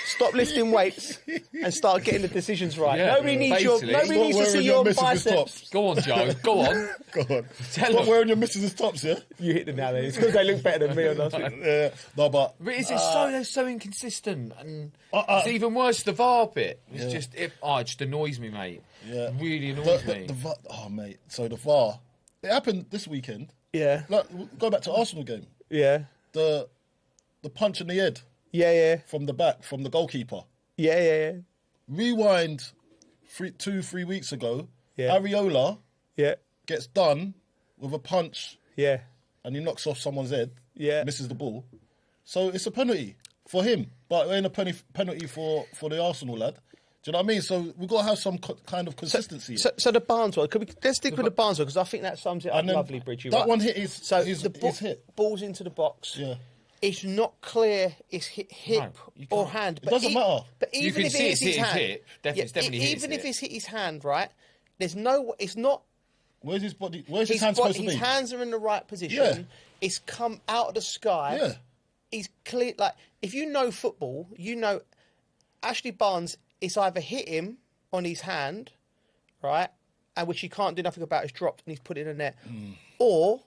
stop lifting weights, and start getting the decisions right. Yeah, nobody needs to see your biceps. Go on, Joe. Go on. Go on. Stop wearing your missus' tops, yeah? You hit them now, then. It's because they look better than me or nothing. Yeah. No, but they're so inconsistent, and it's even worse. The VAR bit. It's just it annoys me, mate. Yeah, it really annoys me. The VAR, mate. So the VAR, it happened this weekend. Yeah. Like, go back to Arsenal game. Yeah. The punch in the head. Yeah. From the back, from the goalkeeper. Yeah. Rewind 3 weeks ago. Yeah. Areola. Yeah. Gets done with a punch. Yeah. And he knocks off someone's head. Yeah. Misses the ball. So it's a penalty for him, but it ain't a penalty for the Arsenal lad. Do you know what I mean? So we've got to have some kind of consistency. So the Barnes one, let's stick with the Barnes one because I think that sums it up lovely, Bridgie. That one hit is hit. Ball's into the box. Yeah. It's not clear it's hip or hand. It doesn't matter. But even if it hits his hand, even if it's hit his hand, right? There's no. It's not. Where's his body? Where's his hand supposed to be? His hands are in the right position. Yeah. It's come out of the sky. Yeah. He's clear. Like if you know football, you know Ashley Barnes. It's either hit him on his hand, right, and which he can't do nothing about. It's dropped and he's put it in the net, or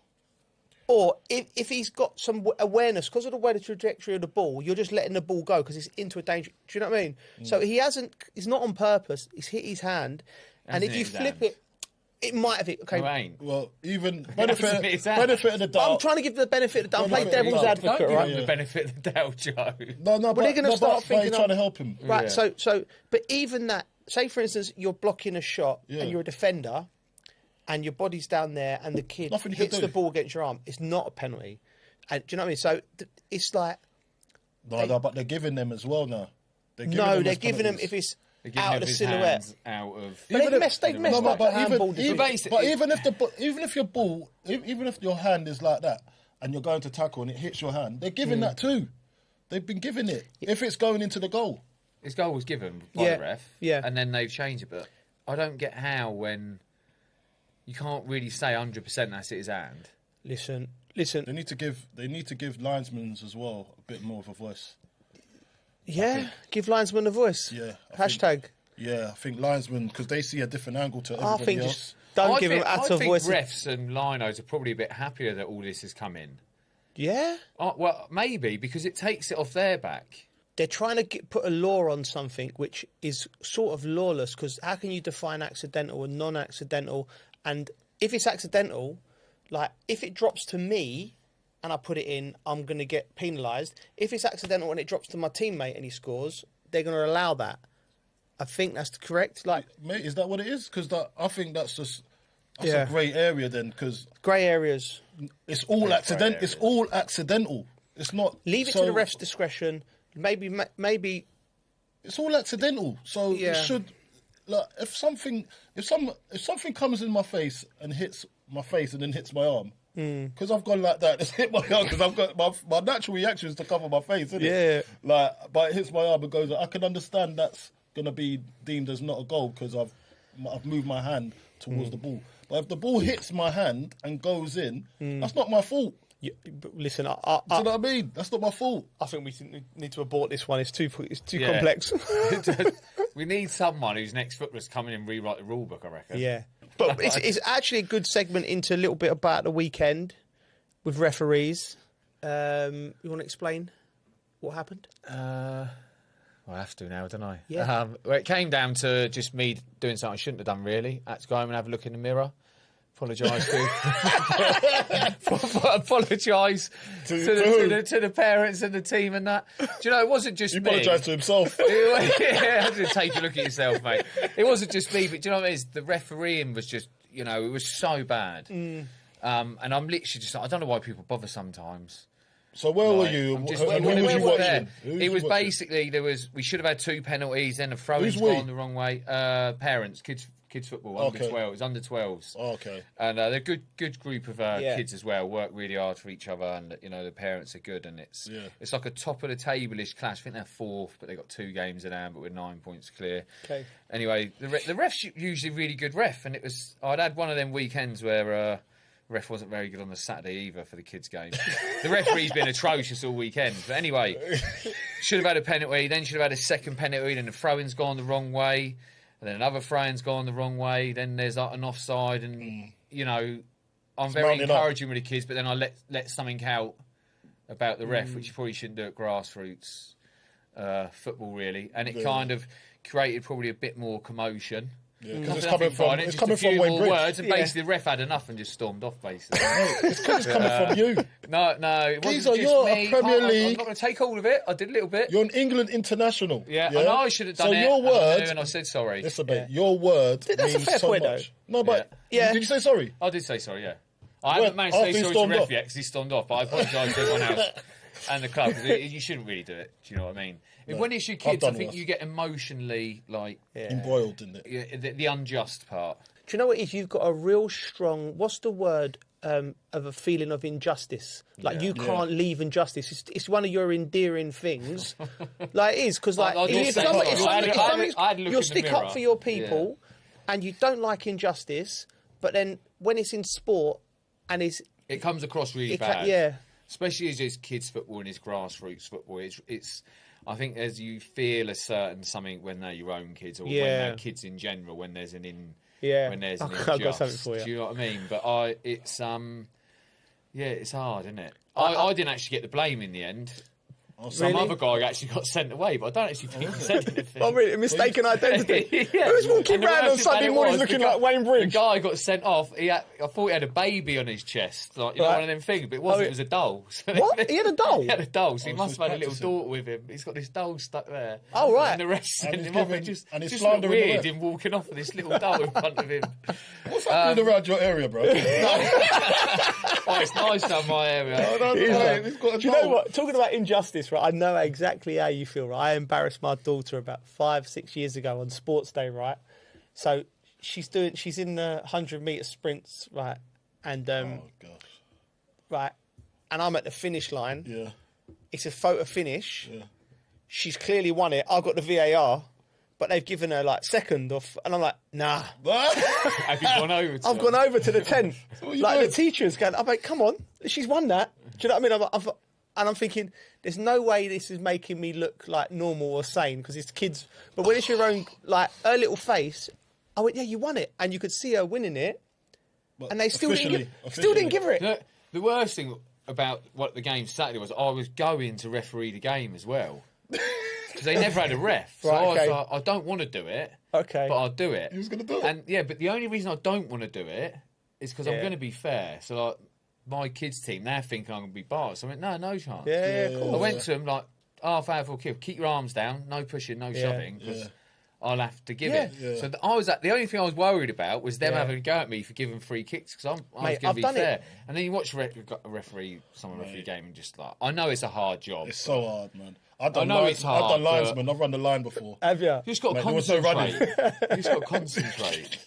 if he's got some awareness because of the way the trajectory of the ball, you're just letting the ball go because it's into a danger. Do you know what I mean? So he hasn't. It's not on purpose. He's hit his hand, and if you flip it. It might have it. Okay. No, ain't. Well, even benefit of the doubt. I'm trying to give the benefit of the doubt. Play devil's advocate, right? The benefit of the doubt, Joe. No, but they're going to start thinking. Trying to help him, right? Yeah. So, but even that. Say, for instance, you're blocking a shot and you're a defender, and your body's down there, and the kid hits the ball against your arm. It's not a penalty. And do you know what I mean? So it's like. No, but they're giving them as well now. They're giving them if it's. Out of the silhouette, But they've messed up the handball. But even if your hand is like that and you're going to tackle and it hits your hand, they're giving that too. They've been giving it if it's going into the goal. His goal was given by the ref, and then they've changed it. But I don't get how when you can't really say 100% that's his hand. Listen. They need to give linesmen as well a bit more of a voice. Yeah, give linesmen a voice. Yeah. Hashtag. I think linesmen, because they see a different angle to everybody else. Don't give them a voice. I think refs and linos are probably a bit happier that all this has come in. Yeah? Well, maybe, because it takes it off their back. They're trying to put a law on something which is sort of lawless, because how can you define accidental and non-accidental? And if it's accidental, like, if it drops to me... and I put it in, I'm going to get penalised. If it's accidental and it drops to my teammate and he scores, they're going to allow that. I think that's correct. Like, mate, is that what it is? Because I think that's a grey area then. Because grey areas. It's all accidental. It's all accidental. It's not. Leave it to the ref's discretion. Maybe. It's all accidental. So it should. Like, if something comes in my face and hits my face and then hits my arm. Because I've gone like that, it's hit my arm because I've got my natural reaction is to cover my face, isn't it? Like, but it hits my arm and goes. I can understand that's gonna be deemed as not a goal because I've moved my hand towards the ball. But if the ball hits my hand and goes in, that's not my fault. Listen, do you know what I mean? That's not my fault. I think we need to abort this one. It's too complex. We need someone whose next footballer's come in and rewrite the rule book, I reckon. Yeah. But it's actually a good segment into a little bit about the weekend with referees. You want to explain what happened? I have to now, don't I? Yeah. Well, it came down to just me doing something I shouldn't have done, really. I had to go home and have a look in the mirror. Apologise to the parents and the team and that. Do you know, it wasn't just me. He apologised to himself. Yeah, had to take a look at yourself, mate. It wasn't just me, but do you know what it is? The refereeing was just, you know, it was so bad. And I'm literally just like, I don't know why people bother sometimes. So where were you? Who was you watching? It was basically, we should have had 2 penalties, then a throw-in's gone the wrong way. Parents, kids football, under 12s, under 12s. Okay. And they're a good group of kids as well, work really hard for each other, and, you know, the parents are good, and it's like a top of the table-ish clash. I think they're 4th, but they've got 2 games in hand, but we're 9 points clear. Okay. Anyway, the ref's usually a really good ref, and I'd had one of them weekends where the ref wasn't very good on the Saturday either for the kids' game. The referee's been atrocious all weekend. But anyway, should have had a penalty, then should have had a second penalty, then the throw-in's gone the wrong way, and then another throw-in's gone the wrong way, then there's like an offside, and, you know, I'm very encouraging with the kids, but then I let something out about the ref, which you probably shouldn't do at grassroots football, really. And it kind of created probably a bit more commotion. Yeah, because it's coming from Wayne Bridge. Words, and basically the ref had enough and just stormed off, basically. It's because it's coming from you. No, it wasn't Geezer, just you're me. a Premier League. I'm not going to take all of it. I did a little bit. You're an England international. Yeah, I know I should have done it. So your word... And I said sorry. Listen, mate, your word that's means a fair so point, much. though. No, but... Yeah. Did you say sorry? I did say sorry, yeah. I haven't managed to say sorry to the ref yet because he stormed off, but I apologise to everyone else and the club, because you shouldn't really do it. Do you know what I mean? No, when it's your kids, I think you get emotionally, like... embroiled in it. The unjust part. Do you know what it is? You've got a real strong... What's the word of a feeling of injustice? Like, you can't leave injustice. It's one of your endearing things. Like, it is, because, like, you'll stick up for your people and you don't like injustice, but then when it's in sport and it comes across really bad. Especially as it's kids football and it's grassroots football. It's I think as you feel a certain something when they're your own kids or when they're kids in general, when there's an when there's an I've got something for you. Do you know what I mean? But it's hard, isn't it? I didn't actually get the blame in the end. Some other guy actually got sent away, but I don't actually think he said anything. Oh, really? Mistaken identity? Who's walking around on Sunday mornings looking like Wayne Bridge? The guy got sent off. I thought he had a baby on his chest, like, you know, one of them things, but it wasn't. It was a doll. So what? He had a doll? He had a doll, so he must have had a little daughter with him. He's got this doll stuck there. Oh, right. And the rest sent him off. It just looked weird, him walking off with this little doll in front of him. What's happening around your area, bro? It's nice down my area. Do you know what? Talking about injustice, right? I know exactly how you feel, right? I embarrassed my daughter about 5-6 years ago on Sports Day, right? So she's in the 100-metre sprints, right? And right, and I'm at the finish line. Yeah, it's a photo finish. Yeah, she's clearly won it. I got the VAR. But they've given her like second off, and I'm like, nah. Have you gone over? I've gone over to the 10th. Like the teacher's going, I'm like, come on, she's won that. Do you know what I mean? And I'm thinking, there's no way this is making me look like normal or sane because it's kids. But when it's your own, like her little face, I went, yeah, you won it, and you could see her winning it, and they still didn't give her it. The worst thing about what the game Saturday was, I was going to referee the game as well. Because they never had a ref. So I was like, I don't want to do it. Okay. But I'll do it. He was going to do it. And but the only reason I don't want to do it is because I'm going to be fair. So like my kids' team, they're thinking I'm going to be barred. So I went, no chance. Yeah, cool. I went to them like, half hour for a kill. Keep your arms down. No pushing, no shoving. Because I'll have to give it. Yeah. So the only thing I was worried about was them having a go at me for giving free kicks because I was going to be fair. And then you watch a referee game and just like, I know it's a hard job. It's so hard, man. It's hard. I've done linesman. I've run the line before. Have you? You just got to concentrate. You just got to concentrate.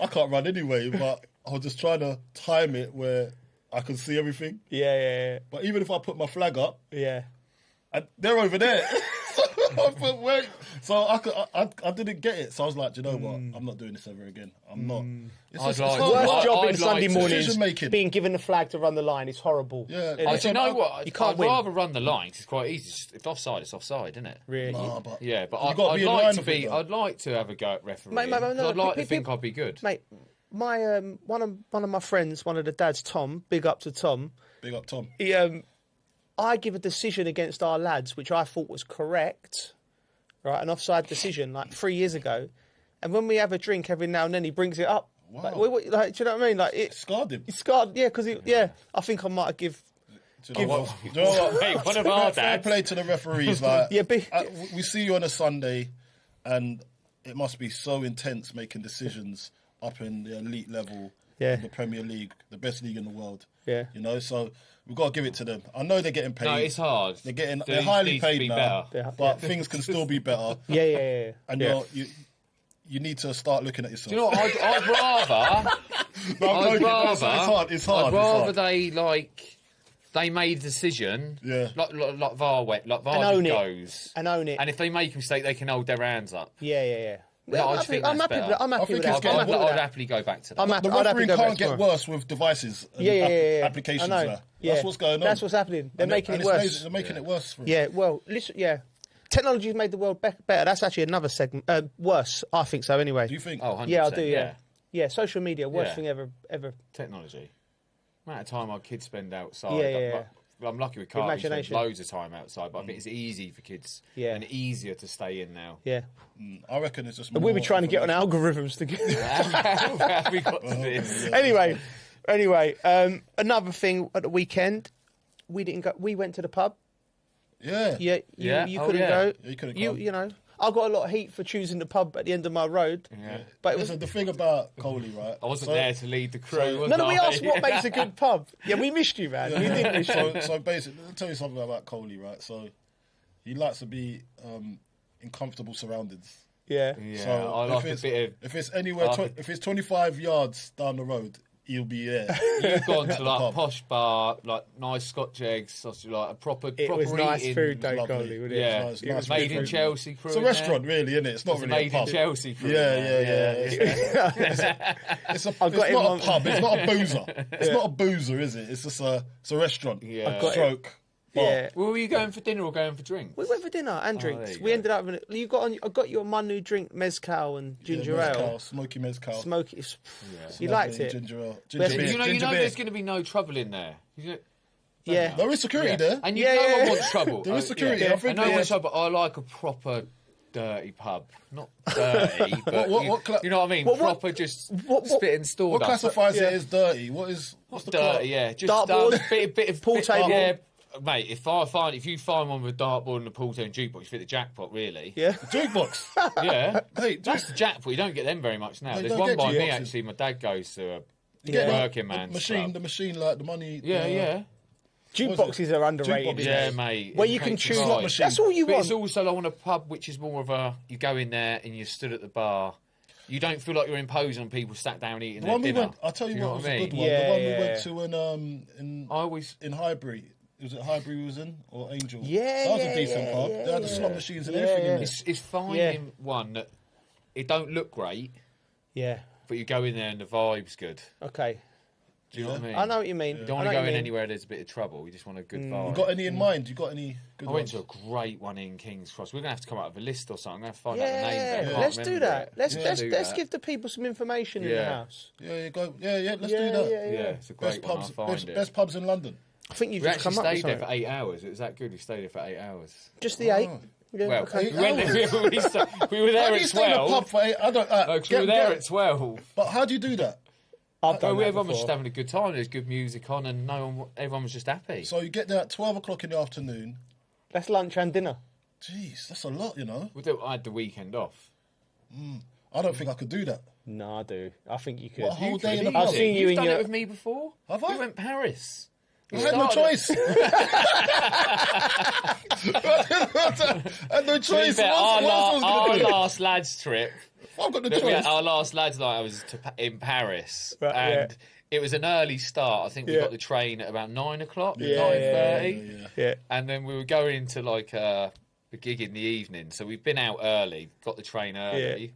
I can't run anyway, but I was just trying to time it where I could see everything. Yeah. But even if I put my flag up, yeah, and they're over there. So I didn't get it. So I was like, do you know what? I'm not doing this ever again. I'm not. It's worst job in Sunday morning decision-making. being given the flag to run the line. It's horrible. Yeah. Do you know what? You can't I'd win. rather run the line. It's quite easy. If it's offside, it's offside, isn't it? Really? Nah, but Yeah, but you've got to I'd be in like line to with it, be. though. I'd like to have a go at refereeing. Mate, no, I'd like to think I'd be good. Mate, my one of my friends, one of the dads, Tom. Big up to Tom. Big up, Tom. He, I give a decision against our lads, which I thought was correct, right? An offside decision, like 3 years ago. And when we have a drink every now and then, he brings it up. Wow. Like, do you know what I mean? Like it scarred him. It scarred, yeah, because I think I might have give. Do you know what? Mate, one of our Fair dads. play to the referees. Like, Yeah, we see you on a Sunday, and it must be so intense making decisions up in the elite level, in the Premier League, the best league in the world. Yeah. You know, so we've got to give it to them. I know they're getting paid. No, it's hard. They're highly needs to paid be now, better. but things can still be better. Yeah. And you need to start looking at yourself. Do you know what? I'd rather. It's hard. It's hard. I'd rather they made a decision. Yeah. Like VAR And just own it. goes. And own it. And if they make a mistake, they can hold their hands up. Yeah. No, I just think I'm that's happy. better. I'm happy with that. I'd happily go back to that. The refereeing can't get worse with devices and applications. I know. There. That's what's going on. That's what's happening. They're making it worse. They're making it worse. For Yeah, well, listen, technology's made the world better. That's actually another segment. Worse, I think so. Anyway, Do you think? Oh, 100%, yeah, I do. Yeah, social media, worst Yeah. thing ever. Technology. The amount of time our kids spend outside. Yeah. I'm lucky with Carl. We spend Imagination. loads of time outside, but I think it's easy for kids and easier to stay in now. Yeah. I reckon it's just. And we'll be trying to get on algorithms to get. How have we got to this? Anyway, another thing at the weekend, we didn't go. We went to the pub. Yeah. You couldn't go. You couldn't go. You know, I got a lot of heat for choosing the pub at the end of my road. Yeah. But Listen, the thing about Coley, right? I wasn't there to lead the crew. was No, we I? asked what makes a good pub. Yeah, we missed you, man. We did miss you. So basically, I'll tell you something about Coley, right? So he likes to be in comfortable surroundings. Yeah. So I like a bit of. If it's anywhere, if it's 25 yards down the road, he'll be there. You've gone to like posh bar, like nice Scotch eggs, like a proper. It was nice eating. food, though, Coley, wasn't it? Yeah, It was made good in food. Chelsea. Crew It's a restaurant, really, isn't it? It's not It's really made a pub. in Chelsea. Crew Yeah. It's not a pub. It's not a boozer. It's not a boozer, is it? It's just a restaurant. Yeah. Stroke. bar. Yeah. Well, were you going for dinner or going for drinks? We went for dinner and drinks. there We you ended up. I got you my new drink, mezcal and ginger mezcal, ale. smoky mezcal. Smoky. It's You lovely, liked it. Ginger ale. Ginger Ginger beer. beer. You know Ginger beer. there's going to be no trouble in there. Yeah. There is security there. And you know I want trouble. There is security. I I think know I there's- want trouble. I like a proper dirty pub. Not dirty, but you know what I mean? Proper just spit and store. What classifies it as dirty? What's the dirty? Yeah, just dartboard, bit of pool table. Yeah, mate. If you find one with a dartboard and a pool table and jukebox, you fit the jackpot, really. Yeah, jukebox. Yeah, hey, that's the jackpot. You don't get them very much now. They There's don't one get by me jukeboxes. actually. My dad goes to a working man's the club. machine, like the money. Yeah. Jukeboxes are underrated. Jukeboxes. Yeah, mate. Where It you can takes choose. your time. That's all you But want. it's also I want a pub which is more of a you go in there and you're stood at the bar. You don't feel like you're imposing on people sat down eating The their one we dinner. went. I'll tell you Do what was I a mean? good one. Yeah, the one we yeah. went to in Highbury. Was it Highbury we was in or Angel? Yeah, that was yeah, a decent yeah, pub. yeah, They had the yeah. slot machines and Yeah, everything in yeah. there. It's finding one that it don't look great, Yeah. but you go in there and the vibe's good. Okay. Do you know what I mean? I know what you mean. You don't want to go in anywhere there's a bit of trouble. You just want a good vibe. You got any in mind? You got any good I went ones? to a great one in King's Cross. We're going to have to come up with a list or something. I'm going to find out the name of it. I Yeah, can't let's do remember that. it. Let's do let's that. give the people some information in the Yeah. house. Let's do that. Yeah, it's a great one. I'll find it. Best pubs in London. I think you've We just actually come up with stayed there for something. 8 hours. It was that good. We stayed there for 8 hours. Just the 8. Yeah, Well, okay. we went there, we were there How do at you stay in a 12. pub for 8? I don't. No, 'cause we were there at 12. But how do you do that? I've done that Everyone was before. just having a good time. There's good music on, and everyone was just happy. So you get there at 12 o'clock in the afternoon. That's lunch and dinner. Jeez, that's a lot, you know. I had the weekend off. I don't think I could do that. No, I do. I think you could. What, a whole day in a I've pub? seen you You've in done your. it with me before. Have I? We went Paris. I had no choice. I had no To be choice. fair, What else was our gonna do? last lads trip, I've got the choice. Our last lads night, I was in Paris, Right, and it was an early start. I think we got the train at about 9 o'clock, 9:30, and then we were going into like a gig in the evening. So we've been out early, got the train early.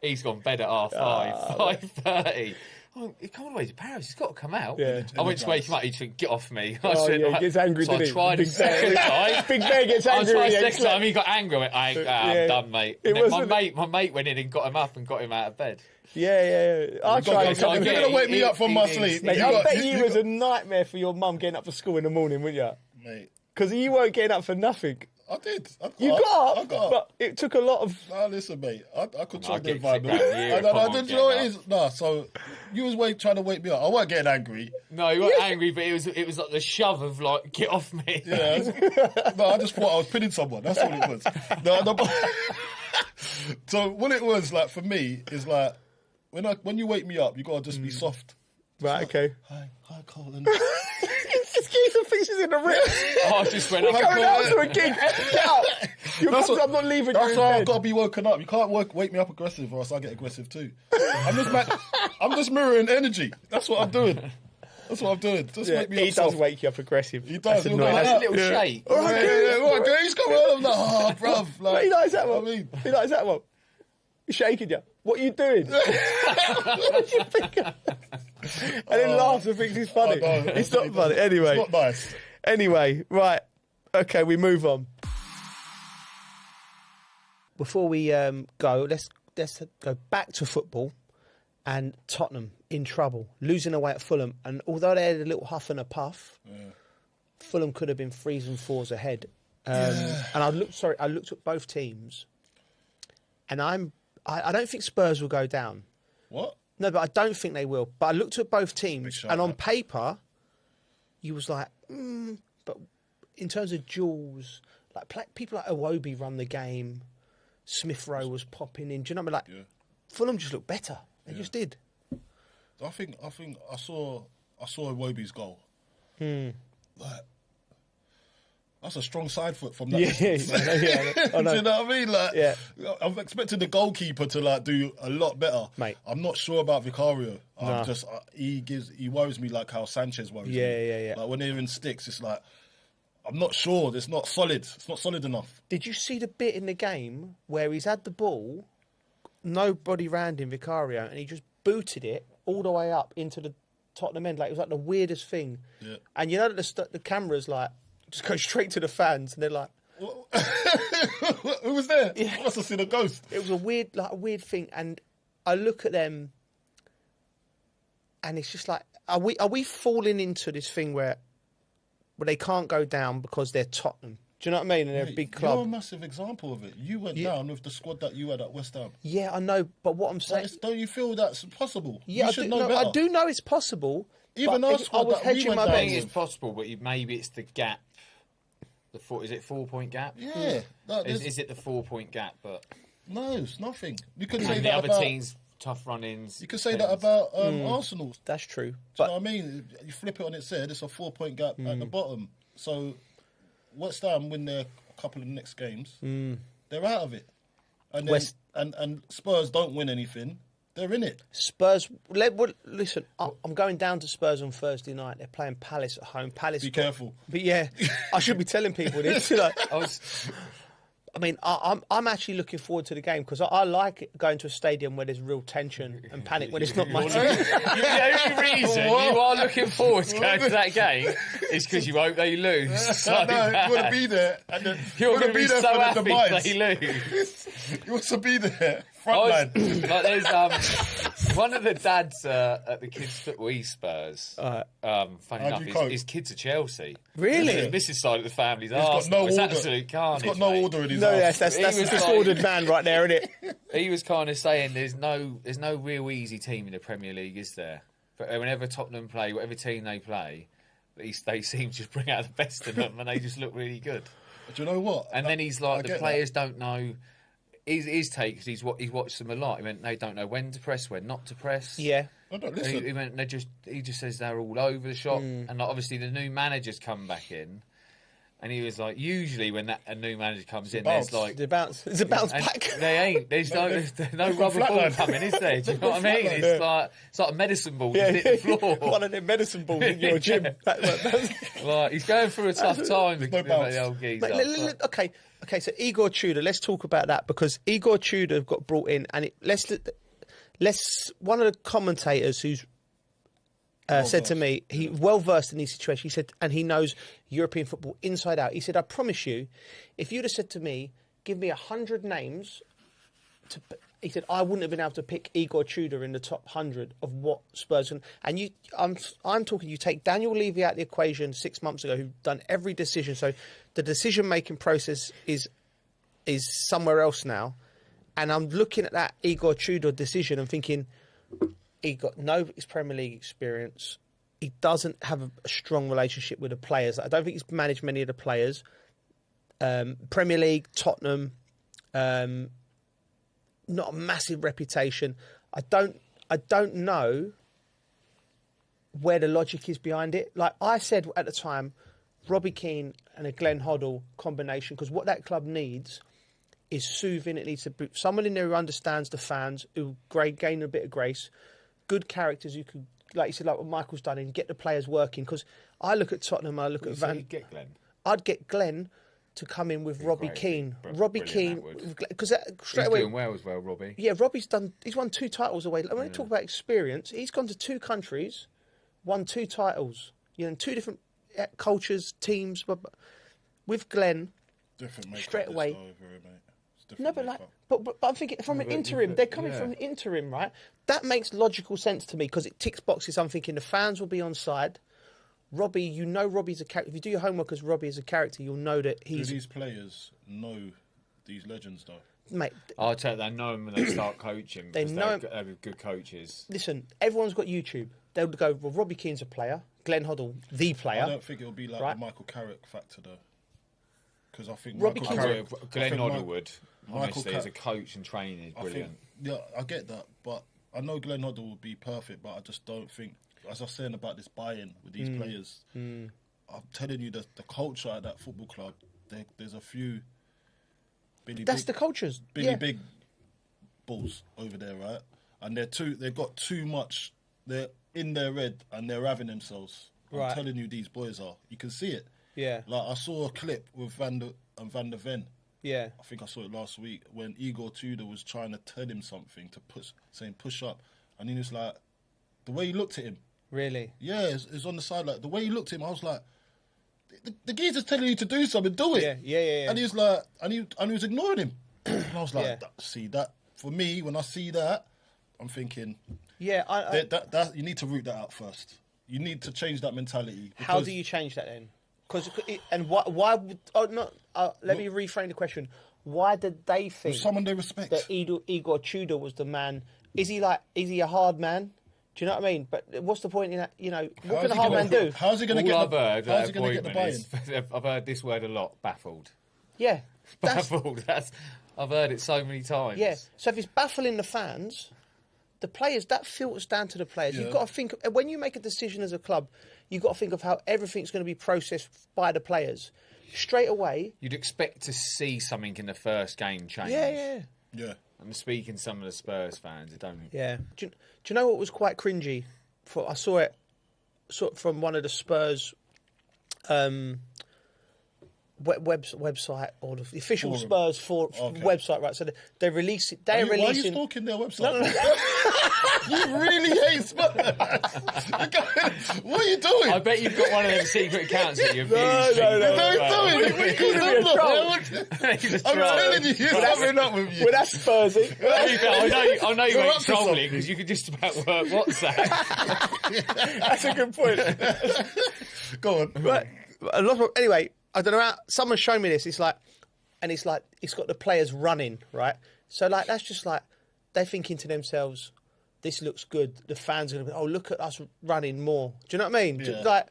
He's gone bed at 5:30. Oh, he come all the way to Paris. He's got to come out. I went to wake him up. He'd think, "Get off me!" I said, he gets angry. So I tried Big a second time. Big Bear gets angry. I tried a second time. He got angry. I went, I'm done, mate. And then my mate went in and got him up and got him out of bed. I tried. You're going to wake me up from my sleep. Mate, I bet you was a nightmare for your mum getting up for school in the morning, wouldn't you? Mate. Because you weren't getting up for nothing. I did. You got up, but it took a lot of... Nah, listen, mate. I controlled the environment. Did you know what it is? Nah, so you was trying to wake me up. I wasn't getting angry. No, you weren't angry, but it was like the shove of like, get off me. Yeah. No, I just thought I was pinning someone. That's all it was. No. So what it was like for me is like when you wake me up, you gotta just be soft. Right. Okay. Hi, Colin. Skeezer thinks she's in the rip. I just went We're going out to a gig. Get out. I'm not leaving you That's in why bed. I've got to be woken up. You can't wake me up aggressive or else I get aggressive too. I'm just mirroring energy. That's what I'm doing. Just make me up He soft. does wake you up aggressive. He does. That's He'll annoying. go like That's a that. little shake. All right, He's coming on. I'm like, oh, bruv. Like, he likes that one. I mean, He likes that one. He's shaking you. What are you doing? What do you think? And then laughs and thinks he's funny. Oh, no, it's not funny. Anyway. It's not nice. Anyway, right. Okay, we move on. Before we go, let's go back to football and Tottenham in trouble, losing away at Fulham. And although they had a little huff and a puff, Fulham could have been 3s and 4s ahead. And I looked at both teams, and I don't think Spurs will go down. What? No, but I don't think they will. But I looked at both teams, and on paper, you was like, but in terms of duels, like people like Iwobi run the game, Smith Rowe was popping in. Do you know what I mean? Like, Fulham just looked better. They just did. I think I saw Iwobi's goal. Like, that's a strong side foot from that. I know. Do you know what I mean? Like, I'm expecting the goalkeeper to like do a lot better. Mate, I'm not sure about Vicario. I'm just he worries me like how Sanchez worries me. Like when they're in sticks, it's like I'm not sure. It's not solid. It's not solid enough. Did you see the bit in the game where he's had the ball, nobody round him, Vicario, and he just booted it all the way up into the Tottenham end? Like, it was like the weirdest thing. Yeah. And you know that the cameras like just go straight to the fans, and they're like, "Who was there? I must have seen a ghost." It was a weird thing, and I look at them, and it's just like, are we falling into this thing where they can't go down because they're Tottenham? Do you know what I mean? And they're a big club. You're a massive example of it. You went down with the squad that you had at West Ham. Yeah, I know, but what I'm saying, don't you feel that's possible? Yeah, you should know better. I do know it's possible. Even our squad that we went down with. It's possible, but maybe it's the gap. Is it 4-point gap? Yeah. Is it the 4-point gap? But no, it's nothing. You could say and that the about other teams, tough run-ins. You could say that about Arsenal. That's true. Do you know what I mean? You flip it on its head, it's a 4-point gap at the bottom. So West Ham win their couple of next games, they're out of it. And then, and Spurs don't win anything. They're in it. Spurs. Listen, I'm going down to Spurs on Thursday night. They're playing Palace at home. Palace. Be careful. But yeah, I should be telling people this. You know, I mean, I'm actually looking forward to the game because I like going to a stadium where there's real tension and panic when it's not my team. The only reason you are looking forward to going to that game is because you hope they lose. No, you want to be there. And you're going to be so happy they lose. You want to be there. Like there's one of the dads at the kids' football Spurs. Funny enough, his kids are Chelsea. Really? This side of the family's got no order. Absolute carnage. He's got no order in his house. Yes, that's a disordered man right there, isn't it? He was kind of saying there's no real easy team in the Premier League, is there? But whenever Tottenham play, whatever team they play, they seem to bring out the best in them, and they just look really good. Do you know what? And then he's like, the players don't know. His take, because he's watched them a lot. He went, they don't know when to press, when not to press. Yeah. I don't listen. He went, he just says they're all over the shop. And like, obviously the new manager's come back in, And he was like, usually when a new manager comes in, bounce. there's like... It's a bounce back. They ain't. There's no rubber ball coming, is there? Do you know what I mean? It's like a medicine ball just hit the floor. One of them medicine balls in your gym. Like, he's going through a tough time. The old geezer. Okay, so Igor Tudor, let's talk about that, because Igor Tudor got brought in, and one of the commentators who's said to me, he well versed in these situations. He said, and he knows European football inside out. He said, I promise you, if you'd have said to me, give me 100 names, he said, I wouldn't have been able to pick Igor Tudor in the top 100 of what Spurs can. And I'm talking, you take Daniel Levy out of the equation 6 months ago, who've done every decision. So the decision making process is somewhere else now. And I'm looking at that Igor Tudor decision and thinking, he got no Premier League experience. He doesn't have a strong relationship with the players. I don't think he's managed many of the players. Premier League, Tottenham, not a massive reputation. I don't know where the logic is behind it. Like I said at the time, Robbie Keane and a Glenn Hoddle combination, because what that club needs is soothing. It needs to be someone in there who understands the fans, who gain a bit of grace, good characters who could, like you said, like what Michael's done, and get the players working. Because I look at Tottenham, I look at Van. Get Glenn. I'd get Glenn to come in with Robbie Keane. Robbie Keane, because straight away. He's doing well as well, Robbie. Yeah, He's won 2 titles away. When we talk about experience, he's gone to 2 countries, won 2 titles. You know, in 2 different cultures, teams. But with Glenn, different straight away. No, but I'm thinking from an interim. They're coming from an interim, right? That makes logical sense to me, because it ticks boxes. I'm thinking the fans will be on side. Robbie, you know Robbie's a character. If you do your homework as Robbie is a character, you'll know that he's... Do these players know these legends, though? Mate... I'll tell you, they know him when they start coaching. They know they're good coaches. Listen, everyone's got YouTube. They'll go, well, Robbie Keane's a player. Glenn Hoddle, the player. I don't think it'll be like the Michael Carrick factor, though. Because I think Glenn Hoddle would, honestly, as a coach and training, is brilliant. I get that, but I know Glenn Hoddle would be perfect, but I just don't think, as I was saying about this buy-in with these players, I'm telling you that the culture at that football club, there's a few the cultures. Big balls over there, right? And they've got too much, they're in their head and they're having themselves. I'm telling you, these boys are. You can see it. Yeah. Like, I saw a clip with Van der Ven. Yeah. I think I saw it last week when Igor Tudor was trying to tell him something, saying push up. And he was like, the way he looked at him. Really? Yeah, it's on the side. Like, the way he looked at him, I was like, the geezer's telling you to do something, do it. Yeah. And he was like, and he was ignoring him. And I was like, see, that, for me, when I see that, I'm thinking, that you need to root that out first. You need to change that mentality. How do you change that then? Why would... let me reframe the question. Why did they think... With someone they respect. That Igor Tudor was the man. Is he a hard man? Do you know what I mean? But what's the point in that? You know, what can a hard man do? How's he going to get the buy-in? I've heard this word a lot, baffled. Yeah. Baffled. I've heard it so many times. Yeah. So if it's baffling the fans, the players, that filters down to the players. Yeah. You've got to think, when you make a decision as a club, you've got to think of how everything's going to be processed by the players. Straight away... You'd expect to see something in the first game change. Yeah. I'm speaking to some of the Spurs fans. I don't... Yeah. Do you know what was quite cringy? I saw it from one of the Spurs website, or the official Spurs website, right? So they release it. Why are you stalking their website? No. You really hate Spurs. What are you doing? I bet you've got one of them secret accounts that you've used. No. I'm telling you, he's coming up with you. Well, that's Spursy. I know you ain't trolling, because you could just about work WhatsApp. That's a good point. Go on. But anyway, I don't know how, someone showed me this. It's got the players running, right? So like, that's just like, they're thinking to themselves, this looks good. The fans are going to be, oh, look at us running more. Do you know what I mean? Yeah. Like,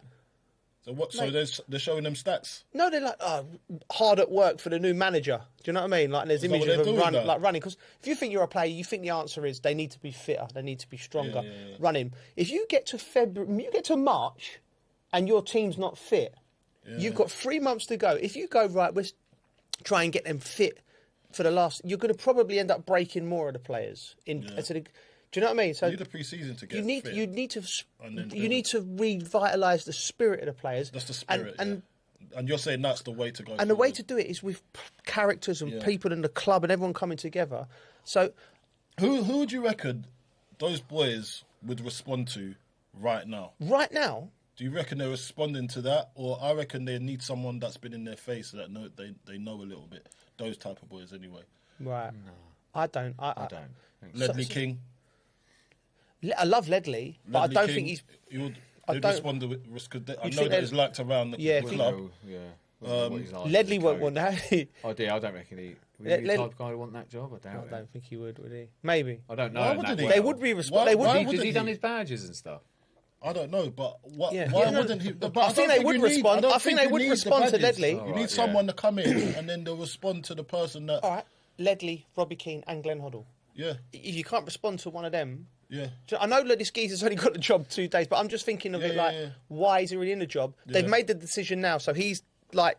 so what? So they're showing them stats? No, they're like, hard at work for the new manager. Do you know what I mean? Like, and there's images of them running. Because if you think you're a player, you think the answer is they need to be fitter, they need to be stronger, running. If you get to March and your team's not fit, Yeah. You've got 3 months to go. If you go, right, let's try and get them fit for the last... You're going to probably end up breaking more of the players. Do you know what I mean? So you need a pre-season to get fit. You need to revitalise the spirit of the players. That's the spirit, and you're saying that's the way to go. And the way to do it is with characters and people in the club and everyone coming together. So, who would you reckon those boys would respond to right now? Right now? Do you reckon they're responding to that? Or I reckon they need someone that's been in their face so that they know a little bit. Those type of boys anyway. Right. No. I don't. Ledley King? I love Ledley, but I don't think he's... He'd respond to it. I know that he's liked around the club. Ledley won't want that. I don't reckon he... Would he be the type of guy who want that job? I doubt it. I don't think he would he? Maybe. I don't know. Why wouldn't he? They would be responding. Because he done his badges and stuff. I don't know, but why wouldn't he? But I think they would respond. I think they would respond to Ledley. You need someone to come in and then they'll respond to the person that... All right, Ledley, Robbie Keane and Glenn Hoddle. Yeah. If you can't respond to one of them... Yeah. I know that this geezer's only got the job 2 days, but I'm just thinking of why is he really in the job? Yeah. They've made the decision now, so it's like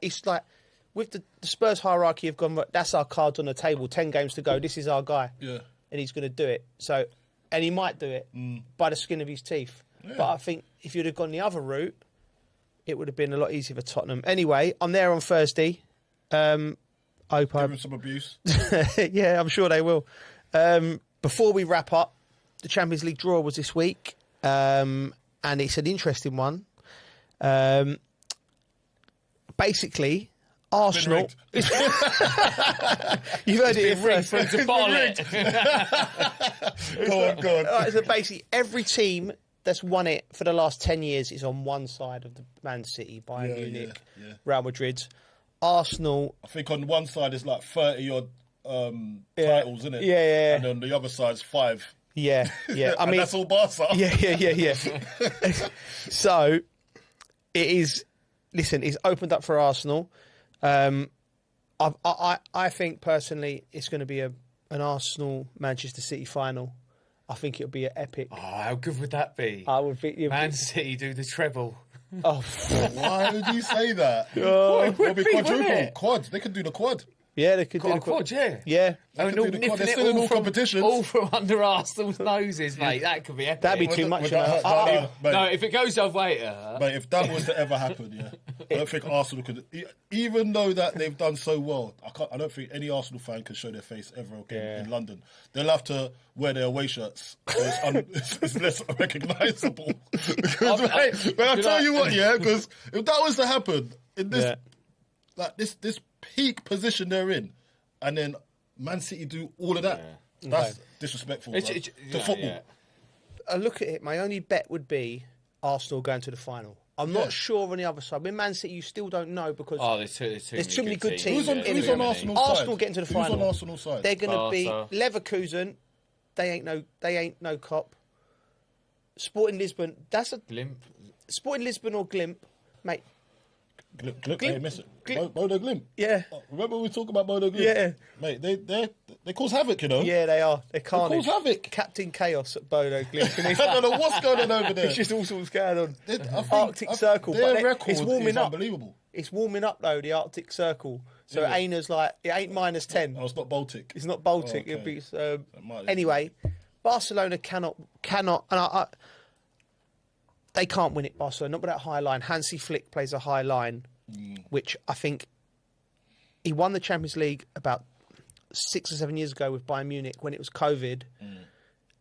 with the Spurs hierarchy have gone, that's our cards on the table, 10 games to go, this is our guy. Yeah. And he's going to do it. So, and he might do it by the skin of his teeth. Yeah. But I think if you'd have gone the other route, it would have been a lot easier for Tottenham. Anyway, I'm there on Thursday. Give him some abuse. Yeah, I'm sure they will. Before we wrap up, the Champions League draw was this week, and it's an interesting one. Basically, Arsenal... You've heard it in from to bottle it. Go on. Right, so basically, every team that's won it for the last 10 years is on one side of the Man City, Bayern Munich, Real Madrid. Arsenal... I think on one side it's like 30-odd titles, isn't it? Yeah. And on the other side's 5. Yeah. I mean, that's all Barca. Yeah. So it is. Listen, it's opened up for Arsenal. I think personally, it's going to be an Arsenal Manchester City final. I think it'll be an epic. Oh, how good would that be? I would think Man City do the treble. Oh, why would you say that? It would be quadruple. Quads. They could do the quad. Yeah, they could do the quad. Yeah. Yeah. They're still in all competitions. All from under Arsenal's noses, mate. That could be epic. That'd be too much. No, if it goes our way, But if that was to ever happen, I don't think Arsenal could. Even though that they've done so well, I don't think any Arsenal fan can show their face ever again in London. They'll have to wear their away shirts, so it's less recognisable. Because I tell you what, because if that was to happen in this, this peak position they're in, and then Man City do all of that, that's disrespectful to football. Yeah. I look at it. My only bet would be Arsenal going to the final. I'm not sure on the other side. With Man City, you still don't know because there's too many good teams. Who's on Arsenal's side? Arsenal getting to the final. Who's on Arsenal's side? They're going to be Leverkusen. They ain't no cop. Sporting Lisbon. That's a Glimp. Sporting Lisbon or Glimp, mate. Glimp. Hey, miss it. Bodo Glimp. Yeah. Remember we talked about Bodo Glimp? Yeah. Mate, they cause havoc, you know. Yeah, they are. They're carnage. They cause havoc. Captain Chaos at Bodo Glimp. I don't know what's going on over there. It's just all sorts going on. Arctic Circle. Their record it's warming is up. Unbelievable. It's warming up though, the Arctic Circle. So it ain't as like it ain't -10. Oh, it's not Baltic. It's not Baltic. Oh, okay. It'll be anyway. Barcelona cannot, and they can't win it. Barcelona not with that high line. Hansi Flick plays a high line, which I think he won the Champions League about 6 or 7 years ago with Bayern Munich when it was COVID,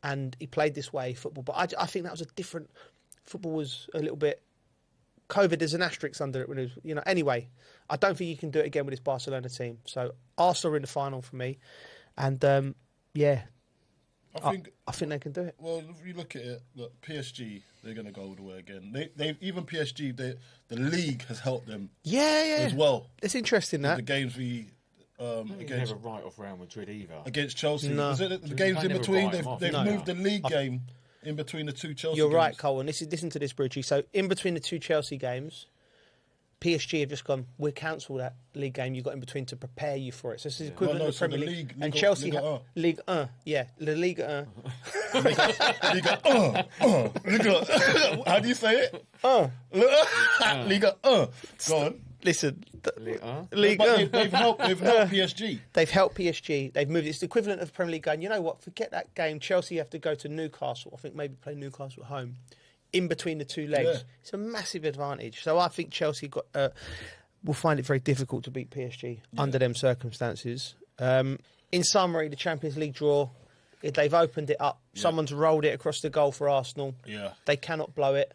and he played this way football. But I think that was a different. Football was a little bit. COVID, there's an asterisk under it when it was, Anyway, I don't think you can do it again with this Barcelona team. So Arsenal are in the final for me, and I think they can do it. Well, if you look at it, look, PSG, they're going to go all the way again. They even PSG, the league has helped them. As well. It's interesting that the games we. Against never write off Real Madrid either. Against Chelsea, no. Was it the games in between? They've moved the league game in between the two Chelsea. You're games. right, Cole. And listen to this, Bridgie. So in between the two Chelsea games, PSG have just gone, we'll cancel that league game you got in between to prepare you for it. So this is equivalent to the Premier League. And Chelsea have Ligue 1. Yeah, La Ligue 1. How do you say it? Ligue 1. Go on. Listen, They've helped PSG. They've helped PSG. They've moved. It's the equivalent of the Premier League going, you know what, forget that game. Chelsea have to go to Newcastle. I think maybe play Newcastle at home. In between the two legs. Yeah. It's a massive advantage. So I think Chelsea will find it very difficult to beat PSG under them circumstances. In summary, the Champions League draw, they've opened it up. Yeah. Someone's rolled it across the goal for Arsenal. Yeah. They cannot blow it.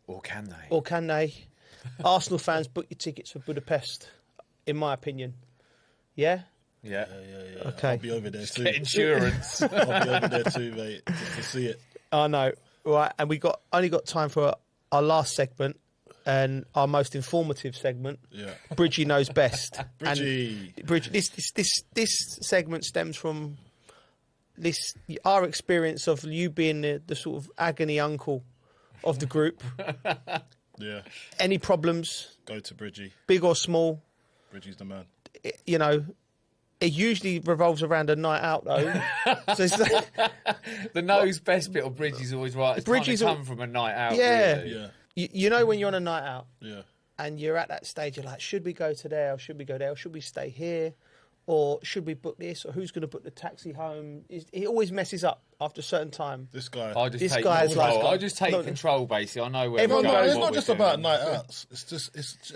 Or can they? Or can they? Arsenal fans, book your tickets for Budapest, in my opinion. Yeah? Yeah. Okay. I'll be over there too. Get insurance. I'll be over there too, mate, just to see it. I know. Right, and we only got time for our last segment and our most informative segment. Yeah. Bridgie knows best. Bridgie. And Bridgie, this segment stems from our experience of you being the sort of agony uncle of the group. Yeah. Any problems? Go to Bridgie. Big or small? Bridgie's the man. You know, it usually revolves around a night out, though. So the knows best bit of Bridgie's always right. It's Bridgie's come from a night out. Yeah. Really. Yeah. You know when you're on a night out. Yeah. And you're at that stage, you're like, should we go to there, or should we go there, or should we stay here, or should we book this, or who's going to book the taxi home? It always messes up after a certain time. This guy. I just take control. I just take control, basically. I know where we're going. It's not just about night outs.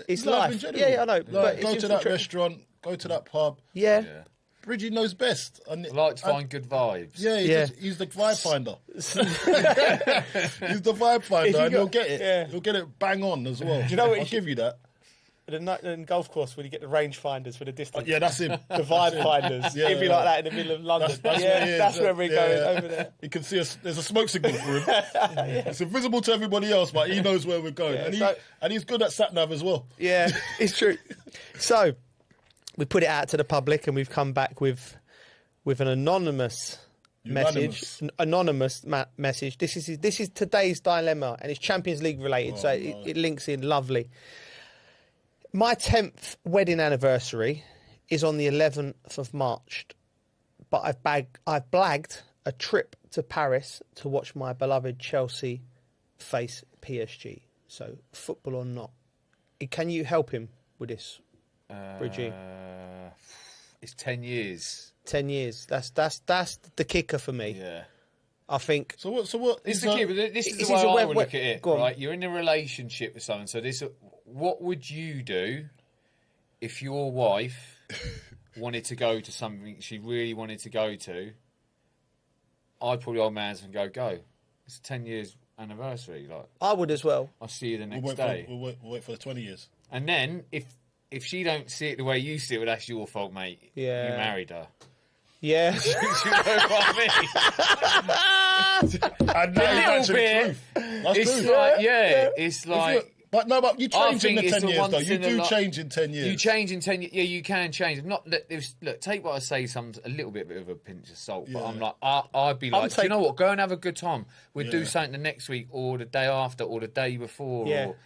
It's life. In general. Yeah, I know. But go to that restaurant, go to that pub. Yeah. Bridgie knows best. I like to find good vibes. Yeah, he's the vibe finder. He's the vibe finder, and you'll get it. Yeah. You'll get it bang on as well. Do you know what? I'll give you that. In golf course, when you get the range finders for the distance. Yeah, that's him. The vibe finders. He'd be like that in the middle of London. That's where we're going, over there. You can see there's a smoke signal for him. It's invisible to everybody else, but he knows where we're going. And he's good at sat-nav as well. Yeah, it's true. So, we put it out to the public, and we've come back with an anonymous message. Message. This is today's dilemma, and it's Champions League related, it links in lovely. My 10th wedding anniversary is on the 11th of March, but I've blagged a trip to Paris to watch my beloved Chelsea face PSG. So, football or not. Can you help him with this, Bridgie? It's 10 years. 10 years. That's the kicker for me. Yeah. I think. So what? This is the key. This is the way I would look at it. Right, you're in a relationship with someone. So what would you do if your wife wanted to go to something she really wanted to go to? I'd probably old man's and go. It's 10 years anniversary. Like I would as well. I'll see you the next day. We'll wait for the 20 years. And then if she don't see it the way you see it, well, that's your fault, mate. Yeah. You married her. Yeah. Do you know what I mean? And a little bit. It's like, it's like. But you change in the 10 years, though. You do change in 10 years. You change in 10 years. Yeah, you can change. Look, take what I say a little bit of a pinch of salt. But I'm like, I'd be like, do you know what? Go and have a good time. We'll do something the next week or the day after or the day before. Yeah. Or,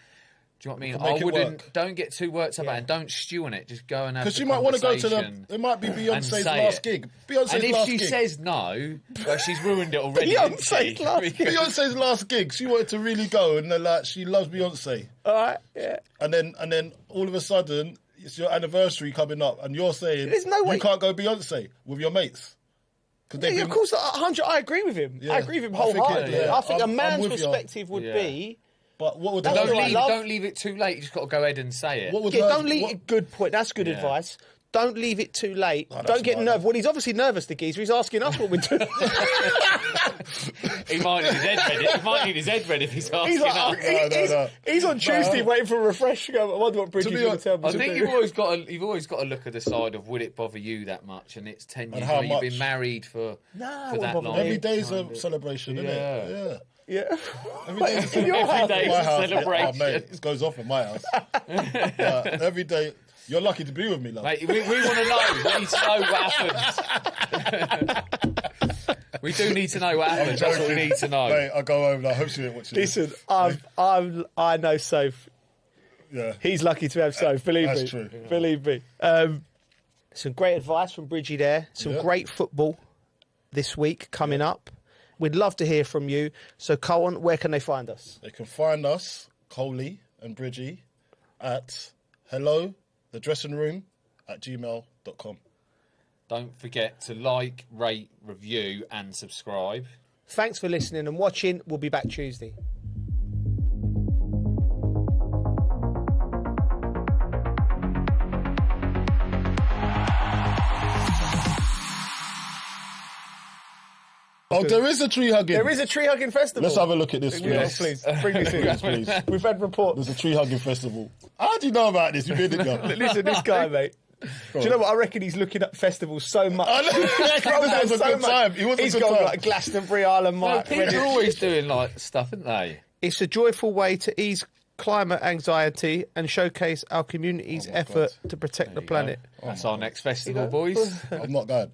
do you know what I mean? Don't get too worked up about it and don't stew on it. Just go and have because you might want to go to it might be Beyonce's last gig. And if she says no, well, she's ruined it already. Beyonce's last gig. She wanted to really go, and she loves Beyonce. All right, yeah. And then all of a sudden, it's your anniversary coming up, and you're saying there's no way you can't go Beyonce with your mates. Of course, 100. I agree with him. Yeah. I agree with him wholeheartedly. I think a man's perspective would be. But what would don't leave it too late. You just got to go ahead and say it. Don't leave it. Good point. That's good advice. Don't leave it too late. Don't get nervous. Well, he's obviously nervous, the geezer. He's asking us what we're doing. He might need his head ready. He might need his head ready if he's asking us. He's on Tuesday waiting for a refresh. I wonder what Bridgie's going to tell me. I think you've always got to look at the side of would it bother you that much? And it's 10 years. You've been married for that long. Every day's a celebration, isn't it? Yeah. Yeah. Every day is a celebration. Oh, mate, it goes off in my house. Every day. You're lucky to be with me, love. Mate, we want to know. We need to know what happens. We do need to know what happens. That's what we need to know. Mate, I'll go home and I hope she ain't watching this. Listen, I know Soph. Yeah. He's lucky to have so, believe That's me. true. Believe me. Some great advice from Bridgie there. Some great football this week coming up. We'd love to hear from you. So, Colin, where can they find us? They can find us, Coley and Bridgie, at hellothedressingroom@gmail.com. Don't forget to like, rate, review and subscribe. Thanks for listening and watching. We'll be back Tuesday. Oh, there is a tree hugging. There is a tree hugging festival. Let's have a look at this. Yes, please. Bring us in. Yes, please. We've had reports. There's a tree hugging festival. How do you know about this? You been it, girl. Listen, this guy, mate. Do you know what? I reckon he's looking at festivals so much. I know. It was a good time. He's gone like Glastonbury, Island, Mike. People are always doing like stuff, aren't they? It's a joyful way to ease climate anxiety and showcase our community's effort to protect the planet. That's our next festival, boys. I'm not going.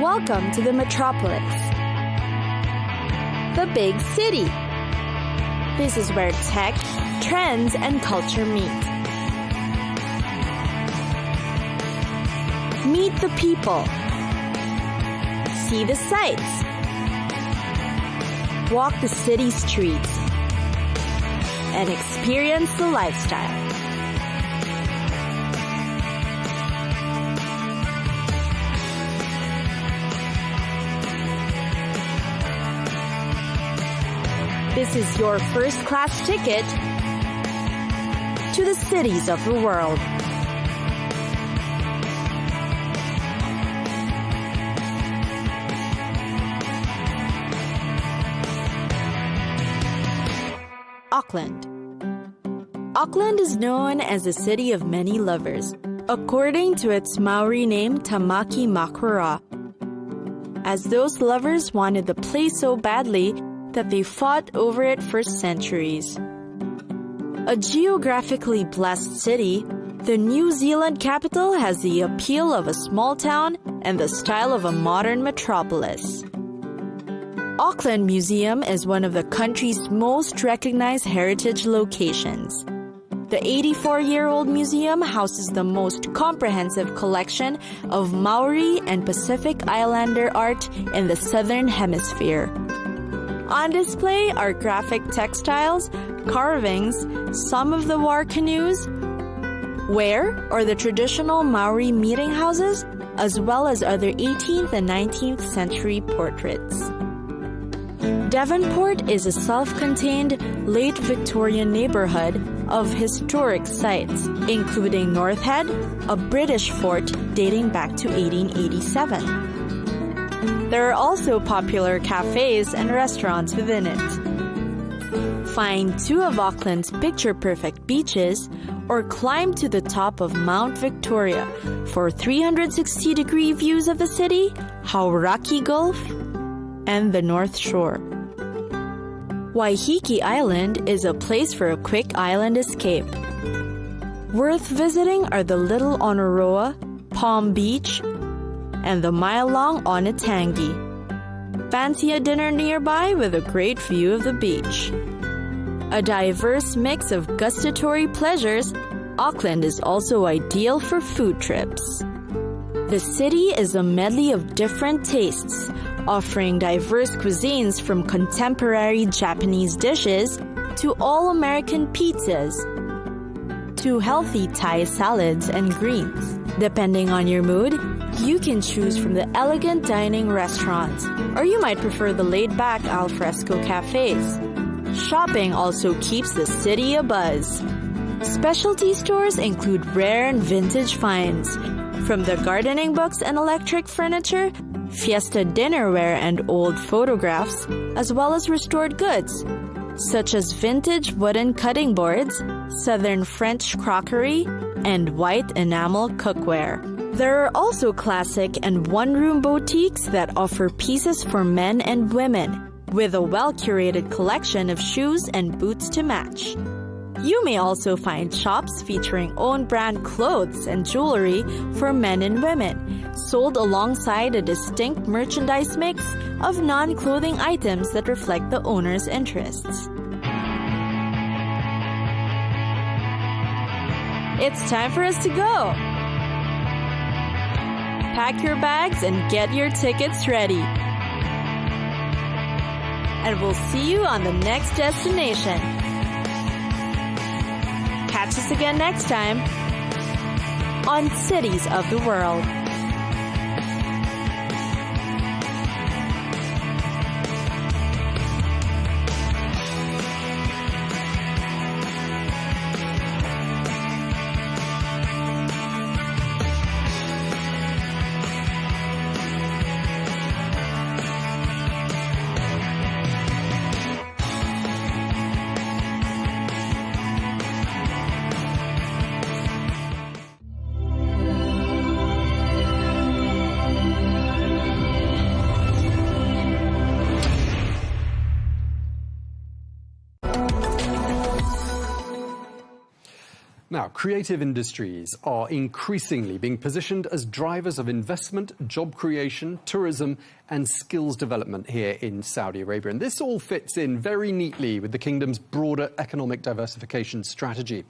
Welcome to the metropolis, the big city. This is where tech, trends, and culture meet. Meet the people. See the sights. Walk the city streets. And experience the lifestyle. This is your first-class ticket to the cities of the world. Auckland. Auckland is known as the city of many lovers, according to its Maori name Tamaki Makura, as those lovers wanted the place so badly that they fought over it for centuries. A geographically blessed city, the New Zealand capital has the appeal of a small town and the style of a modern metropolis. Auckland Museum is one of the country's most recognized heritage locations. The 84-year-old museum houses the most comprehensive collection of Maori and Pacific Islander art in the Southern Hemisphere. On display are graphic textiles, carvings, some of the war canoes, ware or the traditional Maori meeting houses, as well as other 18th and 19th century portraits. Devonport is a self-contained late Victorian neighborhood of historic sites, including North Head, a British fort dating back to 1887. There are also popular cafes and restaurants within it. Find two of Auckland's picture-perfect beaches or climb to the top of Mount Victoria for 360-degree views of the city, Hauraki Gulf, and the North Shore. Waiheke Island is a place for a quick island escape. Worth visiting are the Little Onaroa, Palm Beach, and the mile-long Onatangi. Fancy a dinner nearby with a great view of the beach. A diverse mix of gustatory pleasures, Auckland is also ideal for food trips. The city is a medley of different tastes, offering diverse cuisines from contemporary Japanese dishes to all-American pizzas, to healthy Thai salads and greens. Depending on your mood, you can choose from the elegant dining restaurants, or you might prefer the laid-back alfresco cafes. Shopping also keeps the city abuzz. Specialty stores include rare and vintage finds, from the gardening books and electric furniture, fiesta dinnerware and old photographs, as well as restored goods, such as vintage wooden cutting boards, Southern French crockery, and white enamel cookware. There are also classic and one-room boutiques that offer pieces for men and women, with a well-curated collection of shoes and boots to match. You may also find shops featuring own brand clothes and jewelry for men and women, sold alongside a distinct merchandise mix of non-clothing items that reflect the owner's interests. It's time for us to go. Pack your bags and get your tickets ready. And we'll see you on the next destination. Catch us again next time on Cities of the World. Now, creative industries are increasingly being positioned as drivers of investment, job creation, tourism, and skills development here in Saudi Arabia. And this all fits in very neatly with the kingdom's broader economic diversification strategy.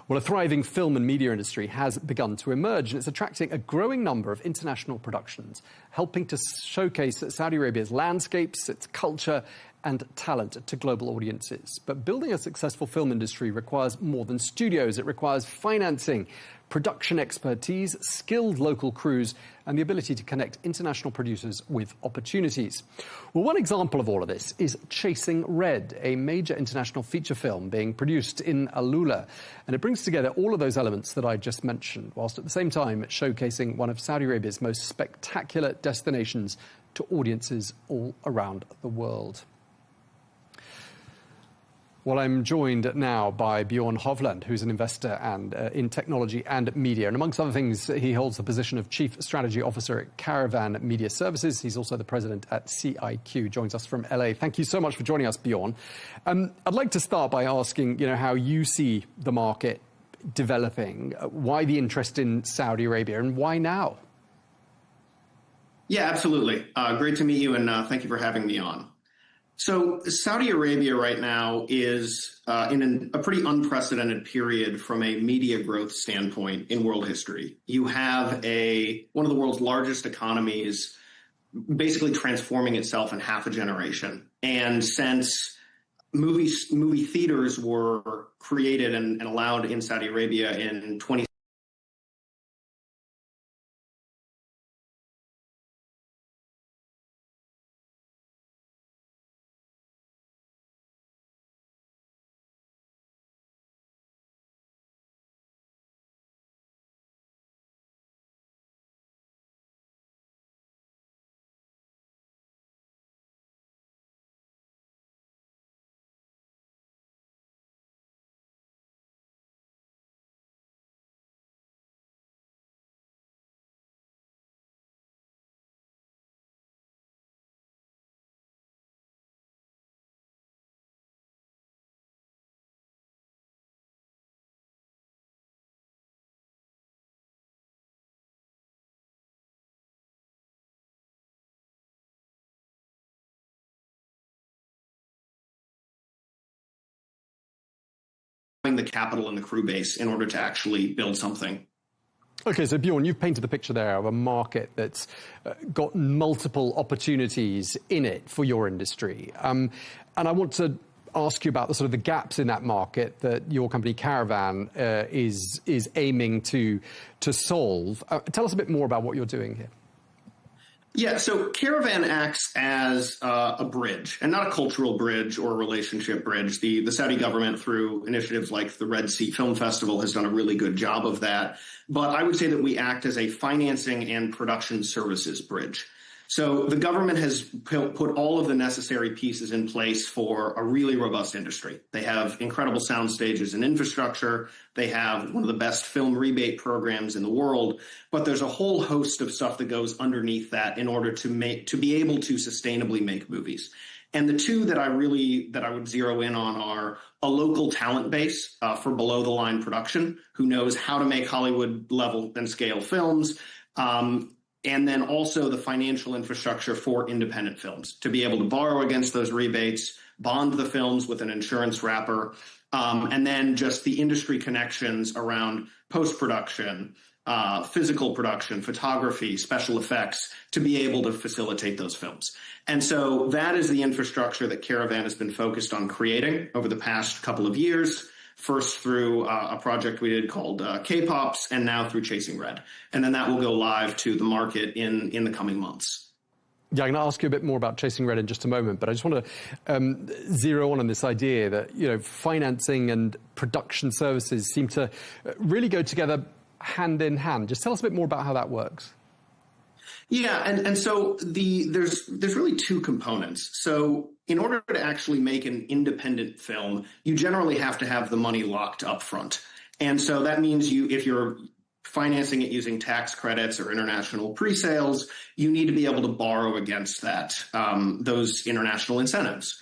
Well, a thriving film and media industry has begun to emerge, and it's attracting a growing number of international productions, helping to showcase Saudi Arabia's landscapes, its culture, and talent to global audiences. But building a successful film industry requires more than studios. It requires financing, production expertise, skilled local crews, and the ability to connect international producers with opportunities. Well, one example of all of this is Chasing Red, a major international feature film being produced in Alula. And it brings together all of those elements that I just mentioned, whilst at the same time showcasing one of Saudi Arabia's most spectacular destinations to audiences all around the world. Well, I'm joined now by Bjorn Hovland, who's an investor and in technology and media. And amongst other things, he holds the position of Chief Strategy Officer at Caravan Media Services. He's also the president at CIQ, joins us from LA. Thank you so much for joining us, Bjorn. I'd like to start by asking, how you see the market developing, why the interest in Saudi Arabia, and why now? Yeah, absolutely. Great to meet you, and thank you for having me on. So Saudi Arabia right now is in a pretty unprecedented period from a media growth standpoint in world history. You have one of the world's largest economies basically transforming itself in half a generation. And since movie theaters were created and allowed in Saudi Arabia in 20 the capital and the crew base in order to actually build something. Okay, so Bjorn, you've painted the picture there of a market that's got multiple opportunities in it for your industry. And I want to ask you about the gaps in that market that your company Caravan is aiming to solve. Tell us a bit more about what you're doing here. Yeah, so Caravan acts as a bridge, and not a cultural bridge or a relationship bridge. The Saudi government, through initiatives like the Red Sea Film Festival, has done a really good job of that. But I would say that we act as a financing and production services bridge. So the government has put all of the necessary pieces in place for a really robust industry. They have incredible sound stages and infrastructure. They have one of the best film rebate programs in the world. But there's a whole host of stuff that goes underneath that in order to be able to sustainably make movies. And the two that I would zero in on are a local talent base for below the line production, who knows how to make Hollywood level and scale films. And then also the financial infrastructure for independent films to be able to borrow against those rebates, bond the films with an insurance wrapper, and then just the industry connections around post-production, physical production, photography, special effects, to be able to facilitate those films. And so that is the infrastructure that Caravan has been focused on creating over the past couple of years. First through a project we did called K-Pops, and now through Chasing Red. And then that will go live to the market in the coming months. Yeah, I'm going to ask you a bit more about Chasing Red in just a moment, but I just want to zero on this idea that, financing and production services seem to really go together hand in hand. Just tell us a bit more about how that works. Yeah, and so there's really two components. So in order to actually make an independent film, you generally have to have the money locked up front. And so that means if you're financing it using tax credits or international pre-sales, you need to be able to borrow against that, those international incentives.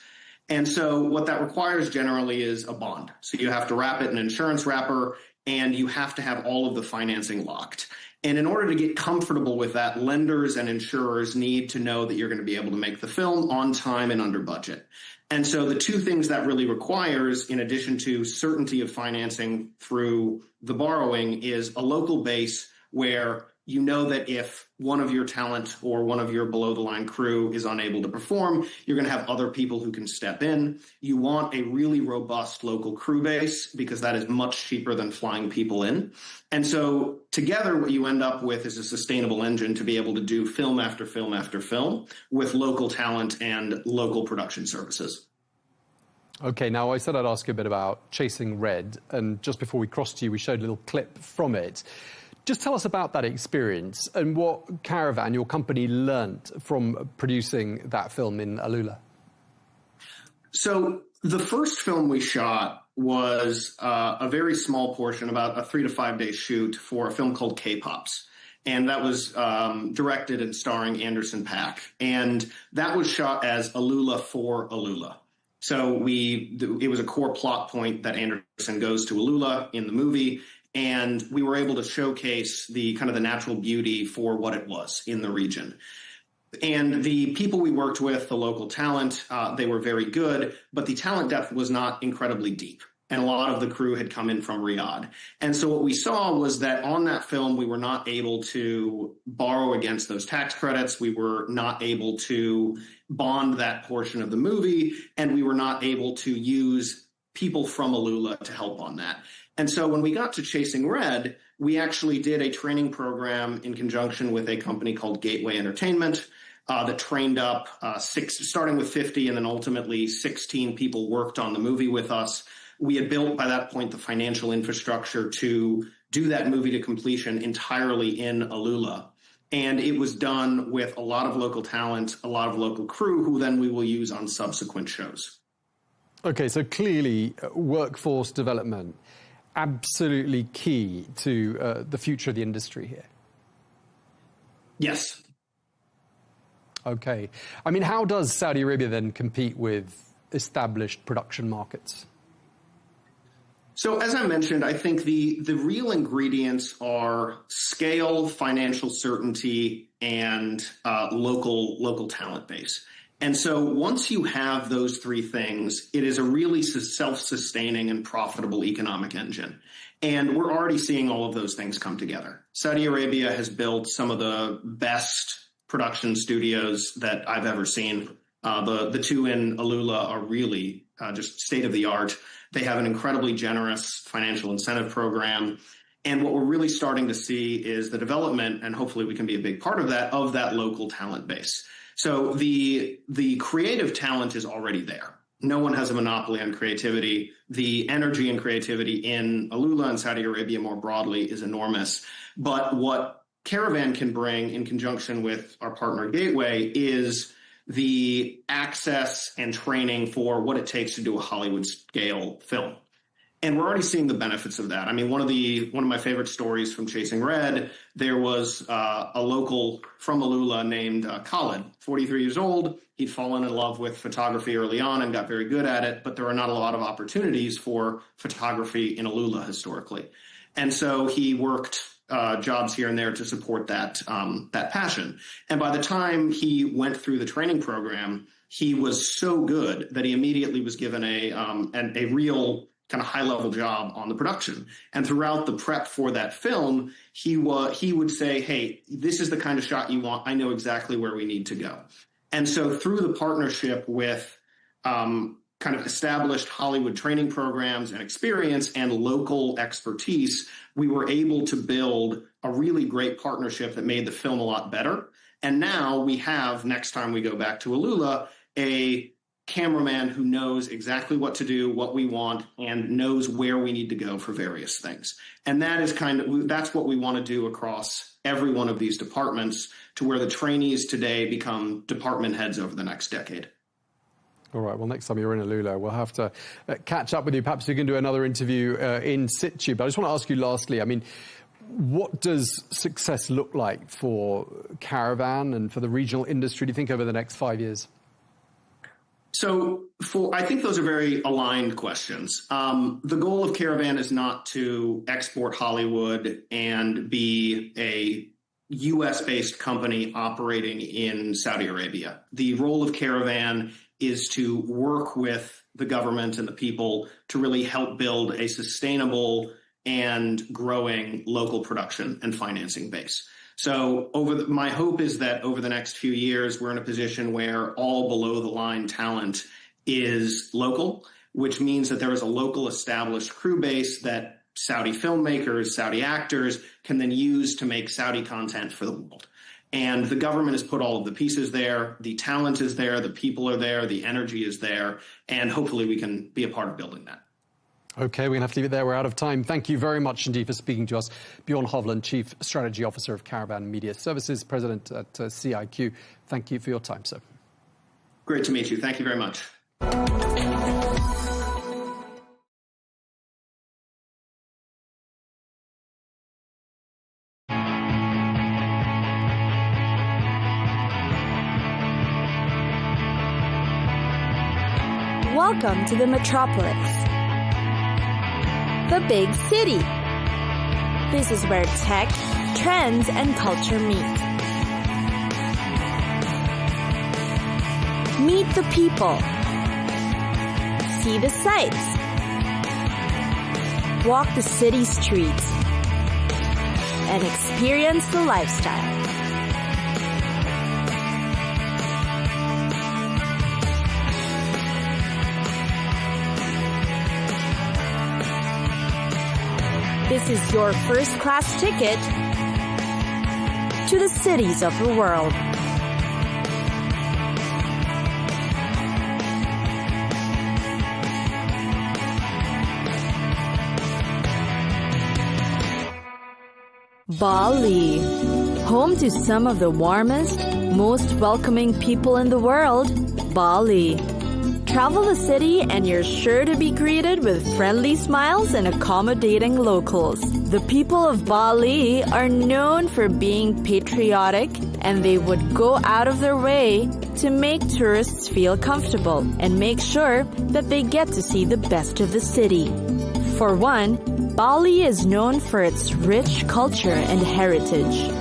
And so what that requires generally is a bond. So you have to wrap it in an insurance wrapper, and you have to have all of the financing locked. And in order to get comfortable with that, lenders and insurers need to know that you're going to be able to make the film on time and under budget. And so the two things that really requires, in addition to certainty of financing through the borrowing, is a local base where you know that if one of your talent or one of your below-the-line crew is unable to perform, you're going to have other people who can step in. You want a really robust local crew base because that is much cheaper than flying people in. And so together what you end up with is a sustainable engine to be able to do film after film after film with local talent and local production services. Okay, now I said I'd ask you a bit about Chasing Red, and just before we crossed you, we showed a little clip from it. Just tell us about that experience and what Caravan, your company, learnt from producing that film in Alula. So the first film we shot was a very small portion, about a 3 to 5 day shoot for a film called K-Pops. And that was directed and starring Anderson .Paak. And that was shot as Alula for Alula. So it was a core plot point that Anderson goes to Alula in the movie. And we were able to showcase the kind of the natural beauty for what it was in the region. And the people we worked with, the local talent, they were very good, but the talent depth was not incredibly deep. And a lot of the crew had come in from Riyadh. And so what we saw was that on that film, we were not able to borrow against those tax credits. We were not able to bond that portion of the movie. And we were not able to use people from Alula to help on that. And so when we got to Chasing Red, we actually did a training program in conjunction with a company called Gateway Entertainment that trained up starting with 50 and then ultimately 16 people worked on the movie with us. We had built by that point the financial infrastructure to do that movie to completion entirely in Alula. And it was done with a lot of local talent, a lot of local crew, who then we will use on subsequent shows. Okay, so clearly workforce development, absolutely key to the future of the industry here. Yes. Okay. I mean, how does Saudi Arabia then compete with established production markets? So as I mentioned, I think the real ingredients are scale, financial certainty, and local talent base. And so once you have those three things, it is a really self-sustaining and profitable economic engine. And we're already seeing all of those things come together. Saudi Arabia has built some of the best production studios that I've ever seen. The two in Alula are really just state of the art. They have an incredibly generous financial incentive program. And what we're really starting to see is the development, and hopefully we can be a big part of that local talent base. So the creative talent is already there. No one has a monopoly on creativity. The energy and creativity in Alula and Saudi Arabia more broadly is enormous. But what Caravan can bring in conjunction with our partner Gateway is the access and training for what it takes to do a Hollywood scale film. And we're already seeing the benefits of that. I mean, one of my favorite stories from Chasing Red, there was a local from Alula named Khalid, 43 years old. He'd fallen in love with photography early on and got very good at it, but there are not a lot of opportunities for photography in Alula historically. And so he worked jobs here and there to support that passion. And by the time he went through the training program, he was so good that he immediately was given a real kind of high-level job on the production. And throughout the prep for that film, he would say, hey, this is the kind of shot you want. I know exactly where we need to go. And so through the partnership with kind of established Hollywood training programs and experience and local expertise, we were able to build a really great partnership that made the film a lot better. And now we have, next time we go back to Alula, a cameraman who knows exactly what to do, what we want, and knows where we need to go for various things. And that is that's what we want to do across every one of these departments, to where the trainees today become department heads over the next decade. All right, well, next time you're in Alula, we'll have to catch up with you. Perhaps we can do another interview in situ. But I just want to ask you lastly, I mean, what does success look like for Caravan and for the regional industry, do you think, over the next 5 years? So I think those are very aligned questions. The goal of Caravan is not to export Hollywood and be a U.S.-based company operating in Saudi Arabia. The role of Caravan is to work with the government and the people to really help build a sustainable and growing local production and financing base. So my hope is that over the next few years, we're in a position where all below the line talent is local, which means that there is a local established crew base that Saudi filmmakers, Saudi actors can then use to make Saudi content for the world. And the government has put all of the pieces there. The talent is there. The people are there. The energy is there. And hopefully we can be a part of building that. OK, we're going to have to leave it there. We're out of time. Thank you very much indeed for speaking to us. Bjorn Hovland, Chief Strategy Officer of Caravan Media Services, President at CIQ. Thank you for your time, sir. Great to meet you. Thank you very much. Welcome to the metropolis. The big city. This is where tech, trends, and culture meet. Meet the people. See the sights. Walk the city streets. And experience the lifestyle. This is your first-class ticket to the cities of the world. Bali, home to some of the warmest, most welcoming people in the world, Bali. Travel the city and you're sure to be greeted with friendly smiles and accommodating locals. The people of Bali are known for being patriotic, and they would go out of their way to make tourists feel comfortable and make sure that they get to see the best of the city. For one, Bali is known for its rich culture and heritage.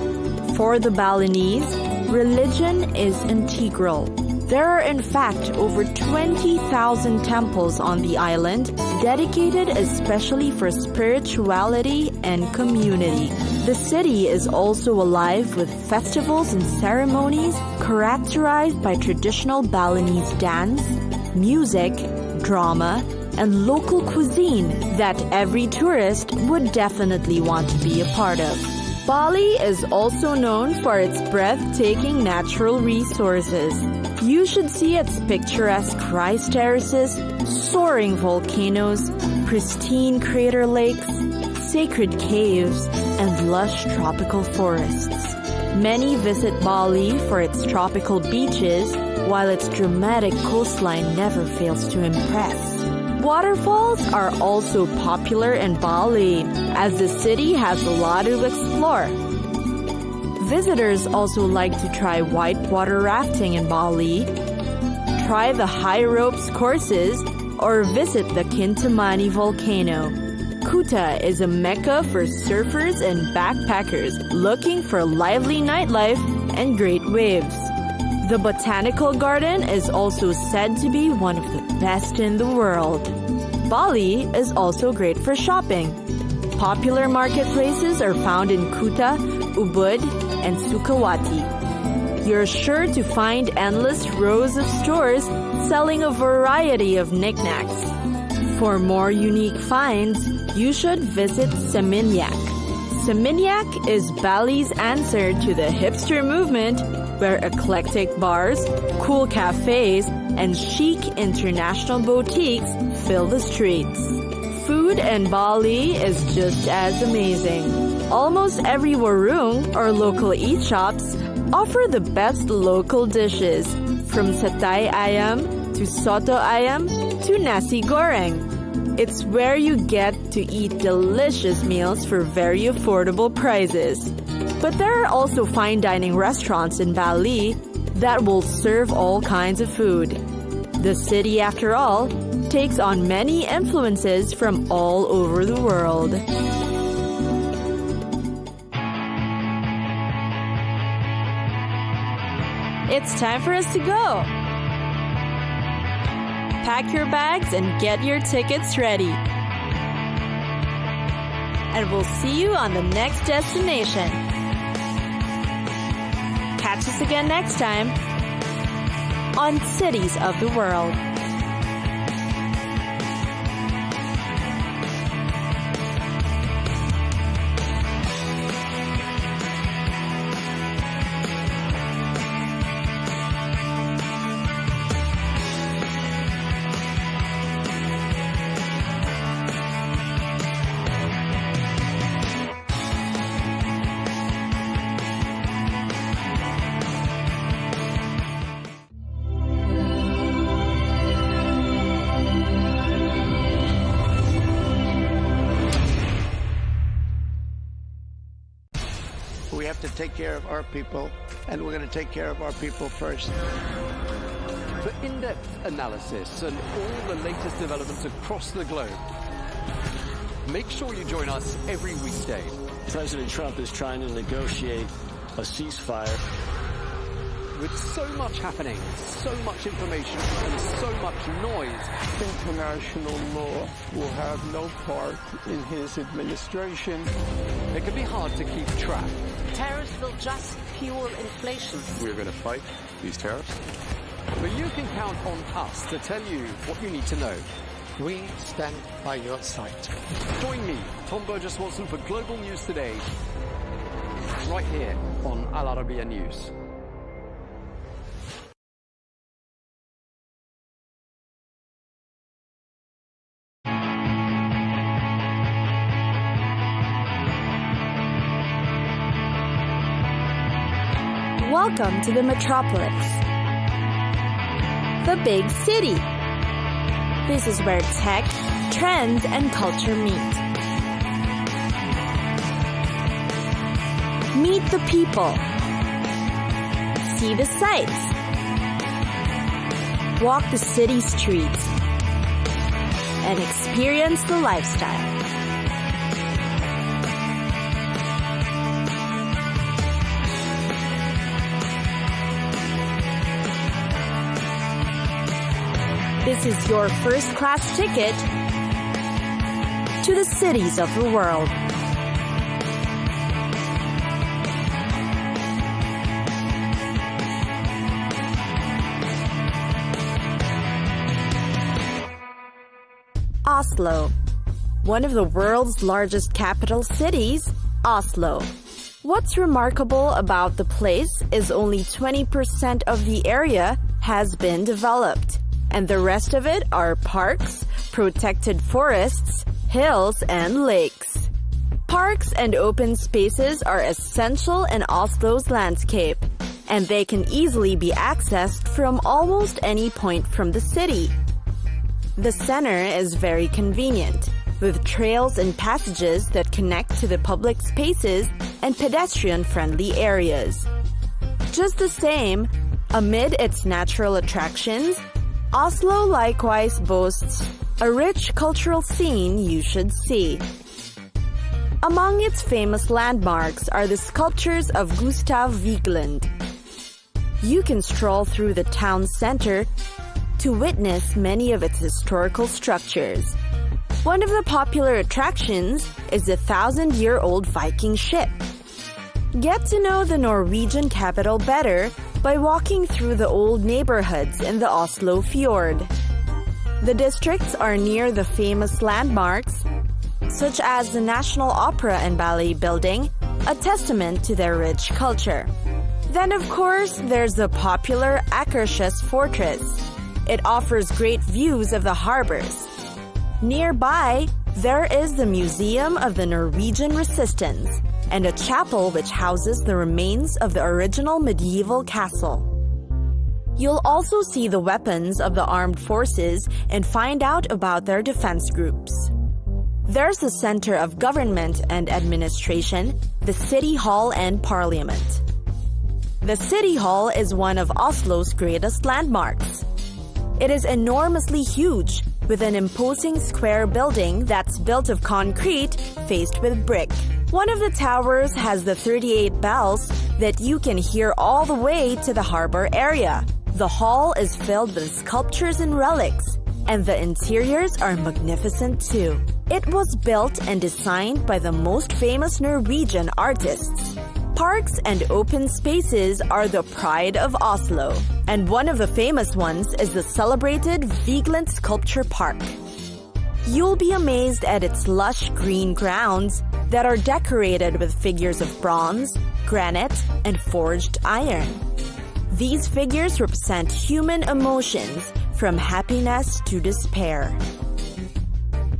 For the Balinese, religion is integral. There are in fact over 20,000 temples on the island dedicated especially for spirituality and community. The city is also alive with festivals and ceremonies characterized by traditional Balinese dance, music, drama, and local cuisine that every tourist would definitely want to be a part of. Bali is also known for its breathtaking natural resources. You should see its picturesque rice terraces, soaring volcanoes, pristine crater lakes, sacred caves, and lush tropical forests. Many visit Bali for its tropical beaches, while its dramatic coastline never fails to impress. Waterfalls are also popular in Bali, as the city has a lot to explore. Visitors also like to try whitewater rafting in Bali, try the high ropes courses, or visit the Kintamani volcano. Kuta is a mecca for surfers and backpackers looking for lively nightlife and great waves. The botanical garden is also said to be one of the best in the world. Bali is also great for shopping. Popular marketplaces are found in Kuta, Ubud, and Sukawati. You're sure to find endless rows of stores selling a variety of knickknacks. For more unique finds, you should visit Seminyak. Seminyak is Bali's answer to the hipster movement, where eclectic bars, cool cafes, and chic international boutiques fill the streets. Food in Bali is just as amazing. Almost every warung or local eat shops offer the best local dishes, from satay ayam to soto ayam to nasi goreng. It's where you get to eat delicious meals for very affordable prices. But there are also fine dining restaurants in Bali that will serve all kinds of food. The city, after all, takes on many influences from all over the world. It's time for us to go. Pack your bags and get your tickets ready. And we'll see you on the next destination. Catch us again next time on Cities of the World. We have to take care of our people, and we're going to take care of our people first. For in-depth analysis and all the latest developments across the globe, make sure you join us every weekday. President Trump is trying to negotiate a ceasefire. With so much happening, so much information, and so much noise, International law will have no part in his administration. it can be hard to keep track. Tariffs will just fuel inflation. We're going to fight these tariffs. But you can count on us to tell you what you need to know. We stand by your side. Join me, Tom Burges Watson, for Global News Today, right here on Al Arabiya News. Welcome to the metropolis, the big city. This is where tech, trends, and culture meet. Meet the people. See the sights. Walk the city streets. And experience the lifestyle. This is your first-class ticket to the cities of the world. Oslo, one of the world's largest capital cities, Oslo. What's remarkable about the place is only 20% of the area has been developed, and the rest of it are parks, protected forests, hills, and lakes. Parks and open spaces are essential in Oslo's landscape, and they can easily be accessed from almost any point from the city. The center is very convenient, with trails and passages that connect to the public spaces and pedestrian-friendly areas. Just the same, amid its natural attractions, Oslo likewise boasts a rich cultural scene you should see. Among its famous landmarks are the sculptures of Gustav Vigeland. You can stroll through the town center to witness many of its historical structures. One of the popular attractions is the 1,000-year-old Viking ship. Get to know the Norwegian capital better by walking through the old neighborhoods in the Oslo fjord. The districts are near the famous landmarks, such as the National Opera and Ballet Building, a testament to their rich culture. Then, of course, there's the popular Akershus Fortress. It offers great views of the harbors. Nearby, there is the Museum of the Norwegian Resistance and a chapel which houses the remains of the original medieval castle. You'll also see the weapons of the armed forces and find out about their defense groups. There's the center of government and administration, the City Hall and Parliament. The City Hall is one of Oslo's greatest landmarks. It is enormously huge, with an imposing square building that's built of concrete faced with brick. One of the towers has the 38 bells that you can hear all the way to the harbor area. The hall is filled with sculptures and relics, and the interiors are magnificent too. It was built and designed by the most famous Norwegian artists. Parks and open spaces are the pride of Oslo, and one of the famous ones is the celebrated Vigeland Sculpture Park. You'll be amazed at its lush green grounds that are decorated with figures of bronze, granite, and forged iron. These figures represent human emotions from happiness to despair.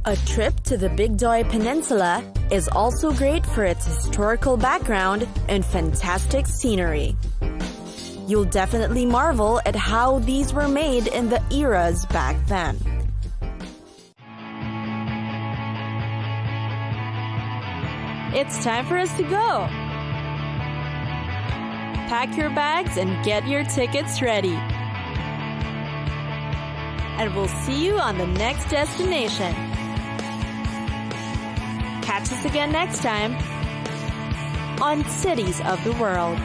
A trip to the Big Døy Peninsula is also great for its historical background and fantastic scenery. You'll definitely marvel at how these were made in the eras back then. It's time for us to go. Pack your bags and get your tickets ready. And we'll see you on the next destination. Catch us again next time on Cities of the World.